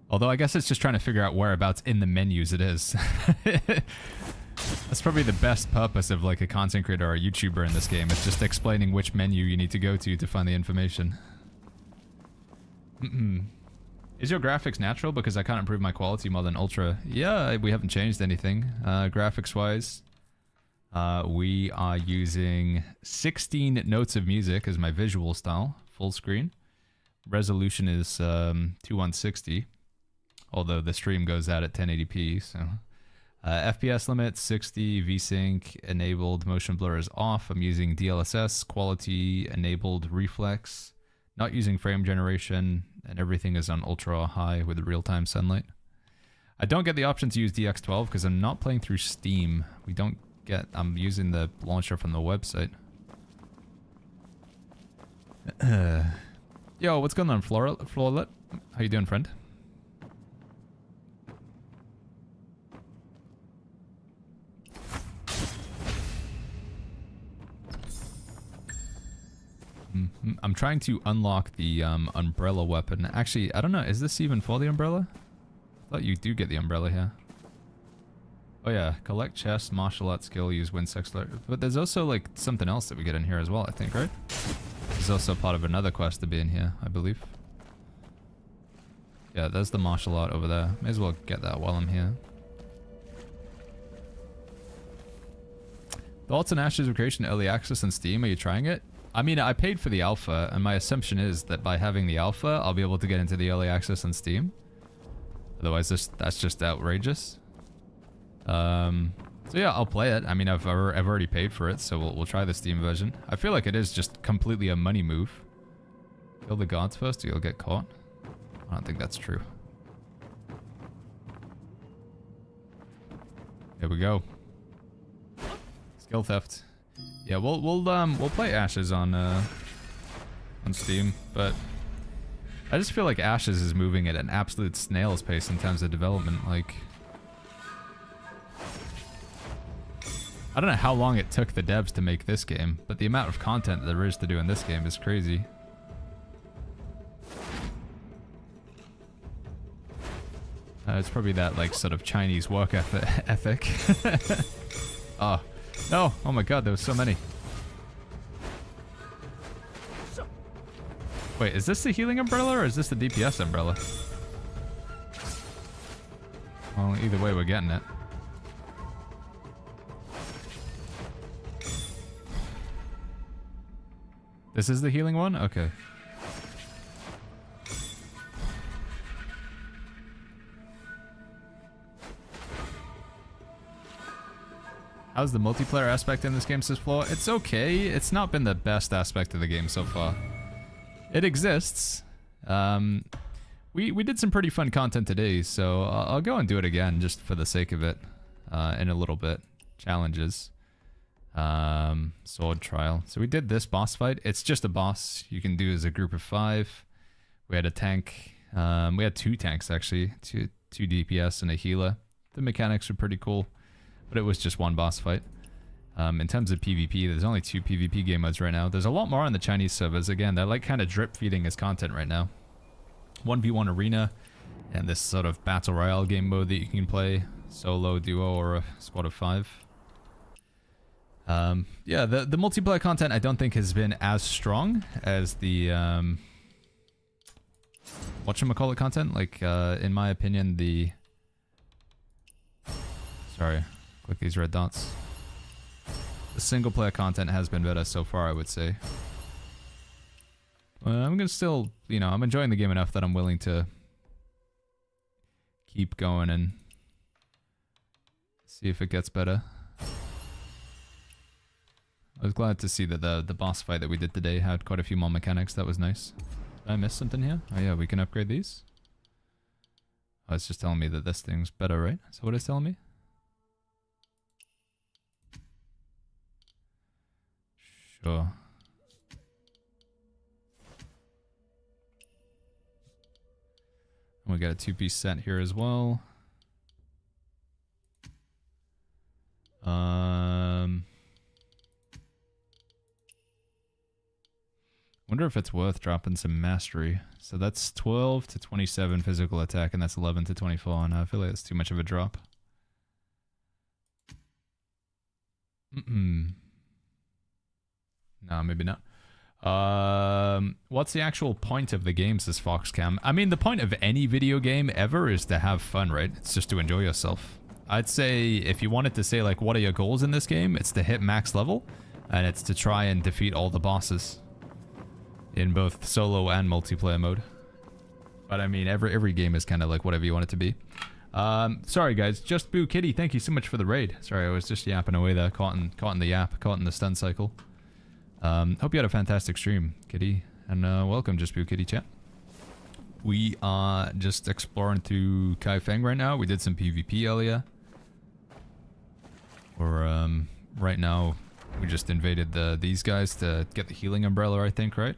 Although I guess it's just trying to figure out whereabouts in the menus it is. That's probably the best purpose of like a content creator or a YouTuber in this game. It's just explaining which menu you need to go to find the information. Is your graphics natural? Because I can't improve my quality more than ultra. Yeah, we haven't changed anything. Graphics wise, we are using 16 notes of music as my visual style, full screen. Resolution is 2160. Although the stream goes out at 1080p, so... FPS limit, 60, VSync, enabled, motion blur is off. I'm using DLSS, quality, enabled, reflex. Not using frame generation, and everything is on ultra high with real-time sunlight. I don't get the option to use DX12 because I'm not playing through Steam. We don't get... I'm using the launcher from the website. Yo, what's going on, Florlet? How you doing, friend? I'm trying to unlock the umbrella weapon. Actually, I don't know. Is this even for the umbrella? I thought you do get the umbrella here. Oh yeah, collect chest, martial arts skill, use wind sex. But there's also like something else that we get in here as well, I think, right? There's also part of another quest to be in here, I believe. Yeah, there's the martial art over there. May as well get that while I'm here. Thoughts on Ashes of Creation early access on Steam? Are you trying it? I mean, I paid for the alpha, and my assumption is that by having the alpha, I'll be able to get into the early access on Steam. Otherwise, that's just outrageous. So yeah, I'll play it. I mean, I've already paid for it, so we'll try the Steam version. I feel like it is just completely a money move. Kill the gods first, or you'll get caught. I don't think that's true. Here we go. Skill theft. Yeah, we'll play Ashes on Steam, but I just feel like Ashes is moving at an absolute snail's pace in terms of development. Like, I don't know how long it took the devs to make this game, but the amount of content there is to do in this game is crazy. It's probably that, like, sort of Chinese work ethic. Oh, no. Oh my god, there was so many. Wait, is this the healing umbrella or is this the DPS umbrella? Well, either way, we're getting it. This is the healing one? Okay. How's the multiplayer aspect in this game, says Flo? It's okay. It's not been the best aspect of the game so far. It exists. We did some pretty fun content today, so I'll go and do it again just for the sake of it in a little bit. Challenges. Sword trial. So we did this boss fight. It's just a boss you can do as a group of 5. We had a tank. We had 2 tanks actually. Two DPS and a healer. The mechanics were pretty cool. But it was just one boss fight. In terms of PvP, there's only 2 PvP game modes right now. There's a lot more on the Chinese servers. Again, they're like kind of drip feeding his content right now. 1v1 arena and this sort of battle royale game mode that you can play solo, duo, or a squad of 5. Yeah, the multiplayer content I don't think has been as strong as the whatchamacallit content. Like, in my opinion, the... Sorry. Click these red dots. The single player content has been better so far, I would say. I'm gonna still, you know, I'm enjoying the game enough that I'm willing to keep going and see if it gets better. I was glad to see that the boss fight that we did today had quite a few more mechanics. That was nice. Did I miss something here? Oh yeah, we can upgrade these. Oh, it's just telling me that this thing's better, right? Is that what it's telling me? Sure. And we got a 2-piece set here as well. Wonder if it's worth dropping some mastery. So that's 12 to 27 physical attack, and that's 11 to 24, and I feel like it's too much of a drop. No, maybe not. What's the actual point of the game, says Foxcam? I mean, the point of any video game ever is to have fun, right? It's just to enjoy yourself. I'd say if you wanted to say, like, what are your goals in this game? It's to hit max level, and it's to try and defeat all the bosses in both solo and multiplayer mode. But I mean, every game is kind of like whatever you want it to be. Sorry guys, Just Boo Kitty, thank you so much for the raid. Sorry, I was just yapping away there, caught in the yap, caught in the stun cycle. Hope you had a fantastic stream, Kitty, and welcome, Just Boo Kitty chat. We are just exploring through Kai Feng right now. We did some PvP earlier. Or right now, we just invaded these guys to get the healing umbrella, I think, right?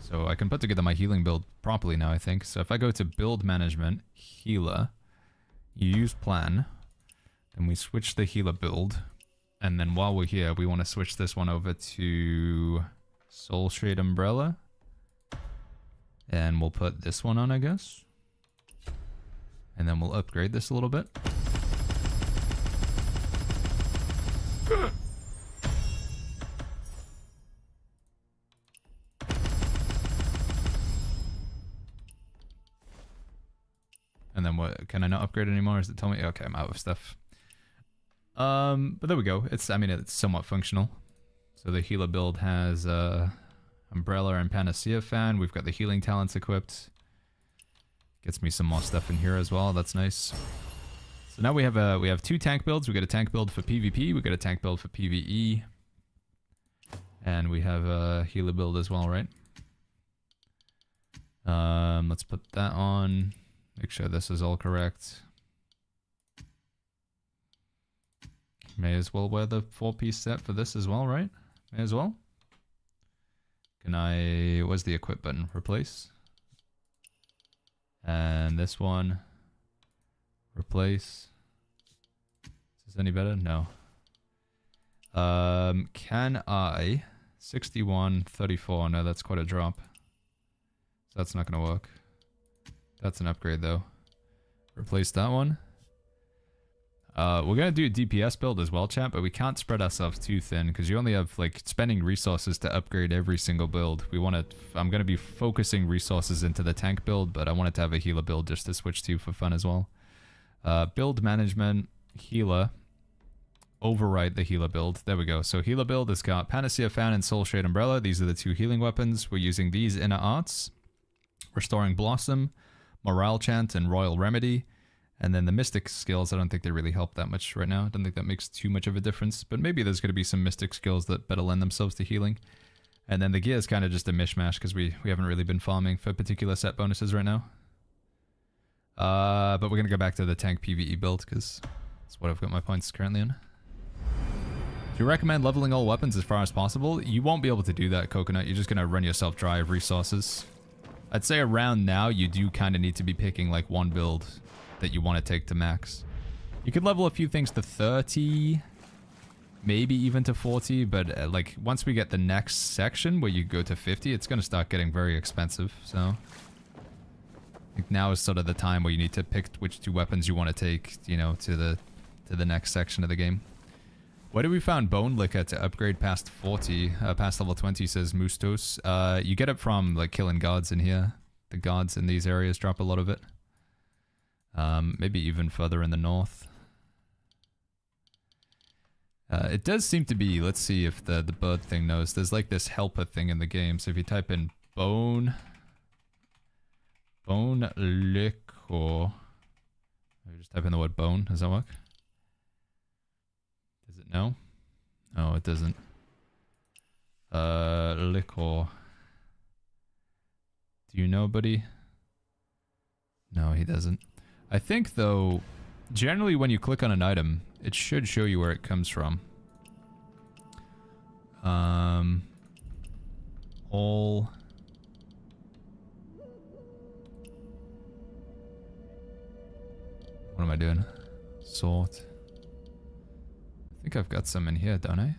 So I can put together my healing build properly now, I think. So if I go to build management, healer, you use plan, then we switch the healer build, and then while we're here, we want to switch this one over to Soul Shade Umbrella, and we'll put this one on, I guess, and then we'll upgrade this a little bit. And then what, can I not upgrade anymore? Does it tell me? Okay, I'm out of stuff. But there we go. I mean, it's somewhat functional. So the healer build has, Umbrella and Panacea fan. We've got the healing talents equipped. Gets me some more stuff in here as well. That's nice. So now we have 2 tank builds. We got a tank build for PvP. We got a tank build for PvE. And we have a healer build as well, right? Let's put that on. Make sure this is all correct. May as well wear the 4-piece set for this as well, right? May as well. Can I... Where's the equip button? Replace. And this one. Replace. Is this any better? No. Can I... 61, 34. No, that's quite a drop. So that's not going to work. That's an upgrade, though. Replace that one. We're going to do a DPS build as well, chat, but we can't spread ourselves too thin because you only have, like, spending resources to upgrade every single build. We want to... I'm going to be focusing resources into the tank build, but I wanted to have a healer build just to switch to for fun as well. Build management, healer. Overwrite the healer build. There we go. So healer build has got Panacea Fan and Soul Shade Umbrella. These are the 2 healing weapons. We're using these inner arts. Restoring Blossom, Morale Chant, and Royal Remedy. And then the Mystic skills, I don't think they really help that much right now. I don't think that makes too much of a difference. But maybe there's going to be some Mystic skills that better lend themselves to healing. And then the gear is kind of just a mishmash because we haven't really been farming for particular set bonuses right now. But we're going to go back to the tank PvE build because that's what I've got my points currently in. Do you recommend leveling all weapons as far as possible? You won't be able to do that, Coconut. You're just going to run yourself dry of resources. I'd say around now, you do kind of need to be picking like one build that you want to take to max. You could level a few things to 30, maybe even to 40, but like once we get the next section where you go to 50, it's going to start getting very expensive. So I think now is sort of the time where you need to pick which 2 weapons you want to take, you know, to the next section of the game. Where do we found Bone Liquor to upgrade past 40, past level 20, says Mustos. You get it from like killing guards in here. The guards in these areas drop a lot of it. Maybe even further in the north. It does seem to be, let's see if the bird thing knows. There's like this helper thing in the game. So if you type in bone liquor. Just type in the word bone. Does that work? Does it know? No, it doesn't. Liquor. Do you know, buddy? No, he doesn't. I think, though, generally when you click on an item, it should show you where it comes from. All... What am I doing? Sort. I think I've got some in here, don't I?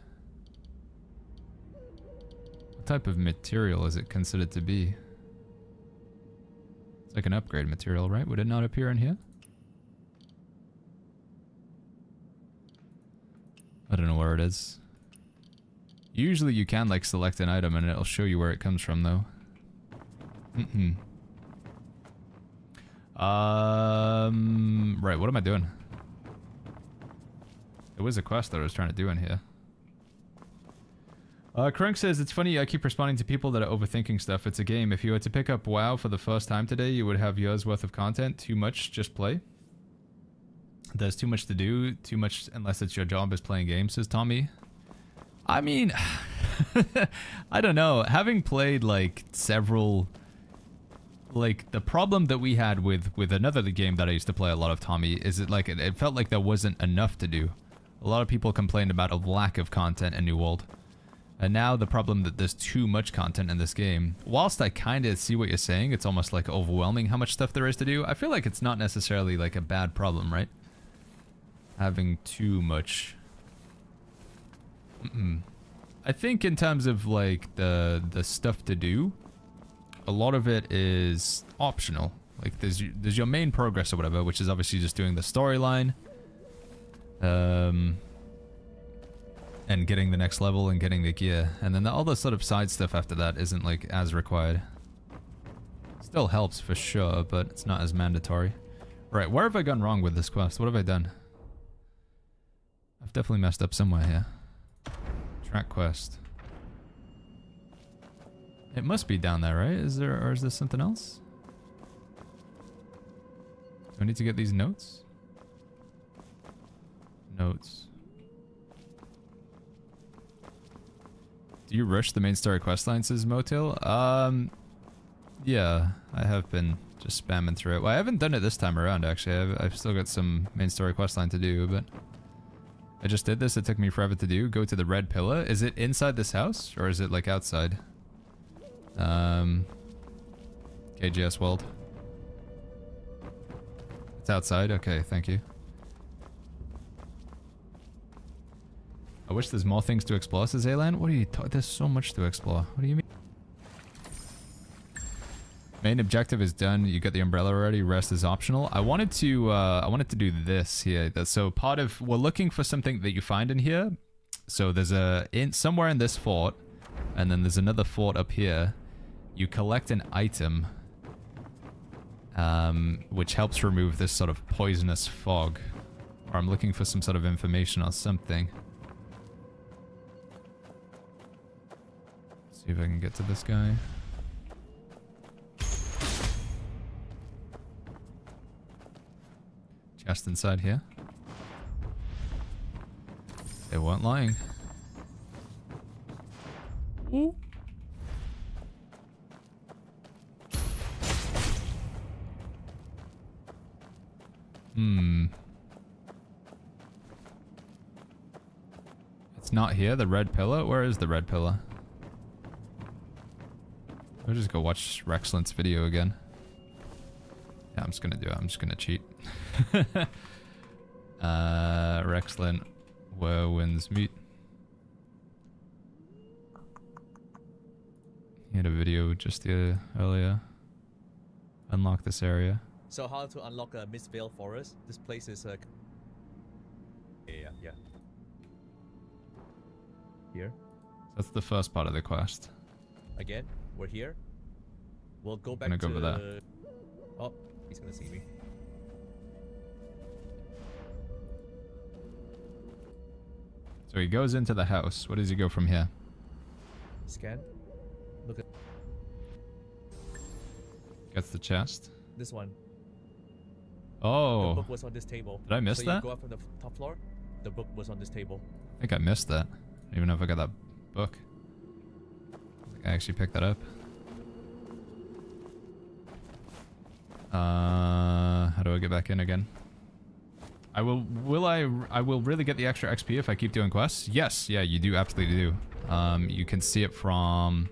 What type of material is it considered to be? It's like an upgrade material, right? Would it not appear in here? I don't know where it is. Usually you can like select an item and it'll show you where it comes from though. Right, what am I doing? There was a quest that I was trying to do in here. Krunk says, it's funny I keep responding to people that are overthinking stuff. It's a game. If you were to pick up WoW for the first time today, you would have years worth of content. Too much, just play. There's too much to do. Too much unless it's your job is playing games, says Tommy. I mean, I don't know. Having played like several... Like, the problem that we had with another game that I used to play a lot of, Tommy, is it like it felt like there wasn't enough to do. A lot of people complained about a lack of content in New World. And now the problem that there's too much content in this game. Whilst I kind of see what you're saying, it's almost like overwhelming how much stuff there is to do. I feel like it's not necessarily like a bad problem, right? Having too much. I think in terms of like the stuff to do, a lot of it is optional. Like there's your main progress or whatever, which is obviously just doing the storyline. And getting the next level and getting the gear. And then all the sort of side stuff after that isn't like as required. Still helps for sure, but it's not as mandatory. Right, where have I gone wrong with this quest? What have I done? I've definitely messed up somewhere here. Track quest. It must be down there, right? Is there, or is this something else? Do I need to get these notes? Notes. Do you rush the main story questline, says Motil? Yeah, I have been just spamming through it. Well, I haven't done it this time around, actually. I've still got some main story questline to do, but I just did this. It took me forever to do. Go to the red pillar. Is it inside this house, or is it like outside? KGS World. It's outside? Okay, thank you. I wish there's more things to explore, says Alan. What are you talking? There's so much to explore. What do you mean? Main objective is done. You got the umbrella already. Rest is optional. I wanted to do this here. So part of, we're looking for something that you find in here. So there's somewhere in this fort, and then there's another fort up here. You collect an item, which helps remove this sort of poisonous fog. Or I'm looking for some sort of information or something. See if I can get to this guy. Chest inside here. They weren't lying. Ooh. It's not here, the red pillar? Where is the red pillar? I'll just go watch Rexlent's video again. Yeah, I'm just gonna do it. I'm just gonna cheat. Rexlent, where winds meet. He had a video just earlier. Unlock this area. So how to unlock a Mistvale Forest? This place is yeah. Here. That's the first part of the quest. Again, we're here. We'll go back I'm gonna go over there. Oh, he's gonna see me. So he goes into the house. Where does he go from here? Scan. Look at Gets the chest. this one. Oh. The book was on this table. Did I miss so that? You go up from the top floor. The book was on this table. I think I missed that. I don't even know if I got that book. I think I actually picked that up. How do I get back in again? I will really get the extra XP if I keep doing quests? Yes, yeah, you do absolutely do. You can see it from...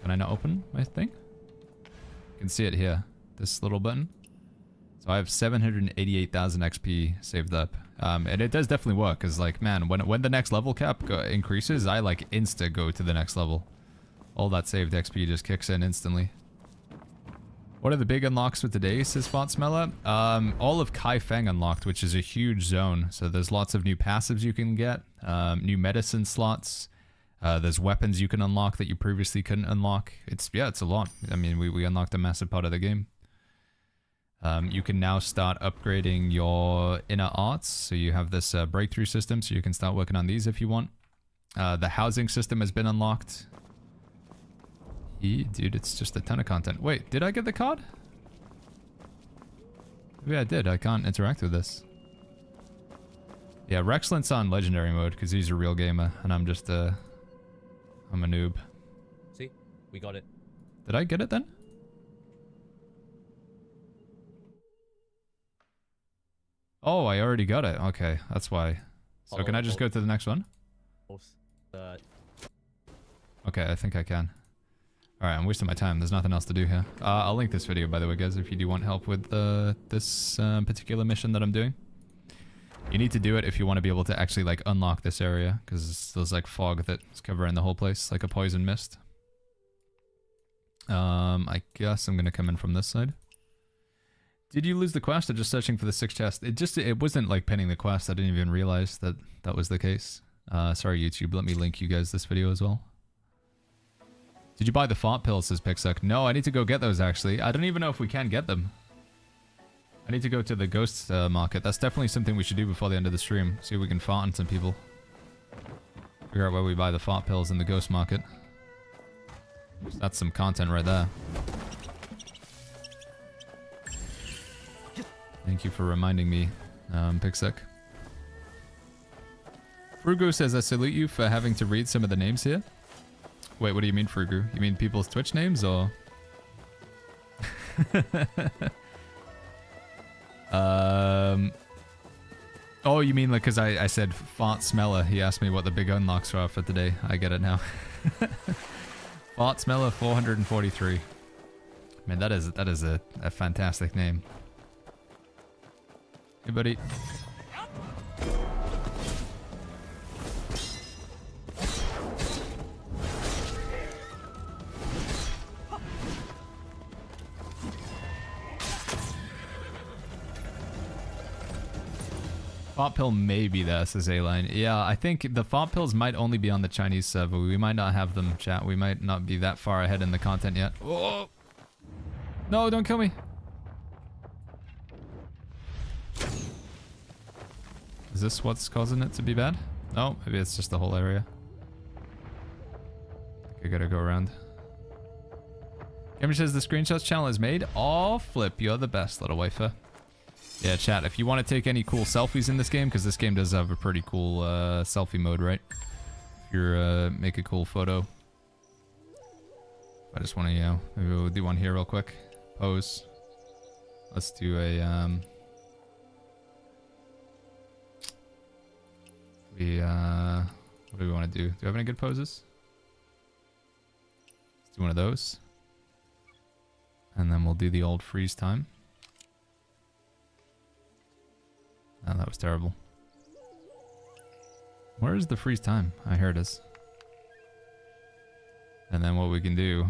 Can I not open my thing? You can see it here. This little button. So I have 788,000 XP saved up. And it does definitely work, because like, man, when the next level cap increases, I like insta go to the next level. All that saved XP just kicks in instantly. What are the big unlocks for today, says Font Smeller? All of Kai Feng unlocked, which is a huge zone. So there's lots of new passives you can get, new medicine slots. There's weapons you can unlock that you previously couldn't unlock. It's a lot. I mean, we unlocked a massive part of the game. You can now start upgrading your inner arts. So you have this breakthrough system, so you can start working on these if you want. The housing system has been unlocked. Dude, it's just a ton of content. Wait, did I get the card? Maybe I did. I can't interact with this. Yeah, Rexlent's on legendary mode because he's a real gamer, and I'm just I'm a noob. See, we got it. Did I get it then? Oh, I already got it. Okay, that's why. So can I just go to the next one? Okay, I think I can. Alright, I'm wasting my time. There's nothing else to do here. I'll link this video, by the way, guys, if you do want help with this particular mission that I'm doing. You need to do it if you want to be able to actually, like, unlock this area, because there's, like, fog that's covering the whole place, like a poison mist. I guess I'm going to come in from this side. Did you lose the quest or just searching for the 6th chest? It wasn't, like, pinning the quest. I didn't even realize that that was the case. Sorry, YouTube. Let me link you guys this video as well. Did you buy the fart pills, says Pixuck? No, I need to go get those, actually. I don't even know if we can get them. I need to go to the ghost market. That's definitely something we should do before the end of the stream. See if we can fart on some people. Figure out where we buy the fart pills in the ghost market. That's some content right there. Thank you for reminding me, Pixec. Frugu says, I salute you for having to read some of the names here. Wait, what do you mean, Frugu? You mean people's Twitch names, or...? Oh, you mean like, because I said Fart Smeller. He asked me what the big unlocks are for today. I get it now. Fart Smeller 443. Man, that is a fantastic name. Hey, buddy. Fart pill may be there, says A-Line. Yeah, I think the fart pills might only be on the Chinese server. We might not have them, chat. We might not be that far ahead in the content yet. Oh! No, don't kill me. Is this what's causing it to be bad? No, maybe it's just the whole area. I think I gotta go around. Gamer says the screenshots channel is made. Oh, Flip, you're the best, little wafer. Yeah, chat, if you want to take any cool selfies in this game, because this game does have a pretty cool selfie mode, right? If you're make a cool photo. I just want to, you know, maybe we'll do one here real quick. Pose. Let's do a, what do we want to do? Do we have any good poses? Let's do one of those. And then we'll do the old freeze time. Oh, that was terrible. Where is the freeze time? Oh, here it is. And then what we can do...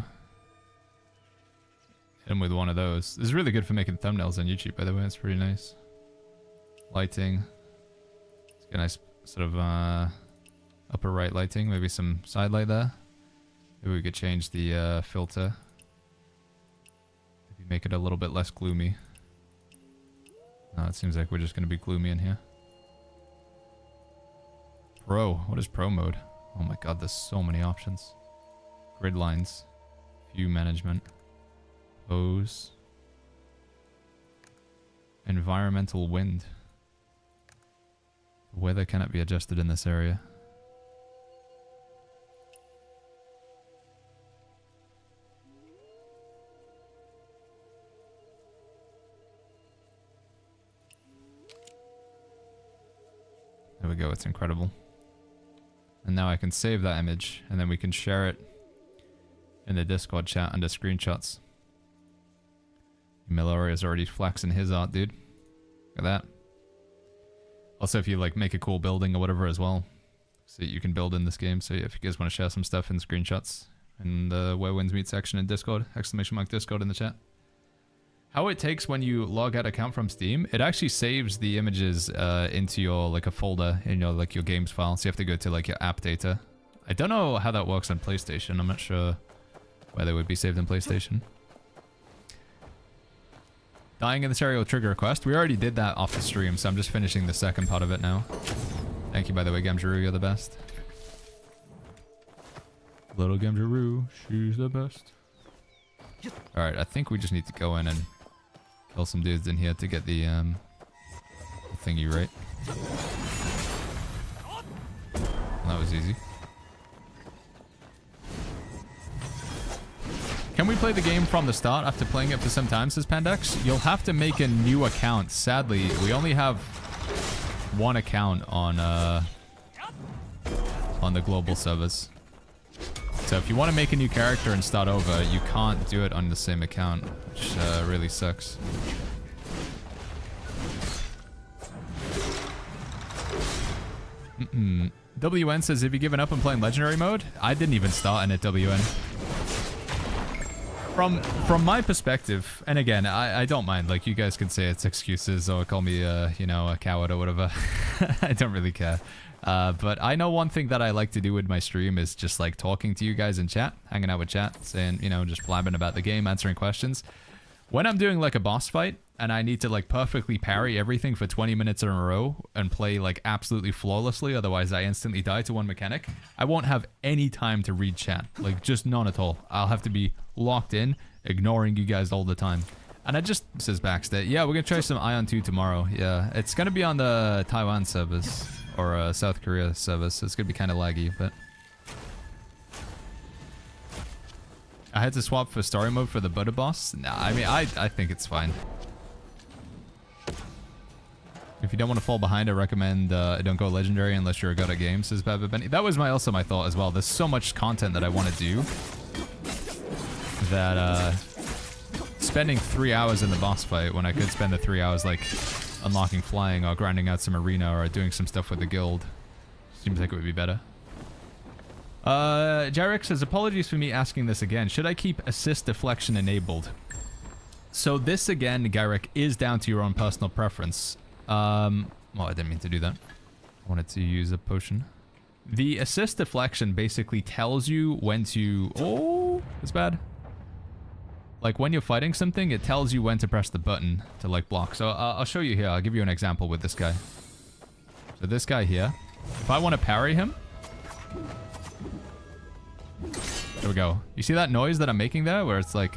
hit him with one of those. This is really good for making thumbnails on YouTube, by the way. It's pretty nice. Lighting. Let's get a nice sort of upper right lighting. Maybe some side light there. Maybe we could change the filter. Maybe make it a little bit less gloomy. No, it seems like we're just going to be gloomy in here. Pro. What is pro mode? Oh my god, there's so many options. Grid lines. View management. Pose. Environmental wind. The weather cannot be adjusted in this area. There we go, it's incredible. And now I can save that image, and then we can share it in the Discord chat under screenshots. Milori is already flexing his art, dude. Look at that. Also, if you like make a cool building or whatever as well, so you can build in this game. So if you guys want to share some stuff in screenshots in the Where Winds Meet section in Discord, !Discord in the chat. How it takes when you log out account from Steam, it actually saves the images into your like a folder in your like your games file. So you have to go to like your app data. I don't know how that works on PlayStation. I'm not sure where they would be saved in PlayStation. Dying in the stereo trigger request. We already did that off the stream, so I'm just finishing the second part of it now. Thank you, by the way, Gamjaru. You're the best. Little Gamjaru, she's the best. Alright, I think we just need to go in and kill some dudes in here to get the thingy right. That was easy. Can we play the game from the start after playing it for some time, says Pandex? You'll have to make a new account. Sadly, we only have one account on the global servers. So if you want to make a new character and start over, you can't do it on the same account, which really sucks. WN says, have you given up on playing Legendary mode? I didn't even start in it, WN. From my perspective, and again, I don't mind. Like, you guys can say it's excuses or call me, you know, a coward or whatever. I don't really care. But I know one thing that I like to do with my stream is just like talking to you guys in chat, hanging out with chat, saying, you know, just blabbing about the game, answering questions. When I'm doing like a boss fight, and I need to like perfectly parry everything for 20 minutes in a row and play like absolutely flawlessly, otherwise I instantly die to one mechanic, I won't have any time to read chat. Like, just none at all. I'll have to be locked in, ignoring you guys all the time. And I just, says Backstat, yeah, we're gonna try some Ion 2 tomorrow. Yeah, it's gonna be on the Taiwan service, or South Korea service, so it's gonna be kind of laggy, but... I had to swap for story mode for the Buddha boss. Nah, I mean, I think it's fine. If you don't want to fall behind, I recommend don't go legendary unless you're a god at games, says Baba Benny. That was also my thought as well. There's so much content that I want to do that spending 3 hours in the boss fight when I could spend the 3 hours like unlocking flying or grinding out some arena or doing some stuff with the guild seems like it would be better. Jarek says, apologies for me asking this again. Should I keep assist deflection enabled? So this again, Garrick, is down to your own personal preference. Well, I didn't mean to do that. I wanted to use a potion. The assist deflection basically tells you when to... Oh, that's bad. Like when you're fighting something, it tells you when to press the button to like block. So I'll show you here. I'll give you an example with this guy. So this guy here, if I want to parry him... There we go. You see that noise that I'm making there? Where it's like,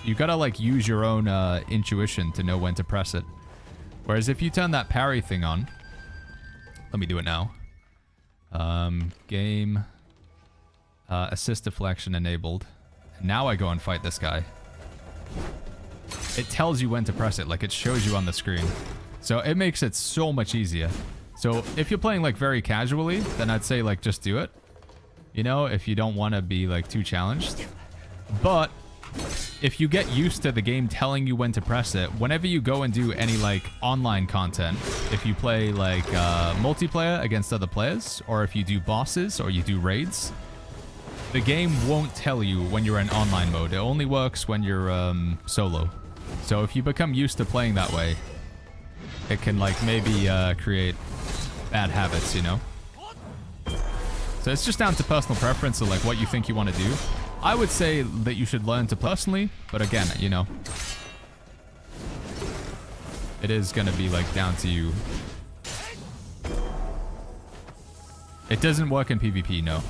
you gotta like use your own intuition to know when to press it. Whereas if you turn that parry thing on... Let me do it now. Game... assist deflection enabled. Now I go and fight this guy. It tells you when to press it. Like it shows you on the screen. So it makes it so much easier. So if you're playing like very casually, then I'd say like just do it. You know, if you don't want to be like too challenged. But if you get used to the game telling you when to press it, whenever you go and do any like online content, if you play like multiplayer against other players, or if you do bosses or you do raids, the game won't tell you when you're in online mode. It only works when you're solo. So if you become used to playing that way, it can like maybe create bad habits, you know? So it's just down to personal preference of like what you think you want to do. I would say that you should learn to personally, but again, you know, it is going to be like down to you. It doesn't work in PvP, no.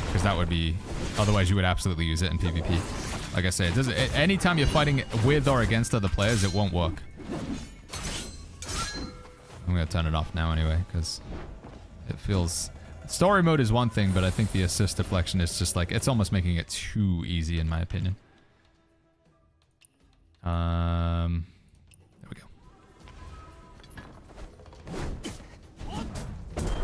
Because that would be, otherwise you would absolutely use it in PvP. Like I say, it doesn't, anytime you're fighting with or against other players, it won't work. I'm going to turn it off now anyway, because it feels... Story mode is one thing, but I think the assist deflection is just like... It's almost making it too easy, in my opinion. There we go.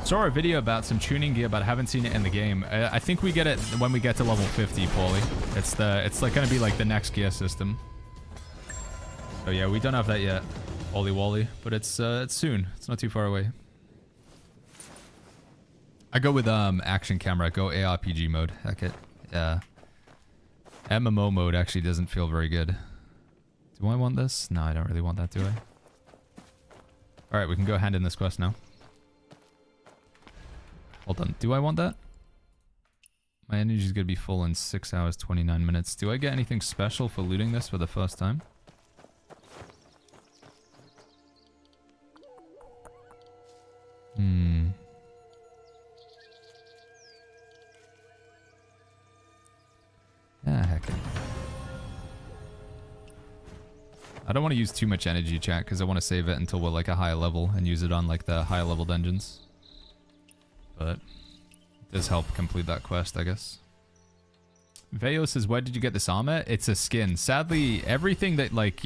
Saw a video about some tuning gear, but I haven't seen it in the game. I think we get it when we get to level 50, Paulie. It's like going to be like the next gear system. So yeah, we don't have that yet. Wally Wally, but it's soon. It's not too far away. I go with action camera. Go ARPG mode. Heck it. Yeah. MMO mode actually doesn't feel very good. Do I want this? No, I don't really want that, do I? All right, we can go hand in this quest now. Hold on. Do I want that? My energy is gonna be full in 6 hours 29 minutes. Do I get anything special for looting this for the first time? Ah, heck. I don't want to use too much energy, chat, because I want to save it until we're like a higher level and use it on like the higher level dungeons. But it does help complete that quest, I guess. Veo says, where did you get this armor? It's a skin. Sadly, everything that like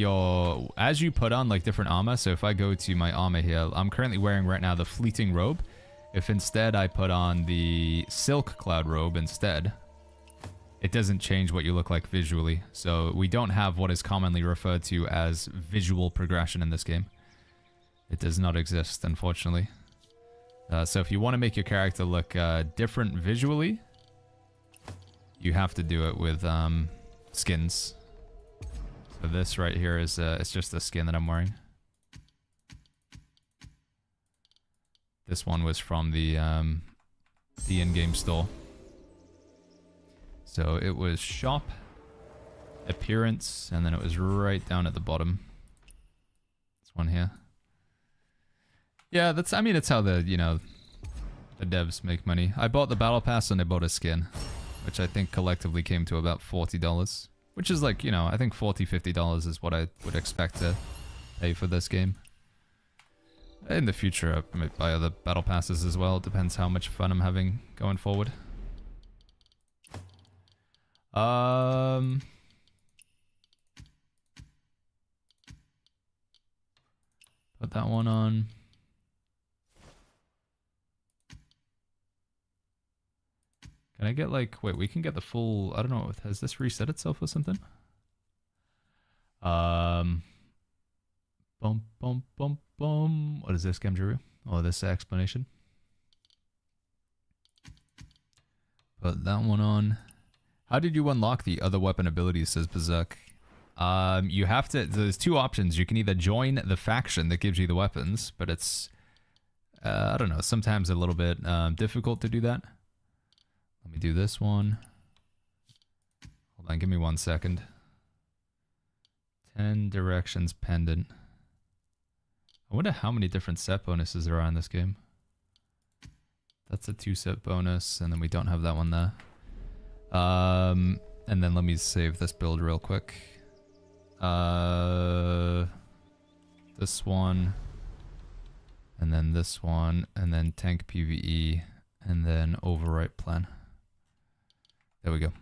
as you put on like different armor, so if I go to my armor here, I'm currently wearing right now the fleeting robe. If instead I put on the silk cloud robe instead, it doesn't change what you look like visually. So we don't have what is commonly referred to as visual progression in this game. It does not exist, unfortunately. So if you want to make your character look different visually, you have to do it with skins. So this right here is it's just the skin that I'm wearing. This one was from the in-game store. So it was shop, appearance, and then it was right down at the bottom. This one here. Yeah, that's, I mean, it's how the, you know, the devs make money. I bought the battle pass and I bought a skin, which I think collectively came to about $40, which is like, you know, I think $40, $50 is what I would expect to pay for this game. In the future, I might buy other battle passes as well. It depends how much fun I'm having going forward. Put that one on. Can I get like, wait, we can get the full, I don't know, has this reset itself or something? Bum, bum, bum, bum. What is this, Gemjuru? Oh, this explanation. Put that one on. How did you unlock the other weapon abilities, says Berserk. You have to, there's two options. You can either join the faction that gives you the weapons, but it's, I don't know, sometimes a little bit difficult to do that. Let me do this one. Hold on, give me 1 second. 10 directions pendant. I wonder how many different set bonuses there are in this game. That's a 2-set bonus, and then we don't have that one there. And then let me save this build real quick. This one, and then this one, and then tank PvE, and then overwrite plan. There we go.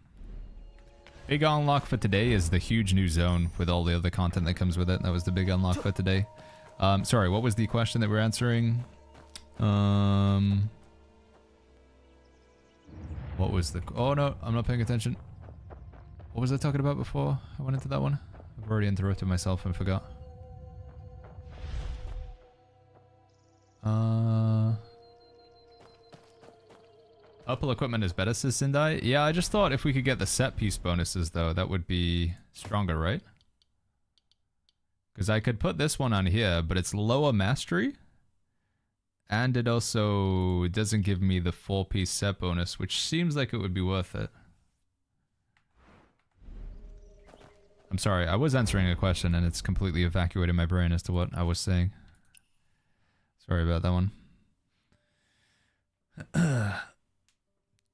Big unlock for today is the huge new zone with all the other content that comes with it. That was the big unlock for today. Sorry, what was the question that we're answering? What was the... Oh no, I'm not paying attention. What was I talking about before I went into that one? I've already interrupted myself and forgot. Purple equipment is better, says Sindai. Yeah, I just thought if we could get the set piece bonuses though, that would be stronger, right? Because I could put this one on here, but it's lower mastery. And it also doesn't give me the 4-piece set bonus, which seems like it would be worth it. I'm sorry, I was answering a question and it's completely evacuated my brain as to what I was saying. Sorry about that one.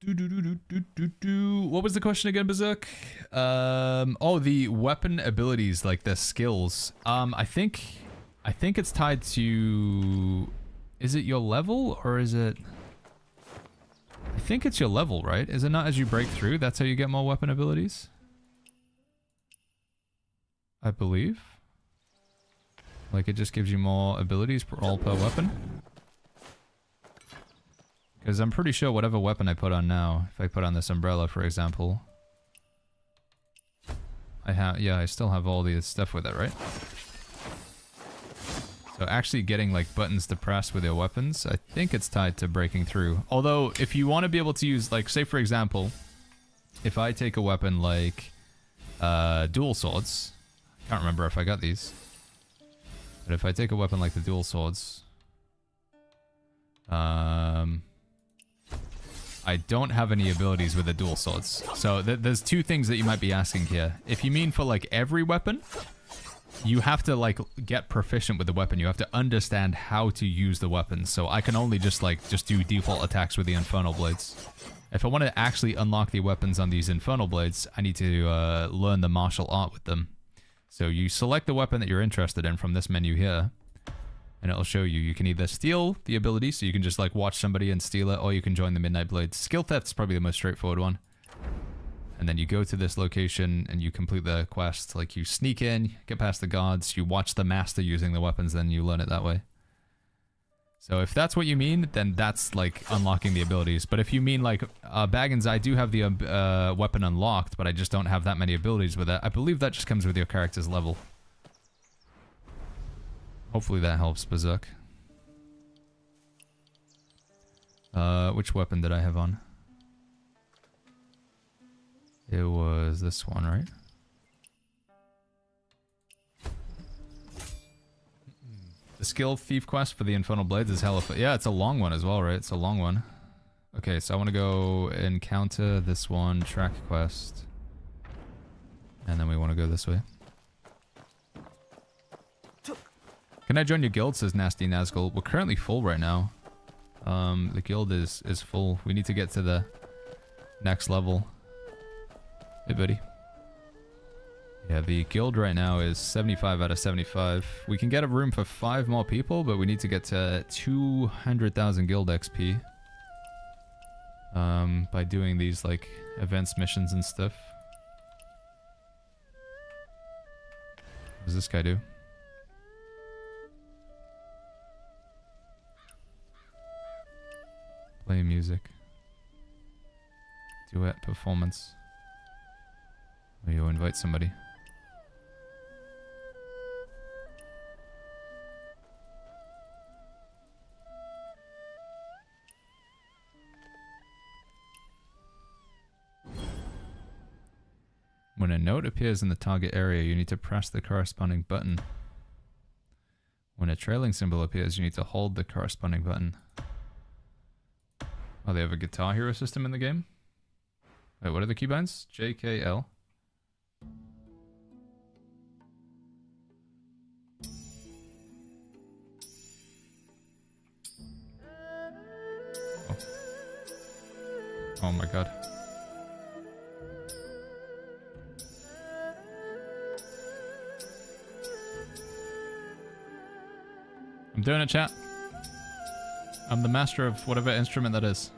What was the question again, Berserk? Oh, the weapon abilities, like the skills. I think it's tied to... Is it your level or is it... I think it's your level, right? Is it not as you break through? That's how you get more weapon abilities? I believe. Like it just gives you more abilities per weapon. Because I'm pretty sure whatever weapon I put on now, if I put on this umbrella, for example, I still have all the stuff with it, right? So actually getting like buttons to press with your weapons, I think it's tied to breaking through. Although if you want to be able to use, like, say for example, if I take a weapon like dual swords, I can't remember if I got these, but if I take a weapon like the dual swords, I don't have any abilities with the dual swords. So there's two things that you might be asking here. If you mean for like every weapon, you have to like get proficient with the weapon. You have to understand how to use the weapon. So I can only just do default attacks with the Infernal Blades. If I want to actually unlock the weapons on these Infernal Blades, I need to learn the martial art with them. So you select the weapon that you're interested in from this menu here, and it'll show you. You can either steal the ability, so you can just like watch somebody and steal it, or you can join the Midnight Blades. Skill theft is probably the most straightforward one. And then you go to this location and you complete the quest. Like you sneak in, get past the guards, you watch the master using the weapons, then you learn it that way. So if that's what you mean, then that's like unlocking the abilities. But if you mean like, Baggins, I do have the weapon unlocked, but I just don't have that many abilities with it. I believe that just comes with your character's level. Hopefully that helps, Berserk. Which weapon did I have on? It was this one, right? The skill thief quest for the Infernal Blades is hella fun. Yeah, it's a long one as well, right? It's a long one. Okay, so I want to go encounter this one, track quest. And then we want to go this way. Can I join your guild, says Nasty Nazgul. We're currently full right now. The guild is full. We need to get to the next level. Hey, buddy. Yeah, the guild right now is 75 out of 75. We can get a room for 5 more people, but we need to get to 200,000 guild XP. By doing these, like, events, missions, and stuff. What does this guy do? Play music. Duet performance. Or you invite somebody. When a note appears in the target area, you need to press the corresponding button. When a trailing symbol appears, you need to hold the corresponding button. Oh, they have a Guitar Hero system in the game? Wait, what are the keybinds? J, K, L. Oh, oh my god. I'm doing it, chat. I'm the master of whatever instrument that is.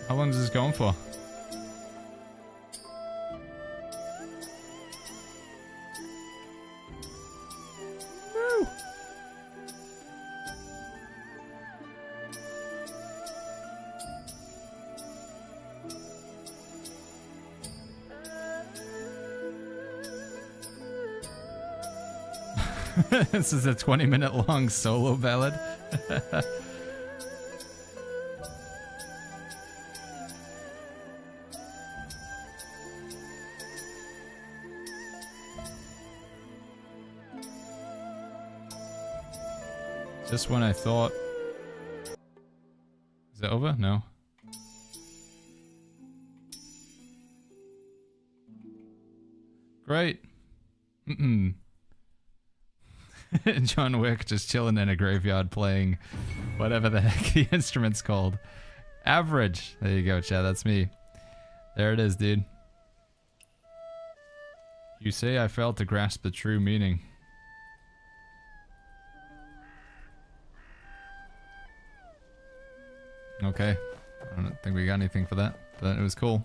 How long is this going for? This is a 20-minute long solo ballad. Just when I thought... Is it over? No. Great. John Wick just chilling in a graveyard playing whatever the heck the instrument's called. Average. There you go, chat. That's me. There it is, dude. You say I failed to grasp the true meaning. Okay. I don't think we got anything for that, but it was cool.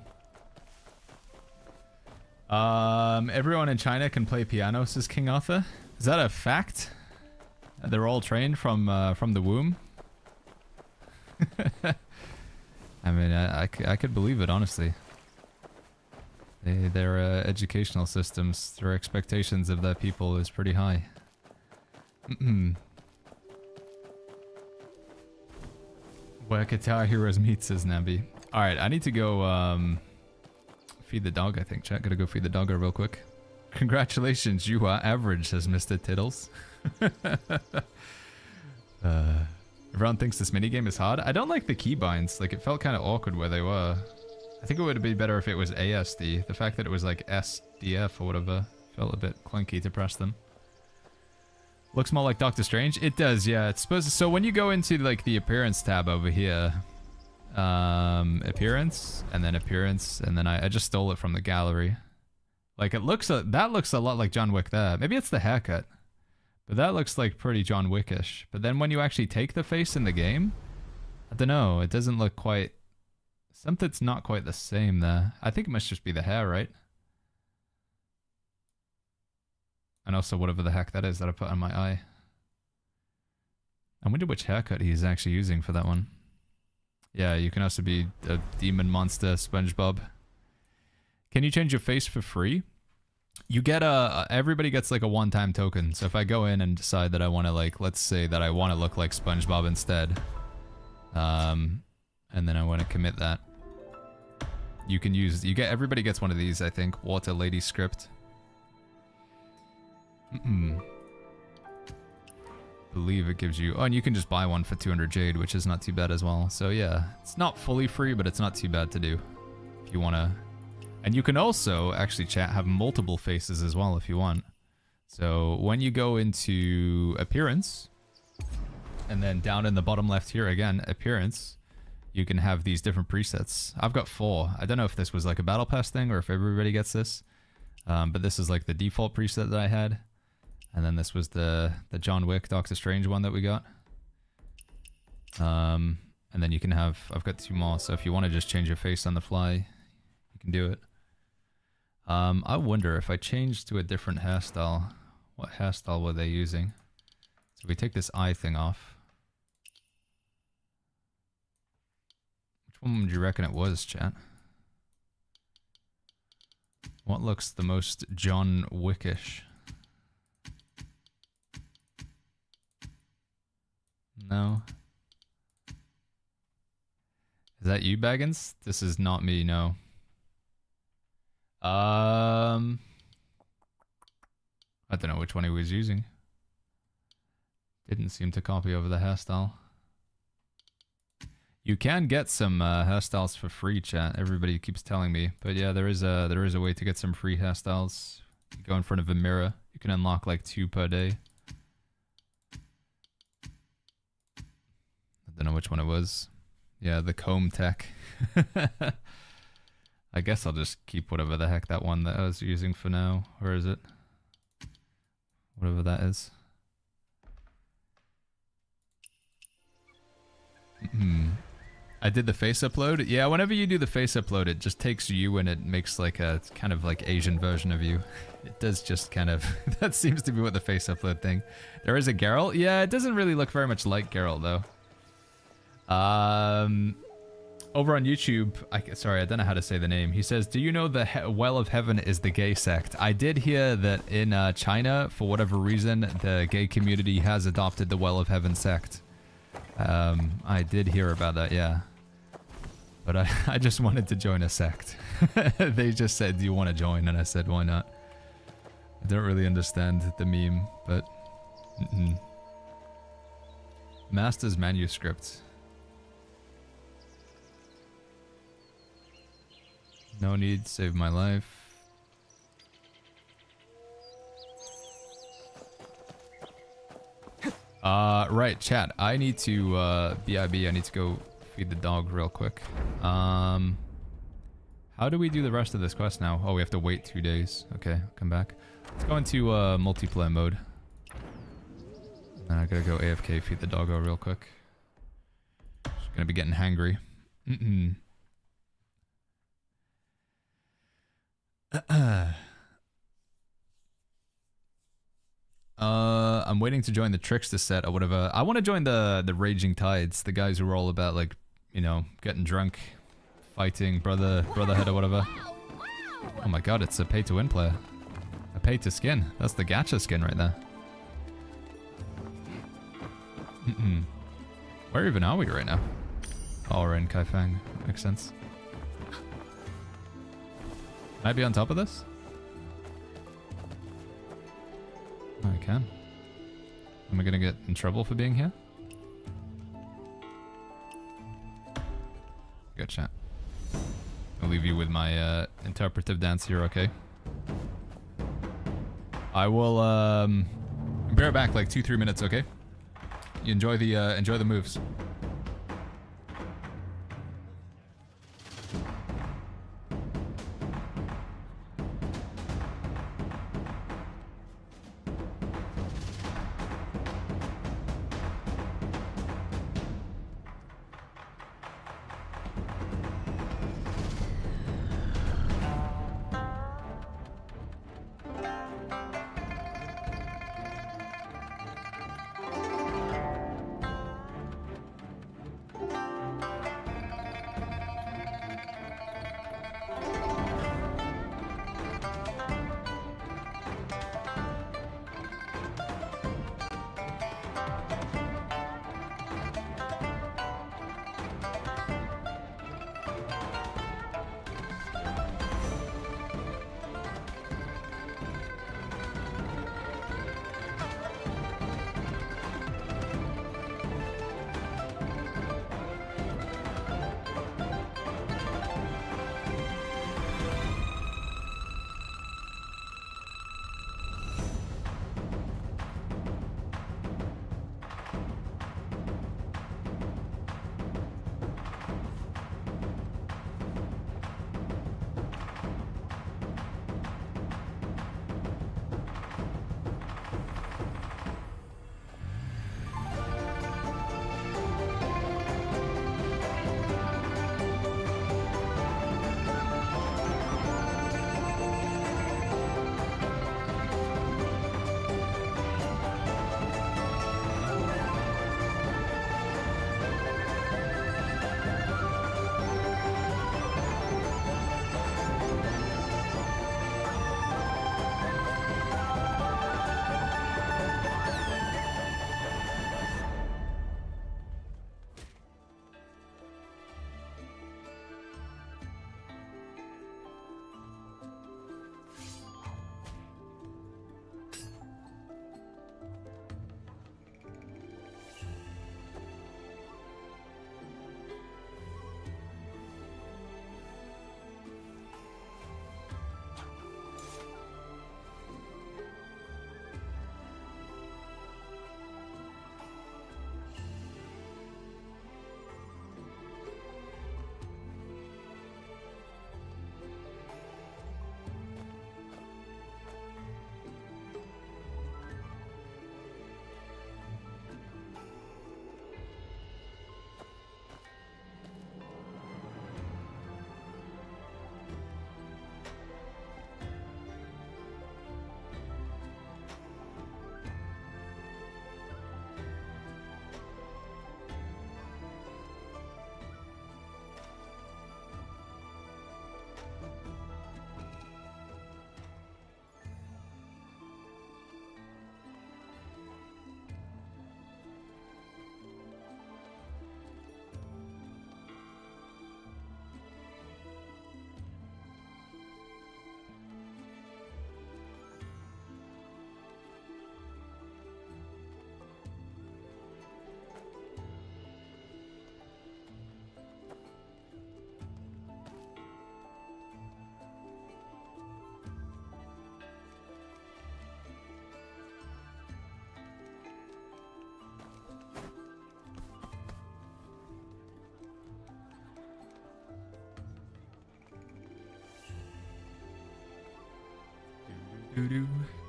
Everyone in China can play piano, says King Arthur. Is that a fact? They're all trained from the womb? I mean, I could believe it, honestly. Their educational systems, their expectations of their people is pretty high. Where Guitar Heroes meet, says Nambi. Alright, I need to go feed the dog, I think. Chat, gotta go feed the doggo real quick. Congratulations, you are average, says Mr. Tiddles. Everyone thinks this minigame is hard. I don't like the keybinds. Like, it felt kind of awkward where they were. I think it would have been better if it was ASD. The fact that it was like SDF or whatever felt a bit clunky to press them. Looks more like Doctor Strange. It does, yeah. It's supposed to, so when you go into like the appearance tab over here, appearance, and then I just stole it from the gallery. Like it looks, that looks a lot like John Wick there. Maybe it's the haircut, but that looks like pretty John Wickish. But then when you actually take the face in the game, I don't know. It doesn't look quite. Something's not quite the same there. I think it must just be the hair, right? And also whatever the heck that is that I put on my eye. I wonder which haircut he's actually using for that one. Yeah, you can also be a demon monster, SpongeBob. Can you change your face for free? You get everybody gets like a one-time token. So if I go in and decide that I want to like, let's say that I want to look like SpongeBob instead, And then I want to commit that. You can use, everybody gets one of these, I think. Water Lady script. Believe it gives you, oh, and you can just buy one for 200 jade, which is not too bad as well. So yeah, it's not fully free, but it's not too bad to do if you want to. And you can also actually have multiple faces as well if you want. So when you go into appearance, and then down in the bottom left here again, appearance, you can have these different presets. I've got 4. I don't know if this was like a battle pass thing or if everybody gets this, but this is like the default preset that I had. And then this was the John Wick, Doctor Strange one that we got. And then you can have, I've got 2 more, so if you want to just change your face on the fly, you can do it. I wonder if I changed to a different hairstyle, what hairstyle were they using? So we take this eye thing off. Which one would you reckon it was, chat? What looks the most John Wickish? No. Is that you, Baggins? This is not me, no. I don't know which one he was using. Didn't seem to copy over the hairstyle. You can get some hairstyles for free, chat. Everybody keeps telling me, but yeah, there is a way to get some free hairstyles. You go in front of a mirror. You can unlock like 2 per day. I don't know which one it was. Yeah, the comb tech. I guess I'll just keep whatever the heck that one that I was using for now. Where is it? Whatever that is. I did the face upload. Yeah, whenever you do the face upload, it just takes you and it makes like a kind of like Asian version of you. It does just kind of... that seems to be what the face upload thing. There is a Geralt. Yeah, it doesn't really look very much like Geralt though. Over on YouTube, sorry, I don't know how to say the name. He says, do you know the Well of Heaven is the gay sect? I did hear that in China, for whatever reason, the gay community has adopted the Well of Heaven sect. I did hear about that, yeah. But I just wanted to join a sect. They just said, do you want to join? And I said, why not? I don't really understand the meme, but... Master's manuscript. No need, save my life. Right, chat. I need to, BIB, I need to go feed the dog real quick. How do we do the rest of this quest now? Oh, we have to wait 2 days. Okay, come back. Let's go into, multiplayer mode. And I gotta go AFK, feed the doggo real quick. She's gonna be getting hangry. I'm waiting to join the Trickster set or whatever. I want to join the Raging Tides, the guys who are all about like, you know, getting drunk, fighting, brotherhood or whatever. Oh my god, it's a pay-to-win player. A pay-to-skin. That's the gacha skin right there. Where even are we right now? Oh, we're in Kaifeng. Makes sense. Can I be on top of this? I can. Am I gonna get in trouble for being here? Good chat. I'll leave you with my interpretive dance here, okay? I will be right back, like 2-3 minutes, okay? You enjoy the moves.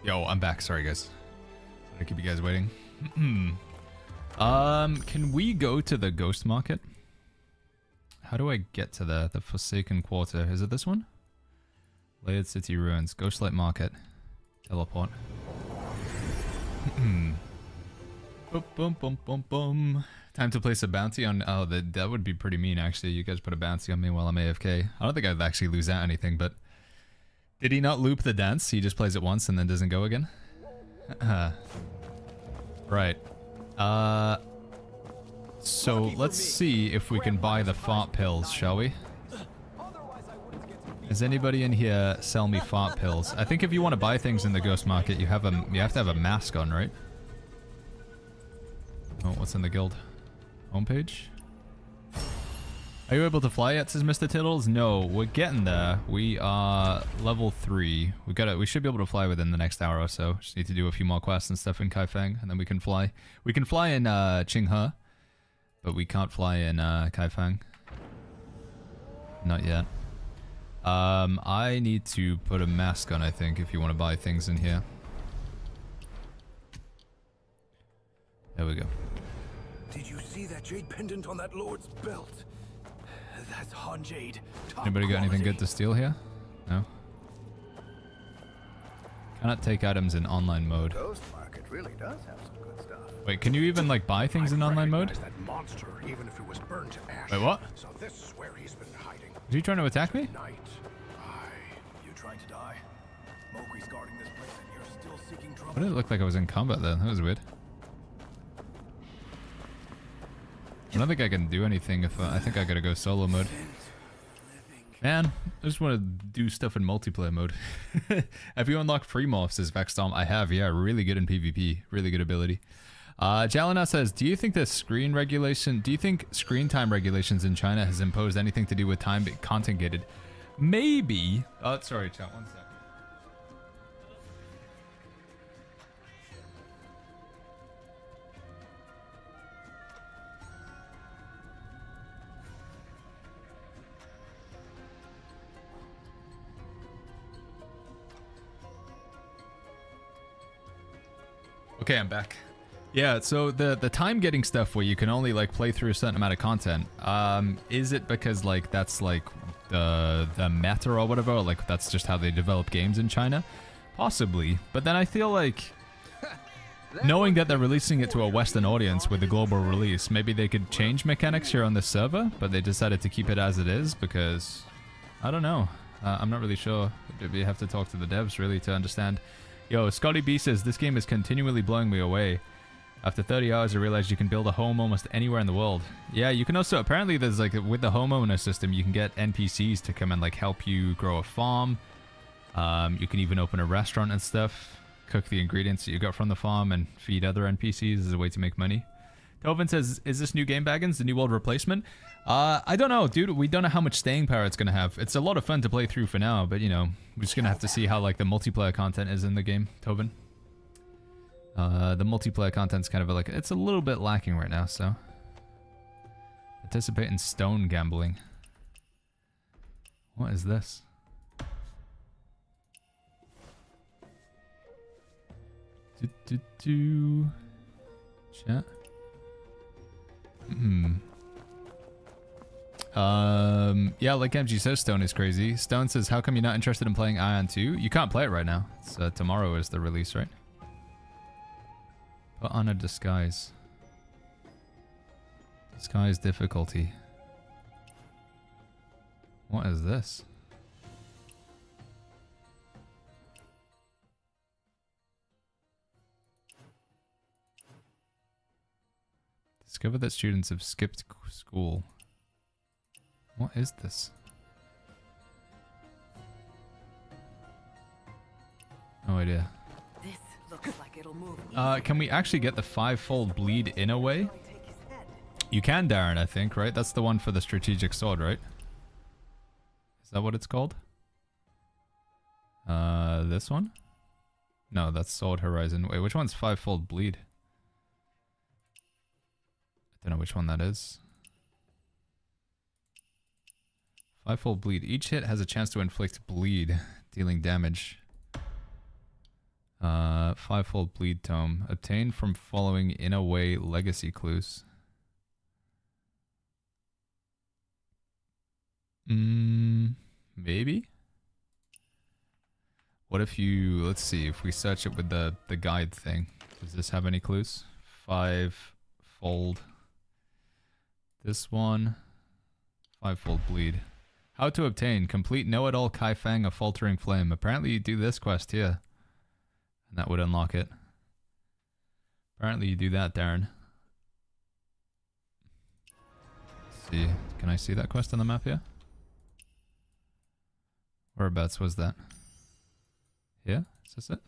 Yo, I'm back. Sorry, guys. I keep you guys waiting. Can we go to the ghost market? How do I get to the Forsaken Quarter? Is it this one? Layered City Ruins, Ghostlight Market, teleport. Boom, boom, boom, boom, boom. Time to place a bounty on. Oh, that would be pretty mean, actually. You guys put a bounty on me while I'm AFK. I don't think I'd actually lose out anything, but. Did he not loop the dance? He just plays it once and then doesn't go again? Right. So let's see if we can buy the fart pills, shall we? Does anybody in here sell me fart pills? I think if you want to buy things in the ghost market, you have to have a mask on, right? Oh, what's in the guild? Homepage? Are you able to fly yet, says Mr. Tiddles? No, we're getting there. We are level 3. We should be able to fly within the next hour or so. Just need to do a few more quests and stuff in Kaifeng, and then we can fly. We can fly in Qinghe, but we can't fly in Kaifeng. Not yet. I need to put a mask on, I think, if you want to buy things in here. There we go. Did you see that jade pendant on that lord's belt? That's Han Jade. Anybody got anything good to steal here? No? Cannot take items in online mode. Ghost Market really does have some good stuff. Wait, can you even like buy things in online mode? That monster, even if it was burned to ash. Wait, what? So this is where he's been hiding. Is he trying to attack me? Night. You trying to die? Mowgli's guarding this place and you're still seeking trouble. Why did it look like I was in combat then? That was weird. I don't think I can do anything if I think I gotta go solo mode. Man, I just want to do stuff in multiplayer mode. Have you unlocked free morphs, says Vexstorm? I have, yeah, really good in PvP. Really good ability. Jalina says, do you think screen time regulations in China has imposed anything to do with time content gated? Maybe. Oh, sorry, chat, one sec. Okay, I'm back. Yeah, so the time getting stuff where you can only like play through a certain amount of content, is it because like that's like the meta or whatever, or like that's just how they develop games in China? Possibly, but then I feel like knowing that they're releasing it to a Western audience with a global release, maybe they could change mechanics here on the server, but they decided to keep it as it is because I don't know. I'm not really sure. We have to talk to the devs really to understand. Yo, Scotty B says, this game is continually blowing me away. After 30 hours, I realized you can build a home almost anywhere in the world. Yeah, you can also, apparently there's like, with the homeowner system, you can get NPCs to come and like help you grow a farm. You can even open a restaurant and stuff. Cook the ingredients that you got from the farm and feed other NPCs as a way to make money. Tobin says, is this new Game Baggins the New World replacement? I don't know, dude. We don't know how much staying power it's going to have. It's a lot of fun to play through for now, but, you know, we're just going to have to see how, like, the multiplayer content is in the game, Tobin. The multiplayer content's kind of like, it's a little bit lacking right now, so. Participate in stone gambling. What is this? Chat. Yeah, like MG says, Stone is crazy. Stone says, how come you're not interested in playing Ion 2? You can't play it right now. It's, tomorrow is the release, right? Put on a disguise. Disguise difficulty. What is this? Discover that students have skipped school. What is this? No idea. This looks like it'll move. Can we actually get the 5-fold bleed in a way? You can, Darren, I think, right? That's the one for the strategic sword, right? Is that what it's called? This one? No, that's Sword Horizon. Wait, which one's 5-fold bleed? I don't know which one that is. 5-fold bleed. Each hit has a chance to inflict bleed, dealing damage. 5-fold bleed tome. Obtained from following in a way legacy clues. Maybe? What if you, let's see, if we search it with the guide thing. Does this have any clues? 5-fold. This one. 5-fold bleed. How to obtain. Complete Know-It-All Kai Fang of Faltering Flame. Apparently you do this quest here. And that would unlock it. Apparently you do that, Darren. Let's see. Can I see that quest on the map here? Whereabouts was that? Here? Is this it?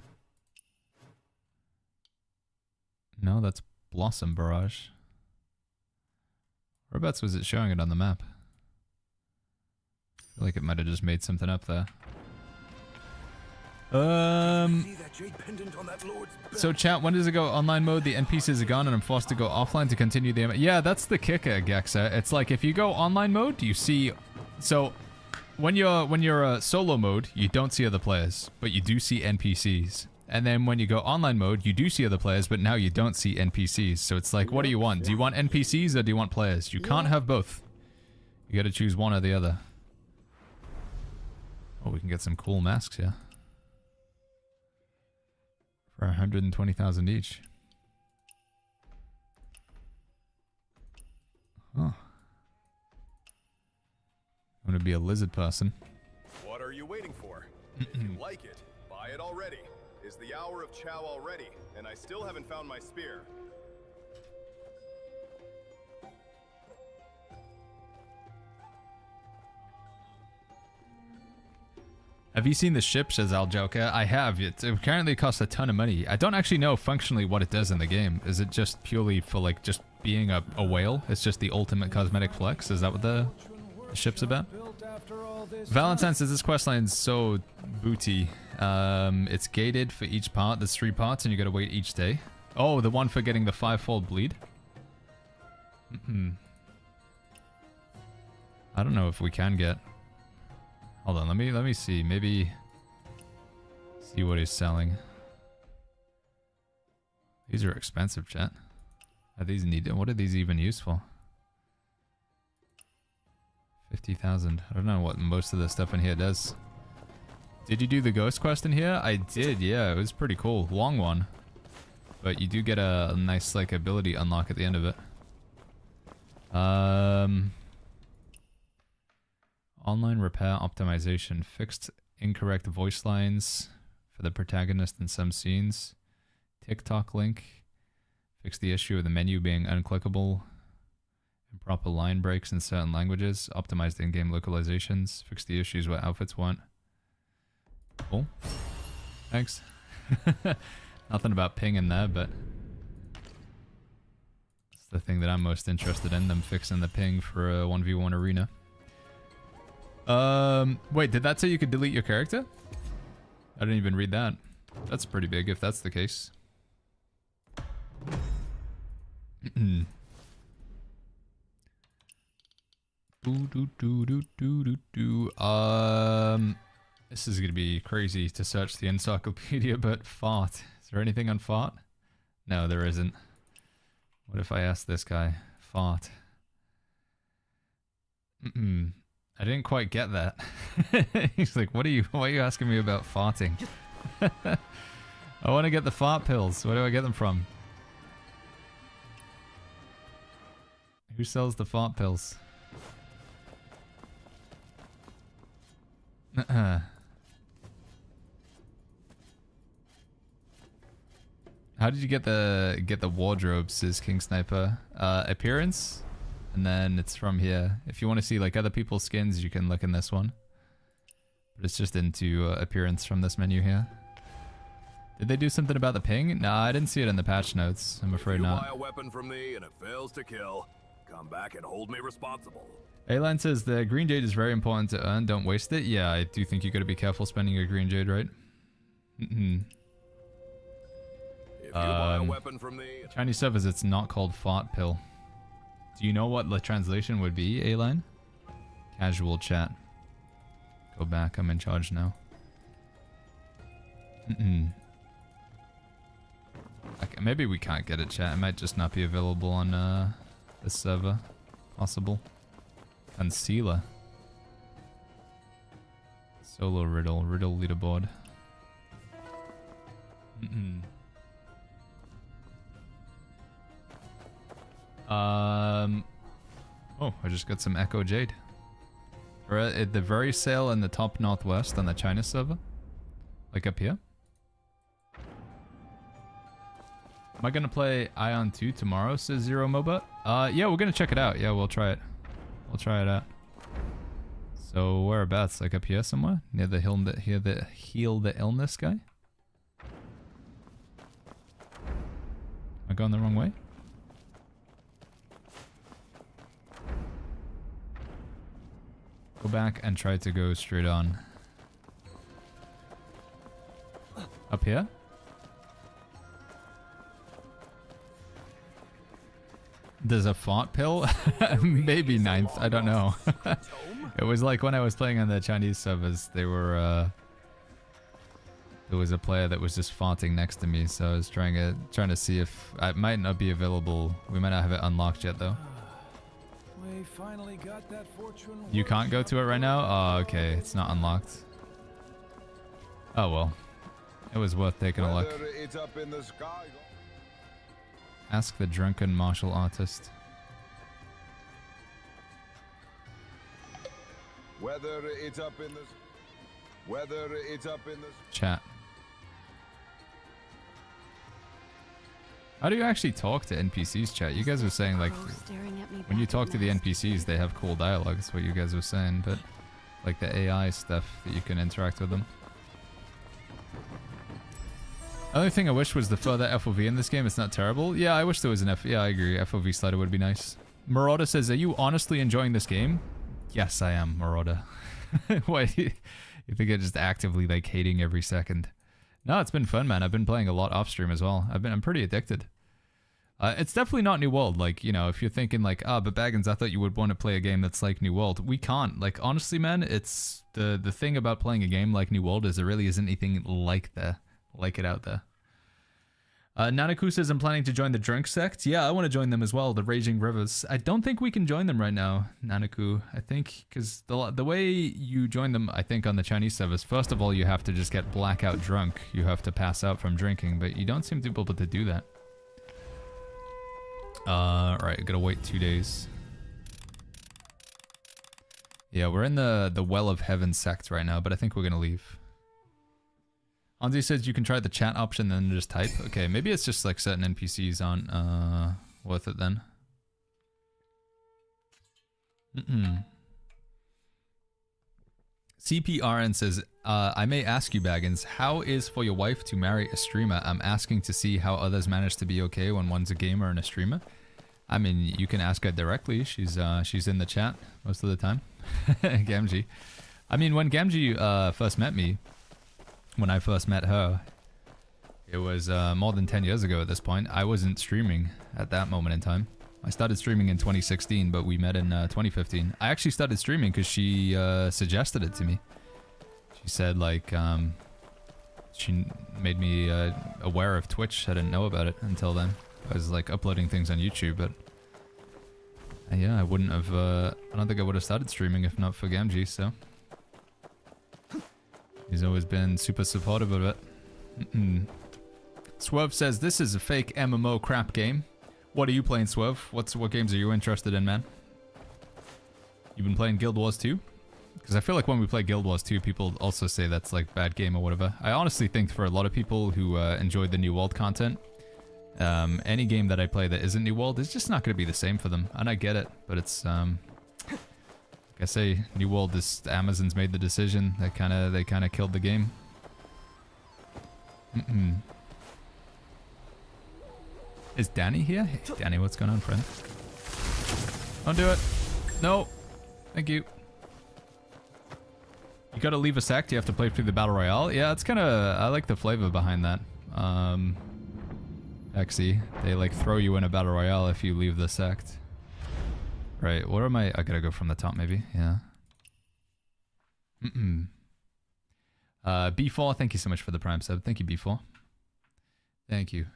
No, that's Blossom Barrage. Whereabouts was it showing it on the map? I feel like it might have just made something up there. So chat, when does it go online mode? The NPCs are gone and I'm forced to go offline to continue the... Yeah, that's the kicker, Gexa. It's like if you go online mode, you see... So, when you're solo mode, you don't see other players, but you do see NPCs. And then when you go online mode, you do see other players, but now you don't see NPCs. So it's like, what do you want? Do you want NPCs or do you want players? You can't have both. You gotta choose one or the other. Oh, we can get some cool masks here. For 120,000 each. Huh. I'm gonna be a lizard person. What are you waiting for? If you like it, buy it already. Is the hour of Chow already? And I still haven't found my spear. Have you seen the ship, says Aljoka? I have. It apparently costs a ton of money. I don't actually know functionally what it does in the game. Is it just purely for like just being a whale? It's just the ultimate cosmetic flex? Is that what the ship's about? Valentine says this questline's so booty. It's gated for each part. There's 3 parts and you gotta wait each day. Oh, the one for getting the 5-fold bleed? I don't know if we can get... Hold on, let me see. Maybe see what he's selling. These are expensive, chat. Are these needed? What are these even useful? 50,000. I don't know what most of the stuff in here does. Did you do the ghost quest in here? I did, yeah. It was pretty cool. Long one. But you do get a nice like ability unlock at the end of it. Online repair optimization. Fixed incorrect voice lines for the protagonist in some scenes. TikTok link. Fix the issue of the menu being unclickable. Improper line breaks in certain languages. Optimize the in-game localizations. Fix the issues where outfits weren't. Cool. Thanks. Nothing about ping in there, but it's the thing that I'm most interested in. Them fixing the ping for a 1v1 arena. Wait, did that say you could delete your character? I didn't even read that. That's pretty big if that's the case. This is gonna be crazy to search the encyclopedia, but fart. Is there anything on fart? No, there isn't. What if I ask this guy? Fart. I didn't quite get that. He's like, why are you asking me about farting? I want to get the fart pills. Where do I get them from? Who sells the fart pills? How did you get the wardrobe, says King Sniper? Appearance, and then it's from here. If you want to see like other people's skins, you can look in this one. But it's just into appearance from this menu here. Did they do something about the ping? No, I didn't see it in the patch notes. I'm afraid not. Buy a weapon from me and it fails to kill, come back and hold me responsible. A-Line says the green jade is very important to earn. Don't waste it. Yeah, I do think you got to be careful spending your green jade, right? If you buy a weapon from me, Chinese servers, it's not called fart pill. Do you know what the translation would be, A-Line? Casual chat. Go back. I'm in charge now. Okay, maybe we can't get it, chat. It might just not be available on this server. Possible. Concealer. Solo riddle. Riddle leaderboard. Oh, I just got some Echo Jade. We're at the very sale in the top northwest on the China server. Like up here. Am I gonna play Ion 2 tomorrow, says Zero Moba? Yeah, we're gonna check it out. Yeah, we'll try it. We'll try it out. So whereabouts? Like up here somewhere? Near the Heal the Illness guy? Am I going the wrong way? Go back and try to go straight on. Up here? There's a font pill? Maybe 9th, I don't know. It was like when I was playing on the Chinese servers, they were there was a player that was just fonting next to me, so I was trying to see if it might not be available. We might not have it unlocked yet though. we finally got that fortune. You can't go to it right now? Oh, okay, it's not unlocked. Oh well. It was worth taking a look. It's up in the sky. Ask the drunken martial artist. Whether it's up in the Chat. How do you actually talk to NPCs, chat? You guys were saying like when you talk to the NPCs they have cool dialogue, that's what you guys were saying, but like the AI stuff that you can interact with them. The only thing I wish was the further FOV in this game. It's not terrible. Yeah, I wish there was an yeah, I agree. FOV slider would be nice. Marauder says, are you honestly enjoying this game? Yes, I am, Marauder. Why? You think I'm just actively like hating every second? No, it's been fun, man. I've been playing a lot off stream as well. I'm pretty addicted. It's definitely not New World. Like, you know, if you're thinking like, ah, but Baggins, I thought you would want to play a game that's like New World. We can't. Like, honestly, man, it's the thing about playing a game like New World is there really isn't anything like it out there. Nanaku says, I'm planning to join the drunk sect. Yeah, I want to join them as well, the Raging Rivers. I don't think we can join them right now, Nanaku. I think, because the way you join them, I think, on the Chinese servers, first of all, you have to just get blackout drunk. You have to pass out from drinking, but you don't seem to be able to do that. Alright, I gotta wait 2 days. Yeah, we're in the Well of Heaven sect right now, but I think we're gonna leave. Anzi says you can try the chat option and then just type. Okay, maybe it's just like certain NPCs aren't worth it then. CPRN says, I may ask you, Baggins, how is for your wife to marry a streamer? I'm asking to see how others manage to be okay when one's a gamer and a streamer. I mean, you can ask her directly. She's in the chat most of the time. Gamgee. I mean, when Gamgee first met me, when I first met her, it was more than 10 years ago at this point. I wasn't streaming at that moment in time. I started streaming in 2016, but we met in 2015. I actually started streaming because she suggested it to me. She said, like, she made me aware of Twitch. I didn't know about it until then. I was, like, uploading things on YouTube, but yeah, I wouldn't have, I don't think I would have started streaming if not for Gamgee, so. He's always been super supportive of it. Swerve says, this is a fake MMO crap game. What are you playing, Swerve? What games are you interested in, man? You've been playing Guild Wars 2? Because I feel like when we play Guild Wars 2, people also say that's like bad game or whatever. I honestly think for a lot of people who enjoyed the New World content, Any game that I play that isn't New World is just not going to be the same for them, and I get it. But it's like I say, New World is Amazon's made the decision. They kind of killed the game. Is Danny here? Hey, Danny, what's going on, friend? Don't do it. No. Thank you. You gotta leave a sect, you have to play through the Battle Royale. Yeah, it's kinda... I like the flavor behind that. Actually, they like throw you in a Battle Royale if you leave the sect. Right, what am I gotta go from the top maybe, yeah. B4, thank you so much for the Prime sub. Thank you, B4. Thank you.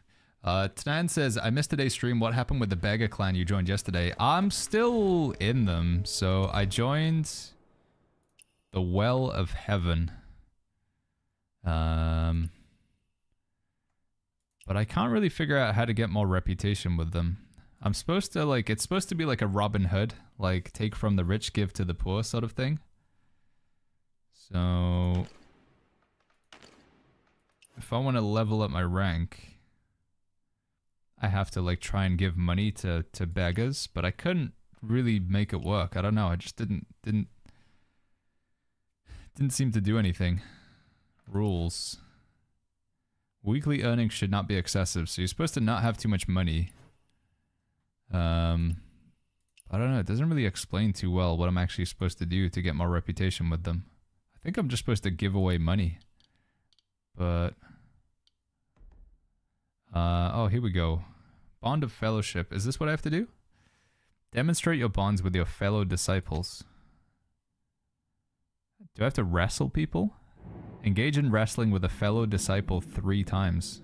Tanan says, I missed today's stream. What happened with the Beggar clan you joined yesterday? I'm still in them. So I joined the Well of Heaven. But I can't really figure out how to get more reputation with them. I'm supposed to like, it's supposed to be like a Robin Hood, like take from the rich, give to the poor sort of thing. So if I want to level up my rank, I have to like try and give money to beggars, but I couldn't really make it work. I don't know. I just didn't seem to do anything. Rules. Weekly earnings should not be excessive, so you're supposed to not have too much money. I don't know. It doesn't really explain too well what I'm actually supposed to do to get more reputation with them. I think I'm just supposed to give away money. But oh, here we go. Bond of Fellowship. Is this what I have to do? Demonstrate your bonds with your fellow disciples. Do I have to wrestle people? Engage in wrestling with a fellow disciple 3 times.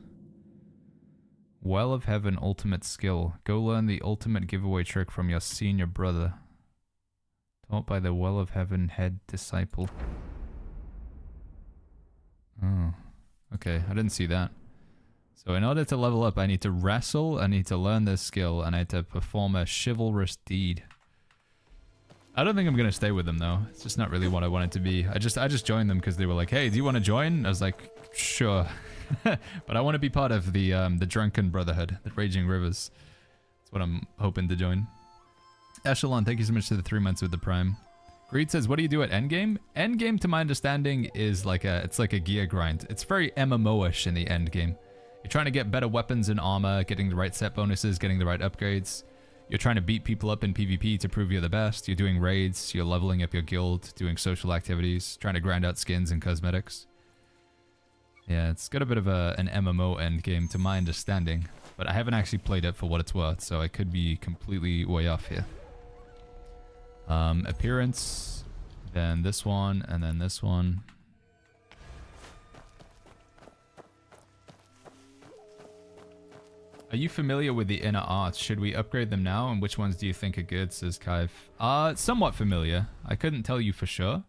Well of Heaven ultimate skill. Go learn the ultimate giveaway trick from your senior brother. Taught by the Well of Heaven head disciple. Oh. Okay, I didn't see that. So in order to level up, I need to wrestle, I need to learn this skill, and I need to perform a chivalrous deed. I don't think I'm gonna stay with them though. It's just not really what I want it to be. I just joined them because they were like, "Hey, do you want to join?" I was like, "Sure," but I want to be part of the Drunken Brotherhood, the Raging Rivers. That's what I'm hoping to join. Echelon, thank you so much for the 3 months with the Prime. Greed says, "What do you do at endgame?" Endgame, to my understanding, is like it's like a gear grind. It's very MMO-ish in the endgame. You're trying to get better weapons and armor, getting the right set bonuses, getting the right upgrades. You're trying to beat people up in PvP to prove you're the best. You're doing raids, you're leveling up your guild, doing social activities, trying to grind out skins and cosmetics. Yeah, it's got a bit of an MMO endgame to my understanding, but I haven't actually played it for what it's worth, so I could be completely way off here. Appearance, then this one, and then this one. Are you familiar with the inner arts? Should we upgrade them now? And which ones do you think are good, says Kaiv. Somewhat familiar. I couldn't tell you for sure.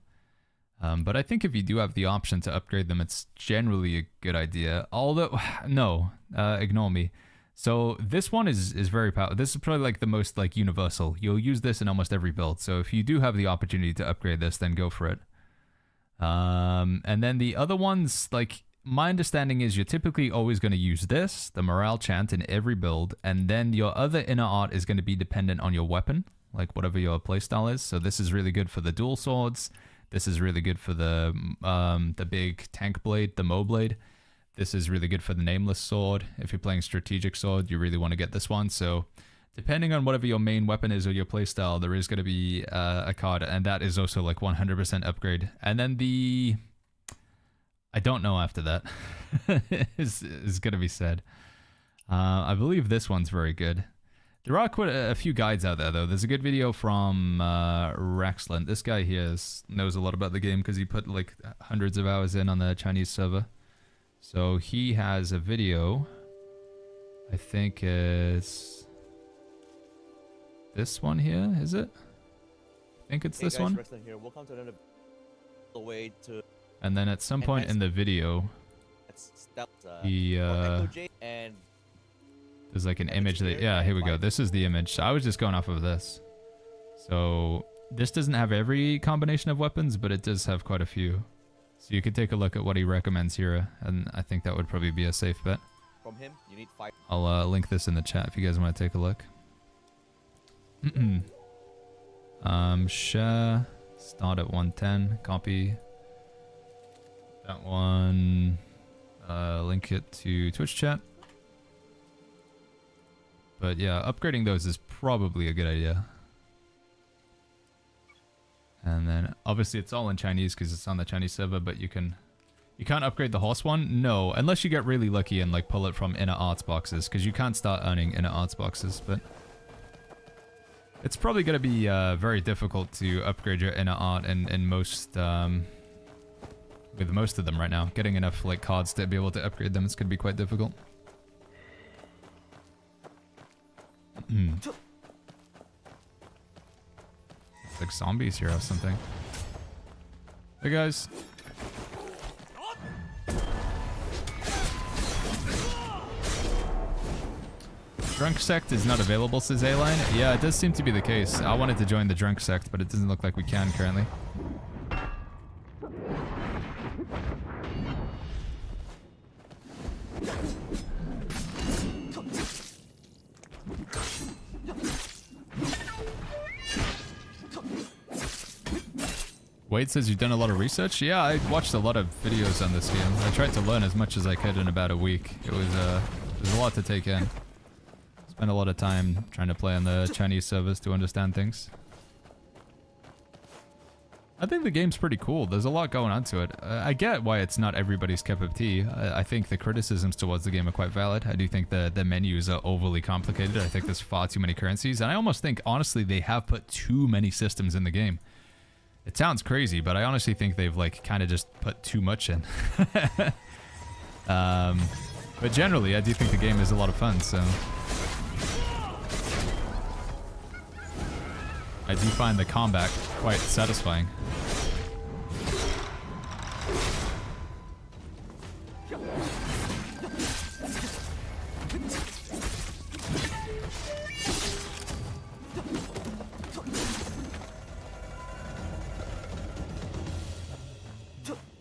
But I think if you do have the option to upgrade them, it's generally a good idea. Although, no, ignore me. So this one is very powerful. This is probably like the most like universal. You'll use this in almost every build. So if you do have the opportunity to upgrade this, then go for it. And then the other ones, like, my understanding is you're typically always going to use this, the morale chant, in every build, and then your other inner art is going to be dependent on your weapon, like whatever your playstyle is. So this is really good for the dual swords. This is really good for the big tank blade, the Mo blade. This is really good for the nameless sword. If you're playing strategic sword, you really want to get this one. So depending on whatever your main weapon is or your playstyle, there is going to be a card, and that is also like 100% upgrade. And then the... I don't know after that. is going to be said. I believe this one's very good. There are quite a few guides out there, though. There's a good video from Rexland. This guy here knows a lot about the game because he put like hundreds of hours in on the Chinese server. So he has a video. I think it's this one here, is it? I think it's this one. Rexland here. Welcome to another way to... And then at some point in the video, he, there's like an image that, yeah, here we go. This is the image. I was just going off of this. So this doesn't have every combination of weapons, but it does have quite a few. So you could take a look at what he recommends here, and I think that would probably be a safe bet. from him, you need 5. I'll link this in the chat if you guys want to take a look. Share. Start at 110. Copy. That one. Link it to Twitch chat. But yeah, upgrading those is probably a good idea. And then obviously it's all in Chinese because it's on the Chinese server, but you can't upgrade the horse one? No, unless you get really lucky and like pull it from inner arts boxes, because you can't start earning inner arts boxes, but it's probably going to be very difficult to upgrade your inner art in most with most of them right now. Getting enough like cards to be able to upgrade them is going to be quite difficult. It's like zombies here or something. Hey guys. Drunk sect is not available, says A-Line. Yeah, it does seem to be the case. I wanted to join the drunk sect, but it doesn't look like we can currently. Wade says you've done a lot of research. Yeah, I watched a lot of videos on this game. I tried to learn as much as I could in about a week. It was there's a lot to take in. Spent a lot of time trying to play on the Chinese servers to understand things. I think the game's pretty cool. There's a lot going on to it. I get why it's not everybody's cup of tea. I think the criticisms towards the game are quite valid. I do think the menus are overly complicated. I think there's far too many currencies. And I almost think, honestly, they have put too many systems in the game. It sounds crazy, but I honestly think they've like kind of just put too much in. But generally, I do think the game is a lot of fun, so... I do find the combat quite satisfying.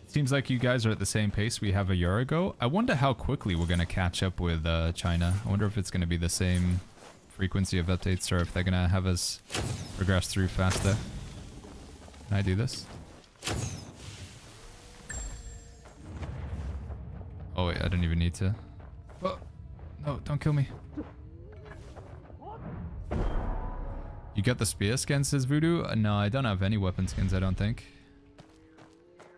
Seems like you guys are at the same pace we have a year ago. I wonder how quickly we're going to catch up with China. I wonder if it's going to be the same frequency of updates or if they're going to have us progress through faster. Can I do this? Oh wait, I don't even need to. Oh, no, don't kill me. You got the spear skin, says Voodoo? No, I don't have any weapon skins, I don't think.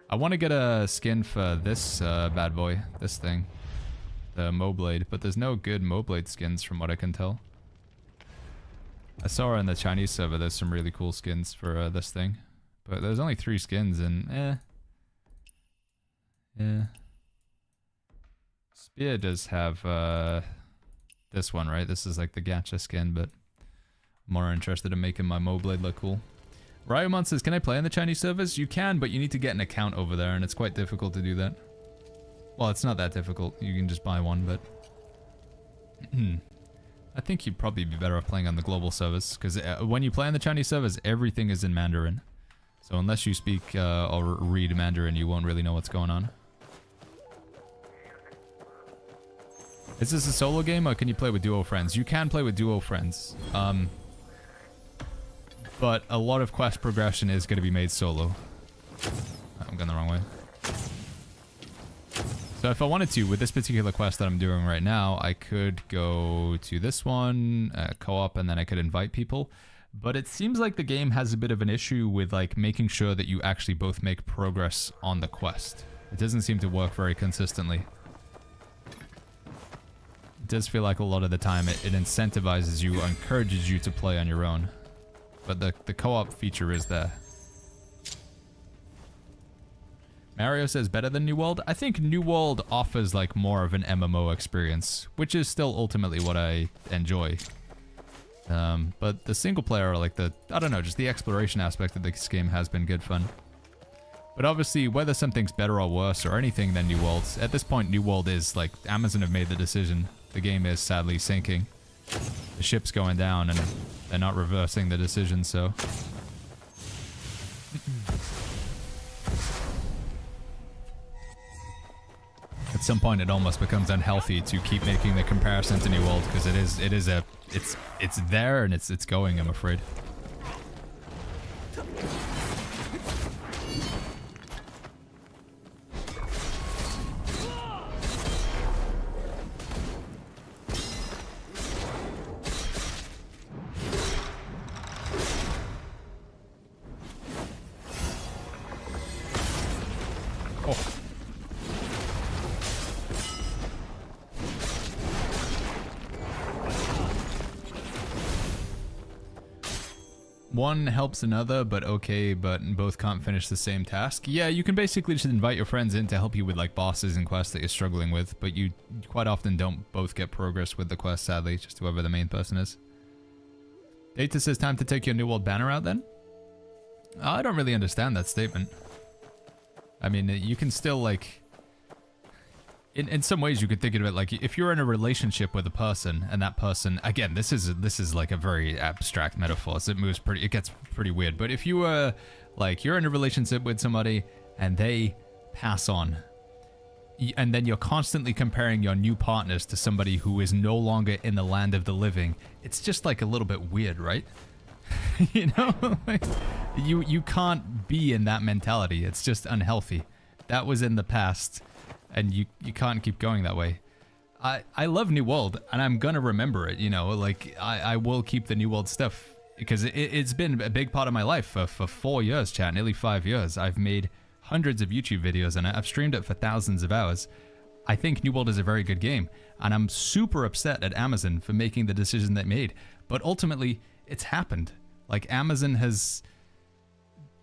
I want to get a skin for this bad boy, this thing. The Moblade, but there's no good Moblade skins from what I can tell. I saw in the Chinese server there's some really cool skins for this thing. But there's only 3 skins and yeah. Spear does have this one, right? This is like the gacha skin, but I'm more interested in making my Moblade look cool. Ryomon says, can I play on the Chinese servers? You can, but you need to get an account over there, and it's quite difficult to do that. Well, it's not that difficult. You can just buy one, but... I think you'd probably be better off playing on the global servers, because when you play on the Chinese servers, everything is in Mandarin. So unless you speak or read Mandarin, you won't really know what's going on. Is this a solo game, or can you play with duo friends? You can play with duo friends. But a lot of quest progression is going to be made solo. I'm going the wrong way. So if I wanted to, with this particular quest that I'm doing right now, I could go to this one, co-op, and then I could invite people. But it seems like the game has a bit of an issue with like making sure that you actually both make progress on the quest. It doesn't seem to work very consistently. It does feel like a lot of the time it incentivizes you or encourages you to play on your own. But the co-op feature is there. Mario says better than New World. I think New World offers like more of an MMO experience, which is still ultimately what I enjoy. But the single player, or like I don't know, just the exploration aspect of this game has been good fun. But obviously, whether something's better or worse or anything than New World, at this point New World is like, Amazon have made the decision. The game is sadly sinking. The ship's going down and they're not reversing the decision, so... some point it almost becomes unhealthy to keep making the comparison to New World, because it's there and it's going, I'm afraid. One helps another, but okay, but both can't finish the same task. Yeah, you can basically just invite your friends in to help you with like bosses and quests that you're struggling with, but you quite often don't both get progress with the quest, sadly, just whoever the main person is. Data says time to take your New World banner out then? I don't really understand that statement. I mean, you can still like... In some ways, you could think of it like if you're in a relationship with a person, and that person, again, this is like a very abstract metaphor, so it gets pretty weird. But if you were like you're in a relationship with somebody and they pass on, and then you're constantly comparing your new partners to somebody who is no longer in the land of the living, it's just like a little bit weird, right? You know, like, you can't be in that mentality. It's just unhealthy. That was in the past. And you can't keep going that way. I love New World, and I'm gonna remember it, you know, like, I will keep the New World stuff, because it's been a big part of my life for 4 years, chat, nearly 5 years. I've made hundreds of YouTube videos, and I've streamed it for thousands of hours. I think New World is a very good game, and I'm super upset at Amazon for making the decision they made. But ultimately, it's happened. Like, Amazon has...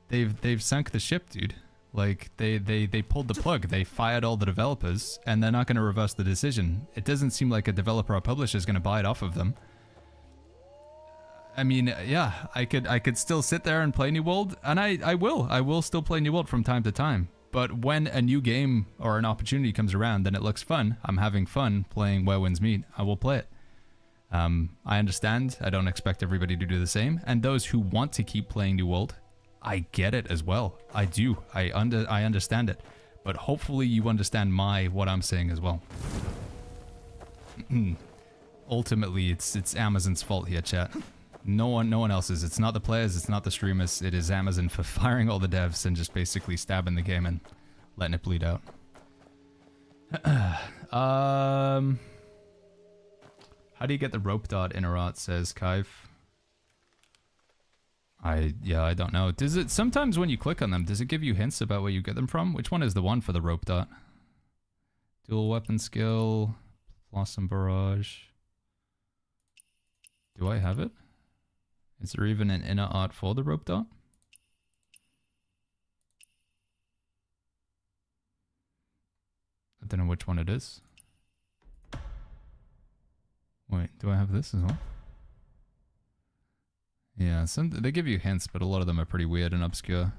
They've sunk the ship, dude. Like, they pulled the plug. They fired all the developers, and they're not going to reverse the decision. It doesn't seem like a developer or publisher is going to buy it off of them. I mean, yeah, I could still sit there and play New World, and I will still play New World from time to time. But when a new game or an opportunity comes around and it looks fun, I'm having fun playing Where Winds Meet, I will play it. I understand. I don't expect everybody to do the same. And those who want to keep playing New World, I get it as well. I do. I understand it. But hopefully you understand what I'm saying as well. Ultimately, it's Amazon's fault here, chat. No one else's. It's not the players, it's not the streamers. It is Amazon for firing all the devs and just basically stabbing the game and letting it bleed out. How do you get the rope dart inner art, says Kive. I don't know. Does it sometimes when you click on them, does it give you hints about where you get them from? Which one is the one for the rope dart? Dual weapon skill, Blossom Barrage. Do I have it? Is there even an inner art for the rope dart? I don't know which one it is. Wait, do I have this as well? Yeah, they give you hints, but a lot of them are pretty weird and obscure.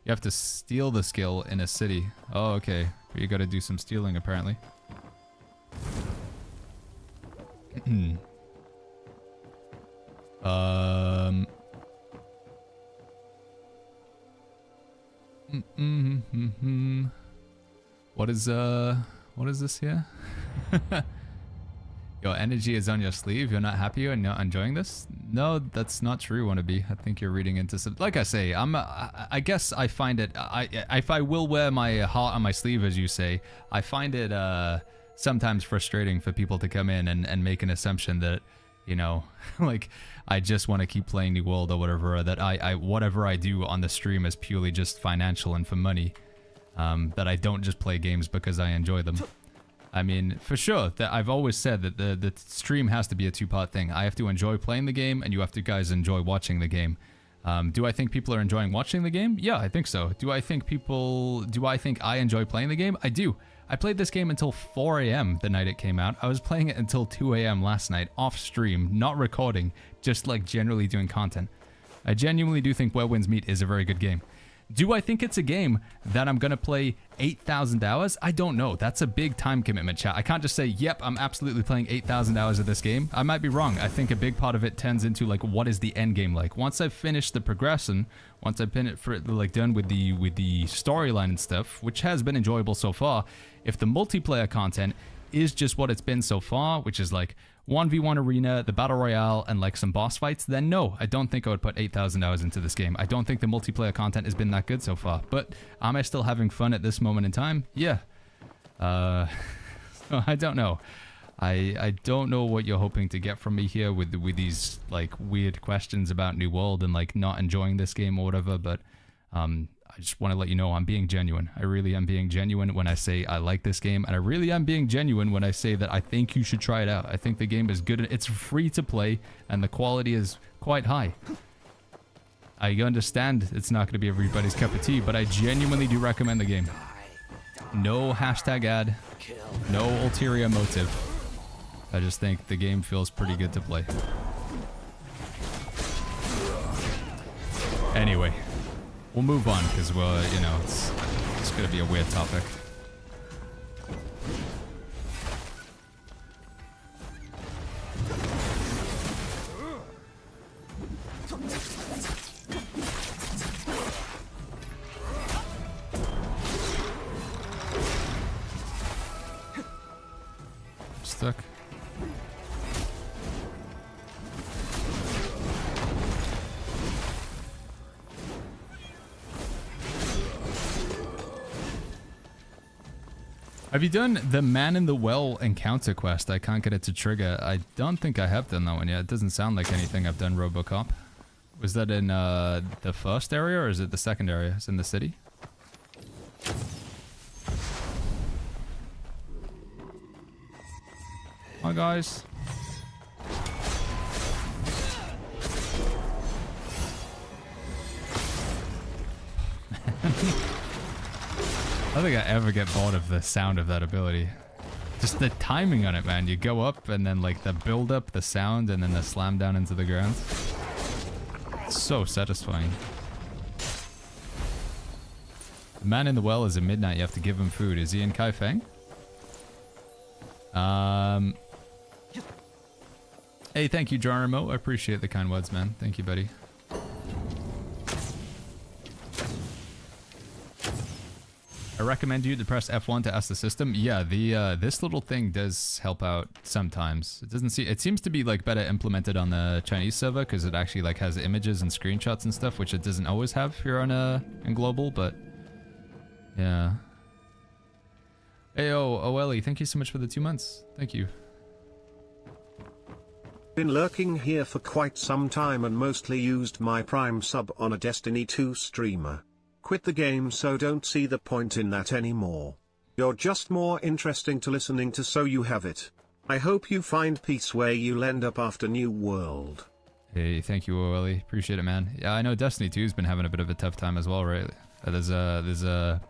You have to steal the skill in a city. Oh, okay. You gotta do some stealing, apparently. What is this here? Your energy is on your sleeve. You're not happy and not enjoying this? No, that's not true, Wannabe. I think you're reading into some... Like I say, I guess I find it... if I will wear my heart on my sleeve, as you say, I find it sometimes frustrating for people to come in and make an assumption that, you know, like, I just want to keep playing New World or whatever, or that whatever I do on the stream is purely just financial and for money. That I don't just play games because I enjoy them. I mean, for sure, that I've always said that the stream has to be a two-part thing. I have to enjoy playing the game, and you have to guys enjoy watching the game. Do I think people are enjoying watching the game? Yeah, I think so. Do I think I enjoy playing the game? I do. I played this game until 4 a.m. the night it came out. I was playing it until 2 a.m. last night, off stream, not recording, just like generally doing content. I genuinely do think Where Winds Meet is a very good game. Do I think it's a game that I'm going to play 8,000 hours? I don't know. That's a big time commitment, chat. I can't just say, yep, I'm absolutely playing 8,000 hours of this game. I might be wrong. I think a big part of it tends into like, what is the end game like? Once I've finished the progression, once I've been like done with the storyline and stuff, which has been enjoyable so far, if the multiplayer content is just what it's been so far, which is like 1v1 arena, the battle royale, and like some boss fights, then no, I don't think I would put 8,000 hours into this game. I don't think the multiplayer content has been that good so far. But am I still having fun at this moment in time? Yeah. So I don't know. I don't know what you're hoping to get from me here with these like weird questions about New World and like not enjoying this game or whatever, but I just want to let you know I'm being genuine. I really am being genuine when I say I like this game, and I really am being genuine when I say that I think you should try it out. I think the game is good. It's free to play, and the quality is quite high. I understand it's not going to be everybody's cup of tea, but I genuinely do recommend the game. No hashtag ad, no ulterior motive. I just think the game feels pretty good to play. Anyway. We'll move on because we're, you know, it's going to be a weird topic. Stuck. Have you done the Man in the Well encounter quest? I can't get it to trigger. I don't think I have done that one yet. It doesn't sound like anything I've done, Robocop. Was that in the first area or is it the second area? It's in the city? Hi guys. I don't think I ever get bored of the sound of that ability. Just the timing on it, man. You go up and then like the build up, the sound, and then the slam down into the ground. It's so satisfying. The Man in the Well is at midnight. You have to give him food. Is he in Kaifeng? Hey, thank you, Jarmo. I appreciate the kind words, man. Thank you, buddy. I recommend you to press F1 to ask the system. Yeah, the this little thing does help out sometimes. It doesn't see. It seems to be like better implemented on the Chinese server because it actually like has images and screenshots and stuff, which it doesn't always have here on in global. But yeah. Hey, Ellie, thank you so much for the 2 months. Thank you. Been lurking here for quite some time and mostly used my Prime sub on a Destiny 2 streamer. Quit the game, so don't see the point in that anymore. You're just more interesting to listening to, so you have it. I hope you find peace where you'll end up after New World. Hey, thank you, Ellie. Appreciate it, man. Yeah, I know Destiny 2's been having a bit of a tough time as well, right? There's a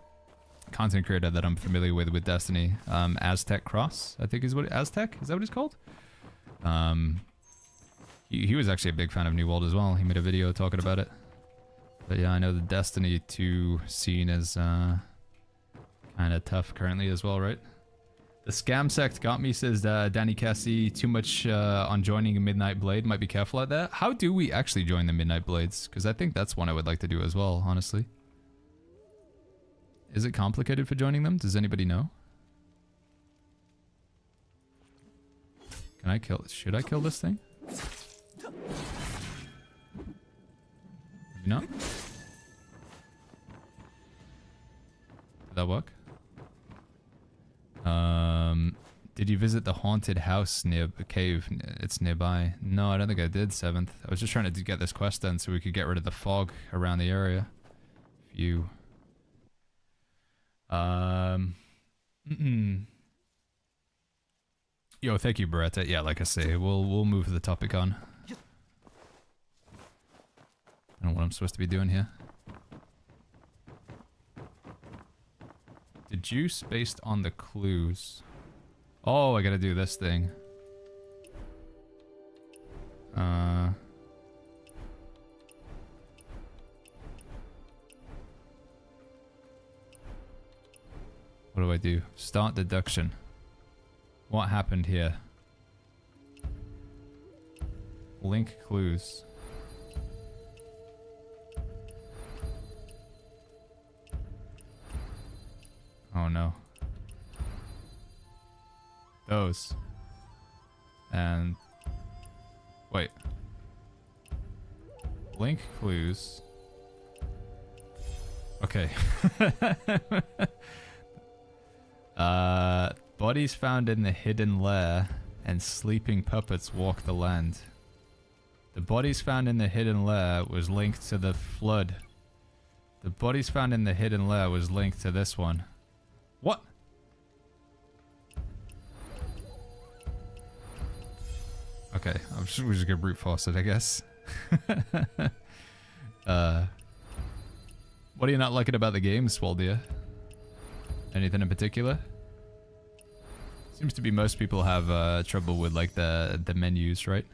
content creator that I'm familiar with Destiny, Aztec Cross, I think is what Aztec? Is that what he's called? He was actually a big fan of New World as well. He made a video talking about it. But yeah, I know the Destiny 2 scene is kind of tough currently as well, right? The scam sect got me, says Danny Cassie. Too much on joining a Midnight Blade. Might be careful at that. How do we actually join the Midnight Blades? Because I think that's one I would like to do as well, honestly. Is it complicated for joining them? Does anybody know? Can I kill... Should I kill this thing? Maybe not. Did that work? Did you visit the haunted house near the cave? It's nearby. No, I don't think I did, 7th. I was just trying to get this quest done so we could get rid of the fog around the area. Yo, thank you, Beretta. Yeah, like I say, we'll move the topic on. I don't know what I'm supposed to be doing here. The juice based on the clues. Oh, I gotta do this thing. What do I do? Start deduction. What happened here? Link clues. Oh no. Those. And... wait. Link clues. Okay. Bodies found in the hidden lair and sleeping puppets walk the land. The bodies found in the hidden lair was linked to the flood. The bodies found in the hidden lair was linked to this one. What? Okay, we're just gonna brute force it, I guess. What are you not liking about the game, Swaldia? Anything in particular? Seems to be most people have trouble with like the menus, right?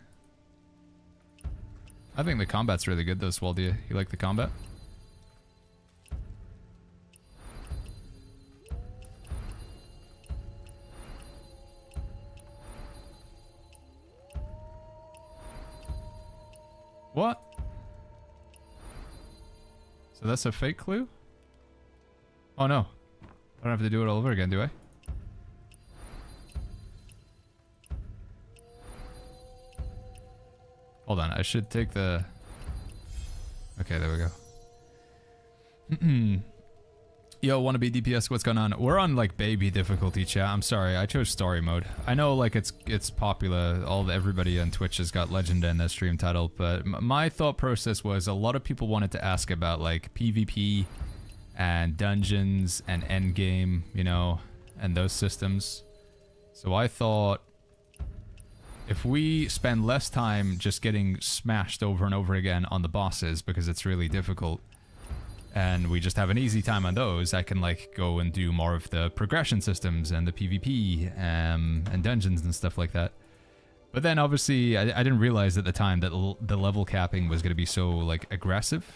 I think the combat's really good though, Swaldia. You like the combat? What? So that's a fake clue? Oh no. I don't have to do it all over again, do I? Hold on, I should take the... Okay, there we go. Yo, wanna be DPS, what's going on? We're on like baby difficulty, chat. I'm sorry, I chose story mode. I know like it's popular, everybody on Twitch has got legend in their stream title, but my thought process was a lot of people wanted to ask about like PvP and dungeons and endgame, you know, and those systems. So I thought if we spend less time just getting smashed over and over again on the bosses because it's really difficult, and we just have an easy time on those, I can like go and do more of the progression systems and the PvP and dungeons and stuff like that. But then obviously I didn't realize at the time that the level capping was going to be so like aggressive.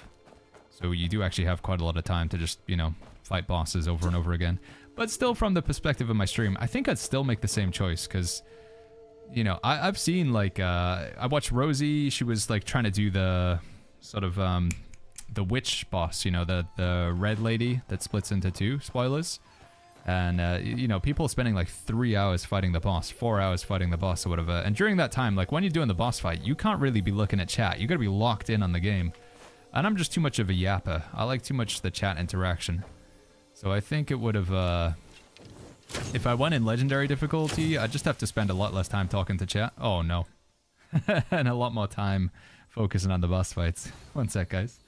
So you do actually have quite a lot of time to just, you know, fight bosses over and over again. But still, from the perspective of my stream, I think I'd still make the same choice because, you know, I've seen like, I watched Rosie, she was like trying to do the sort of, the witch boss, you know, the red lady that splits into two, spoilers. And, you know, people spending like 3 hours fighting the boss, 4 hours fighting the boss or whatever. And during that time, like when you're doing the boss fight, you can't really be looking at chat. You gotta be locked in on the game. And I'm just too much of a yapper. I like too much the chat interaction. So I think it would have, if I went in legendary difficulty, I'd just have to spend a lot less time talking to chat. Oh no. And a lot more time focusing on the boss fights. One sec, guys.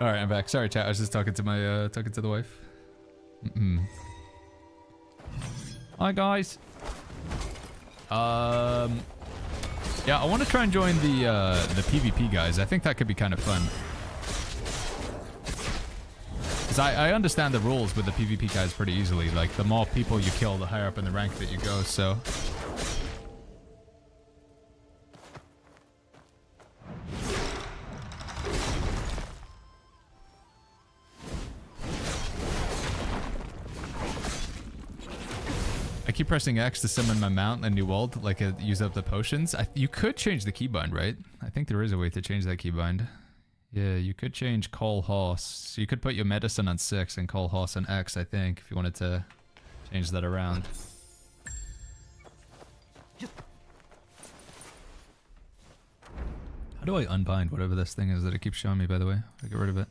All right, I'm back. Sorry, chat. I was just talking to my talking to the wife. Hi, guys. Yeah, I want to try and join the PvP guys. I think that could be kind of fun. Because I understand the rules with the PvP guys pretty easily. Like, the more people you kill, the higher up in the rank that you go, so... keep pressing X to summon my mount and new world, like use up the potions. You could change the keybind, right? I think there is a way to change that keybind. Yeah, you could change Call Horse. So you could put your medicine on 6 and Call Horse on X, I think, if you wanted to change that around. How do I unbind whatever this thing is that it keeps showing me, by the way? I get rid of it.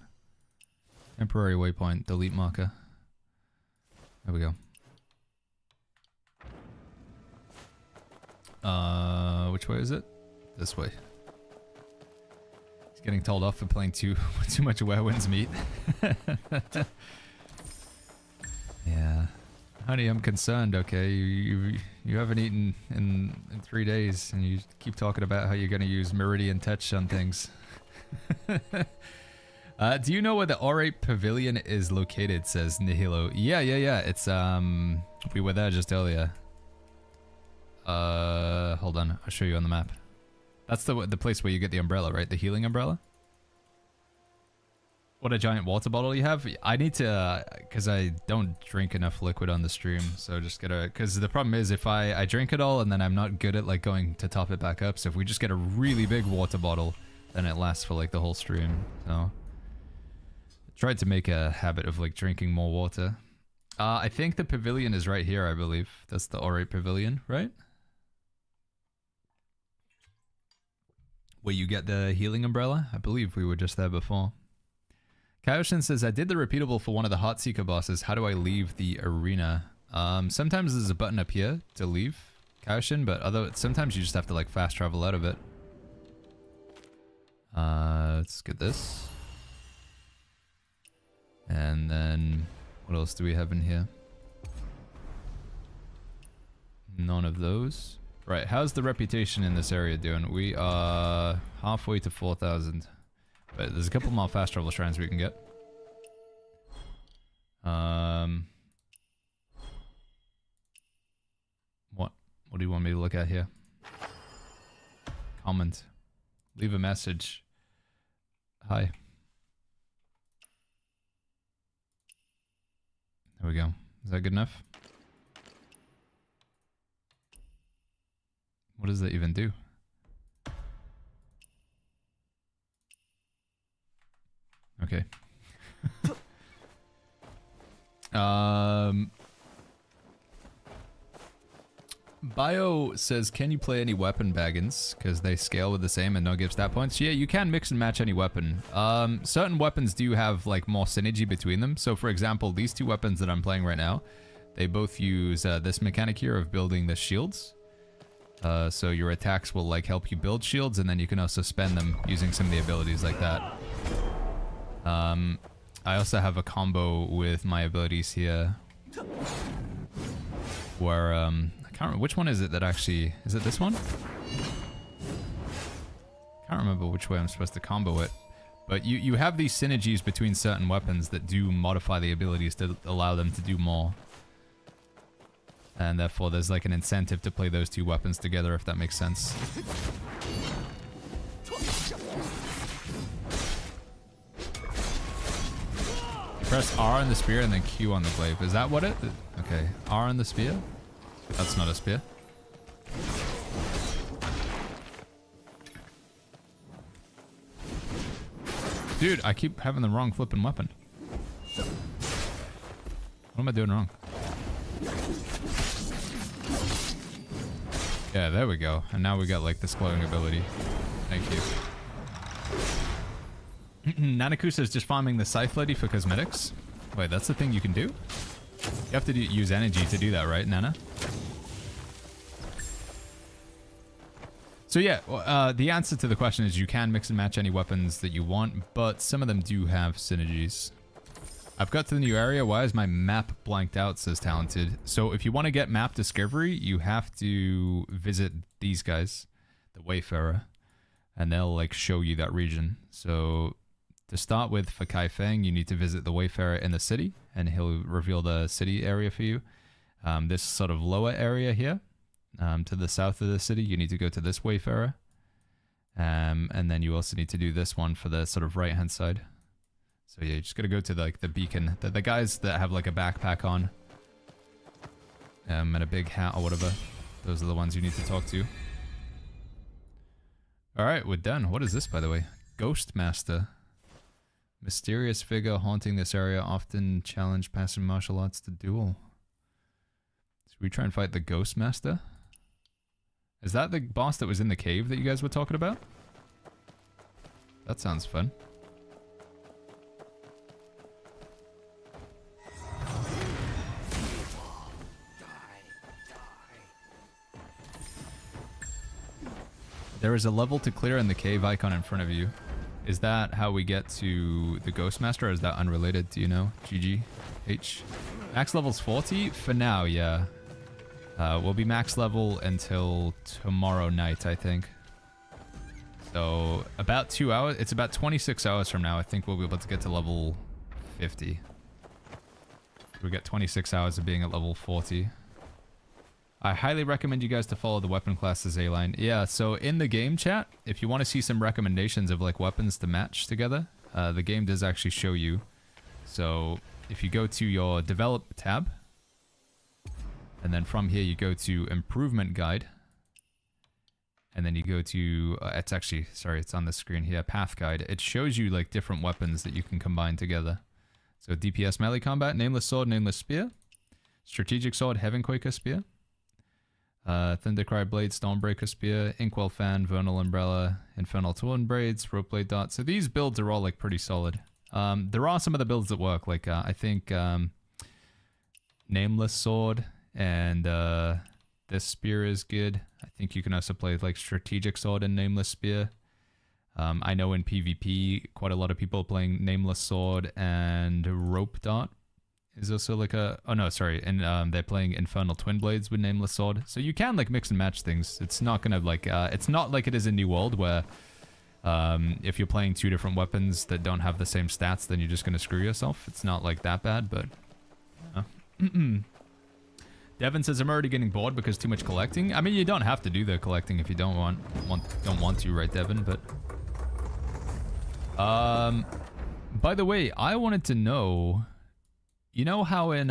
Temporary waypoint, delete marker. There we go. Which way is it? This way. He's getting told off for playing too much Werewind's Meat. Yeah. Honey, I'm concerned, okay? You haven't eaten in 3 days, and you keep talking about how you're going to use Meridian Touch on things. Do you know where the Orate Pavilion is located, says Nihilo. Yeah. It's, we were there just earlier. Hold on. I'll show you on the map. That's the place where you get the umbrella, right? The healing umbrella? What a giant water bottle you have. I need to, because I don't drink enough liquid on the stream, so just get a, because the problem is if I drink it all and then I'm not good at like going to top it back up, so if we just get a really big water bottle, then it lasts for like the whole stream. So I tried to make a habit of like drinking more water. I think the pavilion is right here, I believe. That's the Orate Pavilion, right? Where you get the healing umbrella? I believe we were just there before. Kaioshin says, I did the repeatable for one of the Heartseeker bosses. How do I leave the arena? Sometimes there's a button up here to leave, Kaioshin, but sometimes you just have to like fast travel out of it. Let's get this. And then, what else do we have in here? None of those. Right, how's the reputation in this area doing? We are halfway to 4,000. But there's a couple more fast travel shrines we can get. What do you want me to look at here? Comment. Leave a message. Hi. There we go. Is that good enough? What does that even do? Okay. Bio says, can you play any weapon baggins? Because they scale with the same and no give stat points. Yeah, you can mix and match any weapon. Certain weapons do have like more synergy between them. So for example, these two weapons that I'm playing right now, they both use this mechanic here of building the shields. So your attacks will like help you build shields, and then you can also spend them using some of the abilities like that. I also have a combo with my abilities here where, I can't remember, which one is it that actually, is it this one? Can't remember which way I'm supposed to combo it, but you have these synergies between certain weapons that do modify the abilities to allow them to do more. And therefore there's like an incentive to play those two weapons together, if that makes sense. Press R on the spear and then Q on the glaive. Is that what it? Okay, R on the spear? That's not a spear. Dude, I keep having the wrong flipping weapon. What am I doing wrong? Yeah, there we go. And now we got like this glowing ability. Thank you. Nanakusa is just farming the Scythe Lady for cosmetics. Wait, that's the thing you can do? You have to use energy to do that, right, Nana? So yeah, the answer to the question is you can mix and match any weapons that you want, but some of them do have synergies. I've got to the new area. Why is my map blanked out, says Talented. So if you want to get map discovery, you have to visit these guys, the Wayfarer, and they'll like show you that region. So to start with, for Kai Feng, you need to visit the Wayfarer in the city, and he'll reveal the city area for you. This sort of lower area here, to the south of the city, you need to go to this Wayfarer. And then you also need to do this one for the sort of right-hand side. So yeah, you just gotta go to like the beacon. The guys that have like a backpack on. and a big hat or whatever. Those are the ones you need to talk to. Alright, we're done. What is this, by the way? Ghost Master. Mysterious figure haunting this area, often challenge passing martial arts to duel. Should we try and fight the Ghost Master? Is that the boss that was in the cave that you guys were talking about? That sounds fun. There is a level to clear in the cave icon in front of you. Is that how we get to the Ghost Master, or is that unrelated? Do you know? GGH. Max level's 40? For now, yeah. We'll be max level until tomorrow night, I think. So, about 2 hours. It's about 26 hours from now. I think we'll be able to get to level 50. We get 26 hours of being at level 40. I highly recommend you guys to follow the weapon classes A-line. Yeah, so in the game chat, if you want to see some recommendations of like weapons to match together, the game does actually show you. So if you go to your develop tab, and then from here you go to improvement guide, and then you go to, it's actually, sorry, it's on the screen here, path guide. It shows you like different weapons that you can combine together. So DPS melee combat, nameless sword, nameless spear, strategic sword, Heavenquaker spear, Thundercry Blade, Stormbreaker Spear, Inkwell Fan, Vernal Umbrella, Infernal Torn Braids, Rope Blade Dart. So these builds are all like pretty solid. There are some of the builds that work, like I think Nameless Sword and this Spear is good. I think you can also play like Strategic Sword and Nameless Spear. I know in PvP, quite a lot of people are playing Nameless Sword and Rope Dart. Is also like a... Oh no, sorry. And they're playing Infernal Twin Blades with Nameless Sword. So you can like mix and match things. It's not gonna like... it's not like it is in New World where if you're playing two different weapons that don't have the same stats, then you're just gonna screw yourself. It's not like that bad, but... Devin says, I'm already getting bored because too much collecting. I mean, you don't have to do the collecting if you don't want to, right, Devin? But... by the way, I wanted to know... You know how in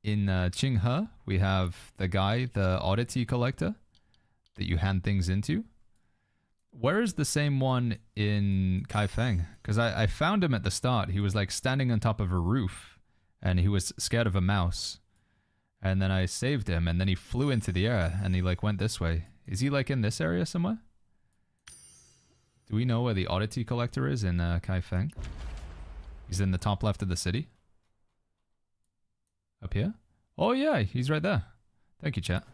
Qinghe we have the guy, the oddity collector, that you hand things into? Where is the same one in Kaifeng? Because I found him at the start. He was like standing on top of a roof, and he was scared of a mouse. And then I saved him, and then he flew into the air, and he like went this way. Is he like in this area somewhere? Do we know where the oddity collector is in Kaifeng? He's in the top left of the city. Up here? Oh yeah, he's right there. Thank you, chat.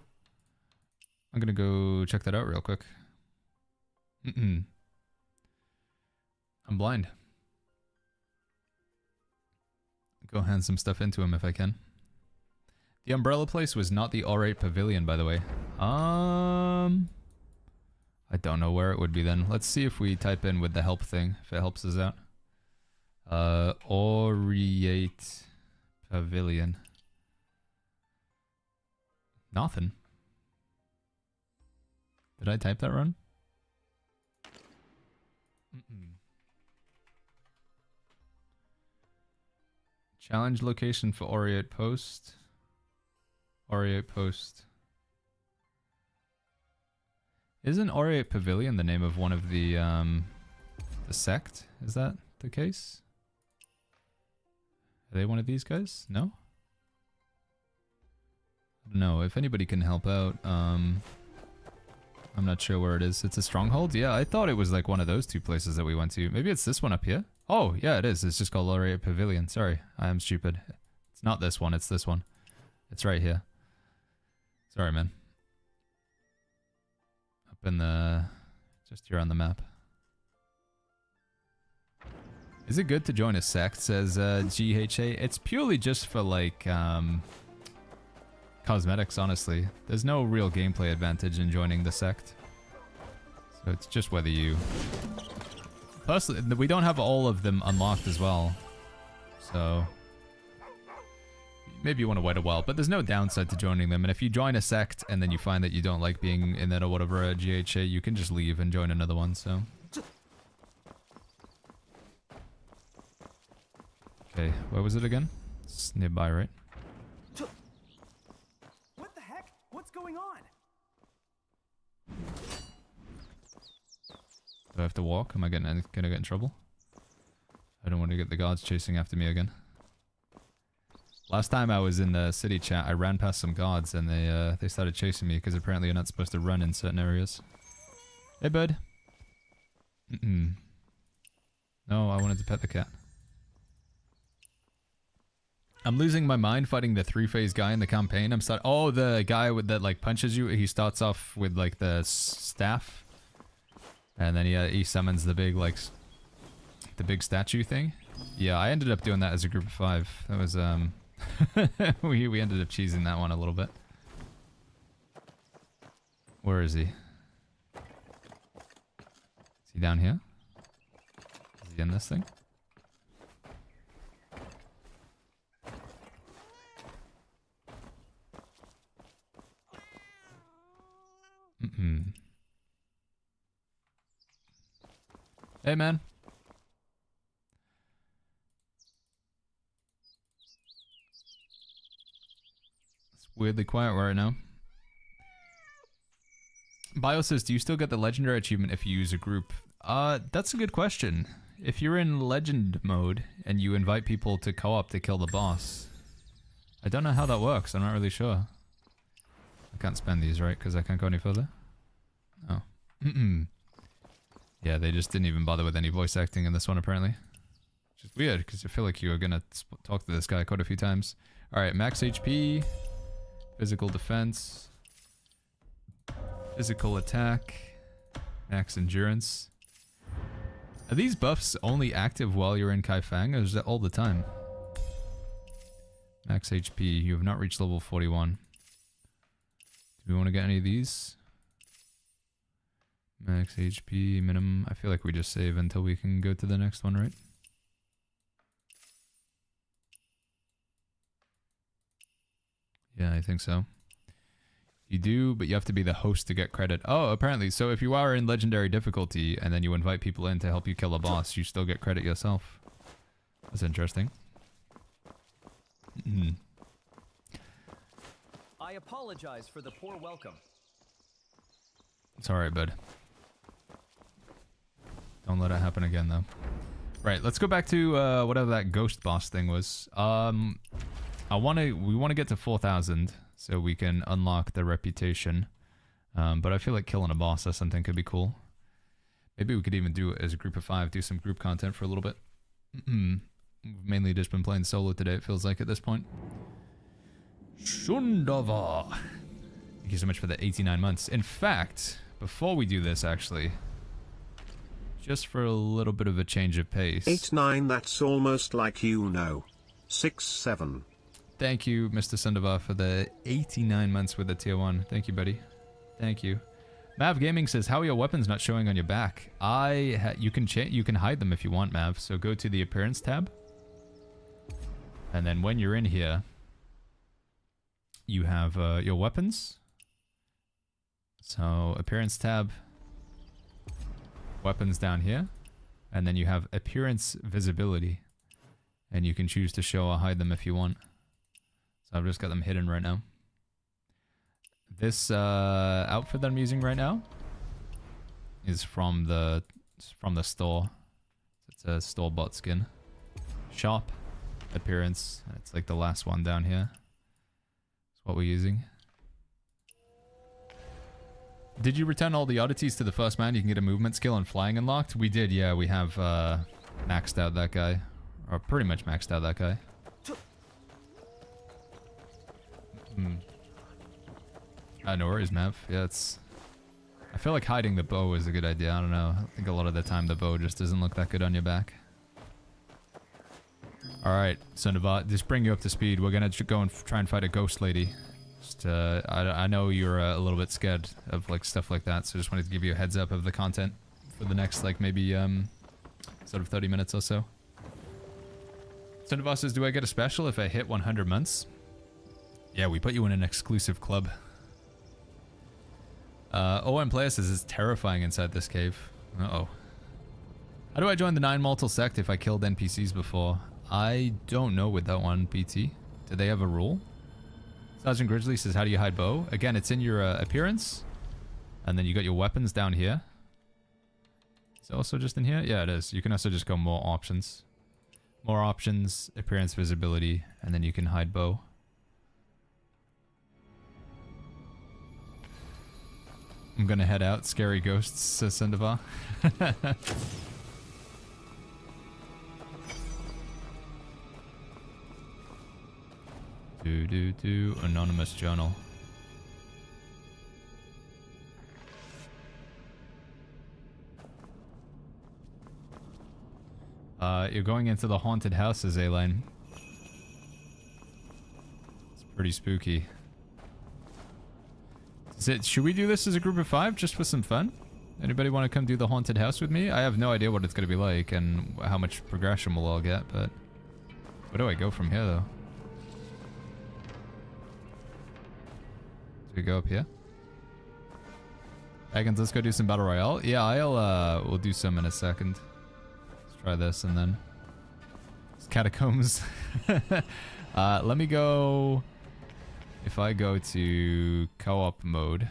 I'm gonna go check that out real quick. I'm blind. Go hand some stuff into him if I can. The umbrella place was not the Orate Pavilion, by the way. I don't know where it would be then. Let's see if we type in with the help thing, if it helps us out. Orate Pavilion. Nothing. Did I type that wrong? Challenge location for Orate Post. Orate Post. Isn't Orate Pavilion the name of one of the sect? Is that the case? Are they one of these guys? No? I don't know. If anybody can help out, I'm not sure where it is. It's a stronghold? Yeah, I thought it was like one of those two places that we went to. Maybe it's this one up here? Oh, yeah, it is. It's just called Orate Pavilion. Sorry, I am stupid. It's not this one, it's this one. It's right here. Sorry, man. Up in the... just here on the map. Is it good to join a sect, says GHA? It's purely just for, like, cosmetics, honestly. There's no real gameplay advantage in joining the sect. So it's just whether you... Personally, we don't have all of them unlocked as well. So... maybe you want to wait a while, but there's no downside to joining them. And if you join a sect and then you find that you don't like being in it or whatever at GHA, you can just leave and join another one, so... Okay, where was it again? It's nearby, right? Do I have to walk? Am I gonna get in trouble? I don't want to get the guards chasing after me again. Last time I was in the city chat, I ran past some guards and they started chasing me because apparently you're not supposed to run in certain areas. Hey, bud. No, I wanted to pet the cat. I'm losing my mind fighting the 3-phase guy in the campaign. Oh, the guy that like punches you. He starts off with like the staff, and then he summons the big like the big statue thing. Yeah, I ended up doing that as a group of 5. That was we ended up cheesing that one a little bit. Where is he? Is he down here? Is he in this thing? Hey, man. It's weirdly quiet right now. Bio says, do you still get the legendary achievement if you use a group? That's a good question. If you're in legend mode and you invite people to co-op to kill the boss, I don't know how that works. I'm not really sure. I can't spend these, right? Because I can't go any further? Oh. Yeah, they just didn't even bother with any voice acting in this one, apparently. Which is weird, because I feel like you were going to talk to this guy quite a few times. Alright, max HP, physical defense, physical attack, max endurance. Are these buffs only active while you're in Kaifang, or is that all the time? Max HP, you have not reached level 41. Do we want to get any of these? Max HP, minimum. I feel like we just save until we can go to the next one, right? Yeah, I think so. You do, but you have to be the host to get credit. Oh, apparently. So if you are in legendary difficulty and then you invite people in to help you kill a boss, you still get credit yourself. That's interesting. I apologize for the poor welcome. It's alright, bud. Don't let it happen again, though. Right, let's go back to whatever that ghost boss thing was. We want to get to 4,000 so we can unlock the reputation. But I feel like killing a boss or something could be cool. Maybe we could even do it as a group of 5, do some group content for a little bit. We've mainly just been playing solo today, it feels like at this point. Shundava. Thank you so much for the 89 months. In fact, before we do this, actually, just for a little bit of a change of pace. 8-9, that's almost like 6-7. Thank you, Mr. Sundava, for the 89 months with the tier 1. Thank you, buddy. Thank you. Mav Gaming says, how are your weapons not showing on your back? You can hide them if you want, Mav. So go to the appearance tab. And then when you're in here, you have your weapons. So appearance tab, weapons down here, and then you have appearance visibility, and you can choose to show or hide them if you want. So I've just got them hidden right now. This outfit that I'm using right now is from the store. It's a store-bought skin. Shop, appearance, it's like the last one down here. That's what we're using. Did you return all the oddities to the first man? You can get a movement skill and flying unlocked? We did, yeah. We have maxed out that guy. Or pretty much maxed out that guy. No worries, Mav. Yeah, it's... I feel like hiding the bow is a good idea. I don't know. I think a lot of the time the bow just doesn't look that good on your back. Alright, Sundava, just bring you up to speed. We're gonna go and try and fight a ghost lady. Just, I know you're a little bit scared of like stuff like that, so just wanted to give you a heads up of the content for the next like maybe sort of 30 minutes or so. Sundava says, do I get a special if I hit 100 months? Yeah, we put you in an exclusive club. OM Player says it's terrifying inside this cave. Uh-oh. How do I join the 9 mortal sect if I killed NPCs before? I don't know with that one, PT. Do they have a rule? Sergeant Grizzly says, how do you hide bow? Again, it's in your appearance. And then you got your weapons down here. Is it also just in here? Yeah, it is. You can also just go more options. More options, appearance, visibility, and then you can hide bow. I'm gonna head out. Scary ghosts, says Sendivar. Anonymous journal. You're going into the haunted houses, A-Line. It's pretty spooky. Should we do this as a group of 5 just for some fun? Anybody want to come do the haunted house with me? I have no idea what it's going to be like and how much progression we'll all get, but... Where do I go from here, though? Do we go up here? Baggins, let's go do some Battle Royale. Yeah, we'll do some in a second. Let's try this and then... It's catacombs. Let me go... If I go to co-op mode...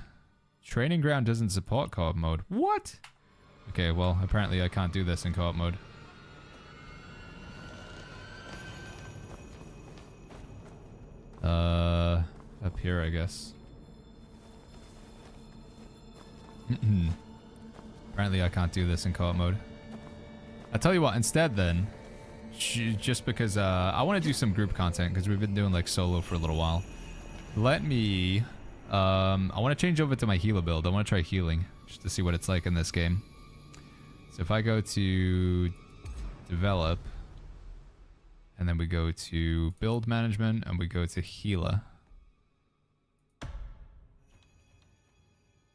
Training ground doesn't support co-op mode. What? Okay, well, apparently I can't do this in co-op mode. Up here, I guess. Apparently I can't do this in co-op mode. I'll tell you what, instead then, just because I want to do some group content, because we've been doing like solo for a little while. Let me... I want to change over to my healer build. I want to try healing, just to see what it's like in this game. So if I go to develop, and then we go to build management, and we go to healer.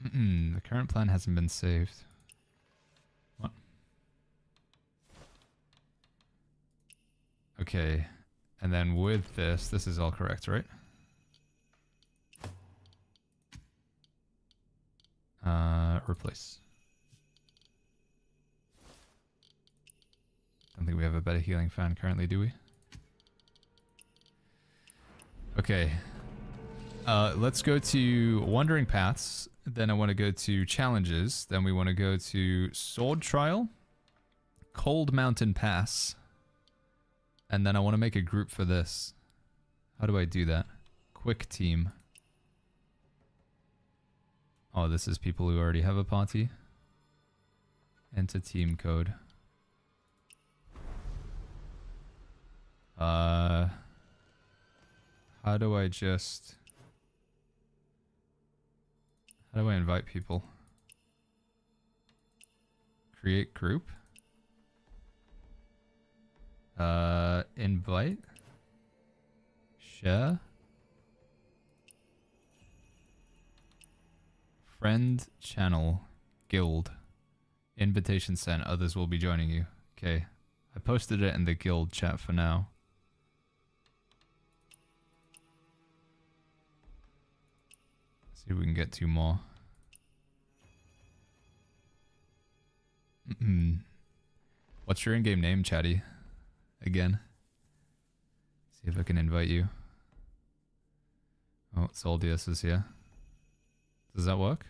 The current plan hasn't been saved. What? Okay, and then with this is all correct, right? Replace. Don't think we have a better healing fan currently, do we? Okay. Let's go to Wandering Paths. Then I want to go to Challenges. Then we want to go to Sword Trial. Cold Mountain Pass. And then I want to make a group for this. How do I do that? Quick Team. Oh, this is people who already have a party. Enter team code. How do I just... How do I invite people? Create group? Invite? Share? Friend, channel, guild. Invitation sent. Others will be joining you. Okay. I posted it in the guild chat for now. See if we can get 2 more. What's your in-game name, Chatty? Again. See if I can invite you. Oh, Soldius is here. Does that work?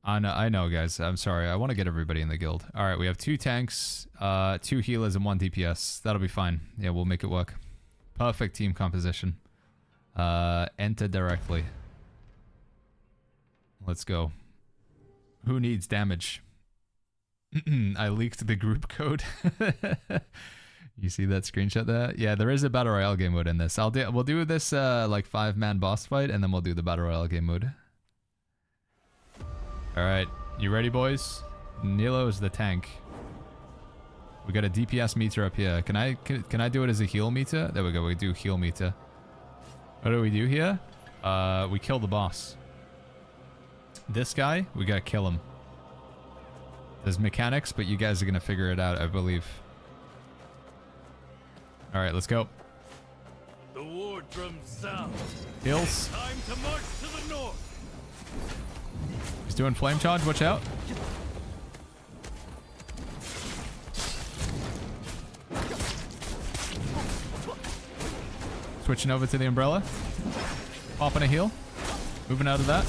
I know, guys. I'm sorry. I want to get everybody in the guild. All right, we have 2 tanks, 2 healers, and 1 DPS. That'll be fine. Yeah, we'll make it work. Perfect team composition. Enter directly. Let's go. Who needs damage? I leaked the group code. You see that screenshot there? Yeah, there is a Battle Royale game mode in this. We'll do this like 5-man boss fight, and then we'll do the Battle Royale game mode. Alright, you ready, boys? Nilo is the tank. We got a DPS meter up here. Can I do it as a heal meter? There we go, we do heal meter. What do we do here? We kill the boss. This guy, we gotta kill him. There's mechanics, but you guys are gonna figure it out, I believe. Alright, let's go. The war drums sound. Heals. Time to march to the north. He's doing flame charge, watch out. Switching over to the umbrella. Popping a heal. Moving out of that.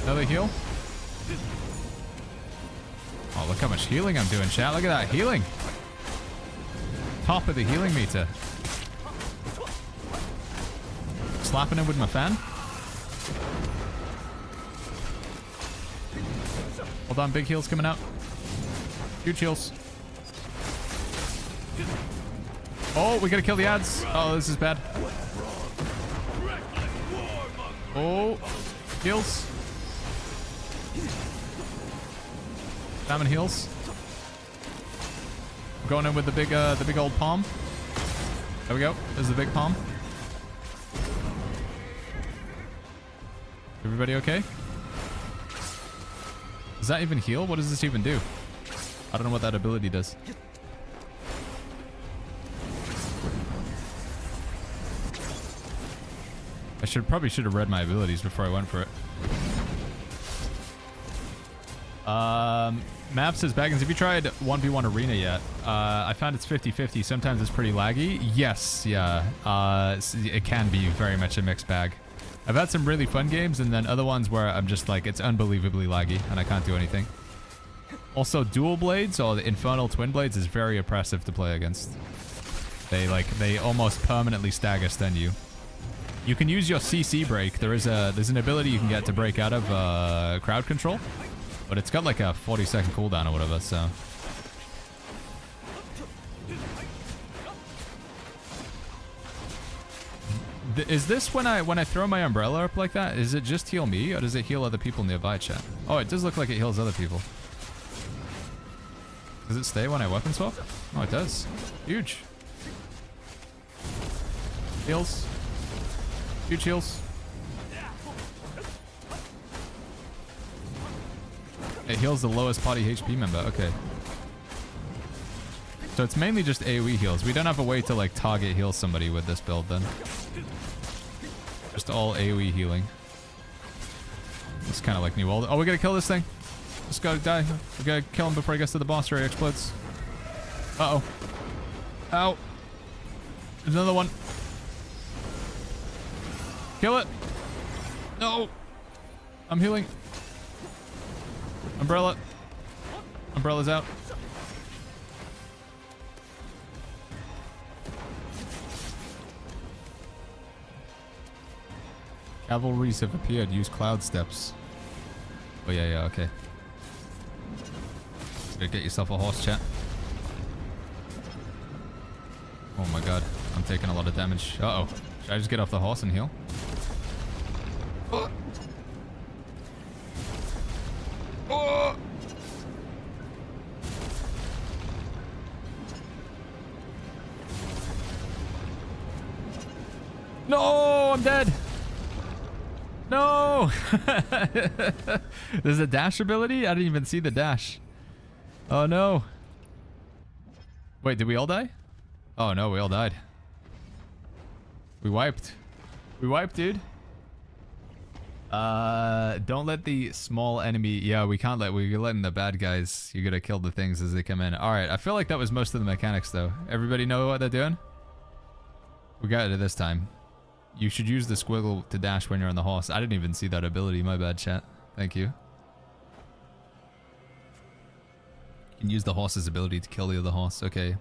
Another heal. Oh, look how much healing I'm doing, chat. Look at that healing. Top of the healing meter. Slapping him with my fan. Hold on, big heals coming out. Huge heals. Oh, we gotta kill the ads. Oh, this is bad. Oh, heals. Salmon heals. I'm going in with the big old palm. There we go. There's the big palm. Everybody okay? Does that even heal? What does this even do? I don't know what that ability does. I probably should have read my abilities before I went for it. Map says, Baggins, have you tried 1v1 Arena yet? I found it's 50-50. Sometimes it's pretty laggy. Yes, yeah. It can be very much a mixed bag. I've had some really fun games and then other ones where I'm just like, it's unbelievably laggy and I can't do anything. Also, dual blades or the infernal twin blades is very oppressive to play against. They almost permanently stagger stun you. You can use your CC break. There's an ability you can get to break out of crowd control, but it's got like a 40-second cooldown or whatever. So is this when I throw my umbrella up like that? Is it just heal me or does it heal other people nearby, chat? Oh, it does look like it heals other people. Does it stay when I weapon swap? Oh, it does. Huge. Heals. Huge heals. It heals the lowest party HP member. Okay. So it's mainly just AoE heals. We don't have a way to like target heal somebody with this build then. Just all AoE healing. It's kind of like New World. Oh, we gotta kill this thing. Just gotta die. We gotta kill him before he gets to the boss or he explodes. Uh-oh. Ow. There's another one. Kill it. No. I'm healing. Umbrella. Umbrella's out. Cavalries have appeared. Use cloud steps. Oh, yeah, okay. Gotta get yourself a horse, chat. Oh my god. I'm taking a lot of damage. Uh-oh. Should I just get off the horse and heal? Oh. Oh. No, I'm dead. No. There's a dash ability? I didn't even see the dash. Oh no. Wait, did we all die? Oh no, we all died. We wiped. We wiped, dude. Don't let the small enemy... Yeah, we can't let... We're letting the bad guys... You gotta kill the things as they come in. Alright, I feel like that was most of the mechanics, though. Everybody know what they're doing? We got it this time. You should use the squiggle to dash when you're on the horse. I didn't even see that ability. My bad, chat. Thank you. You can use the horse's ability to kill the other horse. Okay.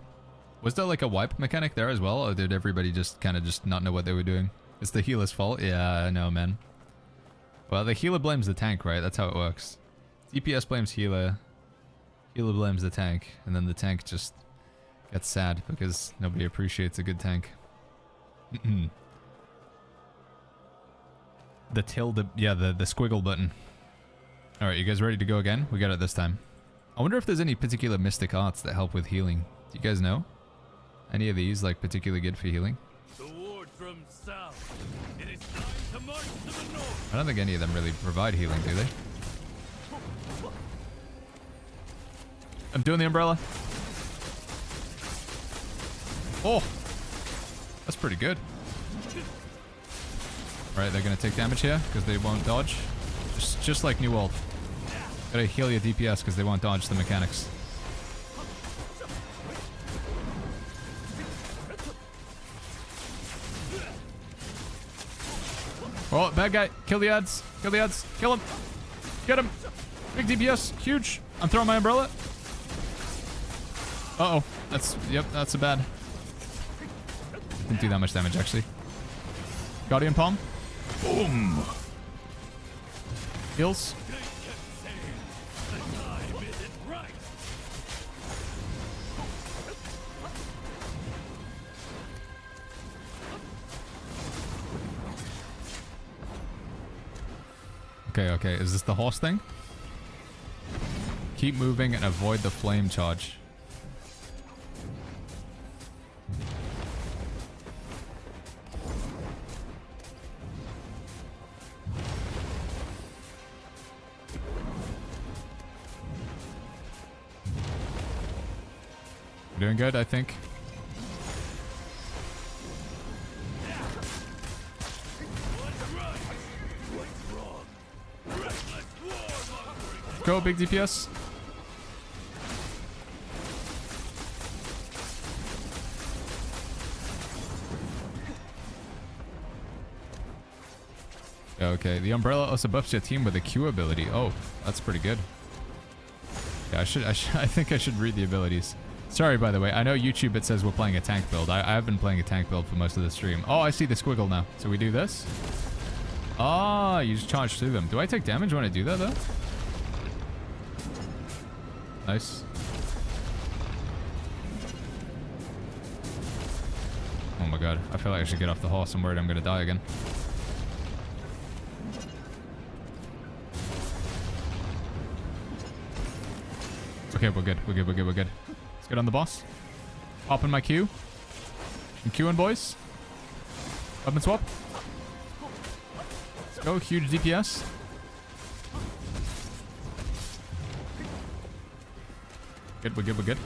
Was there like a wipe mechanic there as well? Or did everybody just kind of just not know what they were doing? It's the healer's fault? Yeah, I know, man. Well, the healer blames the tank, right? That's how it works. DPS blames healer. Healer blames the tank. And then the tank just gets sad because nobody appreciates a good tank. The tilde... Yeah, the squiggle button. Alright, you guys ready to go again? We got it this time. I wonder if there's any particular mystic arts that help with healing. Do you guys know? Any of these, like, particularly good for healing? The war drums sound. It is time to march to the north. I don't think any of them really provide healing, do they? I'm doing the umbrella. Oh! That's pretty good. Alright, they're gonna take damage here, because they won't dodge. Just like New World. Gotta heal your DPS, because they won't dodge the mechanics. Oh, bad guy. Kill the ads. Kill the ads. Kill him. Get him. Big DPS. Huge. I'm throwing my umbrella. Uh-oh. That's a bad. Didn't do that much damage, actually. Guardian Palm. Boom. Heals. Okay. Is this the horse thing? Keep moving and avoid the flame charge. We're doing good, I think. Go, big DPS. Okay, the umbrella also buffs your team with a Q ability. Oh, that's pretty good. Yeah, I think I should read the abilities. Sorry, by the way. I know YouTube, it says we're playing a tank build. I have been playing a tank build for most of the stream. Oh, I see the squiggle now. So we do this. Ah, you just charge through them. Do I take damage when I do that, though? Nice. Oh my god. I feel like I should get off the horse. I'm worried I'm going to die again. Okay, we're good. We're good. Let's get on the boss. Pop in my Q. I'm Qing, boys. Up and swap. Let's go. Huge DPS. We're good.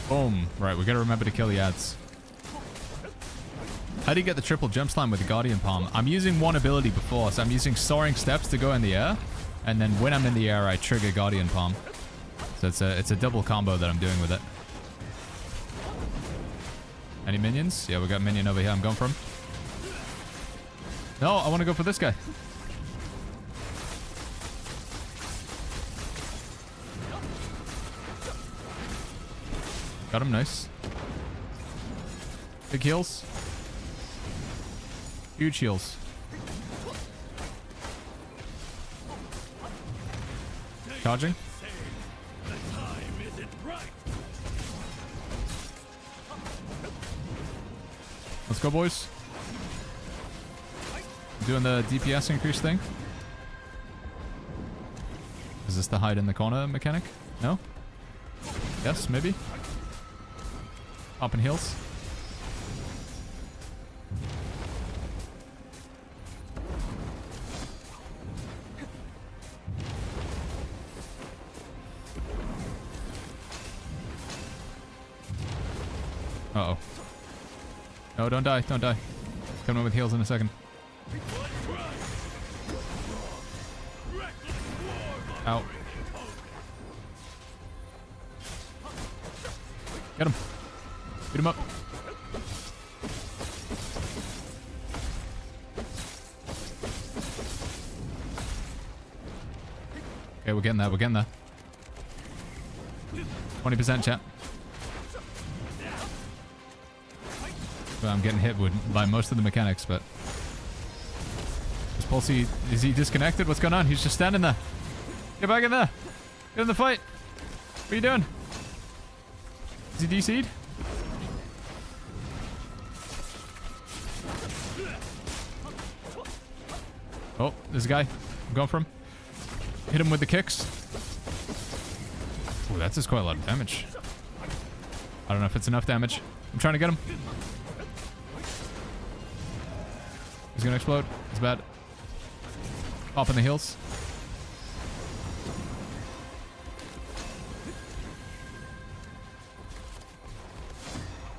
Boom. Right, we gotta remember to kill the ads. How do you get the triple jump slam with the Guardian Palm? I'm using one ability before, so I'm using Soaring Steps to go in the air. And then when I'm in the air, I trigger Guardian Palm. So it's a double combo that I'm doing with it. Any minions? Yeah, we got a minion over here I'm going from. No, I want to go for this guy. Got him, nice. Big heals. Huge heals. Charging. Let's go, boys. Doing the DPS increase thing. Is this the hide in the corner mechanic? No? Yes, maybe. Popping heals. Uh-oh. No, don't die. Coming in with heals in a second. Ow. Get him. Beat him up. Okay, we're getting there. 20% chat. Well, I'm getting hit by most of the mechanics, but... Is Pulsey... Is he disconnected? What's going on? He's just standing there. Get back in there. Get in the fight. What are you doing? Is he DC'd? Oh, there's a guy. I'm going for him. Hit him with the kicks. Oh, that's just quite a lot of damage. I don't know if it's enough damage. I'm trying to get him. He's gonna explode. It's bad. Pop in the heels.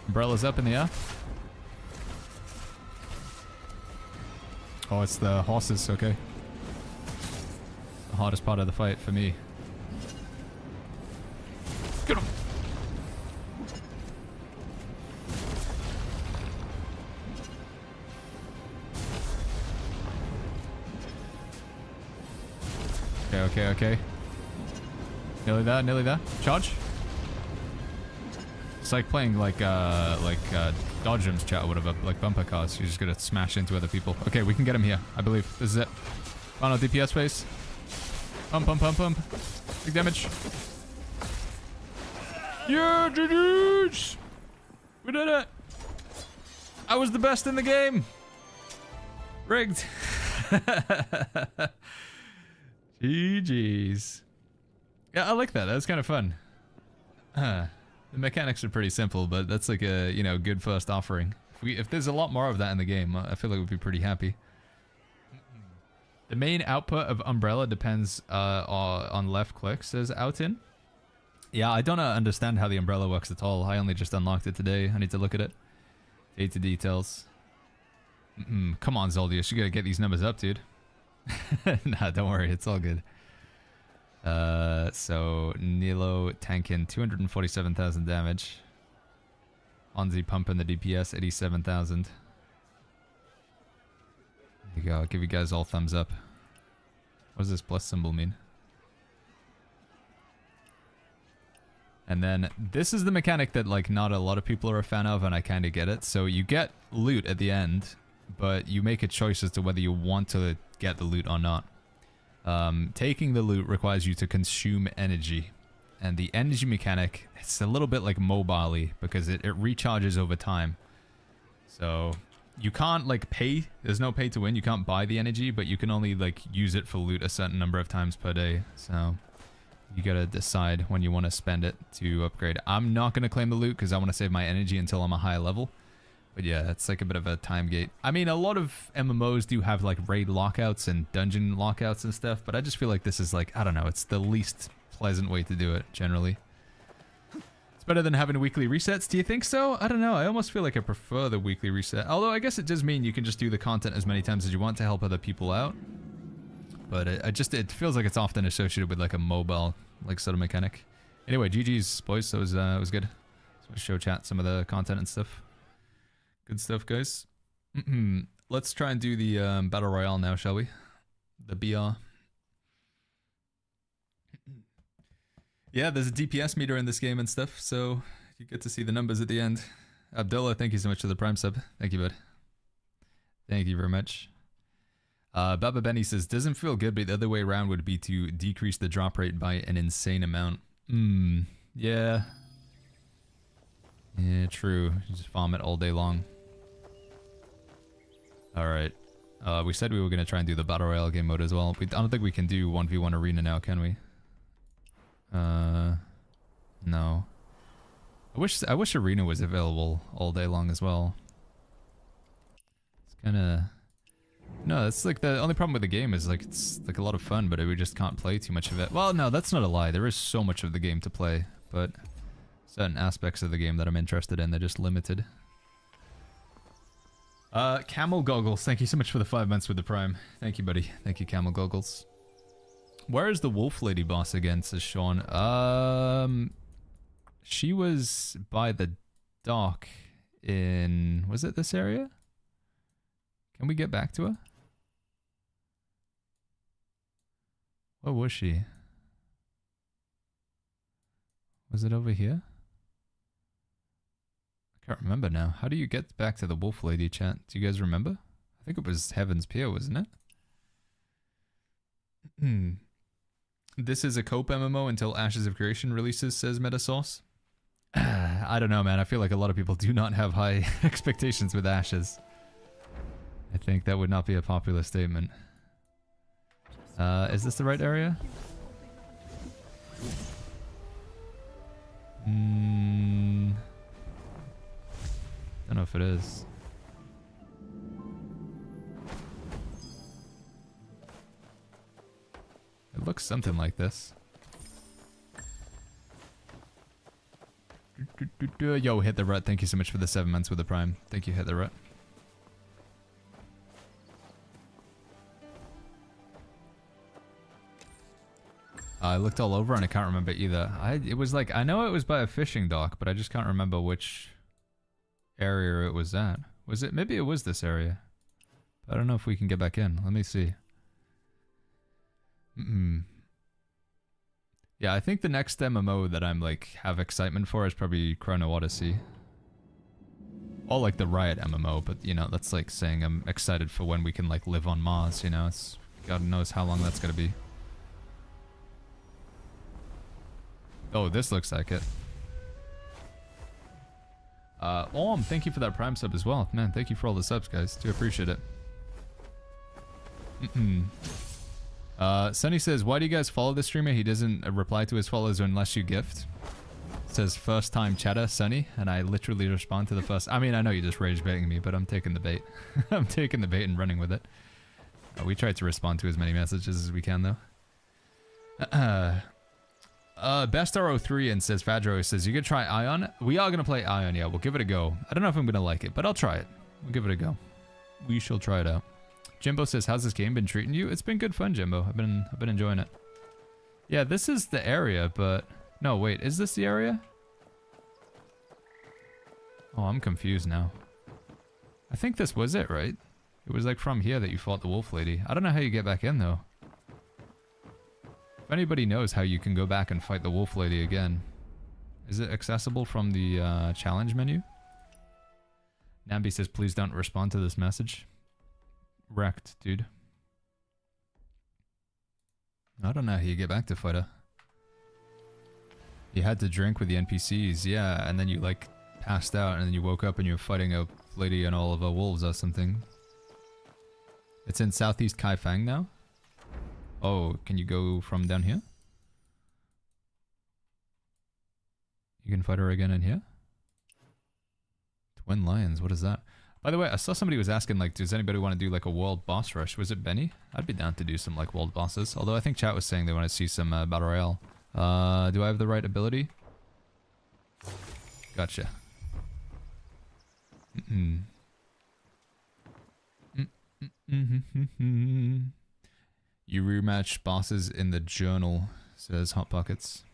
Umbrella's up in the air. Oh, it's the horses. Okay. The hardest part of the fight for me. Get him! Okay, okay. Nearly there, nearly there. Charge. It's like playing like Dodge Gems chat or whatever, like bumper cars. You're just gonna smash into other people. Okay, we can get him here, I believe. This is it. Final DPS phase. Pump, pump, pump, pump. Big damage. Yeah, GG's! We did it! I was the best in the game! Rigged. GG's. Yeah, I like that. That's kind of fun. The mechanics are pretty simple, but that's like a, you know, good first offering. If there's a lot more of that in the game, I feel like we'd be pretty happy. The main output of Umbrella depends on left click, says Outin. Yeah, I don't understand how the Umbrella works at all. I only just unlocked it today. I need to look at it. Data details. Come on, Zoldius. You gotta get these numbers up, dude. Nah, don't worry. It's all good. So, Nilo tanking 247,000 damage. Onzi pumping the DPS, 87,000. There you go. I'll give you guys all thumbs up. What does this plus symbol mean? And then this is the mechanic that like not a lot of people are a fan of, and I kind of get it. So you get loot at the end, but you make a choice as to whether you want to get the loot or not. Taking the loot requires you to consume energy. And the energy mechanic, it's a little bit like mobile-y because it recharges over time. So you can't like pay, there's no pay to win, you can't buy the energy, but you can only like use it for loot a certain number of times per day. So you gotta decide when you want to spend it to upgrade. I'm not gonna claim the loot because I want to save my energy until I'm a higher level. But yeah, it's like a bit of a time gate. I mean, a lot of MMOs do have like raid lockouts and dungeon lockouts and stuff, but I just feel like this is like, I don't know, it's the least pleasant way to do it, generally. It's better than having weekly resets, do you think so? I don't know, I almost feel like I prefer the weekly reset. Although I guess it does mean you can just do the content as many times as you want to help other people out. But it feels like it's often associated with like a mobile like sort of mechanic. Anyway, GG's boys, that was good. So show chat some of the content and stuff. Good stuff, guys. Let's try and do the Battle Royale now, shall we? The BR. Yeah, there's a DPS meter in this game and stuff, so you get to see the numbers at the end. Abdullah, thank you so much for the Prime sub. Thank you, bud. Thank you very much. Baba Benny says, doesn't feel good, but the other way around would be to decrease the drop rate by an insane amount. Yeah. Yeah, true. You just farm it all day long. Alright. We said we were going to try and do the Battle Royale game mode as well. I don't think we can do 1v1 arena now, can we? No. I wish arena was available all day long as well. It's kind of... No, that's like the only problem with the game is like it's like a lot of fun, but we just can't play too much of it. Well, no, that's not a lie. There is so much of the game to play, but certain aspects of the game that I'm interested in, they're just limited. Camel Goggles, thank you so much for the 5 months with the Prime. Thank you, buddy. Thank you, Camel Goggles. Where is the Wolf Lady boss again, says Sean. She was by the dock in... Was it this area? Can we get back to her? Where was she? Was it over here? I can't remember now. How do you get back to the Wolf Lady, chat? Do you guys remember? I think it was Heaven's Pier, wasn't it? This is a cope MMO until Ashes of Creation releases, says Metasauce. I don't know, man. I feel like a lot of people do not have high expectations with Ashes. I think that would not be a popular statement. Is this the right area? Don't know if it is. It looks something like this. Yo, Hit the Rut, thank you so much for the 7 months with the Prime. Thank you, Hit the Rut. I looked all over and I can't remember either. It was like, I know it was by a fishing dock, but I just can't remember which area it was at. Was it? Maybe it was this area. I don't know if we can get back in. Let me see. Yeah, I think the next MMO that I'm like have excitement for is probably Chrono Odyssey. Or like the Riot MMO, but you know, that's like saying I'm excited for when we can like live on Mars, you know, it's God knows how long that's gonna be. Oh, this looks like it. Thank you for that Prime sub as well. Man, thank you for all the subs, guys. Do appreciate it. Sunny says, why do you guys follow the streamer? He doesn't reply to his followers unless you gift. Says first time chatter, Sunny, and I literally respond to the first. I mean, I know you're just rage baiting me, but I'm taking the bait. I'm taking the bait and running with it. We try to respond to as many messages as we can, though. Best RO3 and says Fadro says you could try Ion. We are gonna play Ion, yeah. We'll give it a go. I don't know if I'm gonna like it, but I'll try it. We'll give it a go. We shall try it out. Jimbo says, how's this game been treating you? It's been good fun, Jimbo. I've been enjoying it. Yeah, this is the area, but no, wait, is this the area? Oh, I'm confused now. I think this was it, right? It was like from here that you fought the wolf lady. I don't know how you get back in though. If anybody knows how you can go back and fight the wolf lady again. Is it accessible from the challenge menu? Nambi says, please don't respond to this message. Wrecked, dude. I don't know how you get back to fight her. You had to drink with the NPCs, yeah, and then you like passed out and then you woke up and you were fighting a lady and all of her wolves or something. It's in Southeast Kaifeng now? Oh, can you go from down here? You can fight her again in here? Twin Lions, what is that? By the way, I saw somebody was asking, like, does anybody want to do, like, a world boss rush? Was it Benny? I'd be down to do some, like, world bosses. Although I think chat was saying they want to see some Battle Royale. Do I have the right ability? Gotcha. You rematch bosses in the journal, says Hot Pockets.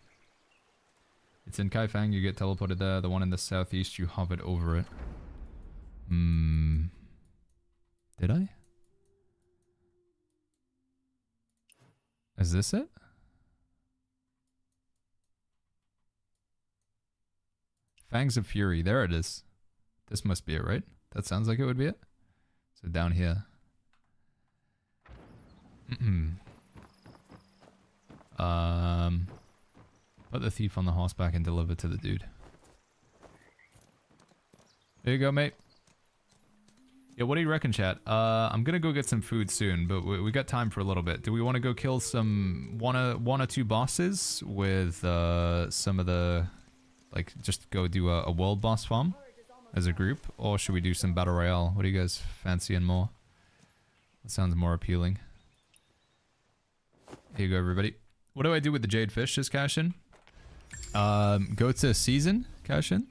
It's in Kaifeng, you get teleported there. The one in the southeast, you hovered over it. Did I? Is this it? Fangs of Fury, there it is. This must be it, right? That sounds like it would be it. So down here. Put the thief on the horseback and deliver to the dude. There you go, mate. Yeah, what do you reckon, chat? I'm gonna go get some food soon, but we got time for a little bit. Do we want to go kill some one or two bosses with some of the, like, just go do a world boss farm as a group, or should we do some battle royale? What do you guys fancying more? That sounds more appealing. Here you go, everybody. What do I do with the jade fish? Just cash in. Go to season, cash in.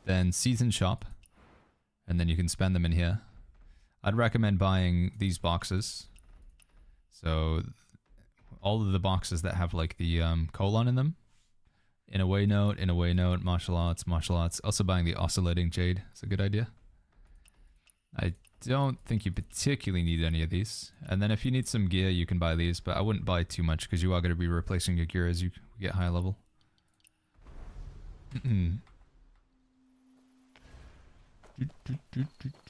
Then season shop. And then you can spend them in here. I'd recommend buying these boxes. So all of the boxes that have like the colon in them. In a way note, martial arts. Also buying the oscillating jade is a good idea. I don't think you particularly need any of these. And then if you need some gear, you can buy these, but I wouldn't buy too much because you are going to be replacing your gear as you get high level.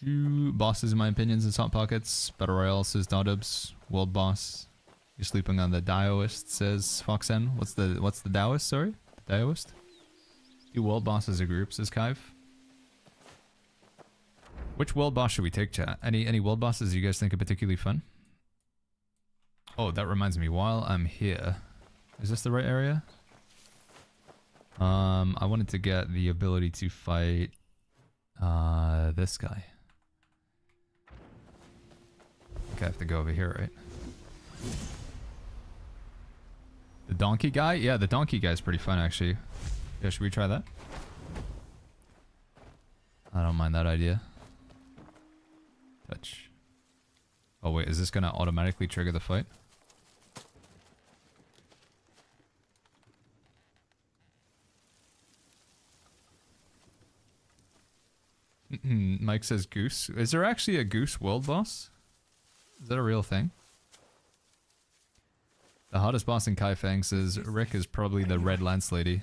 Bosses, in my opinion, is Hot Pockets. Battle Royale says Dodubs. World Boss. You're sleeping on the Daoist, says Foxen. What's the Daoist, sorry? The Daoist? Do World Boss as a group, says Kive. Which world boss should we take, chat? Any world bosses you guys think are particularly fun? Oh, that reminds me, while I'm here... Is this the right area? I wanted to get the ability to fight... this guy. I think I have to go over here, right? The donkey guy? Yeah, the donkey guy is pretty fun, actually. Yeah, should we try that? I don't mind that idea. Touch. Oh wait, is this gonna automatically trigger the fight? Mike says goose. Is there actually a goose world boss? Is that a real thing? The hardest boss in Kai Fang says Rick is probably the Red Lance lady.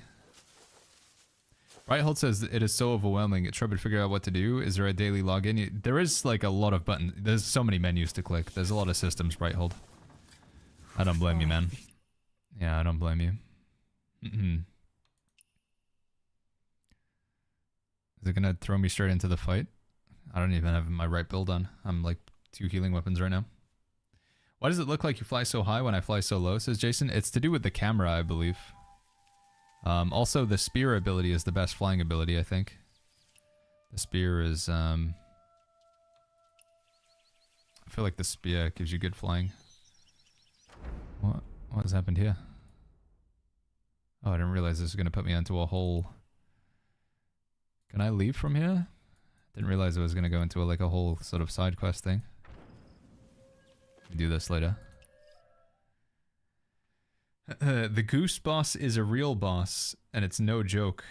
Righthold says it is so overwhelming. It's trouble to figure out what to do. Is there a daily login? There is like a lot of buttons. There's so many menus to click. There's a lot of systems, Righthold. I don't blame you, man. Yeah, I don't blame you. Is it gonna throw me straight into the fight? I don't even have my right build on. I'm like 2 healing weapons right now. Why does it look like you fly so high when I fly so low, says Jason? It's to do with the camera, I believe. Also, the spear ability is the best flying ability, I think. The spear is, I feel like the spear gives you good flying. What has happened here? Oh, I didn't realize this was going to put me into a whole... Can I leave from here? Didn't realize I was going to go into like a whole sort of side quest thing. Do this later. The goose boss is a real boss, and it's no joke.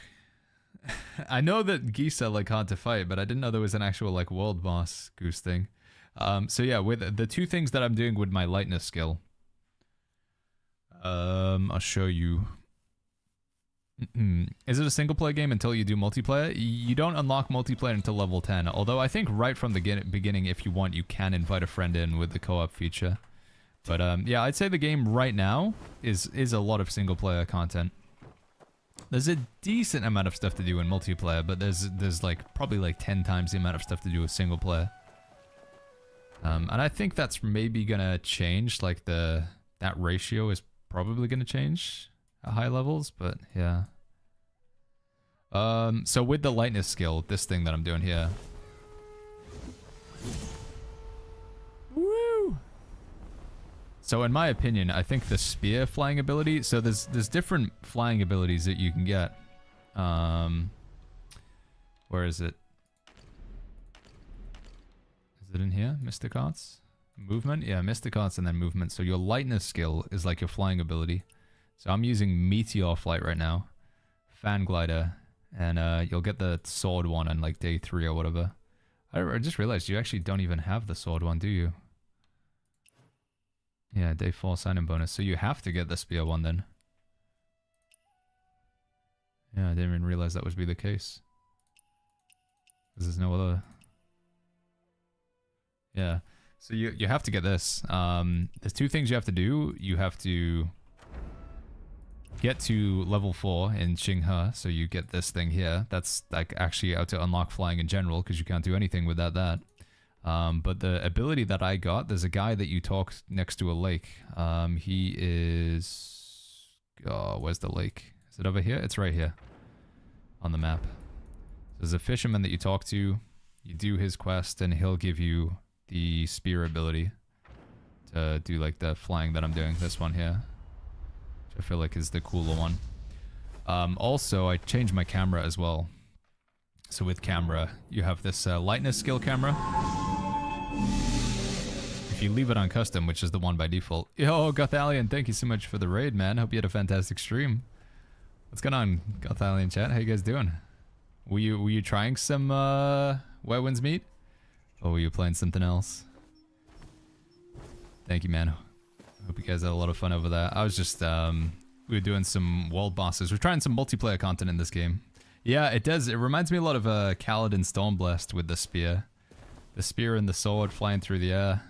I know that geese are like hard to fight, but I didn't know there was an actual like world boss goose thing. So yeah, with the 2 things that I'm doing with my lightness skill. I'll show you. Is it a single player game until you do multiplayer? You don't unlock multiplayer until level 10, although I think right from the beginning, if you want, you can invite a friend in with the co-op feature. But yeah, I'd say the game right now is a lot of single player content. There's a decent amount of stuff to do in multiplayer, but there's like probably like 10 times the amount of stuff to do with single player. And I think that's maybe gonna change, like that ratio is probably gonna change at high levels, but yeah. So with the lightness skill, this thing that I'm doing here. Woo! So in my opinion, I think the spear flying ability, so there's different flying abilities that you can get. Where is it? Is it in here? Mystic Arts? Movement? Yeah, Mystic Arts and then movement. So your lightness skill is like your flying ability. So I'm using Meteor Flight right now. Fan Glider. And you'll get the sword one on like day 3 or whatever. I just realized you actually don't even have the sword one, do you? Yeah, day 4 sign-in bonus. So you have to get the spear one then. Yeah, I didn't even realize that would be the case. Because there's no other... Yeah. So you have to get this. There's 2 things you have to do. You have to get to level 4 in Xinghe. So you get this thing here. That's like actually out to unlock flying in general, because you can't do anything without that. But the ability that I got, there's a guy that you talk next to a lake. He is... Oh, where's the lake? Is it over here? It's right here on the map. There's a fisherman that you talk to. You do his quest, and he'll give you the spear ability to do like the flying that I'm doing. This one here, which I feel like is the cooler one. Also, I changed my camera as well. So with camera, you have this lightness skill camera. If you leave it on custom, which is the one by default. Yo, Gothalion, thank you so much for the raid, man. Hope you had a fantastic stream. What's going on, Gothalion chat? How you guys doing? Were you trying some Where Winds Meet? Or were you playing something else? Thank you, man. Hope you guys had a lot of fun over there. I was just, we were doing some world bosses. We're trying some multiplayer content in this game. Yeah, it does. It reminds me a lot of Kaladin Stormblast with the spear. The spear and the sword flying through the air.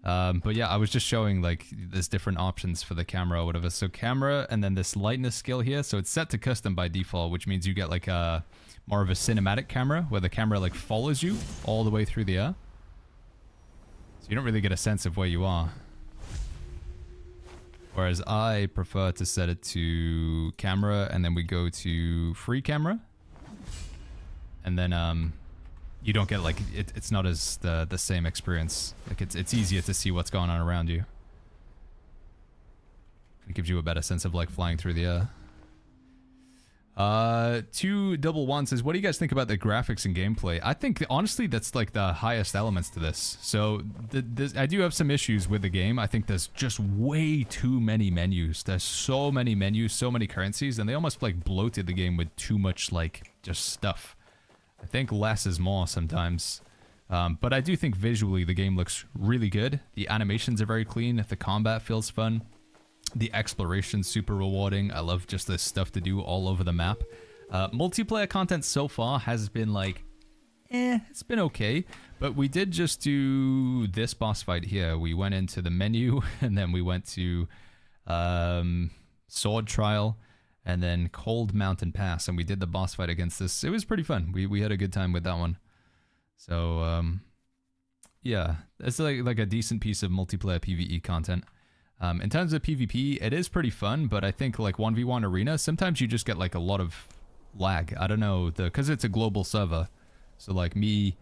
But yeah, I was just showing like there's different options for the camera or whatever. So camera and then this lightness skill here. So it's set to custom by default, which means you get like a more of a cinematic camera where the camera like follows you all the way through the air. So you don't really get a sense of where you are. Whereas I prefer to set it to camera and then we go to free camera. And then you don't get like, it's not as the same experience. Like it's easier to see what's going on around you. It gives you a better sense of like flying through the air. 211 says, what do you guys think about the graphics and gameplay? I think honestly that's like the highest elements to this. So I do have some issues with the game. I think there's just way too many menus. There's so many menus, so many currencies, and they almost like bloated the game with too much like just stuff. I think less is more sometimes. But I do think visually the game looks really good. The animations are very clean. The combat feels fun. The exploration super rewarding. I love just this stuff to do all over the map. Multiplayer content so far has been like, it's been okay. But we did just do this boss fight here. We went into the menu and then we went to Sword Trial and then Cold Mountain Pass, and we did the boss fight against this. It was pretty fun. We had a good time with that one. So yeah, it's like a decent piece of multiplayer PvE content. In terms of PvP, it is pretty fun, but I think like 1v1 arena, sometimes you just get like a lot of lag. I don't know, because it's a global server. So like me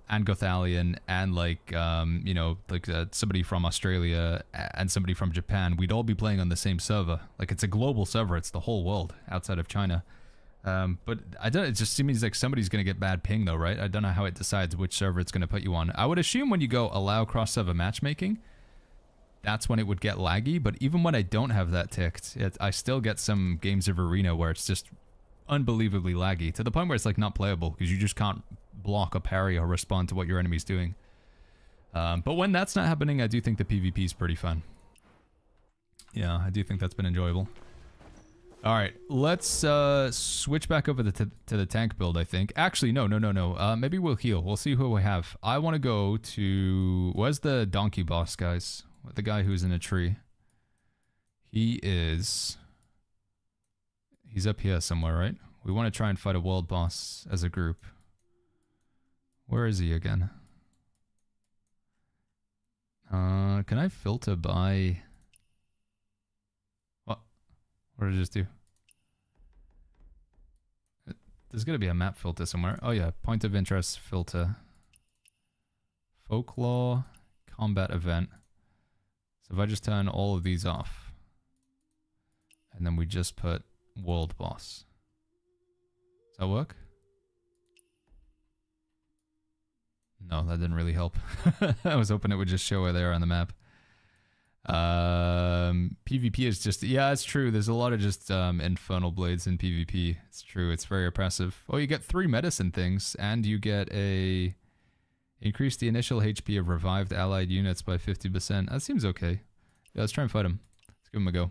and Gothalion and like, you know, like somebody from Australia and somebody from Japan, we'd all be playing on the same server. Like it's a global server. It's the whole world outside of China. But I don't, it just seems like somebody's going to get bad ping though, right? I don't know how it decides which server it's going to put you on. I would assume when you go allow cross-server matchmaking, that's when it would get laggy. But even when I don't have that ticked, I still get some games of Arena where it's just unbelievably laggy to the point where it's like not playable because you just can't block or parry or respond to what your enemy's doing. But when that's not happening, I do think the PvP is pretty fun. Yeah, I do think that's been enjoyable. All right, let's switch back over to the tank build, I think. Actually, no. Maybe we'll heal. We'll see who we have. I want to go to... Where's the donkey boss, guys? The guy who's in a tree. He's up here somewhere, right? We want to try and fight a world boss as a group. Where is he again? Can I filter by... What did I just do? There's got to be a map filter somewhere. Oh yeah, point of interest filter. Folklore, combat event. So if I just turn all of these off, and then we just put world boss. Does that work? No, that didn't really help. I was hoping it would just show where they are on the map. PvP is just, yeah, it's true. There's a lot of just infernal blades in PvP. It's true. It's very oppressive. Oh, you get 3 medicine things, and you get a increase the initial HP of revived allied units by 50%. That seems okay. Yeah, let's try and fight him. Let's give him a go.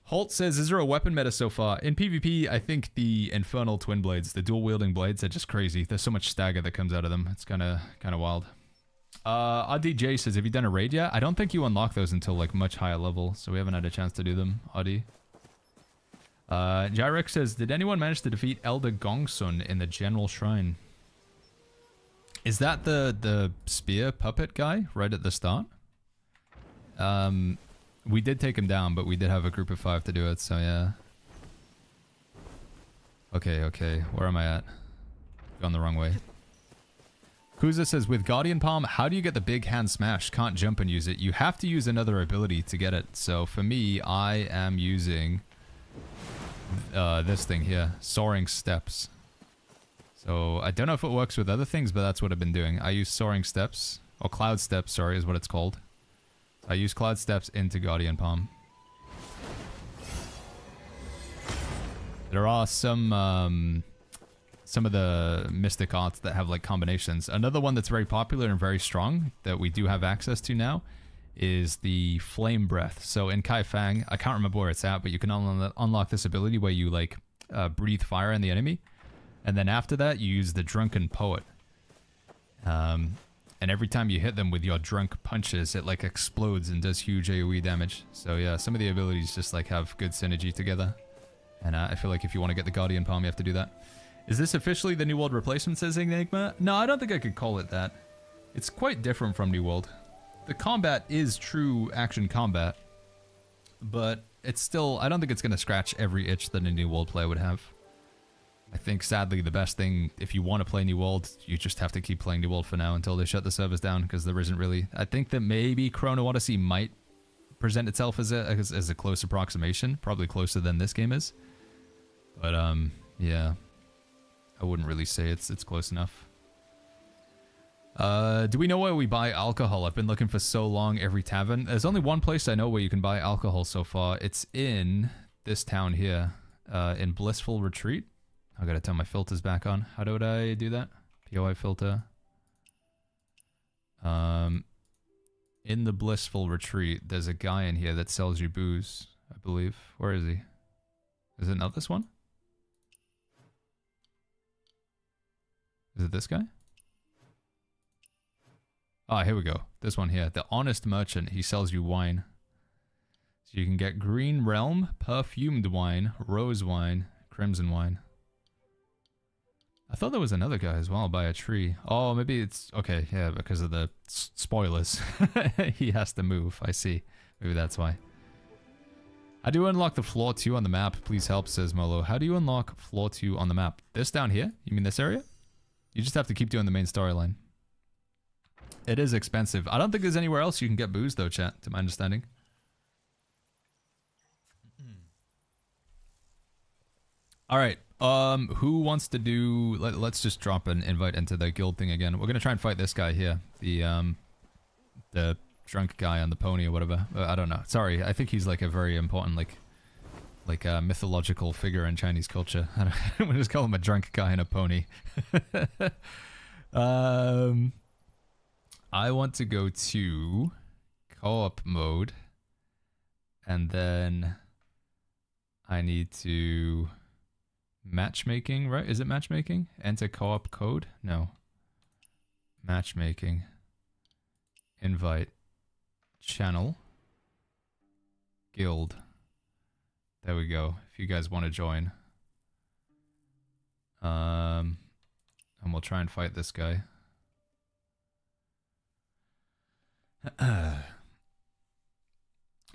Holt says, is there a weapon meta so far? In PvP, I think the infernal twin blades, the dual wielding blades, are just crazy. There's so much stagger that comes out of them. It's kind of wild. DJ says, have you done a raid yet? I don't think you unlock those until like much higher level, so we haven't had a chance to do them. Audi. Jyrek says, did anyone manage to defeat Elder Gongsun in the General Shrine? Is that the spear puppet guy right at the start? We did take him down, but we did have a group of 5 to do it, so yeah. Okay. Where am I at? Gone the wrong way. Kuza says, with Guardian Palm, how do you get the big hand smash? Can't jump and use it. You have to use another ability to get it. So for me, I am using this thing here, Soaring Steps. So I don't know if it works with other things, but that's what I've been doing. I use Soaring Steps, or Cloud Steps, sorry, is what it's called. I use Cloud Steps into Guardian Palm. There are some of the mystic arts that have like combinations. Another one that's very popular and very strong that we do have access to now is the Flame Breath. So in Kai Fang, I can't remember where it's at, but you can unlock this ability where you like breathe fire on the enemy, and then after that you use the Drunken Poet. And every time you hit them with your drunk punches, it like explodes and does huge AoE damage. So yeah, some of the abilities just like have good synergy together. And I feel like if you want to get the Guardian Palm, you have to do that. Is this officially the New World replacement, says Enigma? No, I don't think I could call it that. It's quite different from New World. The combat is true action combat, but it's still, I don't think it's going to scratch every itch that a New World player would have. I think, sadly, the best thing, if you want to play New World, you just have to keep playing New World for now until they shut the servers down, because there isn't really... I think that maybe Chrono Odyssey might present itself as a close approximation, probably closer than this game is. But, yeah. I wouldn't really say it's close enough. Do we know where we buy alcohol? I've been looking for so long, every tavern. There's only one place I know where you can buy alcohol so far. It's in this town here, in Blissful Retreat. I gotta turn my filters back on. How would I do that? POI filter. In In the blissful retreat, there's a guy in here that sells you booze, I believe. Where is he? Is it not this one? Is it this guy? Ah, here we go. This one here. The honest merchant. He sells you wine. So you can get green realm, perfumed wine, rose wine, crimson wine. I thought there was another guy as well by a tree. Oh, maybe it's... Okay, yeah, because of the spoilers. He has to move. I see. Maybe that's why. How do you unlock the floor 2 on the map? Please help, says Molo. How do you unlock floor 2 on the map? This down here? You mean this area? You just have to keep doing the main storyline. It is expensive. I don't think there's anywhere else you can get booze though, chat, to my understanding. Alright, who wants to do... Let's just drop an invite into the guild thing again. We're gonna try and fight this guy here. The drunk guy on the pony or whatever. I don't know. Sorry, I think he's like a very important, like a mythological figure in Chinese culture. We'll just call him a drunk guy on a pony. I want to go to co-op mode. And then I need to... Matchmaking, right? Is it matchmaking? Enter co-op code? No. Matchmaking. Invite. Channel. Guild. There we go. If you guys want to join. And we'll try and fight this guy.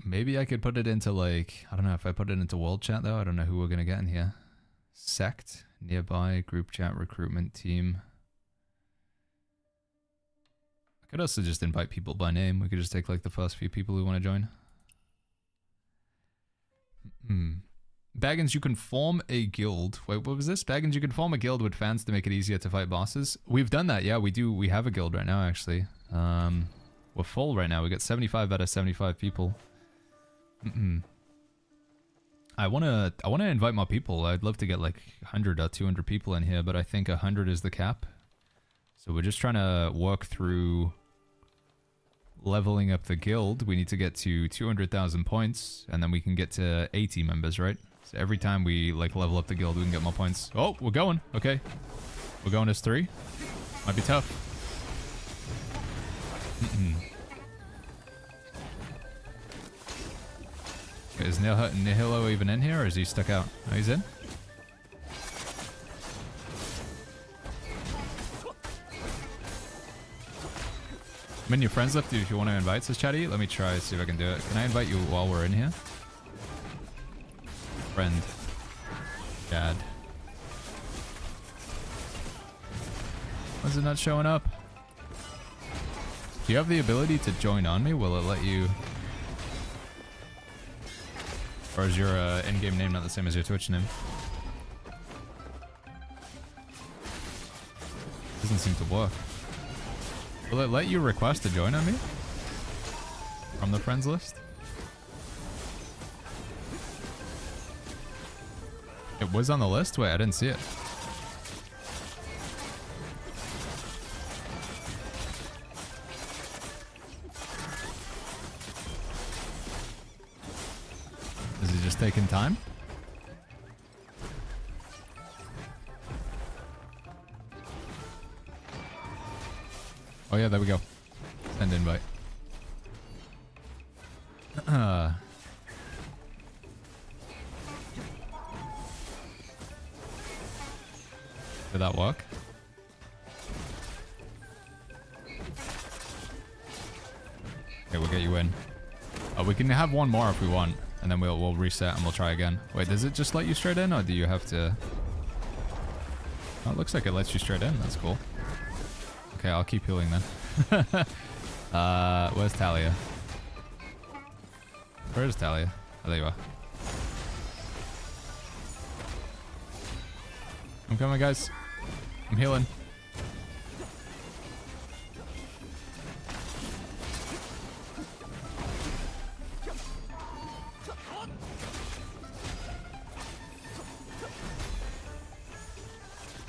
Maybe I could put it into like... I don't know if I put it into world chat though. I don't know who we're going to get in here. Sect, nearby, group chat, recruitment team. I could also just invite people by name. We could just take like the first few people who want to join. Baggins, you can form a guild. Wait, what was this? Baggins, you can form a guild with fans to make it easier to fight bosses. We've done that, yeah, we do. We have a guild right now, actually. We're full right now. We got 75 out of 75 people. I wanna invite more people. I'd love to get like 100 or 200 people in here, but I think 100 is the cap. So we're just trying to work through leveling up the guild. We need to get to 200,000 points, and then we can get to 80 members, right? So every time we like level up the guild, we can get more points. Oh, we're going. Okay, we're going as 3. Might be tough. Is Nihilo even in here, or is he stuck out? Oh, he's in? I mean, your friends left if you want to invite, says Chatty. Let me try, see if I can do it. Can I invite you while we're in here? Friend. Dad. Why is it not showing up? Do you have the ability to join on me? Will it let you... Or is your in-game name not the same as your Twitch name? Doesn't seem to work. Will it let you request to join on me? From the friends list? It was on the list? Wait, I didn't see it. Taking time. Oh yeah, there we go. Send invite. Did that work? Okay, we'll get you in. We can have one more if we want. And then we'll reset and we'll try again. Wait, does it just let you straight in, or do you have to... Oh, it looks like it lets you straight in. That's cool. Okay, I'll keep healing then. Where's Talia? Where is Talia? Oh, there you are. I'm coming, guys. I'm healing.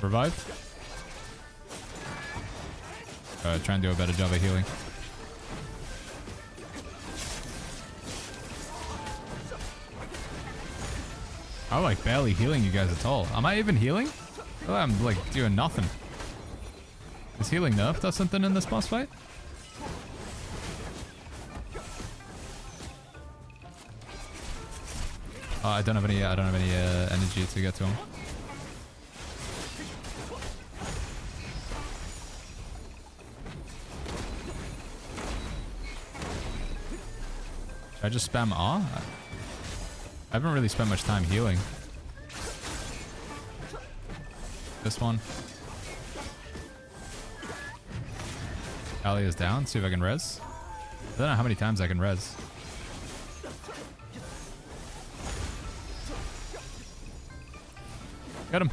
Revive. Try and do a better job of healing. I'm like barely healing you guys at all. Am I even healing? Oh, I'm like doing nothing. Is healing nerfed or something in this boss fight? Oh, I don't have any energy to get to him. Should I just spam R? I haven't really spent much time healing. This one. Alia's down. See if I can res. I don't know how many times I can res. Got him.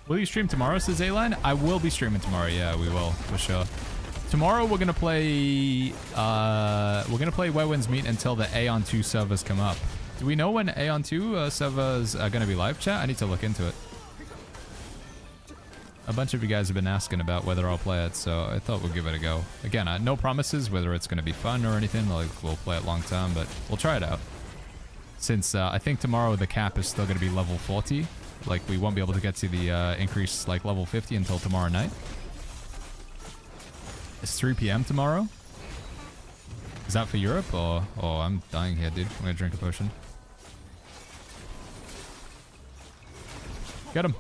Will you stream tomorrow, says A-Line? I will be streaming tomorrow. Yeah, we will, for sure. Tomorrow we're gonna play Where Winds Meet until the Aeon 2 servers come up. Do we know when Aeon 2 servers are gonna be live, chat? I need to look into it. A bunch of you guys have been asking about whether I'll play it, so I thought we'll give it a go. Again, no promises whether it's gonna be fun or anything, like we'll play it long term, but we'll try it out. Since I think tomorrow the cap is still gonna be level 40. Like, we won't be able to get to the increase, like, level 50 until tomorrow night. It's 3 p.m. tomorrow. Is that for Europe, or... Oh, I'm dying here, dude. I'm gonna drink a potion. Get him.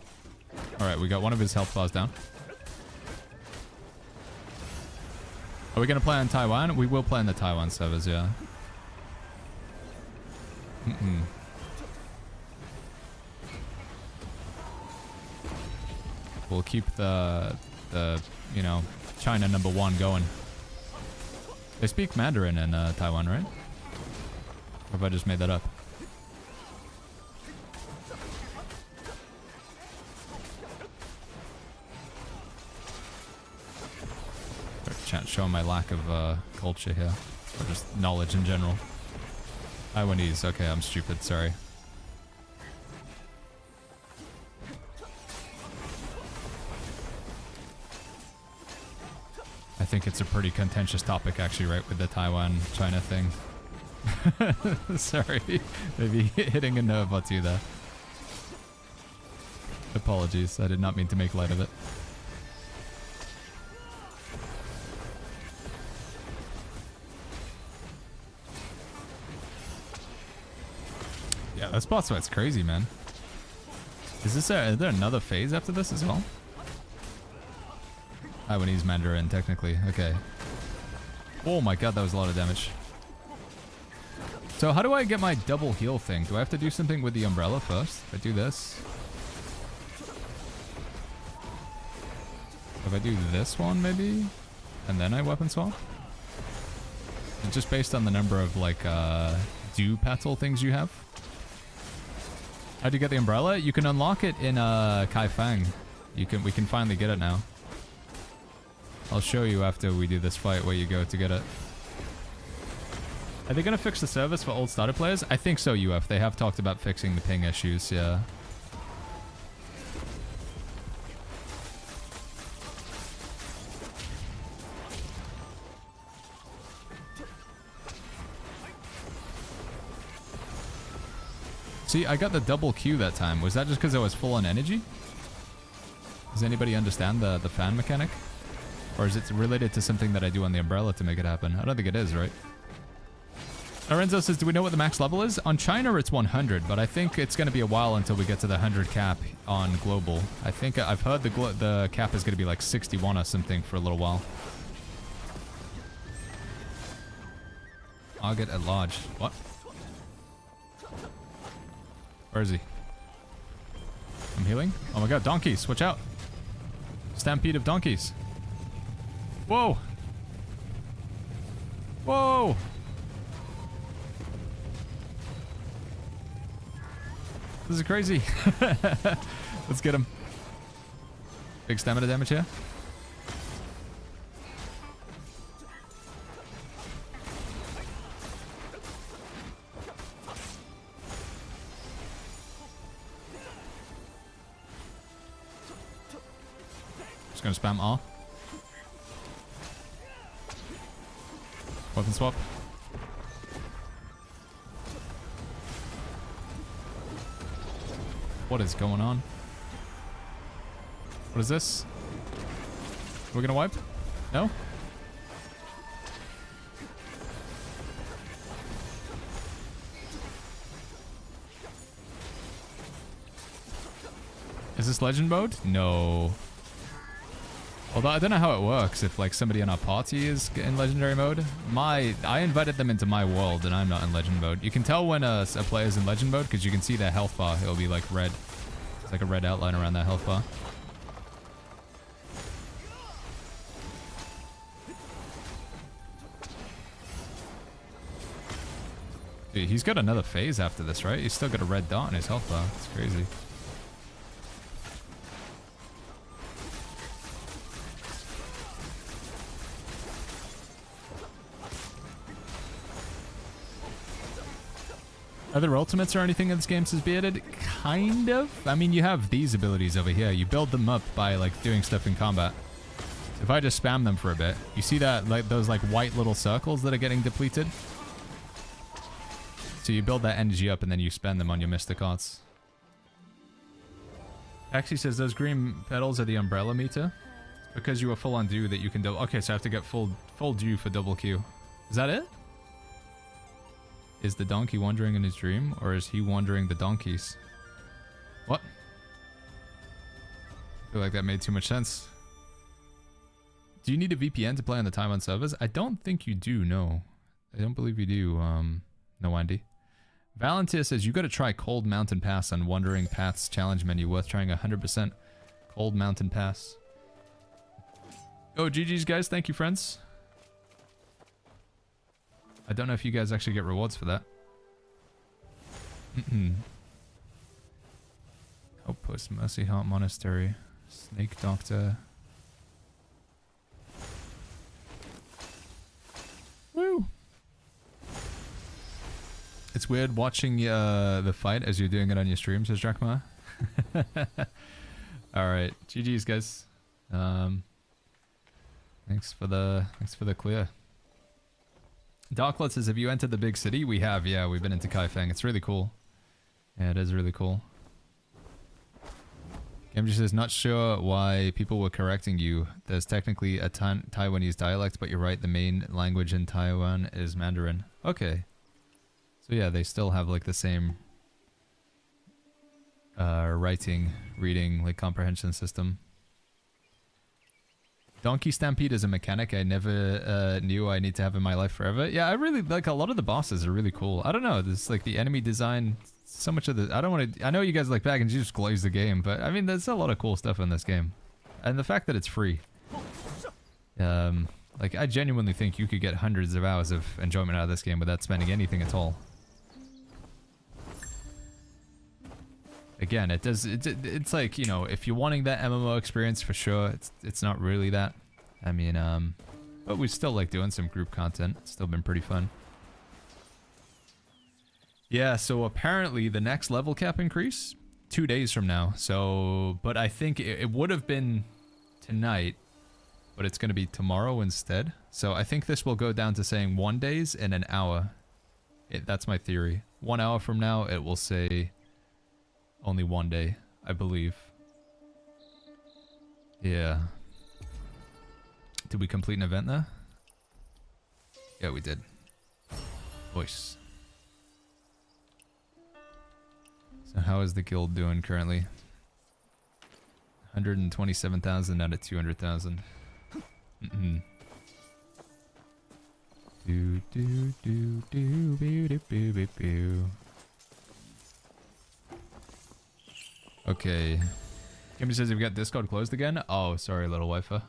Alright, we got one of his health bars down. Are we gonna play on Taiwan? We will play on the Taiwan servers, yeah. We'll keep the you know, China #1 going. They speak Mandarin in Taiwan, right? Or have I just made that up? Chat showing my lack of culture here, or just knowledge in general. Taiwanese. Okay, I'm stupid. Sorry. I think it's a pretty contentious topic, actually, right, with the Taiwan-China thing. Sorry. Maybe hitting a nerve or two there. Apologies. I did not mean to make light of it. Yeah, that boss fight's crazy, man. Is there another phase after this as well? Taiwanese Mandarin, technically. Okay. Oh my god, that was a lot of damage. So how do I get my double heal thing? Do I have to do something with the umbrella first? If I do this. If I do this one, maybe? And then I weapon swap? It's just based on the number of, like, dew petal things you have. How do you get the umbrella? You can unlock it in Kai Fang. We can finally get it now. I'll show you after we do this fight where you go to get it. Are they gonna fix the service for old starter players? I think so, UF. They have talked about fixing the ping issues, yeah. See, I got the double Q that time. Was that just because I was full on energy? Does anybody understand the fan mechanic? Or is it related to something that I do on the umbrella to make it happen? I don't think it is, right? Lorenzo says, do we know what the max level is? On China, it's 100, but I think it's going to be a while until we get to the 100 cap on global. I think I've heard the cap is going to be like 61 or something for a little while. Target at large. What? Where is he? I'm healing? Oh my god, donkeys, watch out. Stampede of donkeys. Whoa! Whoa! This is crazy. Let's get him. Big stamina damage here. Just gonna spam R. Weapon swap. What is going on? What is this? We're gonna wipe? No? Is this legend mode? No. Although I don't know how it works if like somebody in our party is in legendary mode. I invited them into my world and I'm not in legend mode. You can tell when a player is in legend mode because you can see their health bar. It'll be like red. It's like a red outline around that health bar. Dude, he's got another phase after this, right? He's still got a red dot in his health bar. It's crazy. Are there ultimates or anything in this game since bearded? Kind of. I mean, you have these abilities over here. You build them up by like doing stuff in combat. So if I just spam them for a bit, you see that like those like white little circles that are getting depleted? So you build that energy up and then you spend them on your Mystic Arts. Actually says those green petals are the umbrella meter. It's because you are full on dew that you can double. Okay, so I have to get full dew for double Q. Is that it? Is the donkey wandering in his dream, or is he wandering the donkeys? What? I feel like that made too much sense. Do you need a VPN to play on the Taiwan servers? I don't think you do, no. I don't believe you do, no Andy. Valentia says, you gotta try Cold Mountain Pass on Wandering Paths challenge menu. Worth trying 100%. Cold Mountain Pass. Oh, GG's guys, thank you friends. I don't know if you guys actually get rewards for that. Outpost, Mercy Heart Monastery, Snake Doctor. Woo! It's weird watching the fight as you're doing it on your stream, says Drachma. Alright, GG's guys. Thanks for the clear. Darklet says, have you entered the big city? We have, yeah, we've been into Kaifeng. It's really cool. Yeah, it is really cool. Gamji says, not sure why people were correcting you. There's technically a Taiwanese dialect, but you're right, the main language in Taiwan is Mandarin. Okay. So yeah, they still have like the same writing, reading, like comprehension system. Donkey Stampede is a mechanic I never knew I need to have in my life forever. Yeah, I really like a lot of the bosses are really cool. I don't know, this like the enemy design, so much of the I don't want to. I know you guys like back and you just glaze the game, but I mean there's a lot of cool stuff in this game, and the fact that it's free. Like I genuinely think you could get hundreds of hours of enjoyment out of this game without spending anything at all. Again, it's like, you know, if you're wanting that MMO experience for sure, it's not really that. I mean, but we still like doing some group content. It's still been pretty fun. Yeah, so apparently the next level cap increase 2 days from now. So, but I think it would have been tonight, but it's going to be tomorrow instead. So I think this will go down to saying 1 day and an hour. That's my theory. 1 hour from now, it will say only 1 day, I believe. Yeah. Did we complete an event there? Yeah, we did. Voice. So how is the guild doing currently? 127,000 out of 200,000. Do do do do boo do boo boo boo. Okay. Kimmy says you've got Discord closed again? Oh, sorry, little wifer.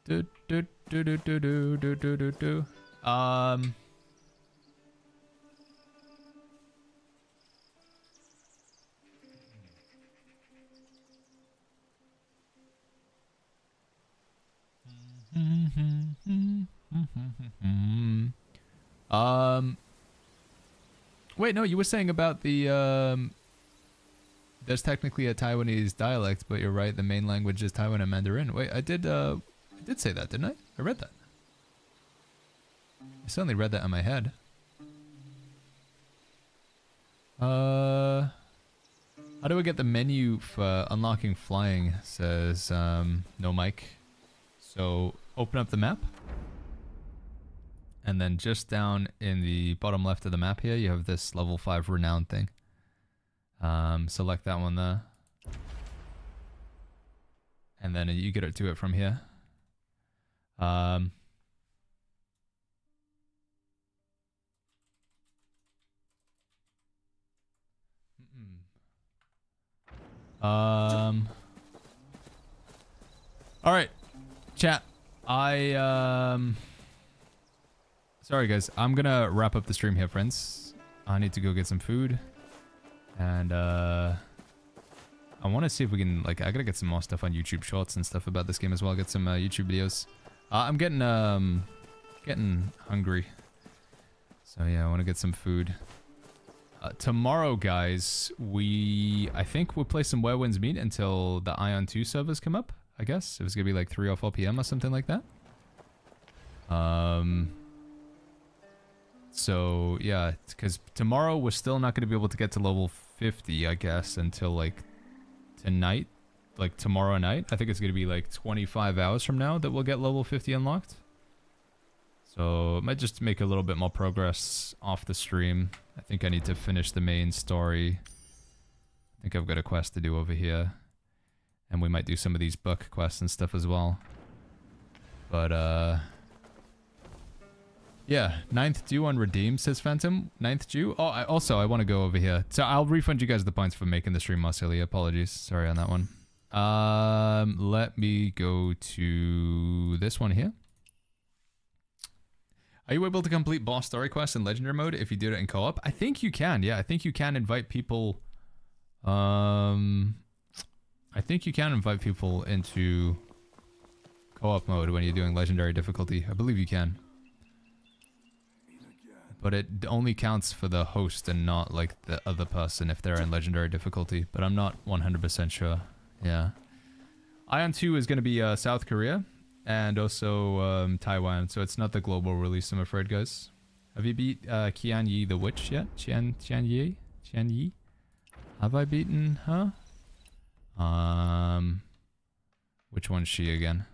Do do do do do do do do do do. Wait, no, you were saying about the there's technically a Taiwanese dialect, but you're right, the main language is Taiwan and Mandarin. Wait, I did say that, didn't I? I read that. I certainly read that in my head. How do I get the menu for unlocking flying? Says no mic. So open up the map. And then just down in the bottom left of the map here, you have this level 5 renowned thing. Select that one there. And then you get it to it from here. All right, chat. Sorry guys, I'm gonna wrap up the stream here, friends. I need to go get some food, and I want to see if we can, like, I gotta get some more stuff on YouTube Shorts and stuff about this game as well. Get some YouTube videos. I'm getting hungry, so yeah, I want to get some food. Tomorrow, guys, I think we'll play some Where Winds Meet until the Ion 2 servers come up, I guess. It was gonna be like 3 or 4 p.m. or something like that. So, yeah, because tomorrow we're still not going to be able to get to level 50, I guess, until, like, tonight. Like, tomorrow night. I think it's going to be, like, 25 hours from now that we'll get level 50 unlocked. So, it might just make a little bit more progress off the stream. I think I need to finish the main story. I think I've got a quest to do over here. And we might do some of these book quests and stuff as well. But, yeah, 9th due on redeem, says Phantom. 9th due? Oh, I want to go over here. So I'll refund you guys the points for making the stream more silly. Apologies. Sorry on that one. Let me go to this one here. Are you able to complete boss story quests in legendary mode if you do it in co-op? I think you can. Yeah, I think you can invite people. I think you can invite people into co-op mode when you're doing legendary difficulty. I believe you can. But it only counts for the host and not, like, the other person if they're in legendary difficulty. But I'm not 100% sure. Yeah. Ion 2 is going to be South Korea and also Taiwan. So it's not the global release, I'm afraid, guys. Have you beat Kian Yi the Witch yet? Qian Yi? Have I beaten her? Which one's she again?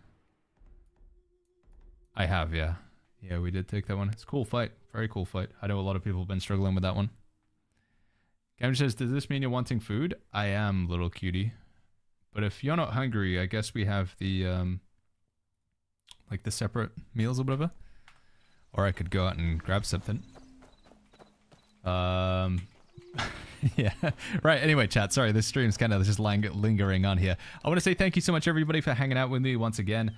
I have, yeah. Yeah, we did take that one. It's a cool fight. Very cool fight. I know a lot of people have been struggling with that one. Cameron says, does this mean you're wanting food? I am, little cutie. But if you're not hungry, I guess we have the, like the separate meals or whatever. Or I could go out and grab something. Yeah. Right, anyway, chat. Sorry, this stream's kind of just lingering on here. I want to say thank you so much, everybody, for hanging out with me once again.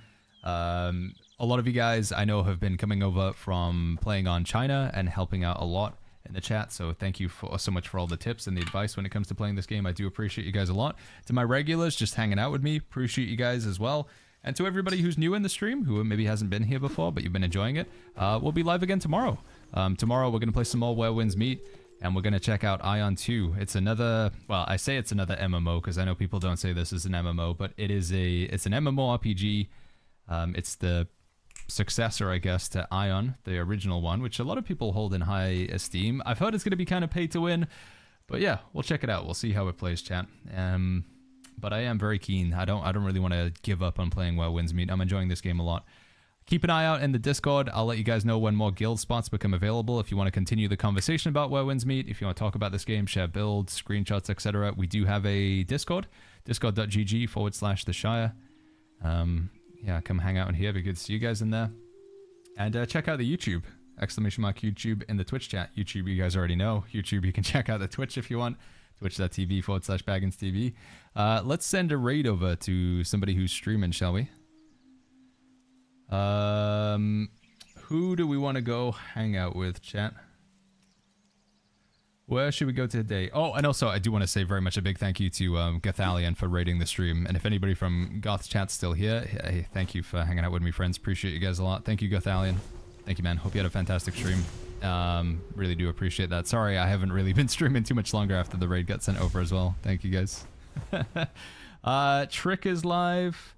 A lot of you guys I know have been coming over from playing on China and helping out a lot in the chat, so thank you so much for all the tips and the advice when it comes to playing this game. I do appreciate you guys a lot. To my regulars just hanging out with me, appreciate you guys as well. And to everybody who's new in the stream, who maybe hasn't been here before, but you've been enjoying it, we'll be live again tomorrow. Tomorrow we're going to play some more Where Winds Meet, and we're going to check out Ion 2. It's another, well, I say it's another MMO because I know people don't say this is an MMO, but it's an MMORPG. It's the successor, I guess, to Ion, the original one, which a lot of people hold in high esteem. I've heard it's going to be kind of pay to win, but yeah, we'll check it out. We'll see how it plays, chat. But I am very keen. I don't really want to give up on playing Where Winds Meet. I'm enjoying this game a lot. Keep an eye out in the Discord. I'll let you guys know when more guild spots become available. If you want to continue the conversation about Where Winds Meet, if you want to talk about this game, share builds, screenshots, etc., we do have a Discord, discord.gg/The Shire. Yeah, come hang out in here. It'd be good to see you guys in there. And check out the YouTube, !YouTube in the Twitch chat. YouTube, you guys already know. YouTube, you can check out the Twitch if you want. Twitch.tv/BagginsTV. Let's send a raid over to somebody who's streaming, shall we? Who do we want to go hang out with, chat? Where should we go today? Oh, and also I do want to say very much a big thank you to Gothalion for raiding the stream. And if anybody from Goth chat's still here, hey, thank you for hanging out with me, friends. Appreciate you guys a lot. Thank you, Gothalion. Thank you, man. Hope you had a fantastic stream. Really do appreciate that. Sorry, I haven't really been streaming too much longer after the raid got sent over as well. Thank you guys. Trick is live.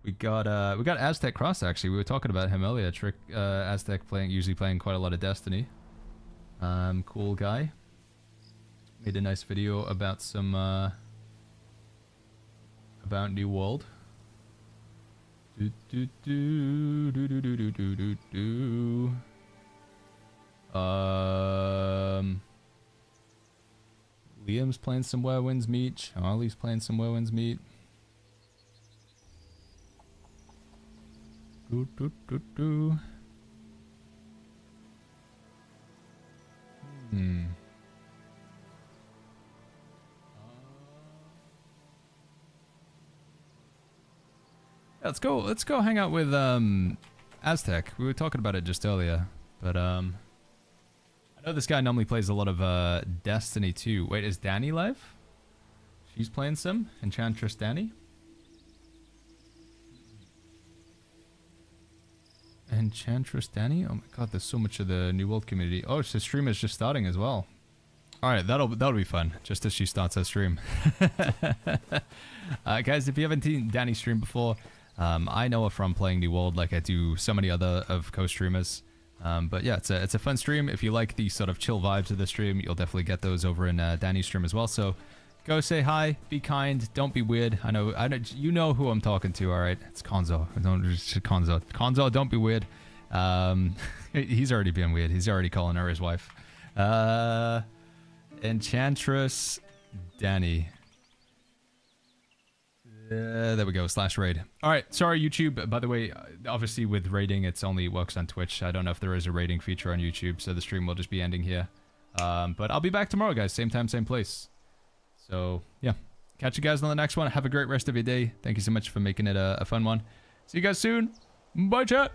We got Aztec Cross actually. We were talking about him earlier. Trick, Aztec usually playing quite a lot of Destiny. Cool guy. Made a nice video about some about New World. Liam's playing some Where Winds Meet. Charlie's playing some Where Winds Meet. Let's go hang out with Aztec. We were talking about it just earlier, but I know this guy normally plays a lot of Destiny 2. Wait, is Danny live? She's playing some Enchantress Danny. Enchantress Danny? Oh my god, there's so much of the New World community. Oh, the stream is just starting as well. Alright, that'll be fun, just as she starts her stream. Guys, if you haven't seen Danny stream before, I know her from playing New World like I do so many other of co-streamers. But yeah, it's a fun stream. If you like the sort of chill vibes of the stream, you'll definitely get those over in Danny's stream as well. So go say hi, be kind, don't be weird. I know you know who I'm talking to. All right, it's Konzo. Konzo, don't be weird. He's already being weird. He's already calling her his wife. Enchantress Danny. There we go, /raid. Alright, sorry YouTube. By the way, obviously with raiding, it only works on Twitch. I don't know if there is a raiding feature on YouTube, so the stream will just be ending here. But I'll be back tomorrow, guys. Same time, same place. So, yeah. Catch you guys on the next one. Have a great rest of your day. Thank you so much for making it a fun one. See you guys soon. Bye, chat.